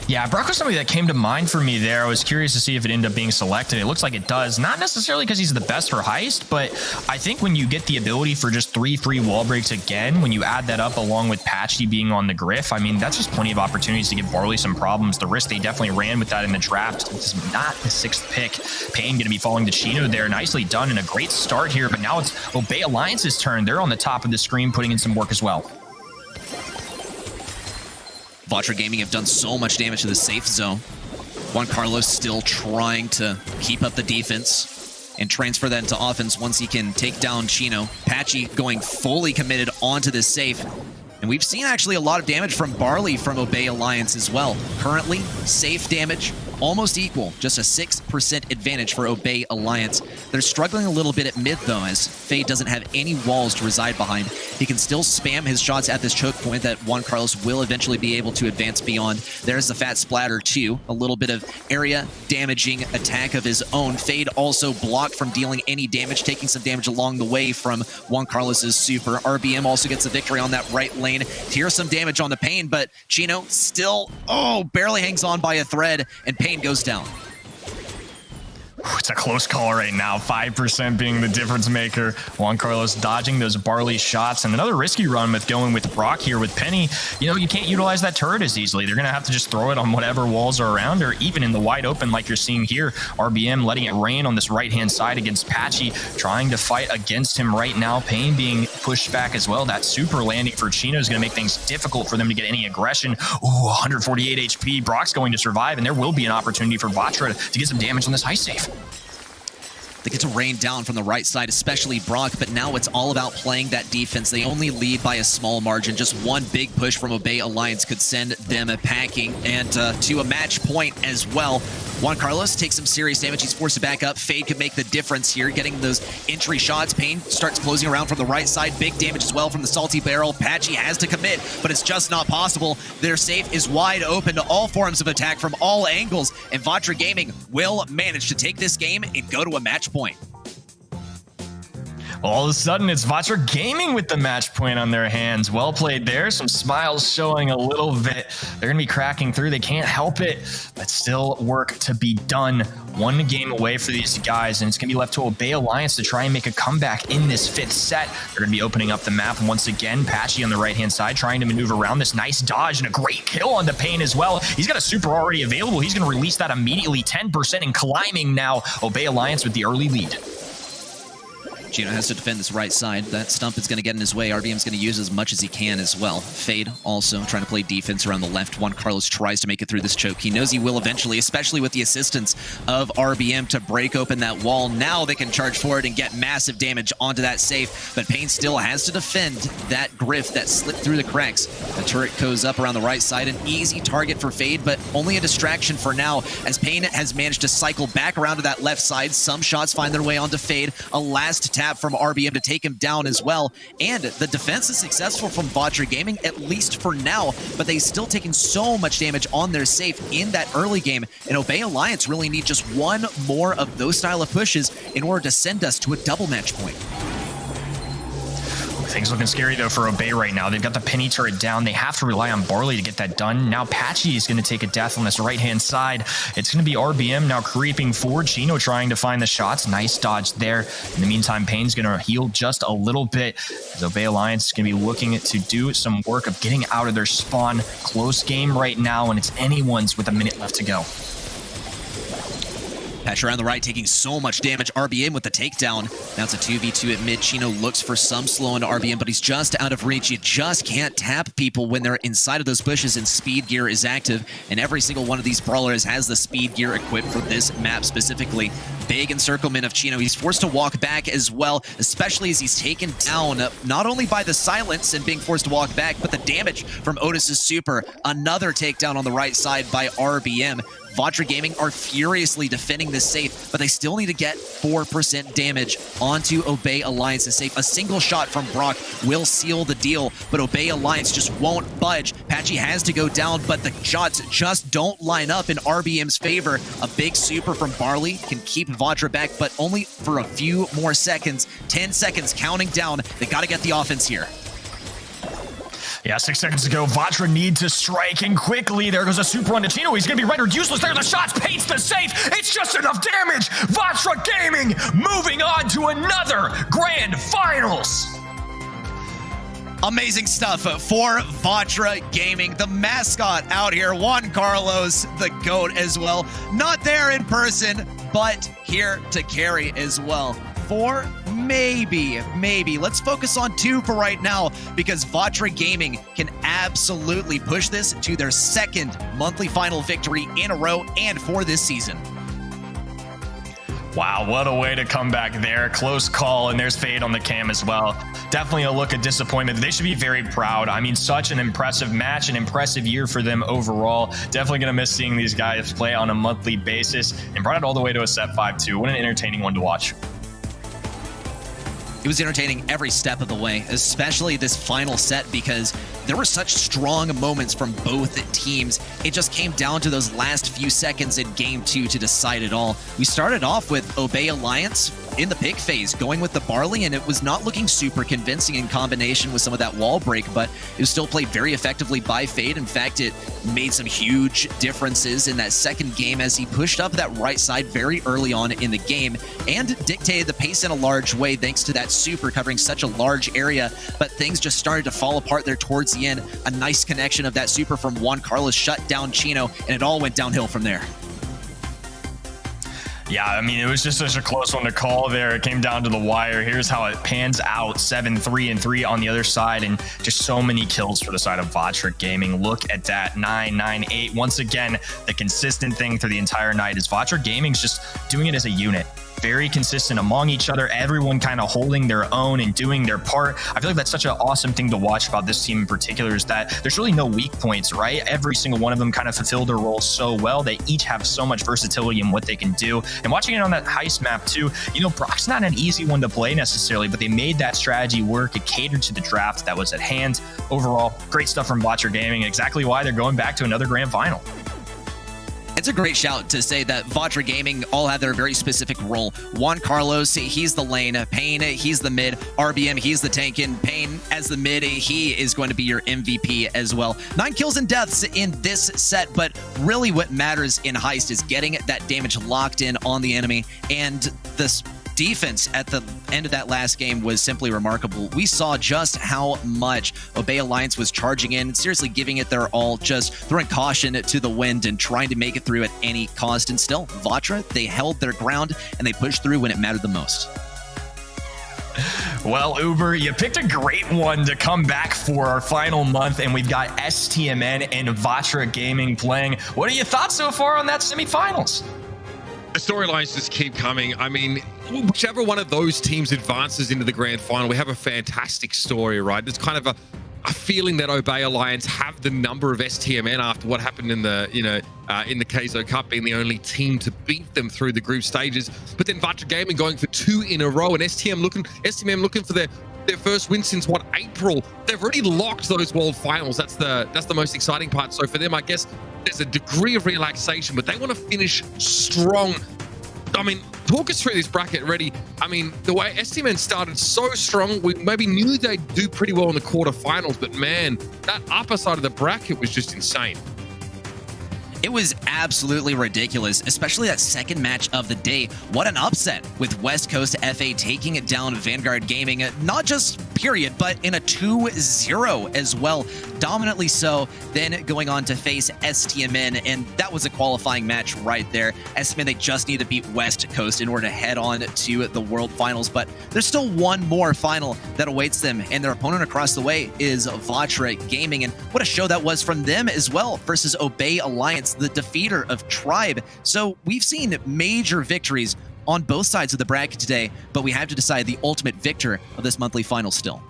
Yeah, Brock was somebody that came to mind for me there. I was curious to see if it ended up being selected. It looks like it does. Not necessarily because he's the best for heist, but I think when you get the ability for just 3 free wall breaks again, when you add that up along with Patchy being on the Griff, I mean, that's just plenty of opportunities to give Barley some problems. The risk they definitely ran with that in the draft. It's not the 6th pick. Payne going to be falling to Chino there. Nicely done and a great start here, but now it's Obey Alliance's turn. They're on the top of the screen putting in some work as well. Vatra Gaming have done so much damage to the safe zone. Juan Carlos still trying to keep up the defense and transfer that into offense once he can take down Chino. Patchy going fully committed onto this safe. And we've seen actually a lot of damage from Barley from Obey Alliance as well. Currently, safe damage almost equal, just a 6% advantage for Obey Alliance. They're struggling a little bit at mid though, as Fade doesn't have any walls to reside behind. He can still spam his shots at this choke point that Juan Carlos will eventually be able to advance beyond. There's the fat splatter too, a little bit of area damaging attack of his own. Fade also blocked from dealing any damage, taking some damage along the way from Juan Carlos's super. RBM also gets a victory on that right lane. Here's some damage on the Payne, but Chino still, barely hangs on by a thread, and Payne goes down. It's a close call right now, 5% being the difference maker. Juan Carlos dodging those Barley shots, and another risky run with going with Brock here with Penny. You know, you can't utilize that turret as easily. They're going to have to just throw it on whatever walls are around, or even in the wide open like you're seeing here. RBM letting it rain on this right-hand side against Patchy, trying to fight against him right now. Payne being pushed back as well. That super landing for Chino is going to make things difficult for them to get any aggression. Ooh, 148 HP. Brock's going to survive, and there will be an opportunity for Vatra to get some damage on this heist safe. They get to rain down from the right side, especially Brock, but now it's all about playing that defense. They only lead by a small margin. Just one big push from Obey Alliance could send them packing, and to a match point as well. Juan Carlos takes some serious damage. He's forced to back up. Fade could make the difference here, getting those entry shots. Payne starts closing around from the right side. Big damage as well from the Salty Barrel. Patchy has to commit, but it's just not possible. Their safe is wide open to all forms of attack from all angles, and Vatra Gaming will manage to take this game and go to a match point. All of a sudden, it's Vatra Gaming with the match point on their hands. Well played there. Some smiles showing a little bit. They're going to be cracking through. They can't help it, but still work to be done. One game away for these guys, and it's going to be left to Obey Alliance to try and make a comeback in this 5th set. They're going to be opening up the map once again. Patchy on the right-hand side trying to maneuver around this nice dodge and a great kill on the Payne as well. He's got a super already available. He's going to release that immediately. 10% and climbing now. Obey Alliance with the early lead. Chino has to defend this right side. That stump is going to get in his way. RBM's going to use as much as he can as well. Fade also trying to play defense around the left. Juan Carlos tries to make it through this choke. He knows he will eventually, especially with the assistance of RBM to break open that wall. Now they can charge forward and get massive damage onto that safe, but Pain still has to defend that Griff that slipped through the cracks. The turret goes up around the right side. An easy target for Fade, but only a distraction for now, as Pain has managed to cycle back around to that left side. Some shots find their way onto Fade. A last tap from RBM to take him down as well. And the defense is successful from Vatra Gaming, at least for now, but they still taking so much damage on their safe in that early game. And Obey Alliance really need just one more of those style of pushes in order to send us to a double match point. Things looking scary though for Obey right now. They've got the penny turret down. They have to rely on Barley to get that done. Now Patchy is going to take a death on this right-hand side. It's going to be RBM now creeping forward. Chino trying to find the shots. Nice dodge there. In the meantime, Pain's going to heal just a little bit. As Obey Alliance is going to be looking to do some work of getting out of their spawn. Close game right now, and it's anyone's with a minute left to go. Patch around the right, taking so much damage. RBM with the takedown. Now it's a 2v2 at mid. Chino looks for some slow into RBM, but he's just out of reach. You just can't tap people when they're inside of those bushes, and speed gear is active. And every single one of these brawlers has the speed gear equipped for this map specifically. Big encirclement of Chino. He's forced to walk back as well, especially as he's taken down, not only by the silence and being forced to walk back, but the damage from Otis's super. Another takedown on the right side by RBM. Vatra Gaming are furiously defending this safe, but they still need to get 4% damage onto Obey Alliance's safe. A single shot from Brock will seal the deal, but Obey Alliance just won't budge. Patchy has to go down, but the shots just don't line up in RBM's favor. A big super from Barley can keep Vatra back, but only for a few more seconds. 10 seconds counting down. They got to get the offense here. Yeah, 6 seconds to go. Vatra need to strike, and quickly there goes a super on to Chino. He's going to be rendered useless there. The shots paints the safe. It's just enough damage. Vatra Gaming moving on to another grand finals. Amazing stuff for Vatra Gaming. The mascot out here, Juan Carlos, the GOAT as well. Not there in person, but here to carry as well. For maybe. Let's focus on 2 for right now, because Vatra Gaming can absolutely push this to their second monthly final victory in a row and for this season. Wow, what a way to come back there. Close call, and there's Fade on the cam as well. Definitely a look of disappointment. They should be very proud. I mean, such an impressive match, an impressive year for them overall. Definitely going to miss seeing these guys play on a monthly basis, and brought it all the way to a set 5-2. What an entertaining one to watch. It was entertaining every step of the way, especially this final set, because there were such strong moments from both teams. It just came down to those last few seconds in Game 2 to decide it all. We started off with Obey Alliance in the pick phase, going with the Barley, and it was not looking super convincing in combination with some of that wall break, but it was still played very effectively by Fade. In fact, it made some huge differences in that second game as he pushed up that right side very early on in the game and dictated the pace in a large way thanks to that super covering such a large area, but things just started to fall apart there towards the end. A nice connection of that super from Juan Carlos shut down Chino, and it all went downhill from there. Yeah, I mean, it was just such a close one to call there. It came down to the wire. Here's how it pans out. 7-3-3 on the other side, and just so many kills for the side of Vatra Gaming. Look at that, 9-9-8. Once again, the consistent thing through the entire night is Vatra Gaming's just doing it as a unit. Very consistent among each other, everyone kind of holding their own and doing their part. I feel like that's such an awesome thing to watch about this team in particular, is that there's really no weak points, right? Every single one of them kind of fulfill their roles so well. They each have so much versatility in what they can do. And watching it on that heist map too, you know, Brock's not an easy one to play necessarily, but they made that strategy work. It catered to the draft that was at hand. Overall, great stuff from Vatra Gaming. Exactly why they're going back to another grand final. It's a great shout to say that Vatra Gaming all have their very specific role. Juan Carlos, he's the lane. Pain, he's the mid. RBM, he's the tank. And Pain, as the mid, he is going to be your MVP as well. 9 kills and deaths in this set, but really what matters in Heist is getting that damage locked in on the enemy, and this defense at the end of that last game was simply remarkable. We saw just how much Obey Alliance was charging in, seriously giving it their all, just throwing caution to the wind and trying to make it through at any cost. And still, Vatra, they held their ground and they pushed through when it mattered the most. Well, Uber, you picked a great one to come back for our final month, and we've got STMN and Vatra Gaming playing. What are your thoughts so far on that semifinals? The storylines just keep coming. I mean, whichever one of those teams advances into the grand final, we have a fantastic story, right? There's kind of a feeling that Obey Alliance have the number of STMN after what happened in the, in the KSO Cup, being the only team to beat them through the group stages. But then Vatra Gaming going for 2 in a row, and STMN looking for their first win since what, April. They've already locked those world finals. That's the most exciting part. So for them, I guess there's a degree of relaxation, but they want to finish strong. I mean, talk us through this bracket, Reddy. I mean, the way STMN started so strong, we maybe knew they'd do pretty well in the quarterfinals, but man, that upper side of the bracket was just insane. It was absolutely ridiculous, especially that second match of the day. What an upset with West Coast FA taking it down Vanguard Gaming, not just period, but in a 2-0 as well, dominantly so, then going on to face STMN, and that was a qualifying match right there. STMN, they just need to beat West Coast in order to head on to the World Finals, but there's still one more final that awaits them, and their opponent across the way is Vatra Gaming, and what a show that was from them as well versus Obey Alliance, the defeater of Tribe. So we've seen major victories on both sides of the bracket today, but we have to decide the ultimate victor of this monthly final still.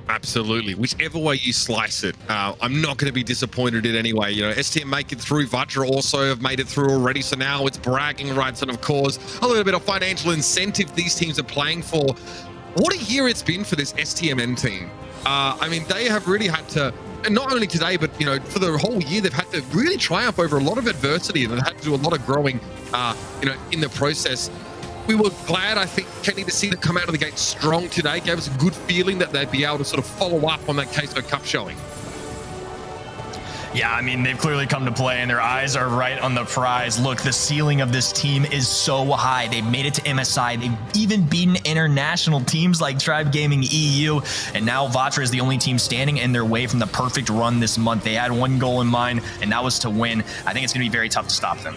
Absolutely. Whichever way you slice it, I'm not going to be disappointed in any way. You know, STM make it through. Vatra also have made it through already. So now it's bragging rights and, of course, a little bit of financial incentive these teams are playing for. What a year it's been for this STMN team. I mean, they have really had to, and not only today, but, you know, for the whole year, they've had to really triumph over a lot of adversity, and they've had to do a lot of growing, you know, in the process. We were glad, I think, Kenny, to see them come out of the gate strong today. Gave us a good feeling that they'd be able to sort of follow up on that KSO Cup showing. Yeah, I mean, they've clearly come to play, and their eyes are right on the prize. Look, the ceiling of this team is so high. They've made it to MSI. They've even beaten international teams like Tribe Gaming EU, and now Vatra is the only team standing in their way from the perfect run this month. They had one goal in mind, and that was to win. I think it's going to be very tough to stop them.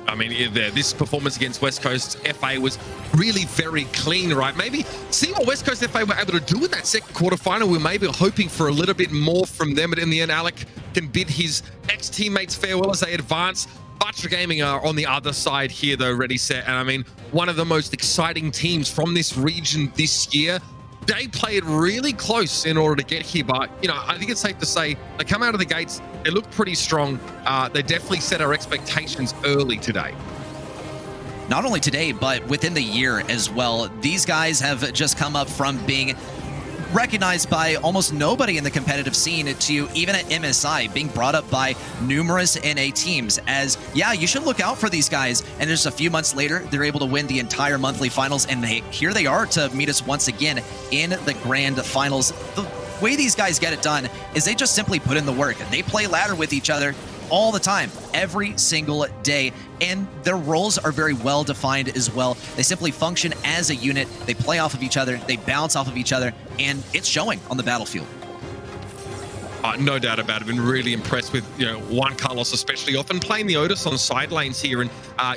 I mean, this performance against West Coast FA was really very clean, right? Maybe see what West Coast FA were able to do in that second quarterfinal. We're maybe hoping for a little bit more from them, but in the end, Alec can bid his ex-teammates farewell as they advance. Vatra Gaming are on the other side here, though, ready, set, and I mean, one of the most exciting teams from this region this year. They played really close in order to get here, but, you know, I think it's safe to say they come out of the gates, they look pretty strong. They definitely set our expectations early today. Not only today, but within the year as well. These guys have just come up from being recognized by almost nobody in the competitive scene to even at MSI being brought up by numerous NA teams as, yeah, you should look out for these guys. And just a few months later, they're able to win the entire monthly finals, and here they are to meet us once again in the grand finals. The way these guys get it done is they just simply put in the work. They play ladder with each other all the time, every single day, and their roles are very well defined as well. They simply function as a unit, they play off of each other, they bounce off of each other, and it's showing on the battlefield. No doubt about it. I've been really impressed with, you know, Juan Carlos especially, often playing the Otis on side lanes here, and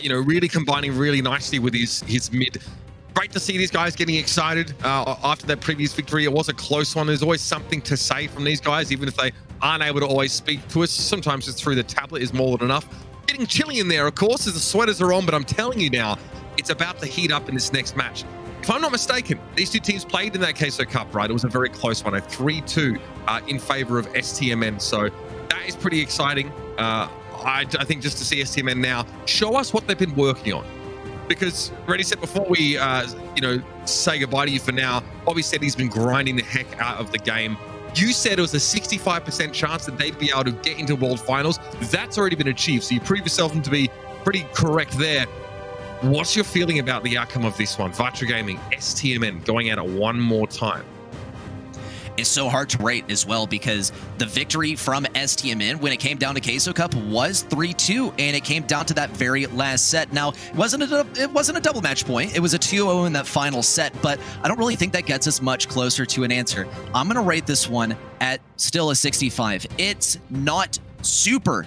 you know, really combining really nicely with his mid. Great to see these guys getting excited after that previous victory. It was a close one. There's always something to say from these guys, even if they aren't able to always speak to us. Sometimes just through the tablet is more than enough. Getting chilly in there, of course, as the sweaters are on, but I'm telling you now, it's about to heat up in this next match. If I'm not mistaken, these two teams played in that KSO Cup, right? It was a very close one, a 3-2 in favor of STMN. So that is pretty exciting. I think just to see STMN now show us what they've been working on. Because, Reddy said before we, you know, say goodbye to you for now, Bobby said he's been grinding the heck out of the game. You said it was a 65% chance that they'd be able to get into World Finals. That's already been achieved, so you prove yourself to be pretty correct there. What's your feeling about the outcome of this one? Vatra Gaming, STMN, going at it one more time. It's so hard to rate as well because the victory from STMN when it came down to KSO Cup was 3-2, and it came down to that very last set. Now, it wasn't a double match point. It was a 2-0 in that final set, but I don't really think that gets us much closer to an answer. I'm going to rate this one at still a 65. It's not super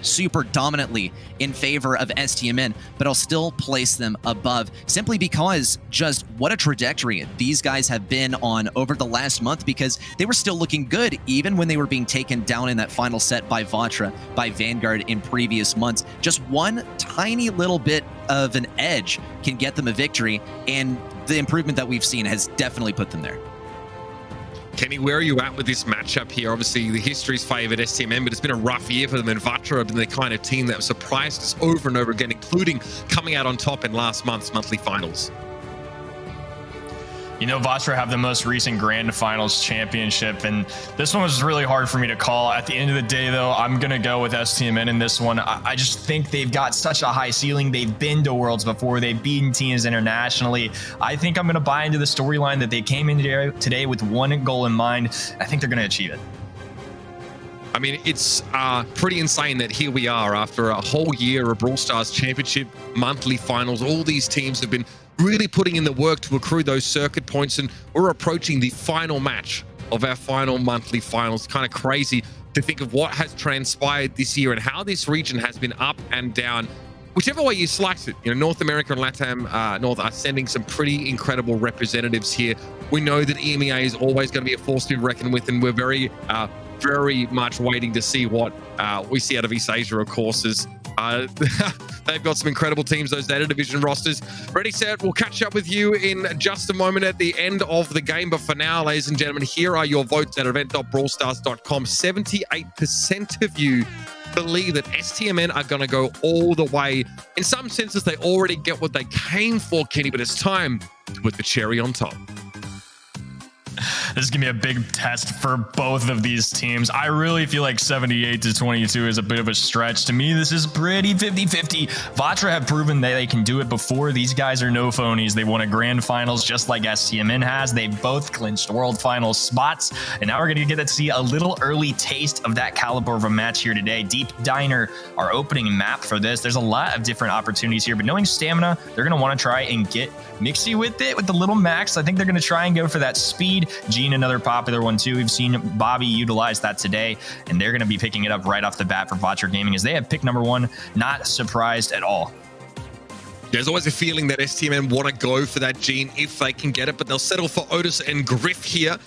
dominantly in favor of STMN, but I'll still place them above simply because just what a trajectory these guys have been on over the last month, because they were still looking good even when they were being taken down in that final set by Vatra, by Vanguard in previous months. Just one tiny little bit of an edge can get them a victory, and the improvement that we've seen has definitely put them there. Kenny, where are you at with this matchup here? Obviously, the history's favored STMN, but it's been a rough year for them, and Vatra have been the kind of team that surprised us over and over again, including coming out on top in last month's monthly finals. You know, Vatra have the most recent Grand Finals championship, and this one was really hard for me to call. At the end of the day, though, I'm going to go with STMN in this one. I just think they've got such a high ceiling. They've been to Worlds before. They've beaten teams internationally. I think I'm going to buy into the storyline that they came in today with one goal in mind. I think they're going to achieve it. I mean, it's pretty insane that here we are after a whole year of Brawl Stars Championship, monthly finals. All these teams have been really putting in the work to accrue those circuit points, and we're approaching the final match of our final monthly finals. Kind of crazy to think of what has transpired this year and how this region has been up and down. Whichever way you slice it, you know, North America and LATAM North are sending some pretty incredible representatives here. We know that EMEA is always going to be a force to be reckoned with, and we're very much waiting to see what we see out of East Asia, of course. They've got some incredible teams, those data division rosters. Ready, set, we'll catch up with you in just a moment at the end of the game. But for now, ladies and gentlemen, here are your votes at event.brawlstars.com. 78% of you believe that STMN are going to go all the way. In some senses, they already get what they came for, Kenny, but it's time to put the cherry on top. This is going to be a big test for both of these teams. I really feel like 78-22 is a bit of a stretch. To me, this is pretty 50-50. Vatra have proven that they can do it before. These guys are no phonies. They won a grand finals just like STMN has. They both clinched world finals spots. And now we're going to get to see a little early taste of that caliber of a match here today. Deep Diner, our opening map for this. There's a lot of different opportunities here, but knowing Stamina, they're going to want to try and get mixy with it with the little max. I think they're going to try and go for that speed. Gene, another popular one too. We've seen Bobby utilize that today, and they're going to be picking it up right off the bat for Vatra Gaming as they have pick number one. Not surprised at all. There's always a feeling that STMN want to go for that Gene if they can get it, but they'll settle for Otis and Griff here.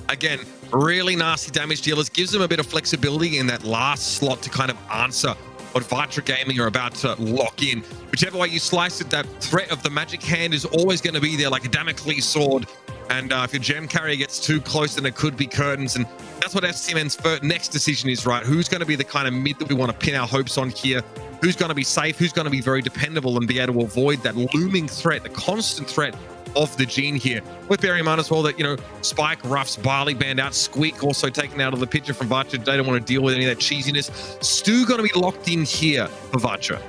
Again, really nasty damage dealers. Gives them a bit of flexibility in that last slot to kind of answer what Vatra Gaming are about to lock in. Whichever way you slice it, that threat of the magic hand is always going to be there like a Damocles sword. And if your gem carrier gets too close, then it could be curtains. And that's what STMN's next decision is, right? Who's going to be the kind of mid that we want to pin our hopes on here? Who's going to be safe? Who's going to be very dependable and be able to avoid that looming threat, the constant threat of the Gene here? With bearing in mind as well that, you know, Spike, Ruffs, Barley banned out, Squeak also taken out of the picture from Vatra. They don't want to deal with any of that cheesiness. Stu going to be locked in here for Vatra.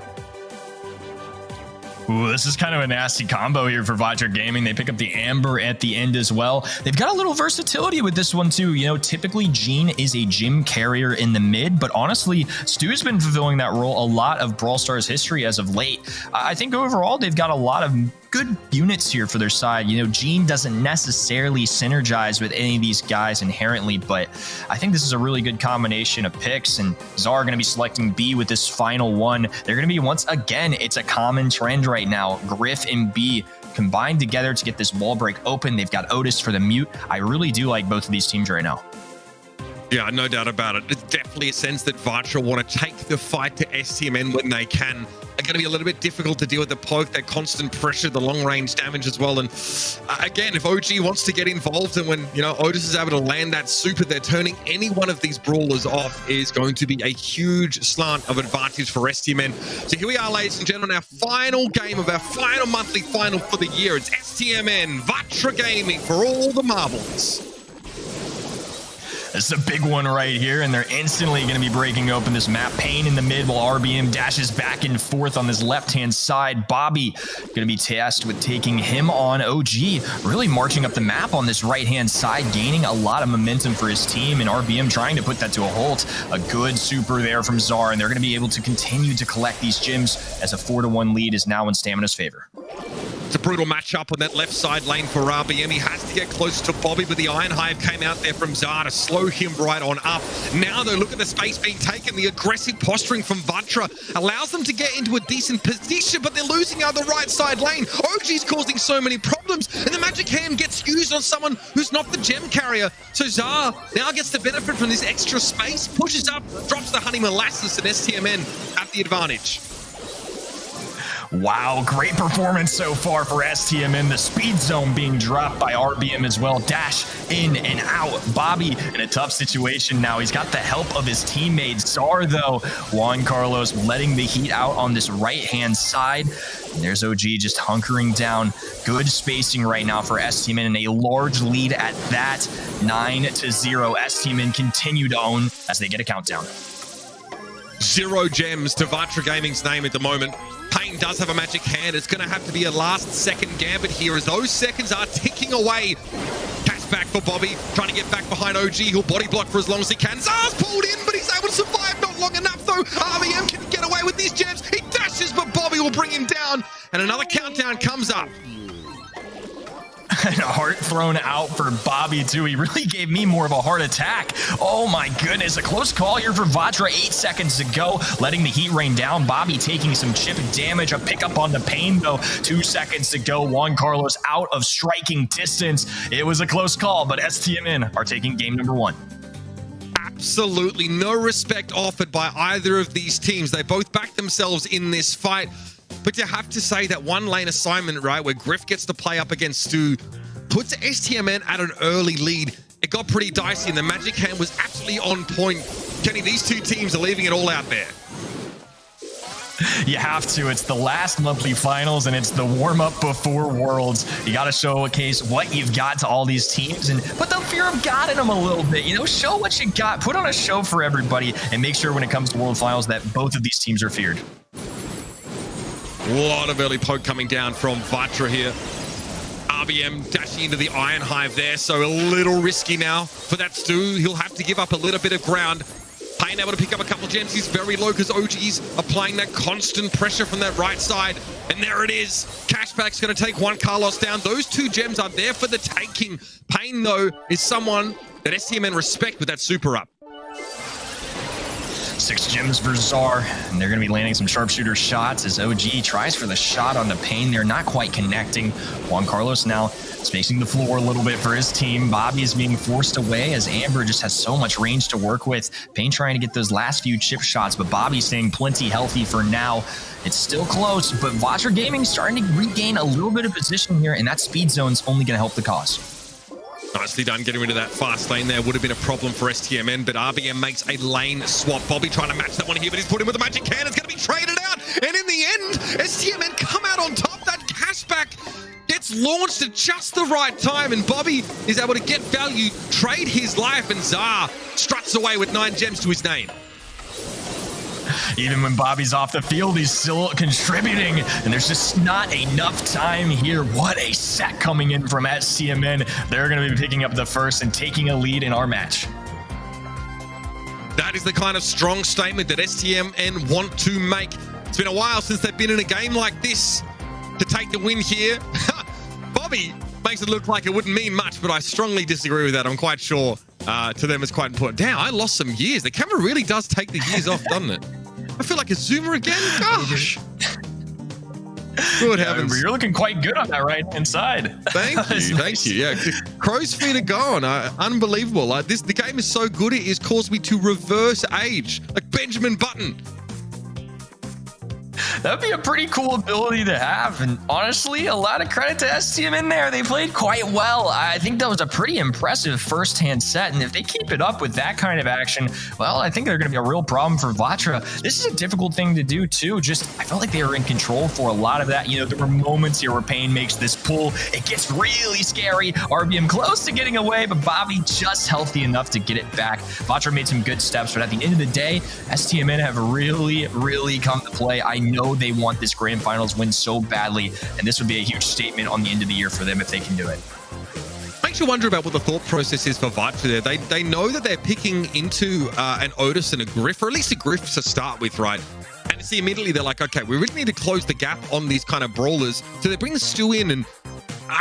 Ooh, this is kind of a nasty combo here for Vatra Gaming. They pick up the Amber at the end as well. They've got a little versatility with this one too. You know, typically Gene is a gym carrier in the mid, but honestly, Stu's been fulfilling that role a lot of Brawl Stars history as of late. I think overall they've got a lot of good units here for their side. You know, Gene doesn't necessarily synergize with any of these guys inherently, but I think this is a really good combination of picks, and Czar going to be selecting B with this final one. They're going to be, once again, it's a common trend right now. Griff and B combined together to get this wall break open. They've got Otis for the mute. I really do like both of these teams right now. Yeah, no doubt about it. There's definitely a sense that Vatra want to take the fight to STMN when they can. They're going to be a little bit difficult to deal with the poke, that constant pressure, the long-range damage as well. And again, if OG wants to get involved, and when, you know, Otis is able to land that super, they're turning any one of these brawlers off is going to be a huge slant of advantage for STMN. So here we are, ladies and gentlemen, our final game of our final monthly final for the year. It's STMN, Vatra Gaming for all the marbles. This is a big one right here, and they're instantly going to be breaking open this map. Payne in the mid while RBM dashes back and forth on this left-hand side. Bobby going to be tasked with taking him on. OG really marching up the map on this right-hand side, gaining a lot of momentum for his team, and RBM trying to put that to a halt. A good super there from Czar, and they're going to be able to continue to collect these gems as a 4-1 lead is now in Stamina's favor. It's a brutal matchup on that left side lane for RBM. He has to get close to Bobby, but the Iron Hive came out there from Zar to slow him right on up. Now, though, look at the space being taken. The aggressive posturing from Vatra allows them to get into a decent position, but they're losing out the right side lane. OG's causing so many problems, and the magic hand gets used on someone who's not the gem carrier. So Zar now gets the benefit from this extra space, pushes up, drops the Honey Molasses, and STMN at the advantage. Wow, great performance so far for STMN. The speed zone being dropped by RBM as well. Dash in and out. Bobby in a tough situation now. He's got the help of his teammates. Zar, though, Juan Carlos letting the heat out on this right-hand side. And there's OG just hunkering down. Good spacing right now for STMN and a large lead at that. 9-0. STMN continue to own as they get a countdown. 0 gems to Vatra Gaming's name at the moment. Payne does have a magic hand. It's going to have to be a last-second gambit here as those seconds are ticking away. Catch back for Bobby, trying to get back behind OG. He'll body block for as long as he can. Zar's pulled in, but he's able to survive. Not long enough, though. RBM can get away with these gems. He dashes, but Bobby will bring him down. And another countdown comes up. And a heart thrown out for Bobby, too. He really gave me more of a heart attack. Oh, my goodness. A close call here for Vatra. 8 seconds to go. Letting the heat rain down. Bobby taking some chip damage. A pickup on the Payne, though. 2 seconds to go. Juan Carlos out of striking distance. It was a close call, but STMN are taking game number 1. Absolutely no respect offered by either of these teams. They both backed themselves in this fight. But you have to say that one lane assignment, right, where Griff gets to play up against Stu, puts STMN at an early lead. It got pretty dicey, and the magic hand was absolutely on point. Kenny, these two teams are leaving it all out there. You have to. It's the last monthly finals, and it's the warm-up before Worlds. You got to showcase what you've got to all these teams and put the fear of God in them a little bit. You know, show what you got. Put on a show for everybody, and make sure when it comes to World Finals that both of these teams are feared. A lot of early poke coming down from Vatra here. RBM dashing into the Iron Hive there, so a little risky now for that Stu. He'll have to give up a little bit of ground. Payne able to pick up a couple gems. He's very low because OG's applying that constant pressure from that right side. And there it is. Cashback's going to take Juan Carlos down. Those 2 gems are there for the taking. Payne, though, is someone that STMN respect with that super up. 6 gems for Zar, and they're going to be landing some sharpshooter shots as OG tries for the shot on the Payne. They're not quite connecting. Juan Carlos now spacing the floor a little bit for his team. Bobby is being forced away as Amber just has so much range to work with. Payne trying to get those last few chip shots, but Bobby staying plenty healthy for now. It's still close, but Vatra Gaming starting to regain a little bit of position here, and that speed zone's only going to help the cause. Nicely done getting rid of that fast lane there. Would have been a problem for STMN, but RBM makes a lane swap. Bobby trying to match that one here, but he's put in with the magic can. It's going to be traded out. And in the end, STMN come out on top. That cashback gets launched at just the right time, and Bobby is able to get value, trade his life, and Zar struts away with 9 gems to his name. Even when Bobby's off the field, he's still contributing, and there's just not enough time here. What a set coming in from STMN. They're going to be picking up the first and taking a lead in our match. That is the kind of strong statement that STMN want to make. It's been a while since they've been in a game like this to take the win here. Bobby makes it look like it wouldn't mean much, but I strongly disagree with that. I'm quite sure to them it's quite important. Damn, I lost some years. The camera really does take the years off, doesn't it? I feel like a zoomer again. Gosh. Good heavens. You're looking quite good on that right-hand side. Thank you. Thank you. Yeah, crow's feet are gone. Unbelievable. The game is so good, it has caused me to reverse age, like Benjamin Button. That'd be a pretty cool ability to have, and honestly, a lot of credit to STMN there. They played quite well. I think that was a pretty impressive first-hand set, and if they keep it up with that kind of action, well, I think they're going to be a real problem for Vatra. This is a difficult thing to do, too. I felt like they were in control for a lot of that. You know, there were moments here where Payne makes this pull. It gets really scary. RBM close to getting away, but Bobby just healthy enough to get it back. Vatra made some good steps, but at the end of the day, STMN have really, really come to play. I know they want this grand finals win so badly, and this would be a huge statement on the end of the year for them if they can do it. Makes you wonder about what the thought process is for Vatra there. They know that they're picking into an Otis and a Griff, or at least a Griff to start with, right? And see immediately they're like, okay, we really need to close the gap on these kind of brawlers. So they bring Stu in, and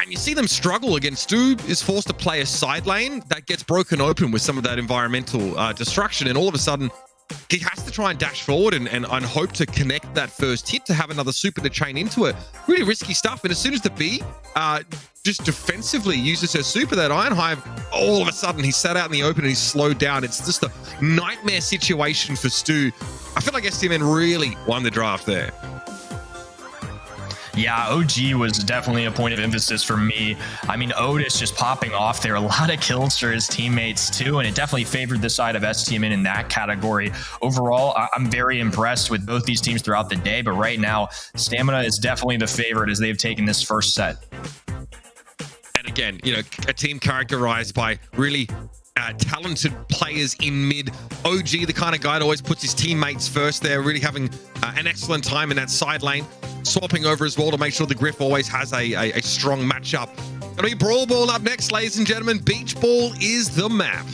you see them struggle again. Stu is forced to play a side lane that gets broken open with some of that environmental destruction, and all of a sudden he has to try and dash forward and hope to connect that first hit to have another super to chain into it. Really risky stuff. And as soon as the B just defensively uses her super, that Iron Hive, all of a sudden he's sat out in the open and he's slowed down. It's just a nightmare situation for Stu. I feel like STMN really won the draft there. Yeah, OG was definitely a point of emphasis for me. I mean, Otis just popping off there. A lot of kills for his teammates too, and it definitely favored the side of STMN in that category. Overall, I'm very impressed with both these teams throughout the day, but right now, Stamina is definitely the favorite as they've taken this first set. And again, you know, a team characterized by really talented players in mid. OG, the kind of guy that always puts his teammates first there, really having an excellent time in that side lane, swapping over as well to make sure the Griff always has a strong matchup. Gonna be Brawl Ball up next, ladies and gentlemen. Beach Ball is the map.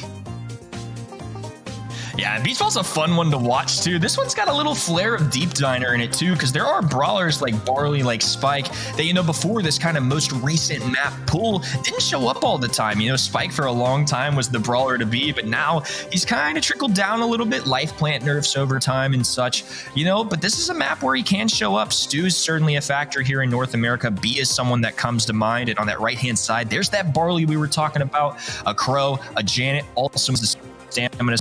Yeah, Beach Ball's a fun one to watch too. This one's got a little flair of Deep Diner in it too, because there are brawlers like Barley, like Spike, that, you know, before this kind of most recent map pool didn't show up all the time. You know, Spike for a long time was the brawler to be, but now he's kind of trickled down a little bit. Life plant nerfs over time and such, you know, but this is a map where he can show up. Stu's certainly a factor here in North America. B is someone that comes to mind, and on that right-hand side, there's that Barley we were talking about, a Crow, a Janet, also the Stamina.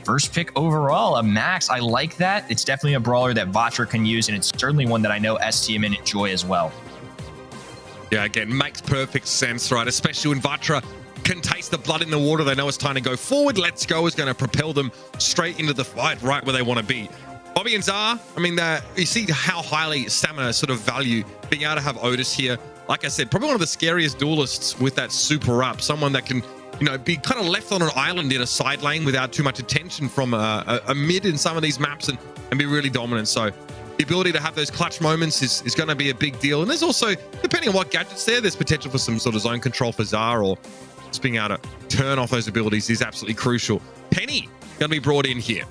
First pick overall, a Max. I like that. It's definitely a brawler that Vatra can use, and it's certainly one that I know STMN enjoy as well. Yeah, again, makes perfect sense, right? Especially when Vatra can taste the blood in the water. They know it's time to go forward. Let's Go is going to propel them straight into the fight, right where they want to be. Bobby and Zar, I mean, you see how highly Stamina sort of value being able to have Otis here. Like I said, probably one of the scariest duelists with that super up. Someone that can, you know, be kind of left on an island in a side lane without too much attention from a mid in some of these maps and be really dominant. So the ability to have those clutch moments is going to be a big deal. And there's also, depending on what gadgets there's potential for some sort of zone control for Zar, or just being able to turn off those abilities is absolutely crucial. Penny going to be brought in here.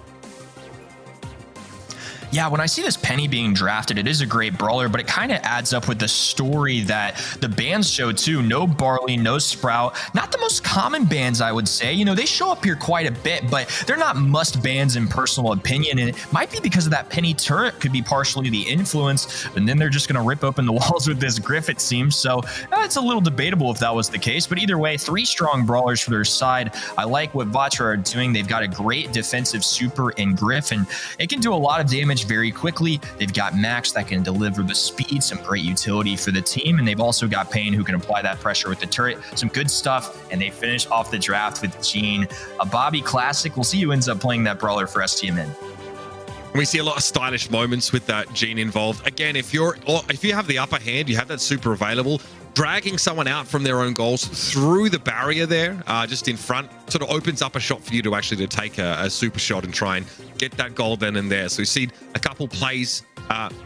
Yeah, when I see this Penny being drafted, it is a great brawler, but it kind of adds up with the story that the bans show too. No Barley, no Sprout. Not the most common bans, I would say. You know, they show up here quite a bit, but they're not must bans in personal opinion. And it might be because of that Penny turret, could be partially the influence. And then they're just going to rip open the walls with this Griff, it seems. So it's a little debatable if that was the case. But either way, 3 strong brawlers for their side. I like what Vatra are doing. They've got a great defensive super in Griff, and it can do a lot of damage very quickly. They've got Max that can deliver the speed, some great utility for the team, and they've also got Payne who can apply that pressure with the turret. Some good stuff, and they finish off the draft with Gene, a Bobby classic. We'll see who ends up playing that brawler for STMN. We see a lot of stylish moments with that Gene involved. Again, if you have the upper hand, you have that super available, dragging someone out from their own goals through the barrier there, just in front, sort of opens up a shot for you to actually take a super shot and try and get that goal then and there. So we see a couple plays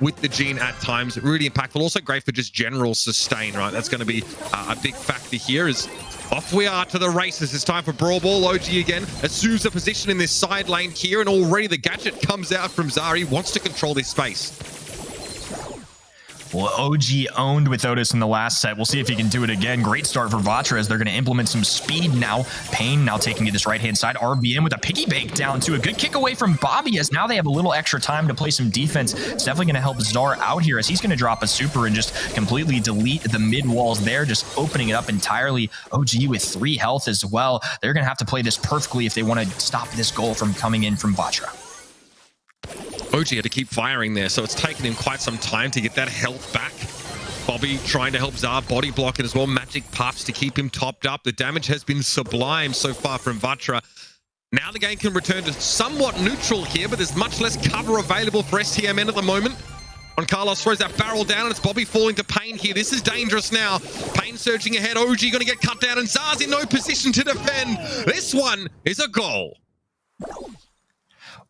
with the Gene at times, really impactful. Also great for just general sustain, right? That's going to be a big factor here. As off we are to the races. It's time for Brawl Ball. OG again assumes a position in this side lane here, and already the gadget comes out from Zari. Wants to control this space. Well, OG owned with Otis in the last set. We'll see if he can do it again. Great start for Vatra as they're going to implement some speed now. Payne now taking to this right-hand side. RBM with a piggy bank down to a good kick away from Bobby as now they have a little extra time to play some defense. It's definitely going to help Zar out here as he's going to drop a super and just completely delete the mid walls there, just opening it up entirely. OG with 3 health as well. They're going to have to play this perfectly if they want to stop this goal from coming in from Vatra. OG had to keep firing there, so it's taken him quite some time to get that health back. Bobby trying to help Zar, body blocking as well. Magic puffs to keep him topped up. The damage has been sublime so far from Vatra. Now the game can return to somewhat neutral here, but there's much less cover available for STMN at the moment. On Carlos throws that barrel down, and it's Bobby falling to Payne here. This is dangerous now. Payne surging ahead. OG going to get cut down, and Zar's in no position to defend. This one is a goal.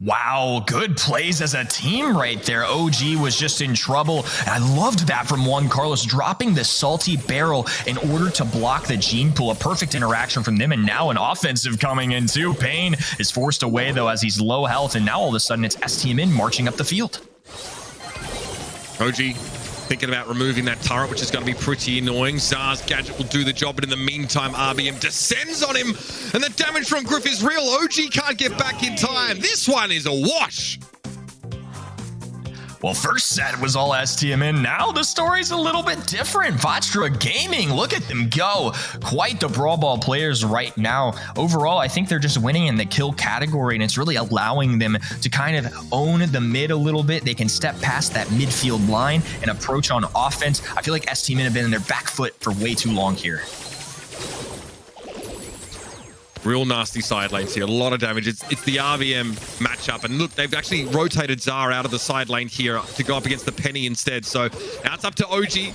Wow, good plays as a team right there. OG was just in trouble. And I loved that from Juan Carlos, dropping the salty barrel in order to block the gene pool. A perfect interaction from them, and now an offensive coming in too. Payne is forced away though as he's low health, and now all of a sudden it's STMN marching up the field. OG thinking about removing that turret, which is going to be pretty annoying. Zar's gadget will do the job, but in the meantime, RBM descends on him, and the damage from Griff is real. OG can't get back in time. This one is a wash. Well, first set was all STMN. Now the story's a little bit different. Vatra Gaming, look at them go. Quite the Brawl Ball players right now. Overall, I think they're just winning in the kill category, and it's really allowing them to kind of own the mid a little bit. They can step past that midfield line and approach on offense. I feel like STMN have been in their back foot for way too long here. Real nasty side lanes here. A lot of damage. It's the RVM matchup. And look, they've actually rotated Zar out of the side lane here to go up against the Penny instead. So now it's up to OG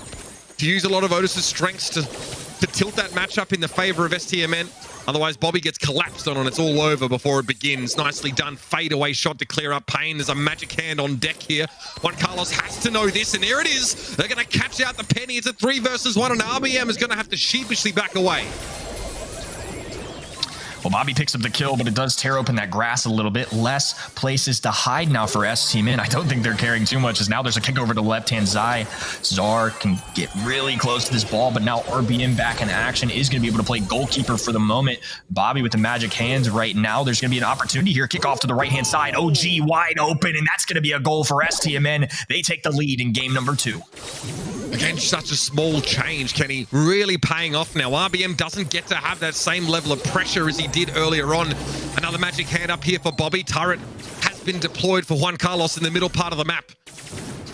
to use a lot of Otis's strengths to tilt that matchup in the favor of STMN. Otherwise, Bobby gets collapsed on and it's all over before it begins. Nicely done. Fade away shot to clear up Pain. There's a magic hand on deck here. Juan Carlos has to know this, and there it is. They're going to catch out the Penny. It's a 3 versus 1, and RBM is going to have to sheepishly back away. Well, Bobby picks up the kill, but it does tear open that grass a little bit. Less places to hide now for STMN. I don't think they're caring too much, as now there's a kick over to the left-hand side. Zar can get really close to this ball, but now RBM back in action is going to be able to play goalkeeper for the moment. Bobby with the magic hands right now. There's going to be an opportunity here. Kick off to the right-hand side. OG wide open, and that's going to be a goal for STMN. They take the lead in game number 2. Again, such a small change, Kenny. Really paying off now. RBM doesn't get to have that same level of pressure as he did earlier on. Another magic hand up here for Bobby. Turret has been deployed for Juan Carlos in the middle part of the map.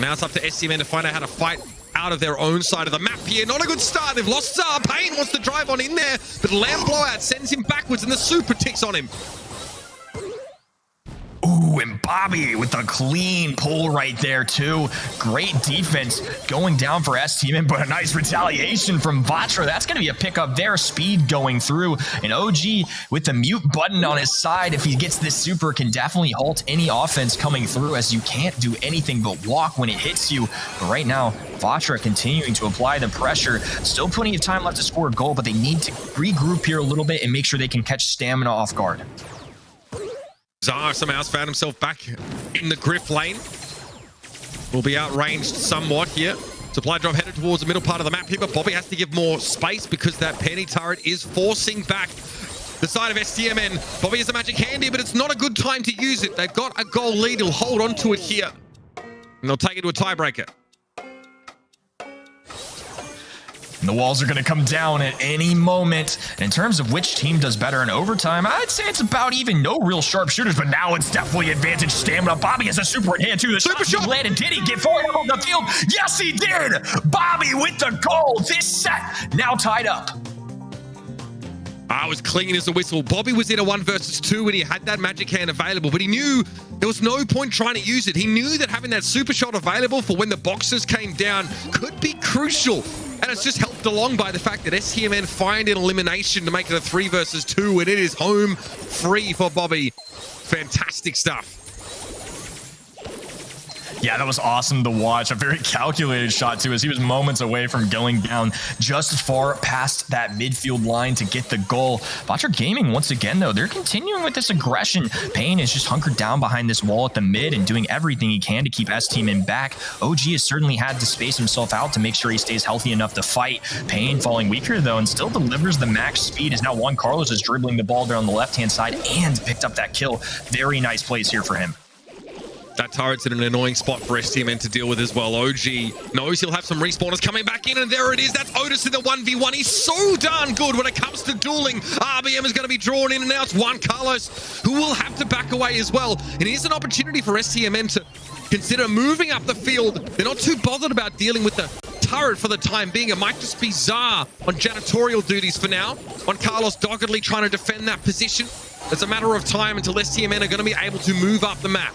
Now it's up to STMN to find out how to fight out of their own side of the map here. Not a good start. They've lost Zar. Payne wants to drive on in there, but Lamp Blowout sends him backwards, and the super ticks on him. Ooh, and Bobby with a clean pull right there, too. Great defense going down for STMN, but a nice retaliation from Vatra. That's going to be a pickup there. Speed going through. And OG with the mute button on his side, if he gets this super, can definitely halt any offense coming through, as you can't do anything but walk when it hits you. But right now, Vatra continuing to apply the pressure. Still plenty of time left to score a goal, but they need to regroup here a little bit and make sure they can catch Stamina off guard. Zar somehow has found himself back in the Griff lane. Will be outranged somewhat here. Supply drop headed towards the middle part of the map here, but Bobby has to give more space because that Penny turret is forcing back the side of STMN. Bobby has a magic hand here, but it's not a good time to use it. They've got a goal lead. He'll hold on to it here, and they'll take it to a tiebreaker. And the walls are going to come down at any moment. In terms of which team does better in overtime, I'd say it's about even. No real sharp shooters, but now it's definitely advantage Stamina. Bobby has a super in hand too. The super shot landed. Did he get forward on the field? Yes, he did. Bobby with the goal. This set now tied up. I was clean as a whistle. Bobby was in a 1 versus 2 when he had that magic hand available, but he knew there was no point trying to use it. He knew that having that super shot available for when the boxes came down could be crucial. And it's just helped along by the fact that STMN find an elimination to make it a 3 versus 2, and it is home free for Bobby. Fantastic stuff. Yeah, that was awesome to watch. A very calculated shot, too, as he was moments away from going down just far past that midfield line to get the goal. Vatra Gaming, once again, though, they're continuing with this aggression. Payne is just hunkered down behind this wall at the mid and doing everything he can to keep STMN back. OG has certainly had to space himself out to make sure he stays healthy enough to fight. Payne falling weaker, though, and still delivers the max speed, as now Juan Carlos is dribbling the ball there on the left-hand side and picked up that kill. Very nice plays here for him. That turret's in an annoying spot for STMN to deal with as well. OG knows he'll have some respawners coming back in, and there it is. That's Otis in the 1v1. He's so darn good when it comes to dueling. RBM is going to be drawn in, and now it's Juan Carlos, who will have to back away as well. And here's an opportunity for STMN to consider moving up the field. They're not too bothered about dealing with the turret for the time being. It might just be Zar on janitorial duties for now. Juan Carlos doggedly trying to defend that position. It's a matter of time until STMN are going to be able to move up the map.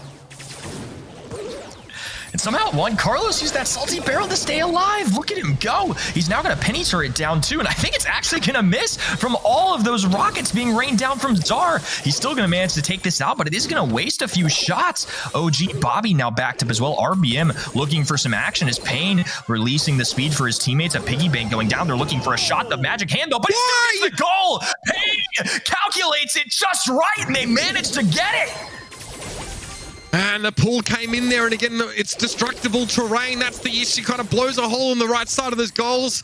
And somehow Juan Carlos used that salty barrel to stay alive. Look at him go. He's now going to penny turret down too, and I think it's actually going to miss from all of those rockets being rained down from Zar. He's still going to manage to take this out, but it is going to waste a few shots. OG Bobby now backed up as well. RBM looking for some action as Payne releasing the speed for his teammates. A piggy bank going down. They're looking for a shot. The magic handle, but he still gets the goal. Payne calculates it just right, and they manage to get it. And And the pool came in there, and again, it's destructible terrain. That's the issue. Kind of blows a hole in the right side of those goals.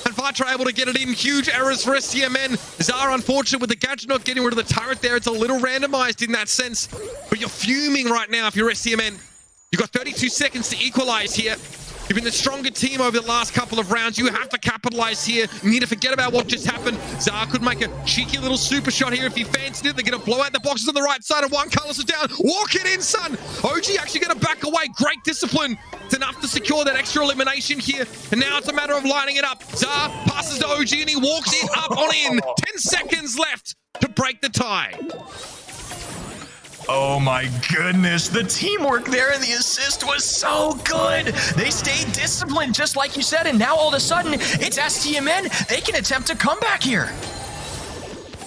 And Vatra able to get it in. Huge errors for STMN. Zara unfortunate with the gadget not getting rid of the turret there. It's a little randomized in that sense. But you're fuming right now if you're STMN. You've got 32 seconds to equalize here. You've been the stronger team over the last couple of rounds. You have to capitalize here. You need to forget about what just happened. Zara could make a cheeky little super shot here if he fancied it. They're going to blow out the boxes on the right side, and Juan Carlos is down. Walk it in, son. OG actually going to back away. Great discipline. It's enough to secure that extra elimination here. And now it's a matter of lining it up. Zara passes to OG, and he walks it up on in. 10 seconds left to break the tie. Oh my goodness, the teamwork there and the assist was so good. They stayed disciplined, just like you said, and now all of a sudden, it's STMN. They can attempt a comeback here.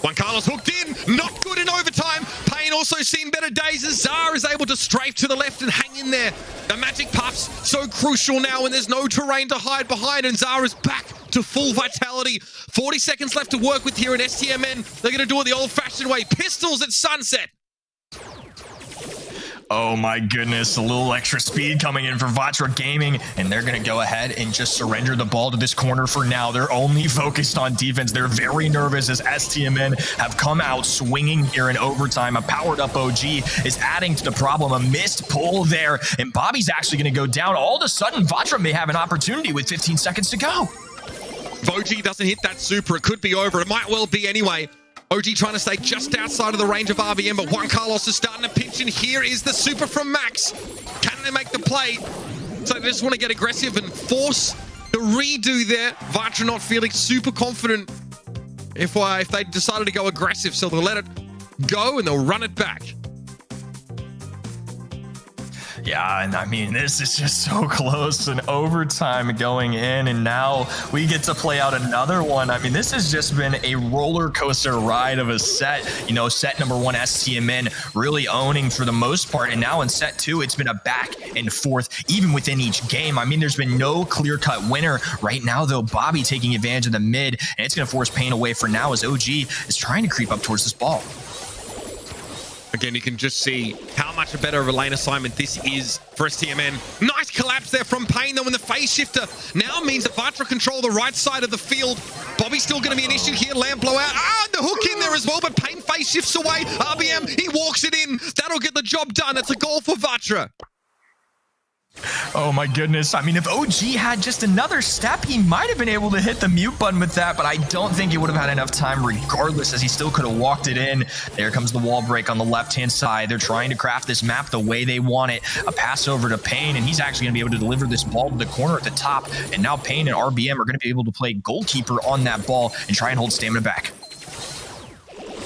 Juan Carlos hooked in, not good in overtime. Payne also seen better days as Zara is able to strafe to the left and hang in there. The magic puffs, so crucial now when there's no terrain to hide behind, and Zara's back to full vitality. 40 seconds left to work with here in STMN. They're going to do it the old-fashioned way. Pistols at sunset. Oh my goodness, a little extra speed coming in for Vatra Gaming, and they're going to go ahead and just surrender the ball to this corner for now. They're only focused on defense. They're very nervous as STMN have come out swinging here in overtime. A powered-up OG is adding to the problem. A missed pull there, and Bobby's actually going to go down. All of a sudden, Vatra may have an opportunity with 15 seconds to go. If OG doesn't hit that super, it could be over. It might well be anyway. OG trying to stay just outside of the range of RBM, but Juan Carlos is starting to pinch, and here is the super from Max. Can they make the play? So they just want to get aggressive and force the redo there. Vatra not feeling super confident if they decided to go aggressive, so they'll let it go and they'll run it back. Yeah, and I mean, this is just so close, and overtime going in, and now we get to play out another one. I mean, this has just been a roller coaster ride of a set. You know, set number one, STMN really owning for the most part, and now in set two, it's been a back and forth, even within each game. I mean, there's been no clear-cut winner. Right now, though, Bobby taking advantage of the mid, and it's going to force Payne away for now as OG is trying to creep up towards this ball. Again, you can just see how much better of a lane assignment this is for STMN. Nice collapse there from Payne, though, and the phase shifter now means that Vatra control the right side of the field. Bobby's still going to be an issue here. Lamp blowout. Ah, the hook in there as well, but Payne phase shifts away. RBM, he walks it in. That'll get the job done. That's a goal for Vatra. Oh my goodness. I mean, if OG had just another step, he might have been able to hit the mute button with that, but I don't think he would have had enough time regardless, as he still could have walked it in. There comes the wall break on the left-hand side. They're trying to craft this map the way they want it. A pass over to Payne, and he's actually going to be able to deliver this ball to the corner at the top, and now Payne and RBM are going to be able to play goalkeeper on that ball and try and hold stamina back.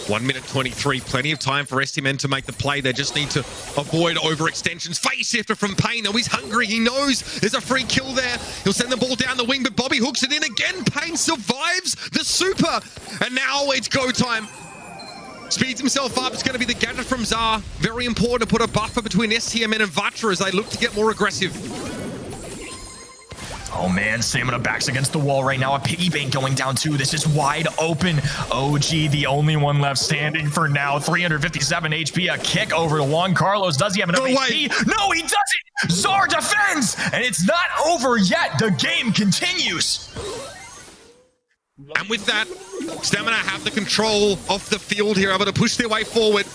1 minute 23, plenty of time for STMN to make the play. They just need to avoid overextensions. Phase shifter from Payne, though he's hungry. He knows there's a free kill there. He'll send the ball down the wing, but Bobby hooks it in again. Payne survives the super, and now it's go time. Speeds himself up. It's going to be the gadget from Zar. Very important to put a buffer between STMN and Vatra as they look to get more aggressive. Oh man, Stamina backs against the wall right now. A piggy bank going down too. This is wide open. OG, the only one left standing for now. 357 HP. A kick over to Juan Carlos. Does he have enough HP? No, he doesn't. Zar defends, and it's not over yet. The game continues. And with that, Stamina have the control of the field here, able to push their way forward.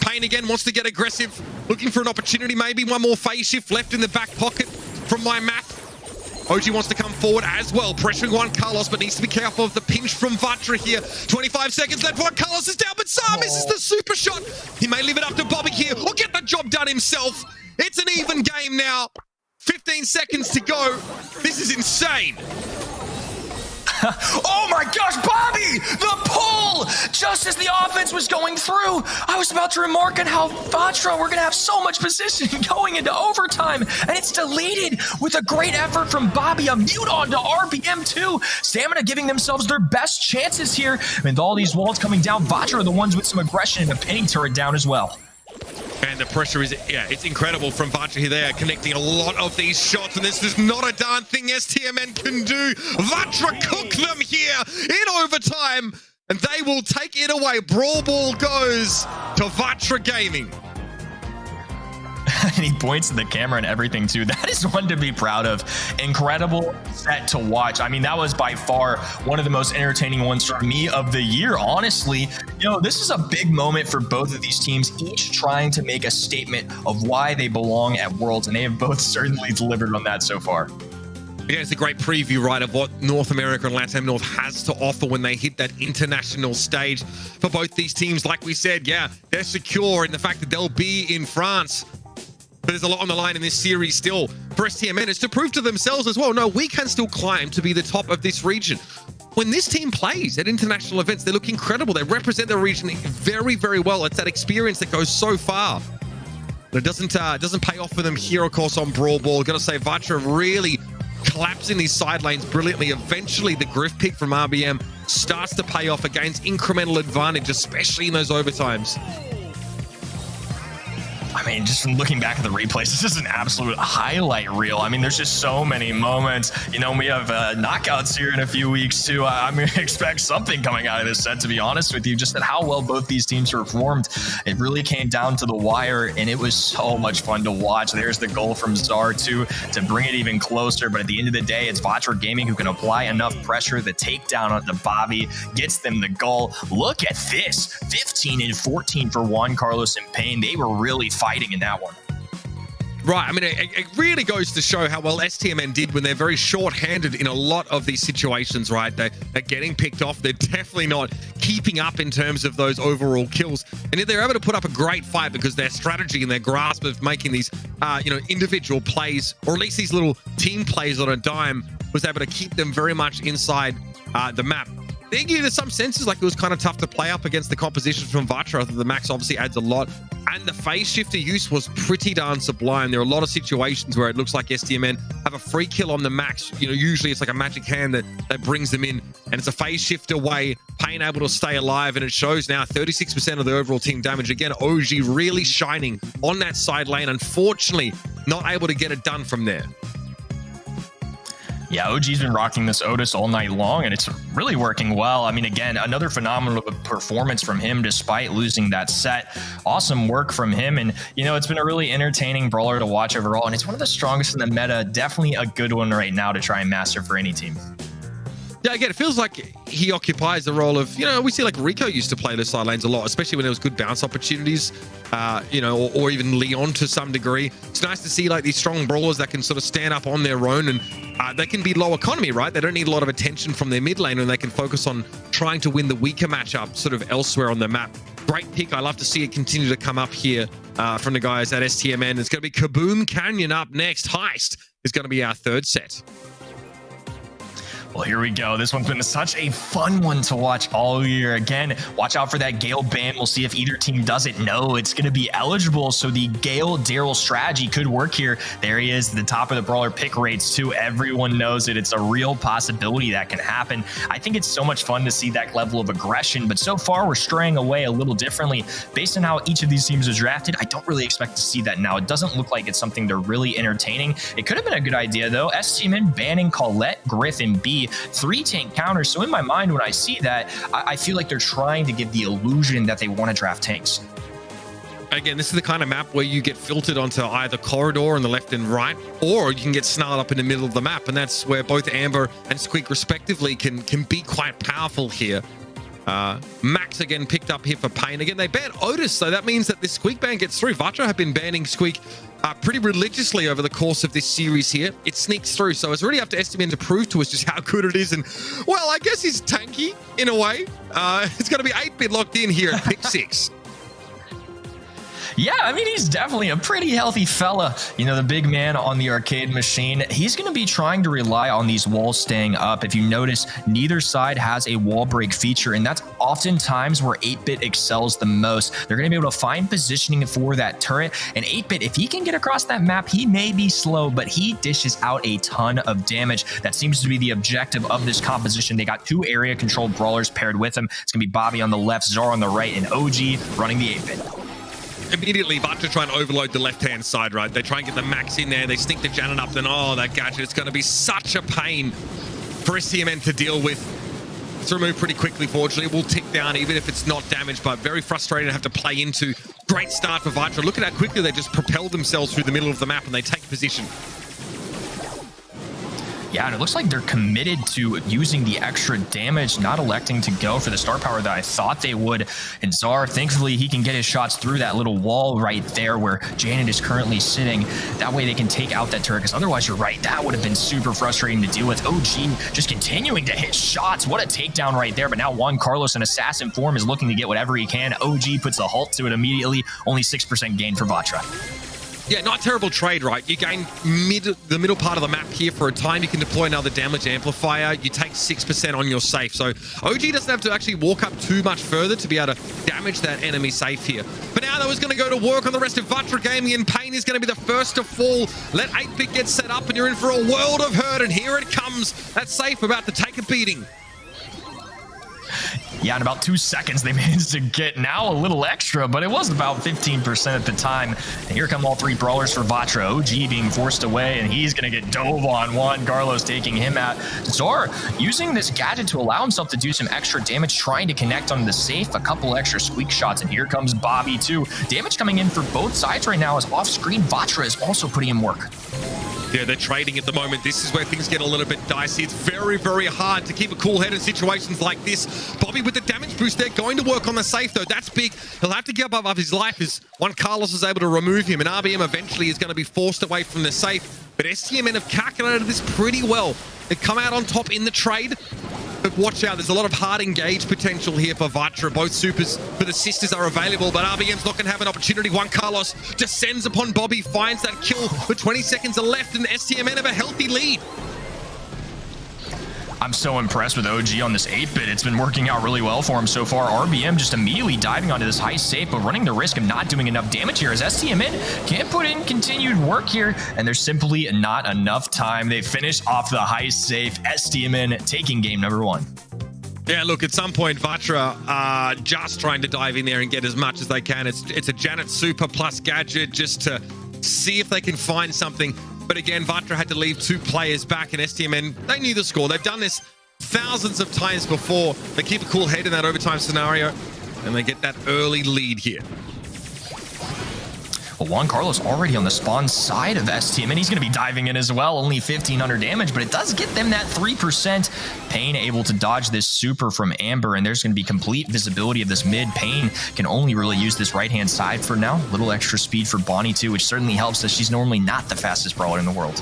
Payne again wants to get aggressive, looking for an opportunity. Maybe one more phase shift left in the back pocket from my math. OG wants to come forward as well, pressuring Juan Carlos, but needs to be careful of the pinch from Vatra here. 25 seconds left. Juan Carlos is down, but Zar misses the super shot. He may leave it up to Bobby here or get the job done himself. It's an even game now. 15 seconds to go. This is insane. Oh my gosh, Bobby! The pull! Just as the offense was going through, I was about to remark on how Vatra were going to have so much position going into overtime, and it's deleted with a great effort from Bobby. A mute on to RBM too. Stamina giving themselves their best chances here. With all these walls coming down, Vatra are the ones with some aggression and a pinning turret down as well. And the pressure is, yeah, it's incredible from Vatra here. They are connecting a lot of these shots, and this is not a darn thing STMN can do. Vatra cook them here in overtime, and they will take it away. Brawl ball goes to Vatra Gaming. and he points to the camera and everything too. That is one to be proud of. Incredible set to watch. I mean, that was by far one of the most entertaining ones for me of the year, honestly. You know, this is a big moment for both of these teams, each trying to make a statement of why they belong at Worlds, and they have both certainly delivered on that so far. Yeah, it's a great preview, right, of what North America and LATAM North has to offer when they hit that international stage for both these teams. Like we said, yeah, they're secure in the fact that they'll be in France. But there's a lot on the line in this series still. For STMN, it's to prove to themselves as well, no, we can still climb to be the top of this region. When this team plays at international events, they look incredible. They represent the region very, very well. It's that experience that goes so far. But it doesn't pay off for them here, of course, on Brawl Ball. Got to say, Vatra really collapsing these side lanes brilliantly. Eventually, the Griff pick from RBM starts to pay off, against incremental advantage, especially in those overtimes. I mean, just from looking back at the replays, this is an absolute highlight reel. I mean, there's just so many moments. You know, we have knockouts here in a few weeks too. I'm going to expect something coming out of this set, to be honest with you. Just at how well both these teams performed. It really came down to the wire, and it was so much fun to watch. There's the goal from Czar too, to bring it even closer. But at the end of the day, it's Vatra Gaming who can apply enough pressure. The takedown on the Bobby gets them the goal. Look at this, 15 and 14 for Juan Carlos and Payne. They were really fighting in that one. Right, I mean, it really goes to show how well STMN did when they're very short-handed in a lot of these situations, right? They're getting picked off. They're definitely not keeping up in terms of those overall kills. And if they're able to put up a great fight because their strategy and their grasp of making these, individual plays, or at least these little team plays on a dime, was able to keep them very much inside the map. I think there's some senses like it was kind of tough to play up against the composition from Vatra. The max obviously adds a lot, and the phase shifter use was pretty darn sublime. There are a lot of situations where it looks like STMN have a free kill on the max. You know, usually it's like a magic hand that brings them in, and it's a phase shift away. Payne able to stay alive, and it shows now 36% of the overall team damage. Again, OG really shining on that side lane. Unfortunately, not able to get it done from there. Yeah, OG's been rocking this Otis all night long, and it's really working well. I mean, again, another phenomenal performance from him despite losing that set. Awesome work from him, and, you know, it's been a really entertaining brawler to watch overall, and it's one of the strongest in the meta. Definitely a good one right now to try and master for any team. Yeah, again, it feels like he occupies the role of, you know, we see like Rico used to play the side lanes a lot, especially when there was good bounce opportunities, or even Leon to some degree. It's nice to see like these strong brawlers that can sort of stand up on their own, and they can be low economy, right? They don't need a lot of attention from their mid lane, and they can focus on trying to win the weaker matchup sort of elsewhere on the map. Great pick. I love to see it continue to come up here from the guys at STMN. It's going to be Kaboom Canyon up next. Heist is going to be our third set. Well, here we go. This one's been such a fun one to watch all year. Again, watch out for that Gale ban. We'll see if either team doesn't know it's going to be eligible. So the Gale Daryl strategy could work here. There he is, the top of the brawler pick rates too. Everyone knows it. It's a real possibility that can happen. I think it's so much fun to see that level of aggression, but so far we're straying away a little differently. Based on how each of these teams is drafted, I don't really expect to see that now. It doesn't look like it's something they're really entertaining. It could have been a good idea though. STMN banning Colette, Griff, and B. 3 tank counters. So in my mind, when I see that, I feel like they're trying to give the illusion that they want to draft tanks. Again, this is the kind of map where you get filtered onto either corridor on the left and right, or you can get snarled up in the middle of the map. And that's where both Amber and Squeak respectively can be quite powerful here. Max again picked up here for Payne. Again, they ban Otis, so that means that this Squeak ban gets through. Vatra have been banning Squeak pretty religiously over the course of this series here. It sneaks through, so it's really up to STMN to prove to us just how good it is. And, well, I guess he's tanky in a way. It's going to be 8-bit locked in here at pick 6. Yeah, I mean, he's definitely a pretty healthy fella. You know, the big man on the arcade machine, he's going to be trying to rely on these walls staying up. If you notice, neither side has a wall break feature, and that's oftentimes where 8-bit excels the most. They're going to be able to find positioning for that turret, and 8-bit, if he can get across that map, he may be slow, but he dishes out a ton of damage. That seems to be the objective of this composition. They got 2 area-controlled brawlers paired with him. It's going to be Bobby on the left, Zara on the right, and OG running the 8-bit. Immediately, Vatra try and overload the left-hand side, right? They try and get the max in there. They sneak the Janet up, then, oh, that gadget. It's going to be such a pain for STMN to deal with. It's removed pretty quickly, fortunately. It will tick down, even if it's not damaged, but very frustrating to have to play into Great start for Vatra. Look at how quickly they just propel themselves through the middle of the map and they take position. Yeah, and it looks like they're committed to using the extra damage, not electing to go for the star power that I thought they would. And Czar, thankfully, he can get his shots through that little wall right there where Janet is currently sitting. That way they can take out that turret, because otherwise, you're right, that would have been super frustrating to deal with. OG just continuing to hit shots. What a takedown right there. But now Juan Carlos in assassin form is looking to get whatever he can. OG puts a halt to it immediately. Only 6% gain for Vatra. Yeah, not terrible trade, right? You gain the middle part of the map here for a time. You can deploy another damage amplifier. You take 6% on your safe. So OG doesn't have to actually walk up too much further to be able to damage that enemy safe here. But now that was going to go to work on the rest of Vatra Gaming, and Pain is going to be the first to fall. Let 8-Bit get set up, and you're in for a world of hurt. And here it comes. That safe about to take a beating. Yeah, in about 2 seconds, they managed to get now a little extra, but it was about 15% at the time. And here come all 3 brawlers for Vatra. OG being forced away, and he's going to get dove on. Juan Carlos taking him out. Zor using this gadget to allow himself to do some extra damage, trying to connect on the safe. A couple extra squeak shots, and here comes Bobby too. Damage coming in for both sides right now as off-screen. Vatra is also putting in work. Yeah, they're trading at the moment. This is where things get a little bit dicey. It's very, very hard to keep a cool head in situations like this. Bobby with the damage boost, they're going to work on the safe, though. That's big. He'll have to give up his life as Juan Carlos is able to remove him, and RBM eventually is going to be forced away from the safe. But STMN have calculated this pretty well. They've come out on top in the trade. But watch out, there's a lot of hard engage potential here for Vatra. Both supers for the sisters are available, but RBM's not going to have an opportunity. Juan Carlos descends upon Bobby, finds that kill, but 20 seconds are left, and STMN have a healthy lead. I'm so impressed with OG on this 8-Bit. It's been working out really well for him so far. RBM just immediately diving onto this high safe, but running the risk of not doing enough damage here as STMN can't put in continued work here, and there's simply not enough time. They finish off the high safe. STMN taking game number 1. Yeah, look, at some point, Vatra are just trying to dive in there and get as much as they can. It's a Janet Super plus gadget just to see if they can find something. But again, Vatra had to leave 2 players back, and STMN, they knew the score. They've done this thousands of times before. They keep a cool head in that overtime scenario, and they get that early lead here. Well, Juan Carlos already on the spawn side of STMN. He's going to be diving in as well. Only 1,500 damage, but it does get them that 3%. Pain able to dodge this super from Amber, and there's going to be complete visibility of this mid. Pain can only really use this right-hand side for now. A little extra speed for Bonnie, too, which certainly helps as she's normally not the fastest brawler in the world.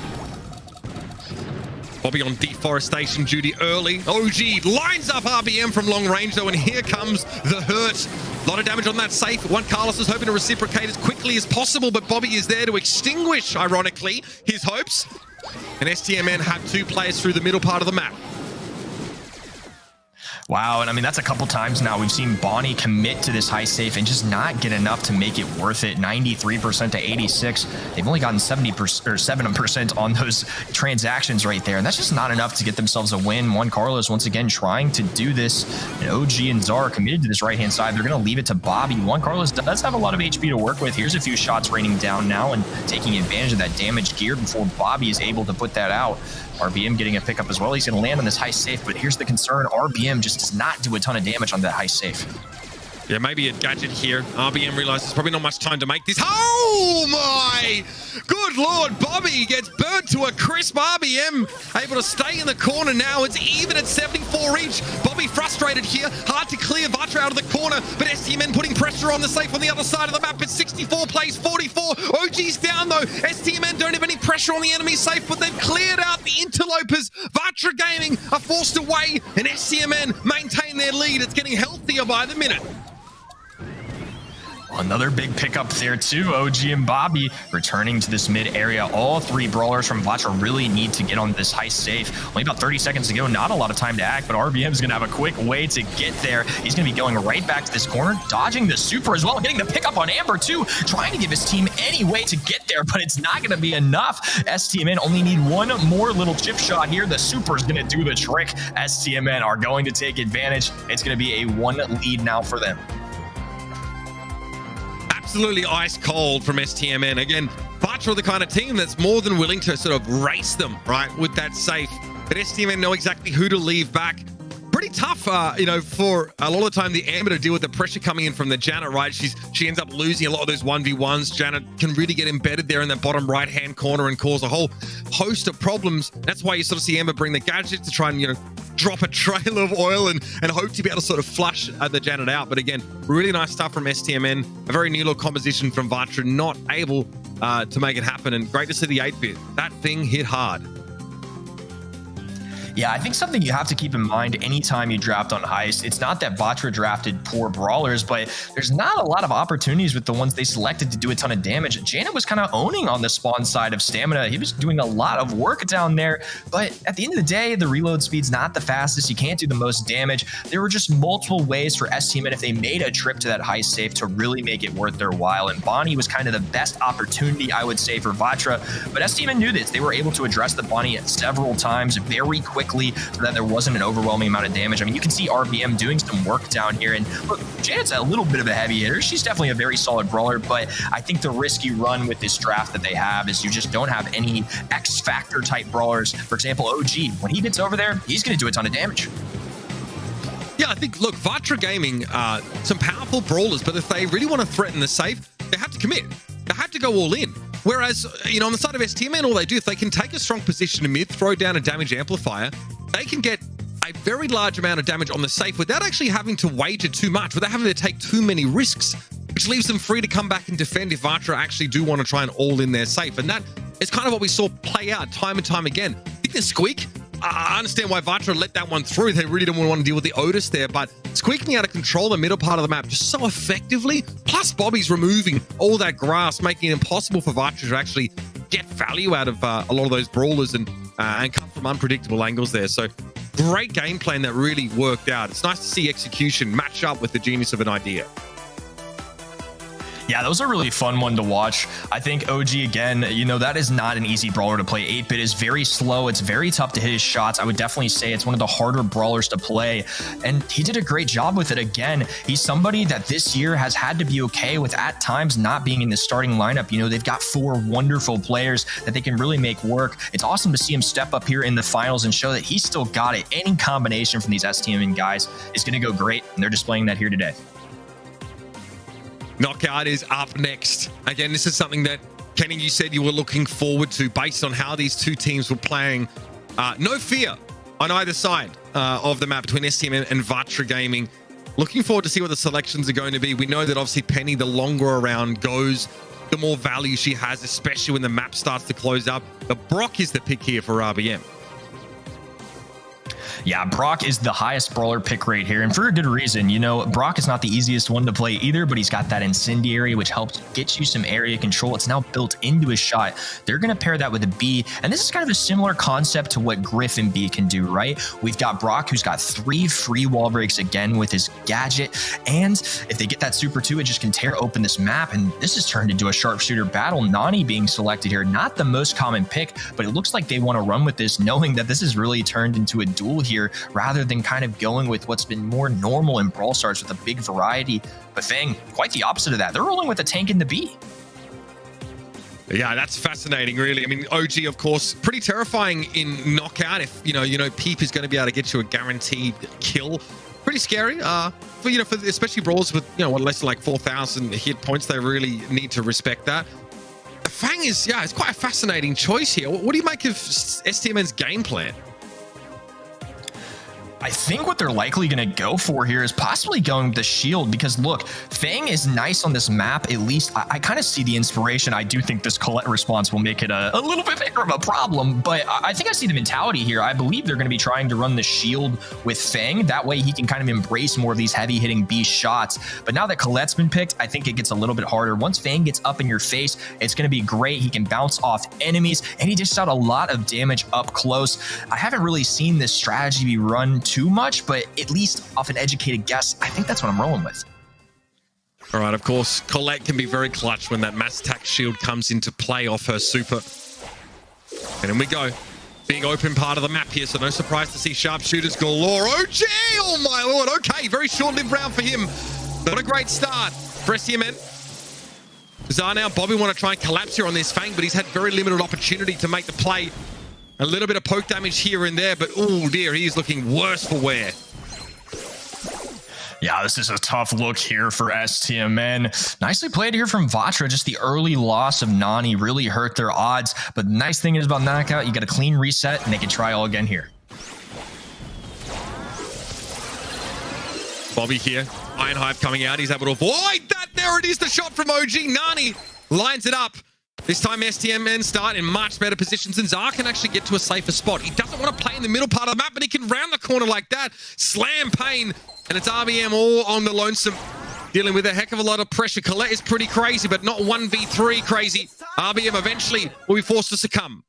Bobby on deforestation duty early. OG lines up RBM from long range, though, and here comes the hurt. A lot of damage on that safe. Juan Carlos is hoping to reciprocate as quickly as possible, but Bobby is there to extinguish, ironically, his hopes. And STMN have 2 players through the middle part of the map. Wow, and I mean, that's a couple times now we've seen Bonnie commit to this high safe and just not get enough to make it worth it. 93% to 86. They've only gotten 70% or 7% on those transactions right there, and that's just not enough to get themselves a win. Juan Carlos once again trying to do this, and OG and Czar committed to this right-hand side. They're going to leave it to Bobby. Juan Carlos does have a lot of HP to work with. Here's a few shots raining down now and taking advantage of that damaged gear before Bobby is able to put that out. RBM getting a pickup as well. He's going to land on this high safe, but here's the concern. RBM just does not do a ton of damage on that high safe. Yeah, maybe a gadget here. RBM realizes there's probably not much time to make this. Oh my! Good Lord, Bobby gets burnt to a crisp. RBM able to stay in the corner now. It's even at 74 each. Bobby frustrated here. Hard to clear Vatra out of the corner, but STMN putting pressure on the safe on the other side of the map. It's 64 plays 44. OG's down though. STMN don't have any pressure on the enemy safe, but they've cleared out the interlopers. Vatra Gaming are forced away, and STMN maintain their lead. It's getting healthier by the minute. Another big pickup there too. OG and Bobby returning to this mid area. All 3 brawlers from Vatra really need to get on this high safe. Only about 30 seconds to go. Not a lot of time to act, but RBM is going to have a quick way to get there. He's going to be going right back to this corner, dodging the super as well, getting the pickup on Amber too, trying to give his team any way to get there, but it's not going to be enough. STMN only need 1 more little chip shot here. The super is going to do the trick. STMN are going to take advantage. It's going to be a 1 lead now for them. Absolutely ice cold from STMN. Again, Vatra are the kind of team that's more than willing to sort of race them, right, with that safe. But STMN know exactly who to leave back. Pretty tough, you know, for a lot of the time the Amber to deal with the pressure coming in from the Janet, right? She ends up losing a lot of those 1v1s. Janet can really get embedded there in that bottom right-hand corner and cause a whole host of problems. That's why you sort of see Amber bring the gadget to try and, you know, drop a trail of oil and hope to be able to sort of flush the Janet out. But again, really nice stuff from STMN. A very new look composition from Vatra, not able to make it happen. And great to see the 8-bit. That thing hit hard. Yeah, I think something you have to keep in mind anytime you draft on Heist, it's not that Vatra drafted poor brawlers, but there's not a lot of opportunities with the ones they selected to do a ton of damage. Janet was kind of owning on the spawn side of Stamina. He was doing a lot of work down there, but at the end of the day, the reload speed's not the fastest. You can't do the most damage. There were just multiple ways for STMN if they made a trip to that Heist safe to really make it worth their while, and Bonnie was kind of the best opportunity, I would say, for Vatra, but STMN knew this. They were able to address the Bonnie several times very quickly so that there wasn't an overwhelming amount of damage. I mean, you can see RBM doing some work down here, and look, Janet's a little bit of a heavy hitter. She's definitely a very solid brawler, but I think the risk you run with this draft that they have is you just don't have any X-Factor type brawlers. For example, OG, when he gets over there, he's going to do a ton of damage. Yeah, I think, look, Vatra Gaming, some powerful brawlers, but if they really want to threaten the safe, they have to commit. They have to go all in. Whereas, you know, on the side of STMN, all they do, if they can take a strong position in mid, throw down a damage amplifier, they can get a very large amount of damage on the safe without actually having to wager too much, without having to take too many risks, which leaves them free to come back and defend if Vatra actually do want to try and all in their safe. And that is kind of what we saw play out time and time again. I think the Squeak, I understand why Vatra let that one through. They really didn't want to deal with the Otis there, but squeaking out of control the middle part of the map just so effectively, plus Bobby's removing all that grass, making it impossible for Vatra to actually get value out of a lot of those brawlers and come from unpredictable angles there. So great game plan that really worked out. It's nice to see execution match up with the genius of an idea. Yeah, those are really fun one to watch. I think OG, again, you know, that is not an easy brawler to play. 8-bit is very slow. It's very tough to hit his shots. I would definitely say it's one of the harder brawlers to play. And he did a great job with it. Again, he's somebody that this year has had to be okay with at times not being in the starting lineup. You know, they've got 4 wonderful players that they can really make work. It's awesome to see him step up here in the finals and show that he's still got it. Any combination from these STMN guys is going to go great. And they're displaying that here today. Knockout is up next. Again, this is something that, Kenny, you said you were looking forward to based on how these two teams were playing. No fear on either side of the map between STMN and Vatra Gaming. Looking forward to see what the selections are going to be. We know that obviously Penny, the longer a round goes, the more value she has, especially when the map starts to close up. But Brock is the pick here for RBM. Yeah, Brock is the highest brawler pick rate here, and for a good reason. You know, Brock is not the easiest one to play either, but he's got that incendiary, which helps get you some area control. It's now built into his shot. They're going to pair that with a B, and this is kind of a similar concept to what Griff and B can do, right? We've got Brock, who's got 3 free wall breaks again with his gadget, and if they get that Super 2, it just can tear open this map, and this is turned into a sharpshooter battle. Nani being selected here, not the most common pick, but it looks like they want to run with this, knowing that this is really turned into a duel here, rather than kind of going with what's been more normal in Brawl Stars with a big variety. But Fang, quite the opposite of that. They're rolling with a tank in the B. Yeah, that's fascinating, really. I mean, OG, of course, pretty terrifying in knockout. If you know, Peep is going to be able to get you a guaranteed kill. Pretty scary. For especially brawlers with less than like 4,000 hit points, they really need to respect that. Fang is it's quite a fascinating choice here. What do you make of STMN's game plan? I think what they're likely going to go for here is possibly going with the shield, because look, Fang is nice on this map. At least I kind of see the inspiration. I do think this Colette response will make it a little bit bigger of a problem, but I think I see the mentality here. I believe they're going to be trying to run the shield with Fang. That way he can kind of embrace more of these heavy hitting B shots. But now that Colette's been picked, I think it gets a little bit harder. Once Fang gets up in your face, it's going to be great. He can bounce off enemies, and he dished out a lot of damage up close. I haven't really seen this strategy be run too much, but at least off an educated guess, I think that's what I'm rolling with. All right, of course, Colette can be very clutch when that mass attack shield comes into play off her super. And in we go. Big open part of the map here, so no surprise to see sharpshooters galore. OG! Oh my lord, okay, very short-lived round for him. What a great start for STMN. Zar now, Bobby want to try and collapse here on this Fang, but he's had very limited opportunity to make the play. A little bit of poke damage here and there, but oh dear, he's looking worse for wear. Yeah, this is a tough look here for STMN. Nicely played here from Vatra. Just the early loss of Nani really hurt their odds. But the nice thing is about Knockout, you got a clean reset, and they can try all again here. Bobby here. Iron Hive coming out. He's able to avoid that. There it is, the shot from OG. Nani lines it up. This time STMN start in much better positions, and Zar can actually get to a safer spot. He doesn't want to play in the middle part of the map, but he can round the corner like that. Slam Pain, and it's RBM all on the lonesome, dealing with a heck of a lot of pressure. Colette is pretty crazy, but not 1v3 crazy. RBM eventually will be forced to succumb.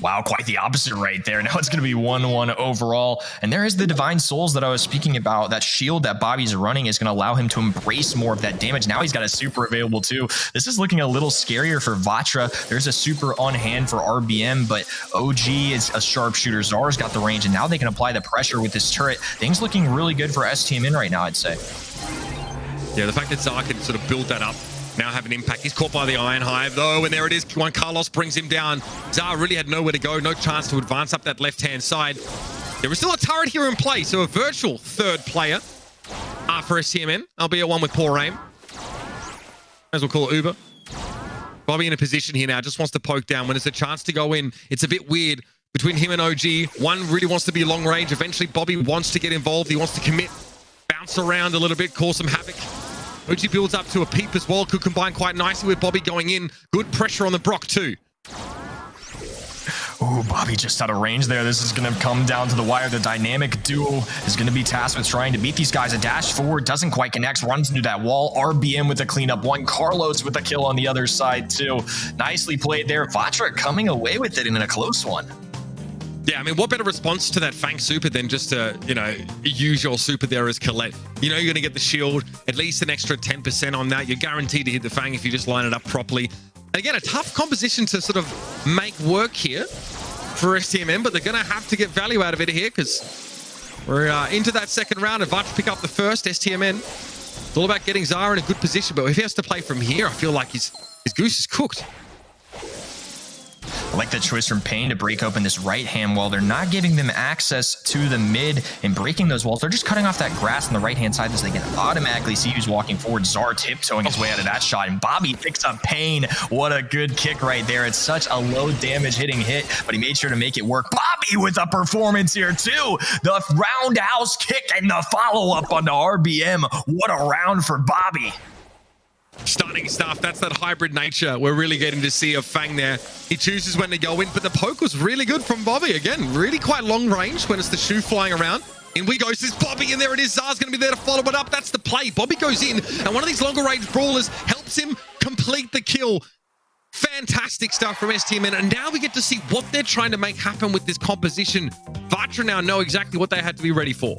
Wow, quite the opposite right there. Now it's going to be 1-1 overall. And there is the Divine Souls that I was speaking about. That shield that Bobby's running is going to allow him to embrace more of that damage. Now he's got a super available too. This is looking a little scarier for Vatra. There's a super on hand for RBM, but OG is a sharpshooter. Zar's got the range, and now they can apply the pressure with this turret. Things looking really good for STMN right now, I'd say. Yeah, the fact that Zar can sort of build that up, now have an impact. He's caught by the Iron Hive though, and there it is. Juan Carlos brings him down. Zar really had nowhere to go, no chance to advance up that left-hand side. There is still a turret here in play, so a virtual third player for STMN, albeit one with poor aim. As we'll call it Uber. Bobby in a position here now, just wants to poke down. When there's a chance to go in, it's a bit weird between him and OG. One really wants to be long range. Eventually, Bobby wants to get involved. He wants to commit, bounce around a little bit, cause some havoc. OG builds up to a peep as well. Could combine quite nicely with Bobby going in. Good pressure on the Brock too. Ooh, Bobby just out of range there. This is going to come down to the wire. The dynamic duo is going to be tasked with trying to beat these guys. A dash forward doesn't quite connect, runs into that wall. RBM with a cleanup one. Carlos with a kill on the other side too. Nicely played there. Vatra coming away with it in a close one. Yeah, I mean, what better response to that Fang super than just to, use your super there as Colette. You know you're going to get the shield, at least an extra 10% on that. You're guaranteed to hit the Fang if you just line it up properly. Again, a tough composition to sort of make work here for STMN, but they're going to have to get value out of it here because we're into that second round. And Vatra pick up the first. STMN, it's all about getting Zara in a good position, but if he has to play from here, I feel like his goose is cooked. I like the choice from Pain to break open this right-hand wall. They're not giving them access to the mid and breaking those walls. They're just cutting off that grass on the right-hand side so they can automatically see who's walking forward. Zar tiptoeing his way out of that shot, and Bobby picks up Pain. What a good kick right there. It's such a low damage hitting hit, but he made sure to make it work. Bobby with a performance here too. The roundhouse kick and the follow-up on the RBM. What a round for Bobby. Stunning stuff. That's that hybrid nature we're really getting to see of Fang there. He chooses when to go in, but the poke was really good from Bobby. Again, really quite long range when it's the shoe flying around. In we goes this Bobby, and there it is. Zar's going to be there to follow it up. That's the play. Bobby goes in, and one of these longer range brawlers helps him complete the kill. Fantastic stuff from STMN, and now we get to see what they're trying to make happen with this composition. Vatra now know exactly what they had to be ready for.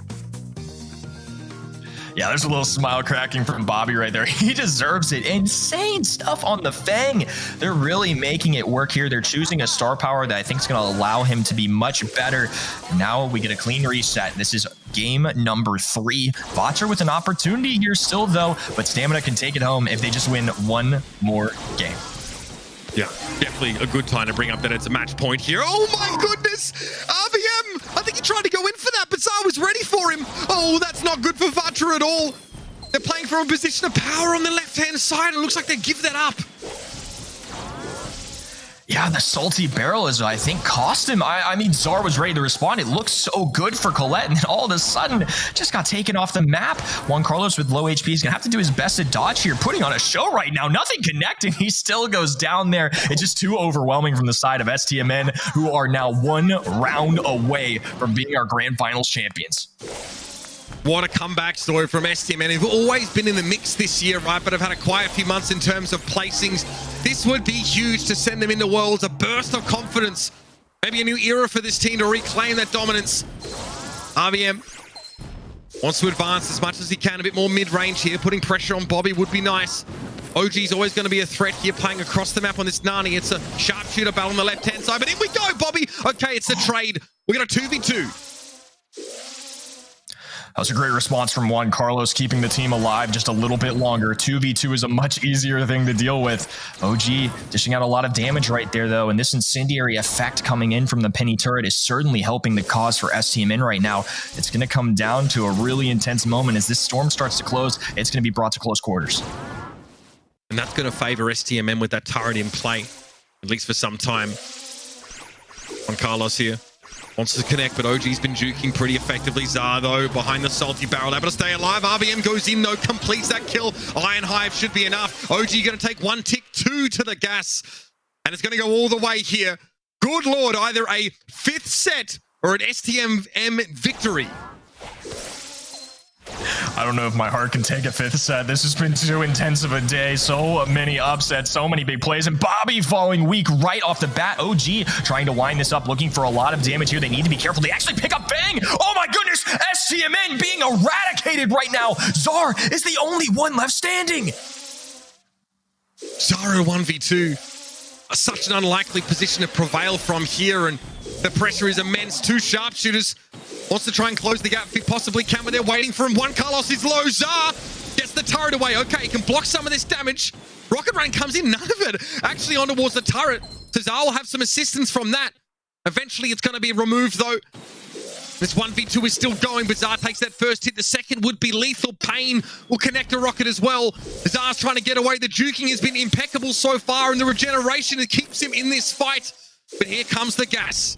Yeah, there's a little smile cracking from Bobby right there. He deserves it. Insane stuff on the Fang. They're really making it work here. They're choosing a star power that I think is going to allow him to be much better. Now we get a clean reset. This is game number 3. Vatra with an opportunity here still, though, but Stamina can take it home if they just win one more game. Yeah, definitely a good time to bring up that it's a match point here. Oh my goodness! RBM! I think he tried to go in for that, but Zar was ready for him. Oh, that's not good for Vatra at all. They're playing from a position of power on the left-hand side. It looks like they give that up. Yeah, the salty barrel is, I think, cost him. I mean, Zar was ready to respond. It looked so good for Colette, and then all of a sudden, just got taken off the map. Juan Carlos with low HP is going to have to do his best to dodge here, putting on a show right now. Nothing connecting. He still goes down there. It's just too overwhelming from the side of STMN, who are now one round away from being our grand finals champions. What a comeback story from STMN. They've always been in the mix this year, right? But have had a quiet few months in terms of placings. This would be huge to send them into Worlds. A burst of confidence. Maybe a new era for this team to reclaim that dominance. RBM wants to advance as much as he can. A bit more mid-range here. Putting pressure on Bobby would be nice. OG's always going to be a threat here, playing across the map on this Nani. It's a sharpshooter battle on the left-hand side. But in we go, Bobby. Okay, it's a trade. We got a 2v2. That was a great response from Juan Carlos, keeping the team alive just a little bit longer. 2v2 is a much easier thing to deal with. OG dishing out a lot of damage right there, though, and this incendiary effect coming in from the penny turret is certainly helping the cause for STMN right now. It's going to come down to a really intense moment. As this storm starts to close, it's going to be brought to close quarters. And that's going to favor STMN with that turret in play, at least for some time. Juan Carlos here. Wants to connect, but OG's been juking pretty effectively. Zar, though, behind the salty barrel, able to stay alive. RBM goes in, though, completes that kill. Iron Hive should be enough. OG going to take one tick, 2 to the gas. And it's going to go all the way here. Good Lord, either a 5th set or an STMN victory. I don't know if my heart can take a 5th set. This has been too intense of a day. So many upsets, so many big plays, and Bobby falling weak right off the bat. OG trying to wind this up, looking for a lot of damage here. They need to be careful. They actually pick up Bang. Oh my goodness, STMN being eradicated right now. Zar is the only one left standing. Zara 1v2. Such an unlikely position to prevail from here, and the pressure is immense. 2 sharpshooters. Wants to try and close the gap if he possibly can, but they're waiting for him. Juan Carlos is low. Zar gets the turret away. Okay, he can block some of this damage. Rocket Rain comes in, none of it actually on towards the turret. So Zar will have some assistance from that. Eventually, it's going to be removed, though. This 1v2 is still going, but Zar takes that first hit. The second would be lethal. Pain will connect a rocket as well. Zar's trying to get away. The juking has been impeccable so far, and the regeneration that keeps him in this fight. But here comes the gas.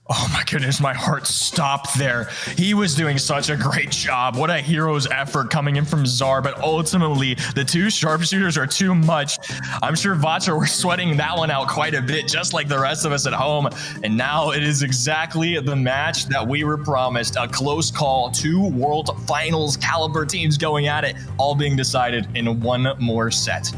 Oh my goodness, my heart stopped there. He was doing such a great job. What a hero's effort coming in from Zar, but ultimately the 2 sharpshooters are too much. I'm sure Vatra were sweating that one out quite a bit, just like the rest of us at home. And now it is exactly the match that we were promised. A close call, 2 World Finals caliber teams going at it, all being decided in one more set.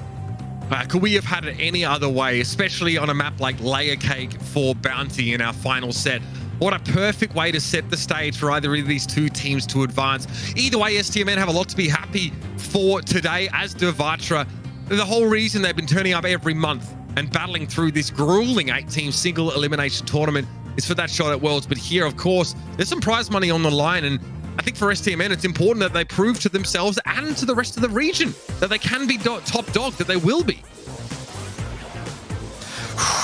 Could we have had it any other way, especially on a map like Layer Cake for Bounty in our final set? What a perfect way to set the stage for either of these 2 teams to advance. Either way, STMN have a lot to be happy for today, as do Vatra. The whole reason they've been turning up every month and battling through this grueling 8-team single elimination tournament is for that shot at Worlds. But here, of course, there's some prize money on the line, and I think for STMN, it's important that they prove to themselves and to the rest of the region that they can be top dog, that they will be.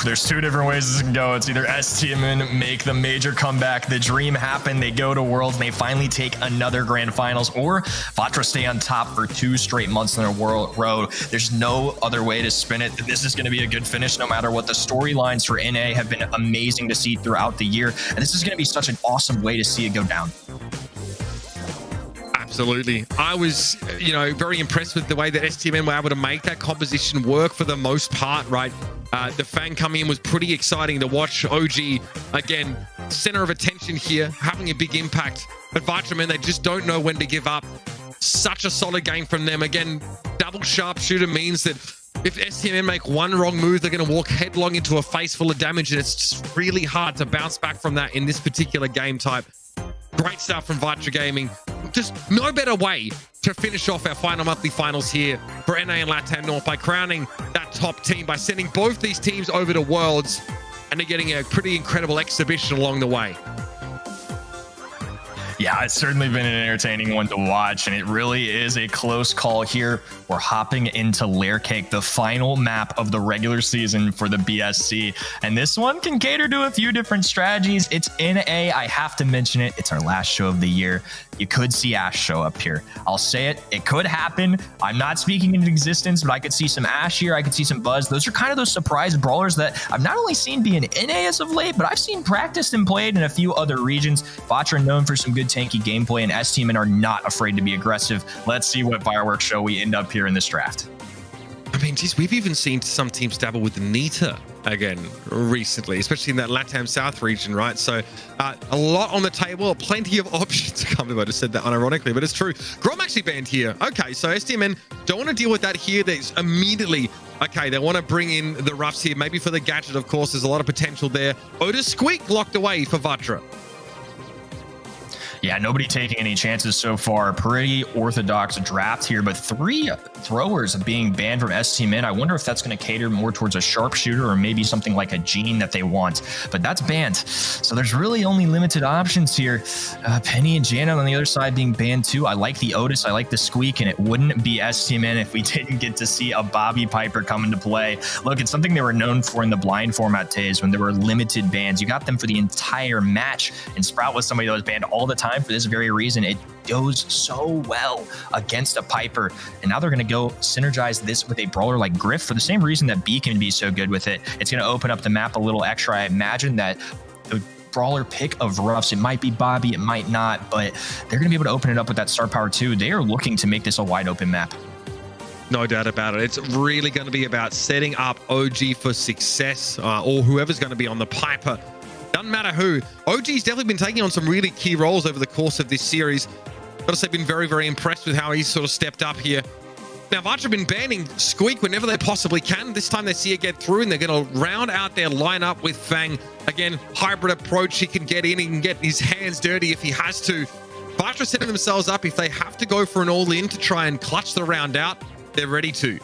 There's 2 different ways this can go. It's either STMN make the major comeback, the dream happen, they go to Worlds, and they finally take another Grand Finals, or Vatra stay on top for 2 straight months in a row. There's no other way to spin it. This is going to be a good finish no matter what. The storylines for NA have been amazing to see throughout the year, and this is going to be such an awesome way to see it go down. Absolutely. I was, very impressed with the way that STMN were able to make that composition work for the most part, right? The Fang coming in was pretty exciting to watch. OG, again, center of attention here, having a big impact. But Vatra, man, they just don't know when to give up. Such a solid game from them. Again, double sharpshooter means that if STMN make one wrong move, they're going to walk headlong into a face full of damage, and it's just really hard to bounce back from that in this particular game type. Great stuff from Vatra Gaming. Just no better way to finish off our final monthly finals here for NA and LATAM North by crowning that top team, by sending both these teams over to Worlds, and they're getting a pretty incredible exhibition along the way. Yeah, it's certainly been an entertaining one to watch, and it really is a close call here. We're hopping into Layer Cake, the final map of the regular season for the BSC, and this one can cater to a few different strategies. It's NA, I have to mention it. It's our last show of the year. You could see Ashe show up here. I'll say it. It could happen. I'm not speaking into existence, but I could see some Ashe here. I could see some Buzz. Those are kind of those surprise brawlers that I've not only seen be in NA as of late, but I've seen practiced and played in a few other regions. Vatra known for some good tanky gameplay, and STMN are not afraid to be aggressive. Let's see what fireworks show we end up here in this draft. I mean, geez, we've even seen some teams dabble with Nita again recently, especially in that LATAM South region, right? So a lot on the table, plenty of options. I can't believe I just said that unironically, but it's true. Grom actually banned here. Okay, so STMN don't want to deal with that here. There's immediately, okay, they want to bring in the roughs here, maybe for the gadget, of course. There's a lot of potential there. Otis Squeak locked away for Vatra. Yeah, nobody taking any chances so far. Pretty orthodox draft here, but 3 throwers being banned from STMN. I wonder if that's going to cater more towards a sharpshooter or maybe something like a Gene that they want, but that's banned. So there's really only limited options here. Penny and Janet on the other side being banned too. I like the Otis, I like the Squeak, and it wouldn't be STMN if we didn't get to see a Bobby Piper come into play. Look, it's something they were known for in the blind format days when there were limited bans. You got them for the entire match, and Sprout was somebody that was banned all the time for this very reason. It goes so well against a Piper, and now they're going to go synergize this with a brawler like Griff for the same reason that B can be so good with it. It's going to open up the map a little extra. I imagine that the brawler pick of roughs, it might be Bobby, it might not, but they're going to be able to open it up with that star power too. They are looking to make this a wide open map. No doubt about it. It's really going to be about setting up OG for success, or whoever's going to be on the Piper. Doesn't matter who. OG's definitely been taking on some really key roles over the course of this series. Gotta say, been very, very impressed with how he's sort of stepped up here. Now, Vatra been banning Squeak whenever they possibly can. This time they see it get through, and they're going to round out their lineup with Fang. Again, hybrid approach. He can get in. He can get his hands dirty if he has to. Vatra setting themselves up. If they have to go for an all-in to try and clutch the round out, they're ready to.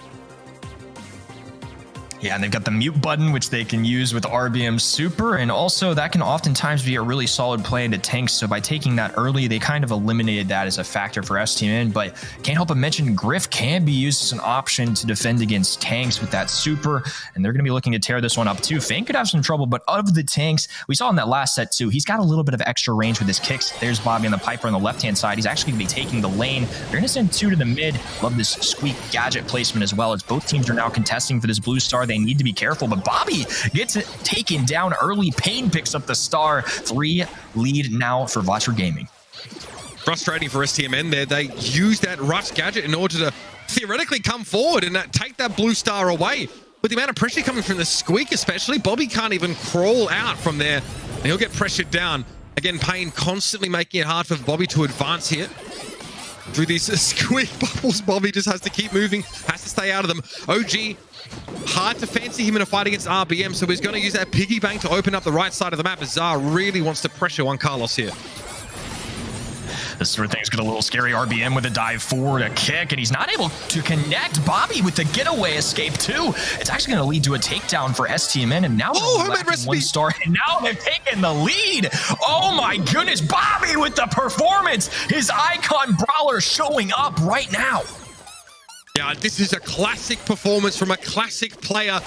Yeah, and they've got the mute button, which they can use with RBM Super, and also that can oftentimes be a really solid play into tanks. So by taking that early, they kind of eliminated that as a factor for STMN, but can't help but mention Griff can be used as an option to defend against tanks with that Super, and they're going to be looking to tear this one up too. Fang could have some trouble, but of the tanks, we saw in that last set too, he's got a little bit of extra range with his kicks. There's Bobby on the Piper on the left-hand side. He's actually going to be taking the lane. They're going to send 2 to the mid. Love this Squeak gadget placement as well, as both teams are now contesting for this blue star. They need to be careful, but Bobby gets it taken down early. Payne picks up the star. 3 lead now for Vatra Gaming. Frustrating for STMN there. They use that rush gadget in order to theoretically come forward and take that blue star away. With the amount of pressure coming from the Squeak especially, Bobby can't even crawl out from there, and he'll get pressured down. Again, Payne constantly making it hard for Bobby to advance here. Through these Squeak bubbles, Bobby just has to keep moving, has to stay out of them. OG, hard to fancy him in a fight against RBM, so he's going to use that piggy bank to open up the right side of the map. Azar really wants to pressure Juan Carlos here. This sort of thing's got a little scary. RBM with a dive forward, a kick, and he's not able to connect. Bobby with the getaway escape too. It's actually going to lead to a takedown for STMN, and now they're 1 star, and now they've taken the lead. Oh my goodness, Bobby with the performance. His icon brawler showing up right now. Yeah, this is a classic performance from a classic player.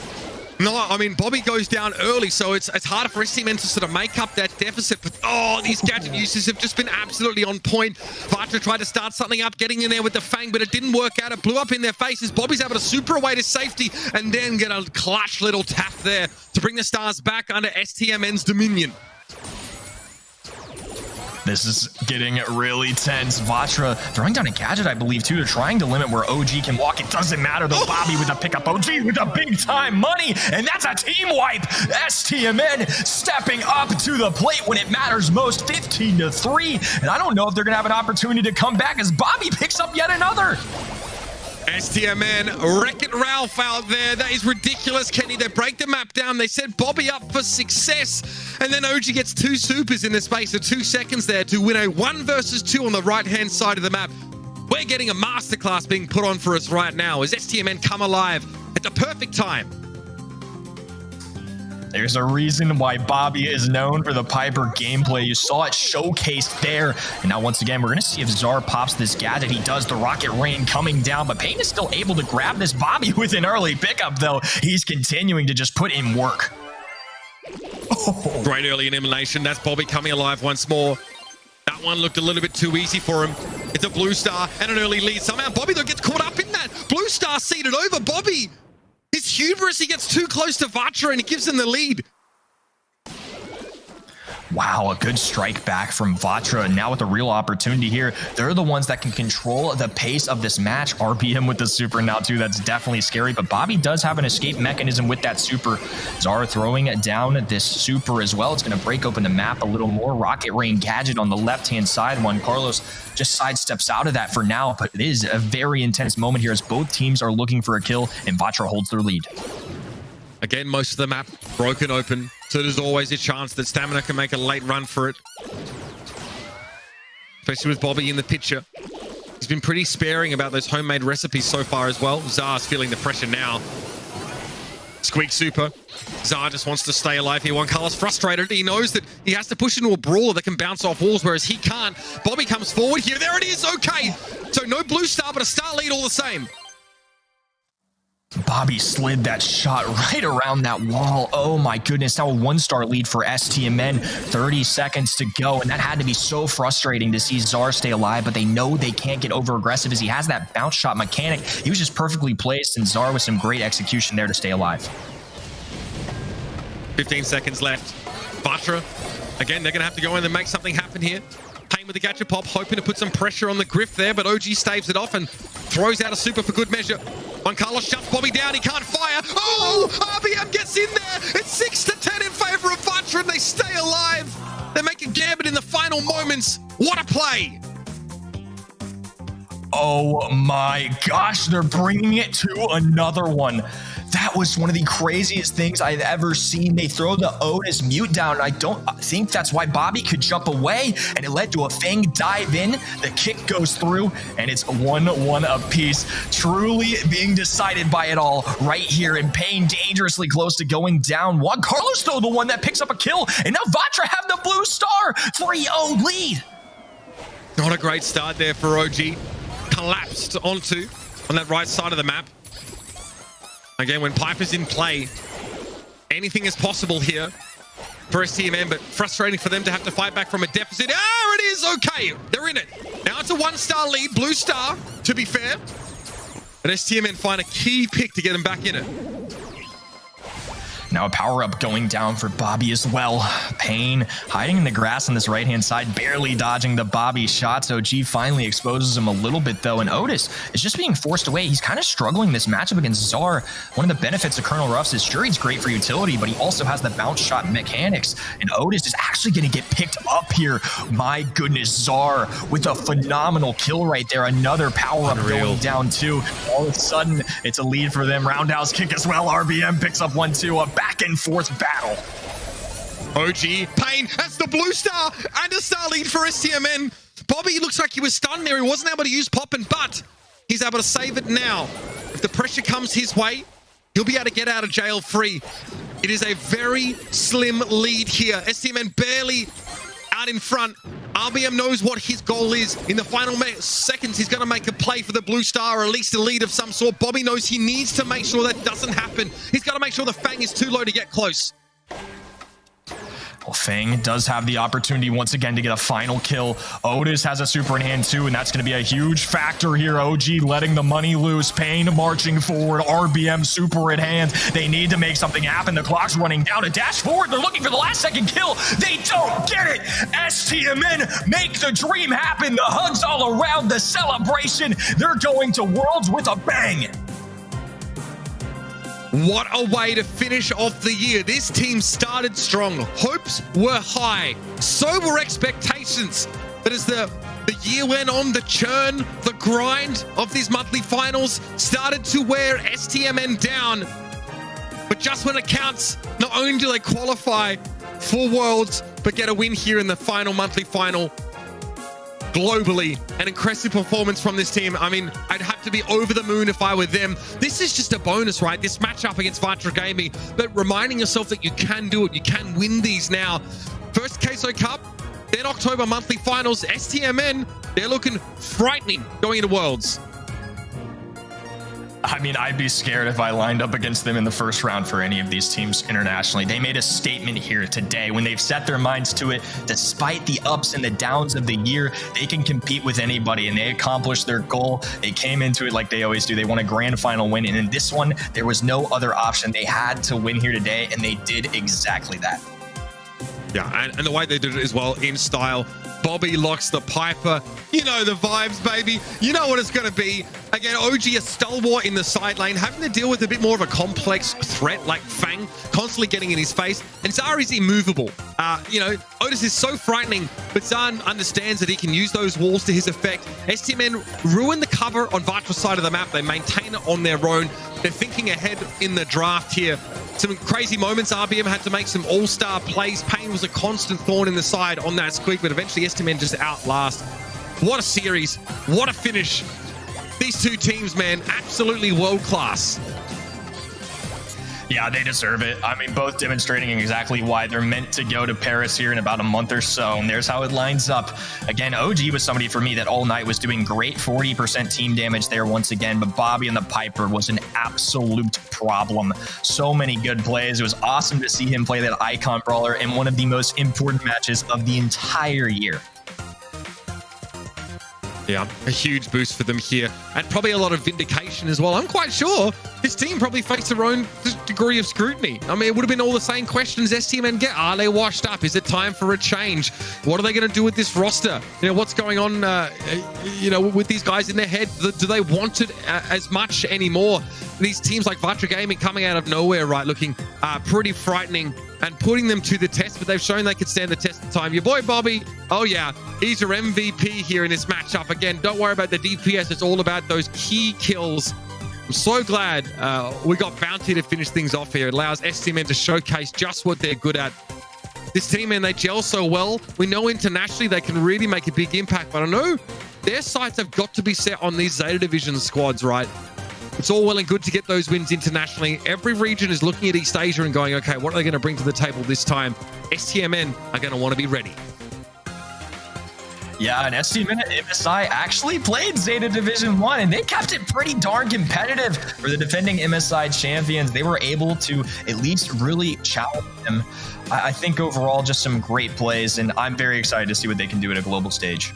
No, I mean, Bobby goes down early, so it's harder for STMN to sort of make up that deficit. But, oh, these gadget uses have just been absolutely on point. Vatra tried to start something up, getting in there with the Fang, but it didn't work out. It blew up in their faces. Bobby's able to super away to safety and then get a clutch little tap there to bring the stars back under STMN's dominion. This is getting really tense. Vatra throwing down a gadget, I believe, too, to trying to limit where OG can walk. It doesn't matter, though. Bobby with a pickup. OG with a big-time money, and that's a team wipe. STMN stepping up to the plate when it matters most, 15-3. And I don't know if they're going to have an opportunity to come back as Bobby picks up yet another. STMN, Wreck-It Ralph out there. That is ridiculous, Kenny. They break the map down. They set Bobby up for success. And then OG gets 2 supers in the space of 2 seconds there to win a 1 versus 2 on the right-hand side of the map. We're getting a masterclass being put on for us right now as STMN come alive at the perfect time. There's a reason why Bobby is known for the Piper gameplay. You saw it showcased there. And now once again, we're going to see if Zar pops this gadget. He does, the rocket rain coming down, but Payne is still able to grab this Bobby with an early pickup, though. He's continuing to just put in work. Oh. Great early elimination. That's Bobby coming alive once more. That one looked a little bit too easy for him. It's a blue star and an early lead. Somehow Bobby, though, gets caught up in that. Blue star seated over Bobby. His hubris, he gets too close to Vatra and he gives him the lead. Wow, a good strike back from Vatra. And now with a real opportunity here, they're the ones that can control the pace of this match. RBM with the super now too, that's definitely scary. But Bobby does have an escape mechanism with that super. Zara throwing down this super as well. It's going to break open the map a little more. Rocket Rain gadget on the left-hand side. Juan Carlos just sidesteps out of that for now. But it is a very intense moment here as both teams are looking for a kill and Vatra holds their lead. Again, most of the map broken open, so there's always a chance that Stamina can make a late run for it. especially with Bobby in the picture. He's been pretty sparing about those homemade recipes so far as well. Zar's feeling the pressure now. Squeak super. Zar just wants to stay alive here. Juancarlo's frustrated. He knows that he has to push into a brawler that can bounce off walls, whereas he can't. Bobby comes forward here. There it is. Okay. So no blue star, but a star lead all the same. Bobby slid that shot right around that wall. Oh my goodness. Now a 1-star lead for STMN. 30 seconds to go. And that had to be so frustrating to see Zar stay alive, but they know they can't get over aggressive as he has that bounce shot mechanic. He was just perfectly placed, and Zar with some great execution there to stay alive. 15 seconds left. Vatra, again, they're going to have to go in and make something happen here. Payne with the gadget pop, hoping to put some pressure on the Griff there, but OG staves it off and throws out a super for good measure. Juancarlo shuts Bobby down. He can't fire. Oh, RBM gets in there. It's 6-10 in favor of Vatra, and they stay alive. They make a gambit in the final moments. What a play. Oh my gosh, they're bringing it to another one. That was one of the craziest things I've ever seen. They throw the Otis mute down. I don't think that's why Bobby could jump away, and it led to a Fang dive in. The kick goes through, and it's 1-1 apiece. Truly being decided by it all right here, and Payne dangerously close to going down. Juancarlo's though the one that picks up a kill, and now Vatra have the blue star. 3-0 lead. Not a great start there for OG. Collapsed on that right side of the map. Again, when Piper's in play, anything is possible here for STMN, but frustrating for them to have to fight back from a deficit. Ah, it is okay. They're in it. Now it's a 1-star lead, blue star, to be fair. But STMN find a key pick to get them back in it. Now a power-up going down for Bobby as well. Payne hiding in the grass on this right-hand side, barely dodging the Bobby shots. OG finally exposes him a little bit, though, and Otis is just being forced away. He's kind of struggling this matchup against Zar. One of the benefits of Colonel Ruffs is sure he's great for utility, but he also has the bounce shot mechanics, and Otis is actually going to get picked up here. My goodness, Zar with a phenomenal kill right there. Another power-up going down, too. All of a sudden, it's a lead for them. Roundhouse kick as well. RBM picks up 1-2. A back and forth battle. OG, Payne, that's the blue star and a star lead for STMN. Bobby looks like he was stunned there. He wasn't able to use poppin', but he's able to save it now. If the pressure comes his way, he'll be able to get out of jail free. It is a very slim lead here. STMN barely out in front. RBM knows what his goal is. In the final seconds, he's going to make a play for the blue star, or at least a lead of some sort. Bobby knows he needs to make sure that doesn't happen. He's got to make sure the Fang is too low to get close. Well, Fang does have the opportunity once again to get a final kill. Otis has a super in hand too, and that's going to be a huge factor here. OG letting the money loose. Payne marching forward. RBM super in hand. They need to make something happen. The clock's running down. A dash forward. They're looking for the last second kill. They don't get it. STMN make the dream happen. The hugs all around, the celebration. They're going to Worlds with a bang. What a way to finish off the year. This team started strong. Hopes were high. So were expectations. But as the year went on, the churn, the grind of these monthly finals started to wear STMN down. But just when it counts, not only do they qualify for Worlds, but get a win here in the final monthly final. Globally, an impressive performance from this team. I mean, I'd have to be over the moon if I were them. This is just a bonus, right? This matchup against Vatra Gaming, but reminding yourself that you can do it. You can win these now. First Queso Cup, then October monthly finals. STMN, they're looking frightening going into Worlds. I mean, I'd be scared if I lined up against them in the first round for any of these teams internationally. They made a statement here today when they've set their minds to it. Despite the ups and the downs of the year, they can compete with anybody, and they accomplished their goal. They came into it like they always do. They won a grand final win, and in this one, there was no other option. They had to win here today, and they did exactly that. Yeah, and the way they did it as well, in style. Bobby locks the Piper. You know the vibes, baby. You know what it's going to be. Again, OG, a stalwart in the side lane, having to deal with a bit more of a complex threat like Fang, constantly getting in his face. And Zar is immovable. You know, Otis is so frightening, but Zar understands that he can use those walls to his effect. STMN ruin the cover on Vatra's side of the map. They maintain it on their own. They're thinking ahead in the draft here. Some crazy moments. RBM had to make some all-star plays. Payne was a constant thorn in the side on that squeak, but eventually STMN just outlast What a series. What a finish. These two teams, man, absolutely world class. Yeah, they deserve it. I mean, both demonstrating exactly why they're meant to go to Paris here in about a month or so. And there's how it lines up. Again, OG was somebody for me that all night was doing great 40% team damage there once again. But Bobby and the Piper was an absolute problem. So many good plays. It was awesome to see him play that icon brawler in one of the most important matches of the entire year. Yeah, a huge boost for them here, and probably a lot of vindication as well. I'm quite sure this team probably faced their own degree of scrutiny. I mean, it would have been all the same questions STMN get. Are they washed up? Is it time for a change? What are they going to do with this roster? You know, what's going on, with these guys in their head? Do they want it as much anymore? These teams like Vatra Gaming coming out of nowhere, right, looking pretty frightening and putting them to the test, but they've shown they could stand the test of time. Your boy Bobby, oh yeah, he's your MVP here in this matchup. Again, don't worry about the DPS. It's all about those key kills. I'm so glad we got Bounty to finish things off here. It allows STMN to showcase just what they're good at. This team, man, they gel so well. We know internationally they can really make a big impact, but I know their sights have got to be set on these Zeta Division squads, right? It's all well and good to get those wins internationally. Every region is looking at East Asia and going, okay, what are they going to bring to the table this time? STMN are going to want to be ready. Yeah, and STMN and MSI actually played Zeta Division 1, and they kept it pretty darn competitive for the defending MSI champions. They were able to at least really challenge them. I think overall, just some great plays, and I'm very excited to see what they can do at a global stage.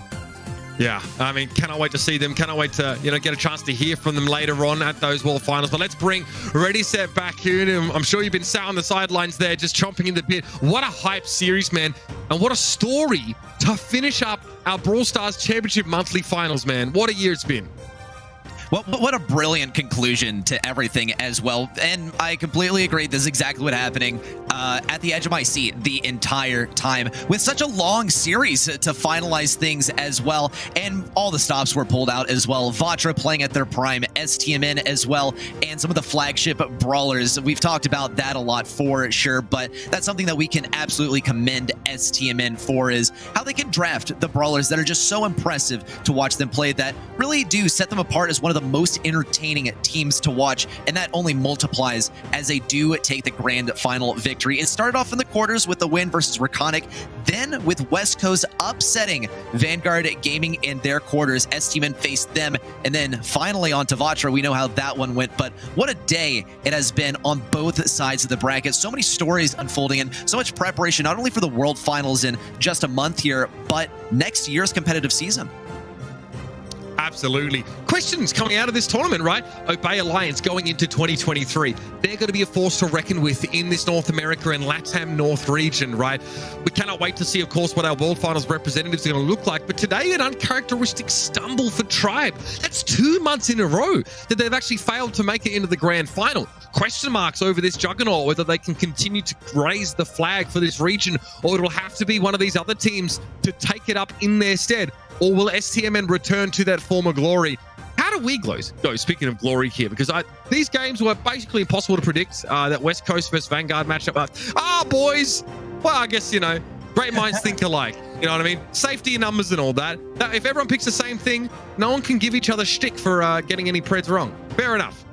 Yeah, I mean, cannot wait to see them. Cannot wait to, get a chance to hear from them later on at those World Finals. But let's bring Ready Set back here. I'm sure you've been sat on the sidelines there, just chomping in the bit. What a hype series, man. And what a story to finish up our Brawl Stars Championship Monthly Finals, man. What a year it's been. Well, what a brilliant conclusion to everything as well. And I completely agree. This is exactly what's happening at the edge of my seat the entire time with such a long series to finalize things as well. And all the stops were pulled out as well. Vatra playing at their prime, STMN as well, and some of the flagship brawlers. We've talked about that a lot for sure, but that's something that we can absolutely commend STMN for, is how they can draft the brawlers that are just so impressive to watch them play, that really do set them apart as one of the most entertaining teams to watch, and that only multiplies as they do take the grand final victory. It started off in the quarters with the win versus Reconic, then with West Coast upsetting Vanguard Gaming in their quarters. STMN faced them, and then finally on to Vatra. We know how that one went, but what a day it has been on both sides of the bracket. So many stories unfolding and so much preparation, not only for the World Finals in just a month here, but next year's competitive season. Absolutely. Questions coming out of this tournament, right? Obey Alliance going into 2023. They're going to be a force to reckon with in this North America and LATAM North region, right? We cannot wait to see, of course, what our World Finals representatives are going to look like. But today, an uncharacteristic stumble for Tribe. That's 2 months in a row that they've actually failed to make it into the grand final. Question marks over this juggernaut, whether they can continue to raise the flag for this region, or it'll have to be one of these other teams to take it up in their stead. Or will STMN return to that former glory? How do we go, speaking of glory here? Because these games were basically impossible to predict. That West Coast versus Vanguard matchup. Boys. Well, I guess, great minds think alike. You know what I mean? Safety in numbers and all that. If everyone picks the same thing, no one can give each other shtick for getting any preds wrong. Fair enough.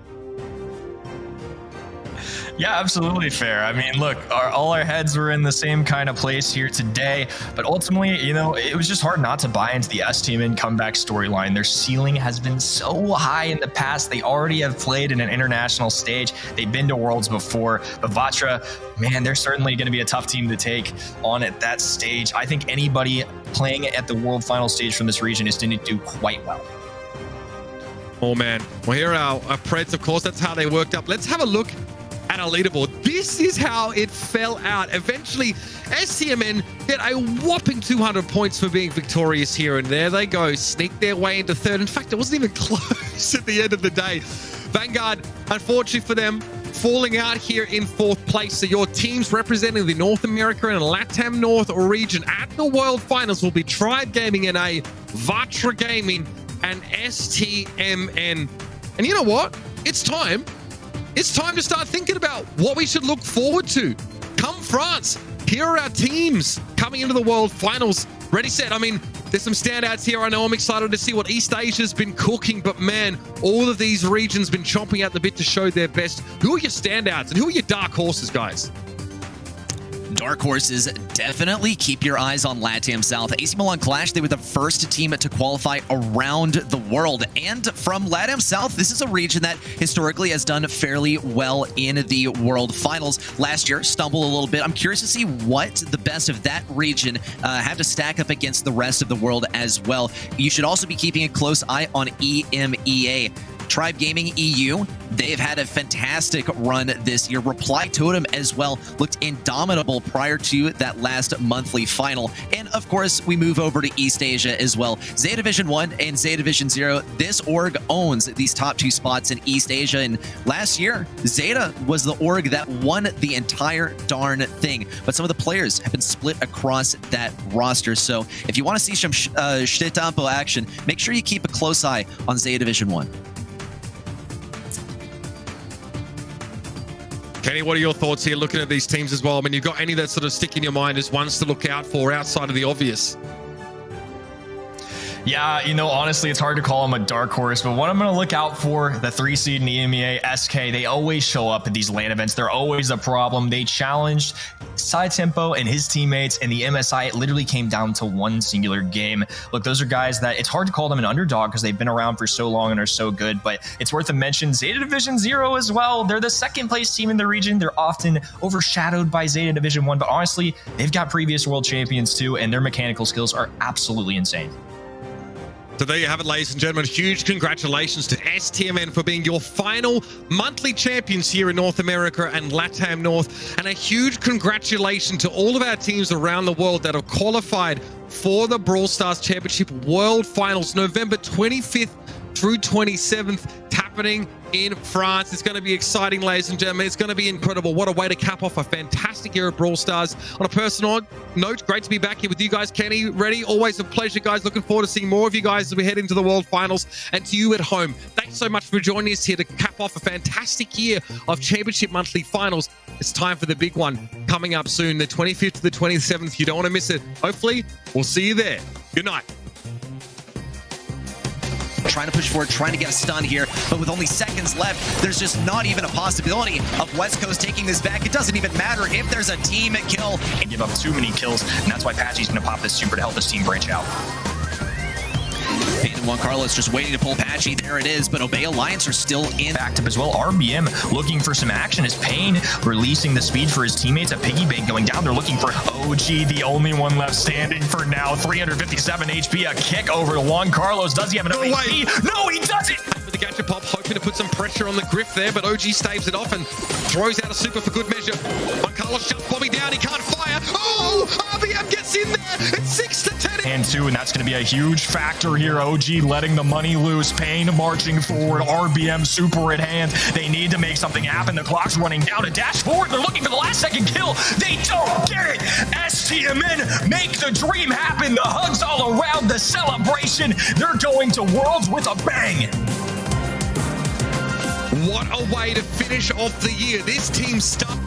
Yeah, absolutely fair. I mean, look, all our heads were in the same kind of place here today, but ultimately, it was just hard not to buy into the STMN comeback storyline. Their ceiling has been so high in the past. They already have played in an international stage. They've been to Worlds before, but Vatra, man, they're certainly going to be a tough team to take on at that stage. I think anybody playing at the World Final stage from this region is going to do quite well. Oh, man. Well, here are our Preds, of course. That's how they worked up. Let's have a look at our leaderboard. This is how it fell out. Eventually, STMN get a whopping 200 points for being victorious here, and there they go, sneak their way into third. In fact, it wasn't even close at the end of the day. Vanguard, unfortunately for them, falling out here in fourth place. So your teams representing the North America and LATAM North region at the World Finals will be Tribe Gaming NA, Vatra Gaming, and STMN. And you know what? It's time. It's time to start thinking about what we should look forward to. Come France, here are our teams coming into the World Finals. Ready, set. I mean, There's some standouts here. I know I'm excited to see what East Asia's been cooking, but man, all of these regions been chomping at the bit to show their best. Who are your standouts and who are your dark horses, guys? Dark horses, definitely keep your eyes on LATAM South. AC Milan Clash, they were the first team to qualify around the world. And from LATAM South, this is a region that historically has done fairly well in the World Finals. Last year, stumbled a little bit. I'm curious to see what the best of that region have to stack up against the rest of the world as well. You should also be keeping a close eye on EMEA. Tribe Gaming EU, they've had a fantastic run this year. Reply Totem as well looked indomitable prior to that last monthly final. And of course, we move over to East Asia as well. Zeta Division 1 and Zeta Division 0, this org owns these top 2 spots in East Asia. And last year, Zeta was the org that won the entire darn thing. But some of the players have been split across that roster. So if you want to see some Shtitampo action, make sure you keep a close eye on Zeta Division 1. Kenny, what are your thoughts here looking at these teams as well? I mean, you've got any that sort of stick in your mind as ones to look out for outside of the obvious? Yeah, you know, honestly, it's hard to call them a dark horse, but what I'm going to look out for, the 3 seed in EMEA, SK, they always show up at these LAN events. They're always a problem. They challenged Side Tempo and his teammates, and the MSI, it literally came down to one singular game. Look, those are guys that it's hard to call them an underdog because they've been around for so long and are so good, but it's worth a mention. Zeta Division 0 as well. They're the second place team in the region. They're often overshadowed by Zeta Division 1, but honestly, they've got previous world champions too, and their mechanical skills are absolutely insane. So there you have it, ladies and gentlemen. Huge congratulations to STMN for being your final monthly champions here in North America and LATAM North. And a huge congratulations to all of our teams around the world that have qualified for the Brawl Stars Championship World Finals, November 25th through 27th, happening in France. It's going to be exciting, ladies and gentlemen. It's going to be incredible. What a way to cap off a fantastic year of Brawl Stars. On a personal note, great to be back here with you guys. Kenny, ready? Always a pleasure, guys. Looking forward to seeing more of you guys as we head into the World Finals. And to you at home, thanks so much for joining us here to cap off a fantastic year of Championship Monthly Finals. It's time for the big one coming up soon, the 25th to the 27th. You don't want to miss it. Hopefully, we'll see you there. Good night. Trying to push forward, trying to get a stun here, but with only seconds left, there's just not even a possibility of West Coast taking this back. It doesn't even matter if there's a team kill. And give up too many kills, and that's why Patchy's going to pop this super to help his team branch out. Pain and Juan Carlos just waiting to pull Patchy. There it is, but Obey Alliance are still in. Active as well. RBM looking for some action as Pain releasing the speed for his teammates. A piggy bank going down. They're looking for OG, the only one left standing for now. 357 HP. A kick over to Juan Carlos. Does he have enough HP? No, he doesn't! With the gadget pop, hoping to put some pressure on the Griff there, but OG staves it off and throws out a super for good measure. Juan Carlos shuts Bobby down. He can't fire. Oh, RBM gets in there. It's 6 to 10. And 2, and that's going to be a huge factor here. OG letting the money loose. Pain marching forward. RBM super at hand. They need to make something happen. The clock's running down. A dash forward. They're looking for the last second kill. They don't get it. STMN make the dream happen. The hugs all around, the celebration. They're going to Worlds with a bang. What a way to finish off the year. This team stuck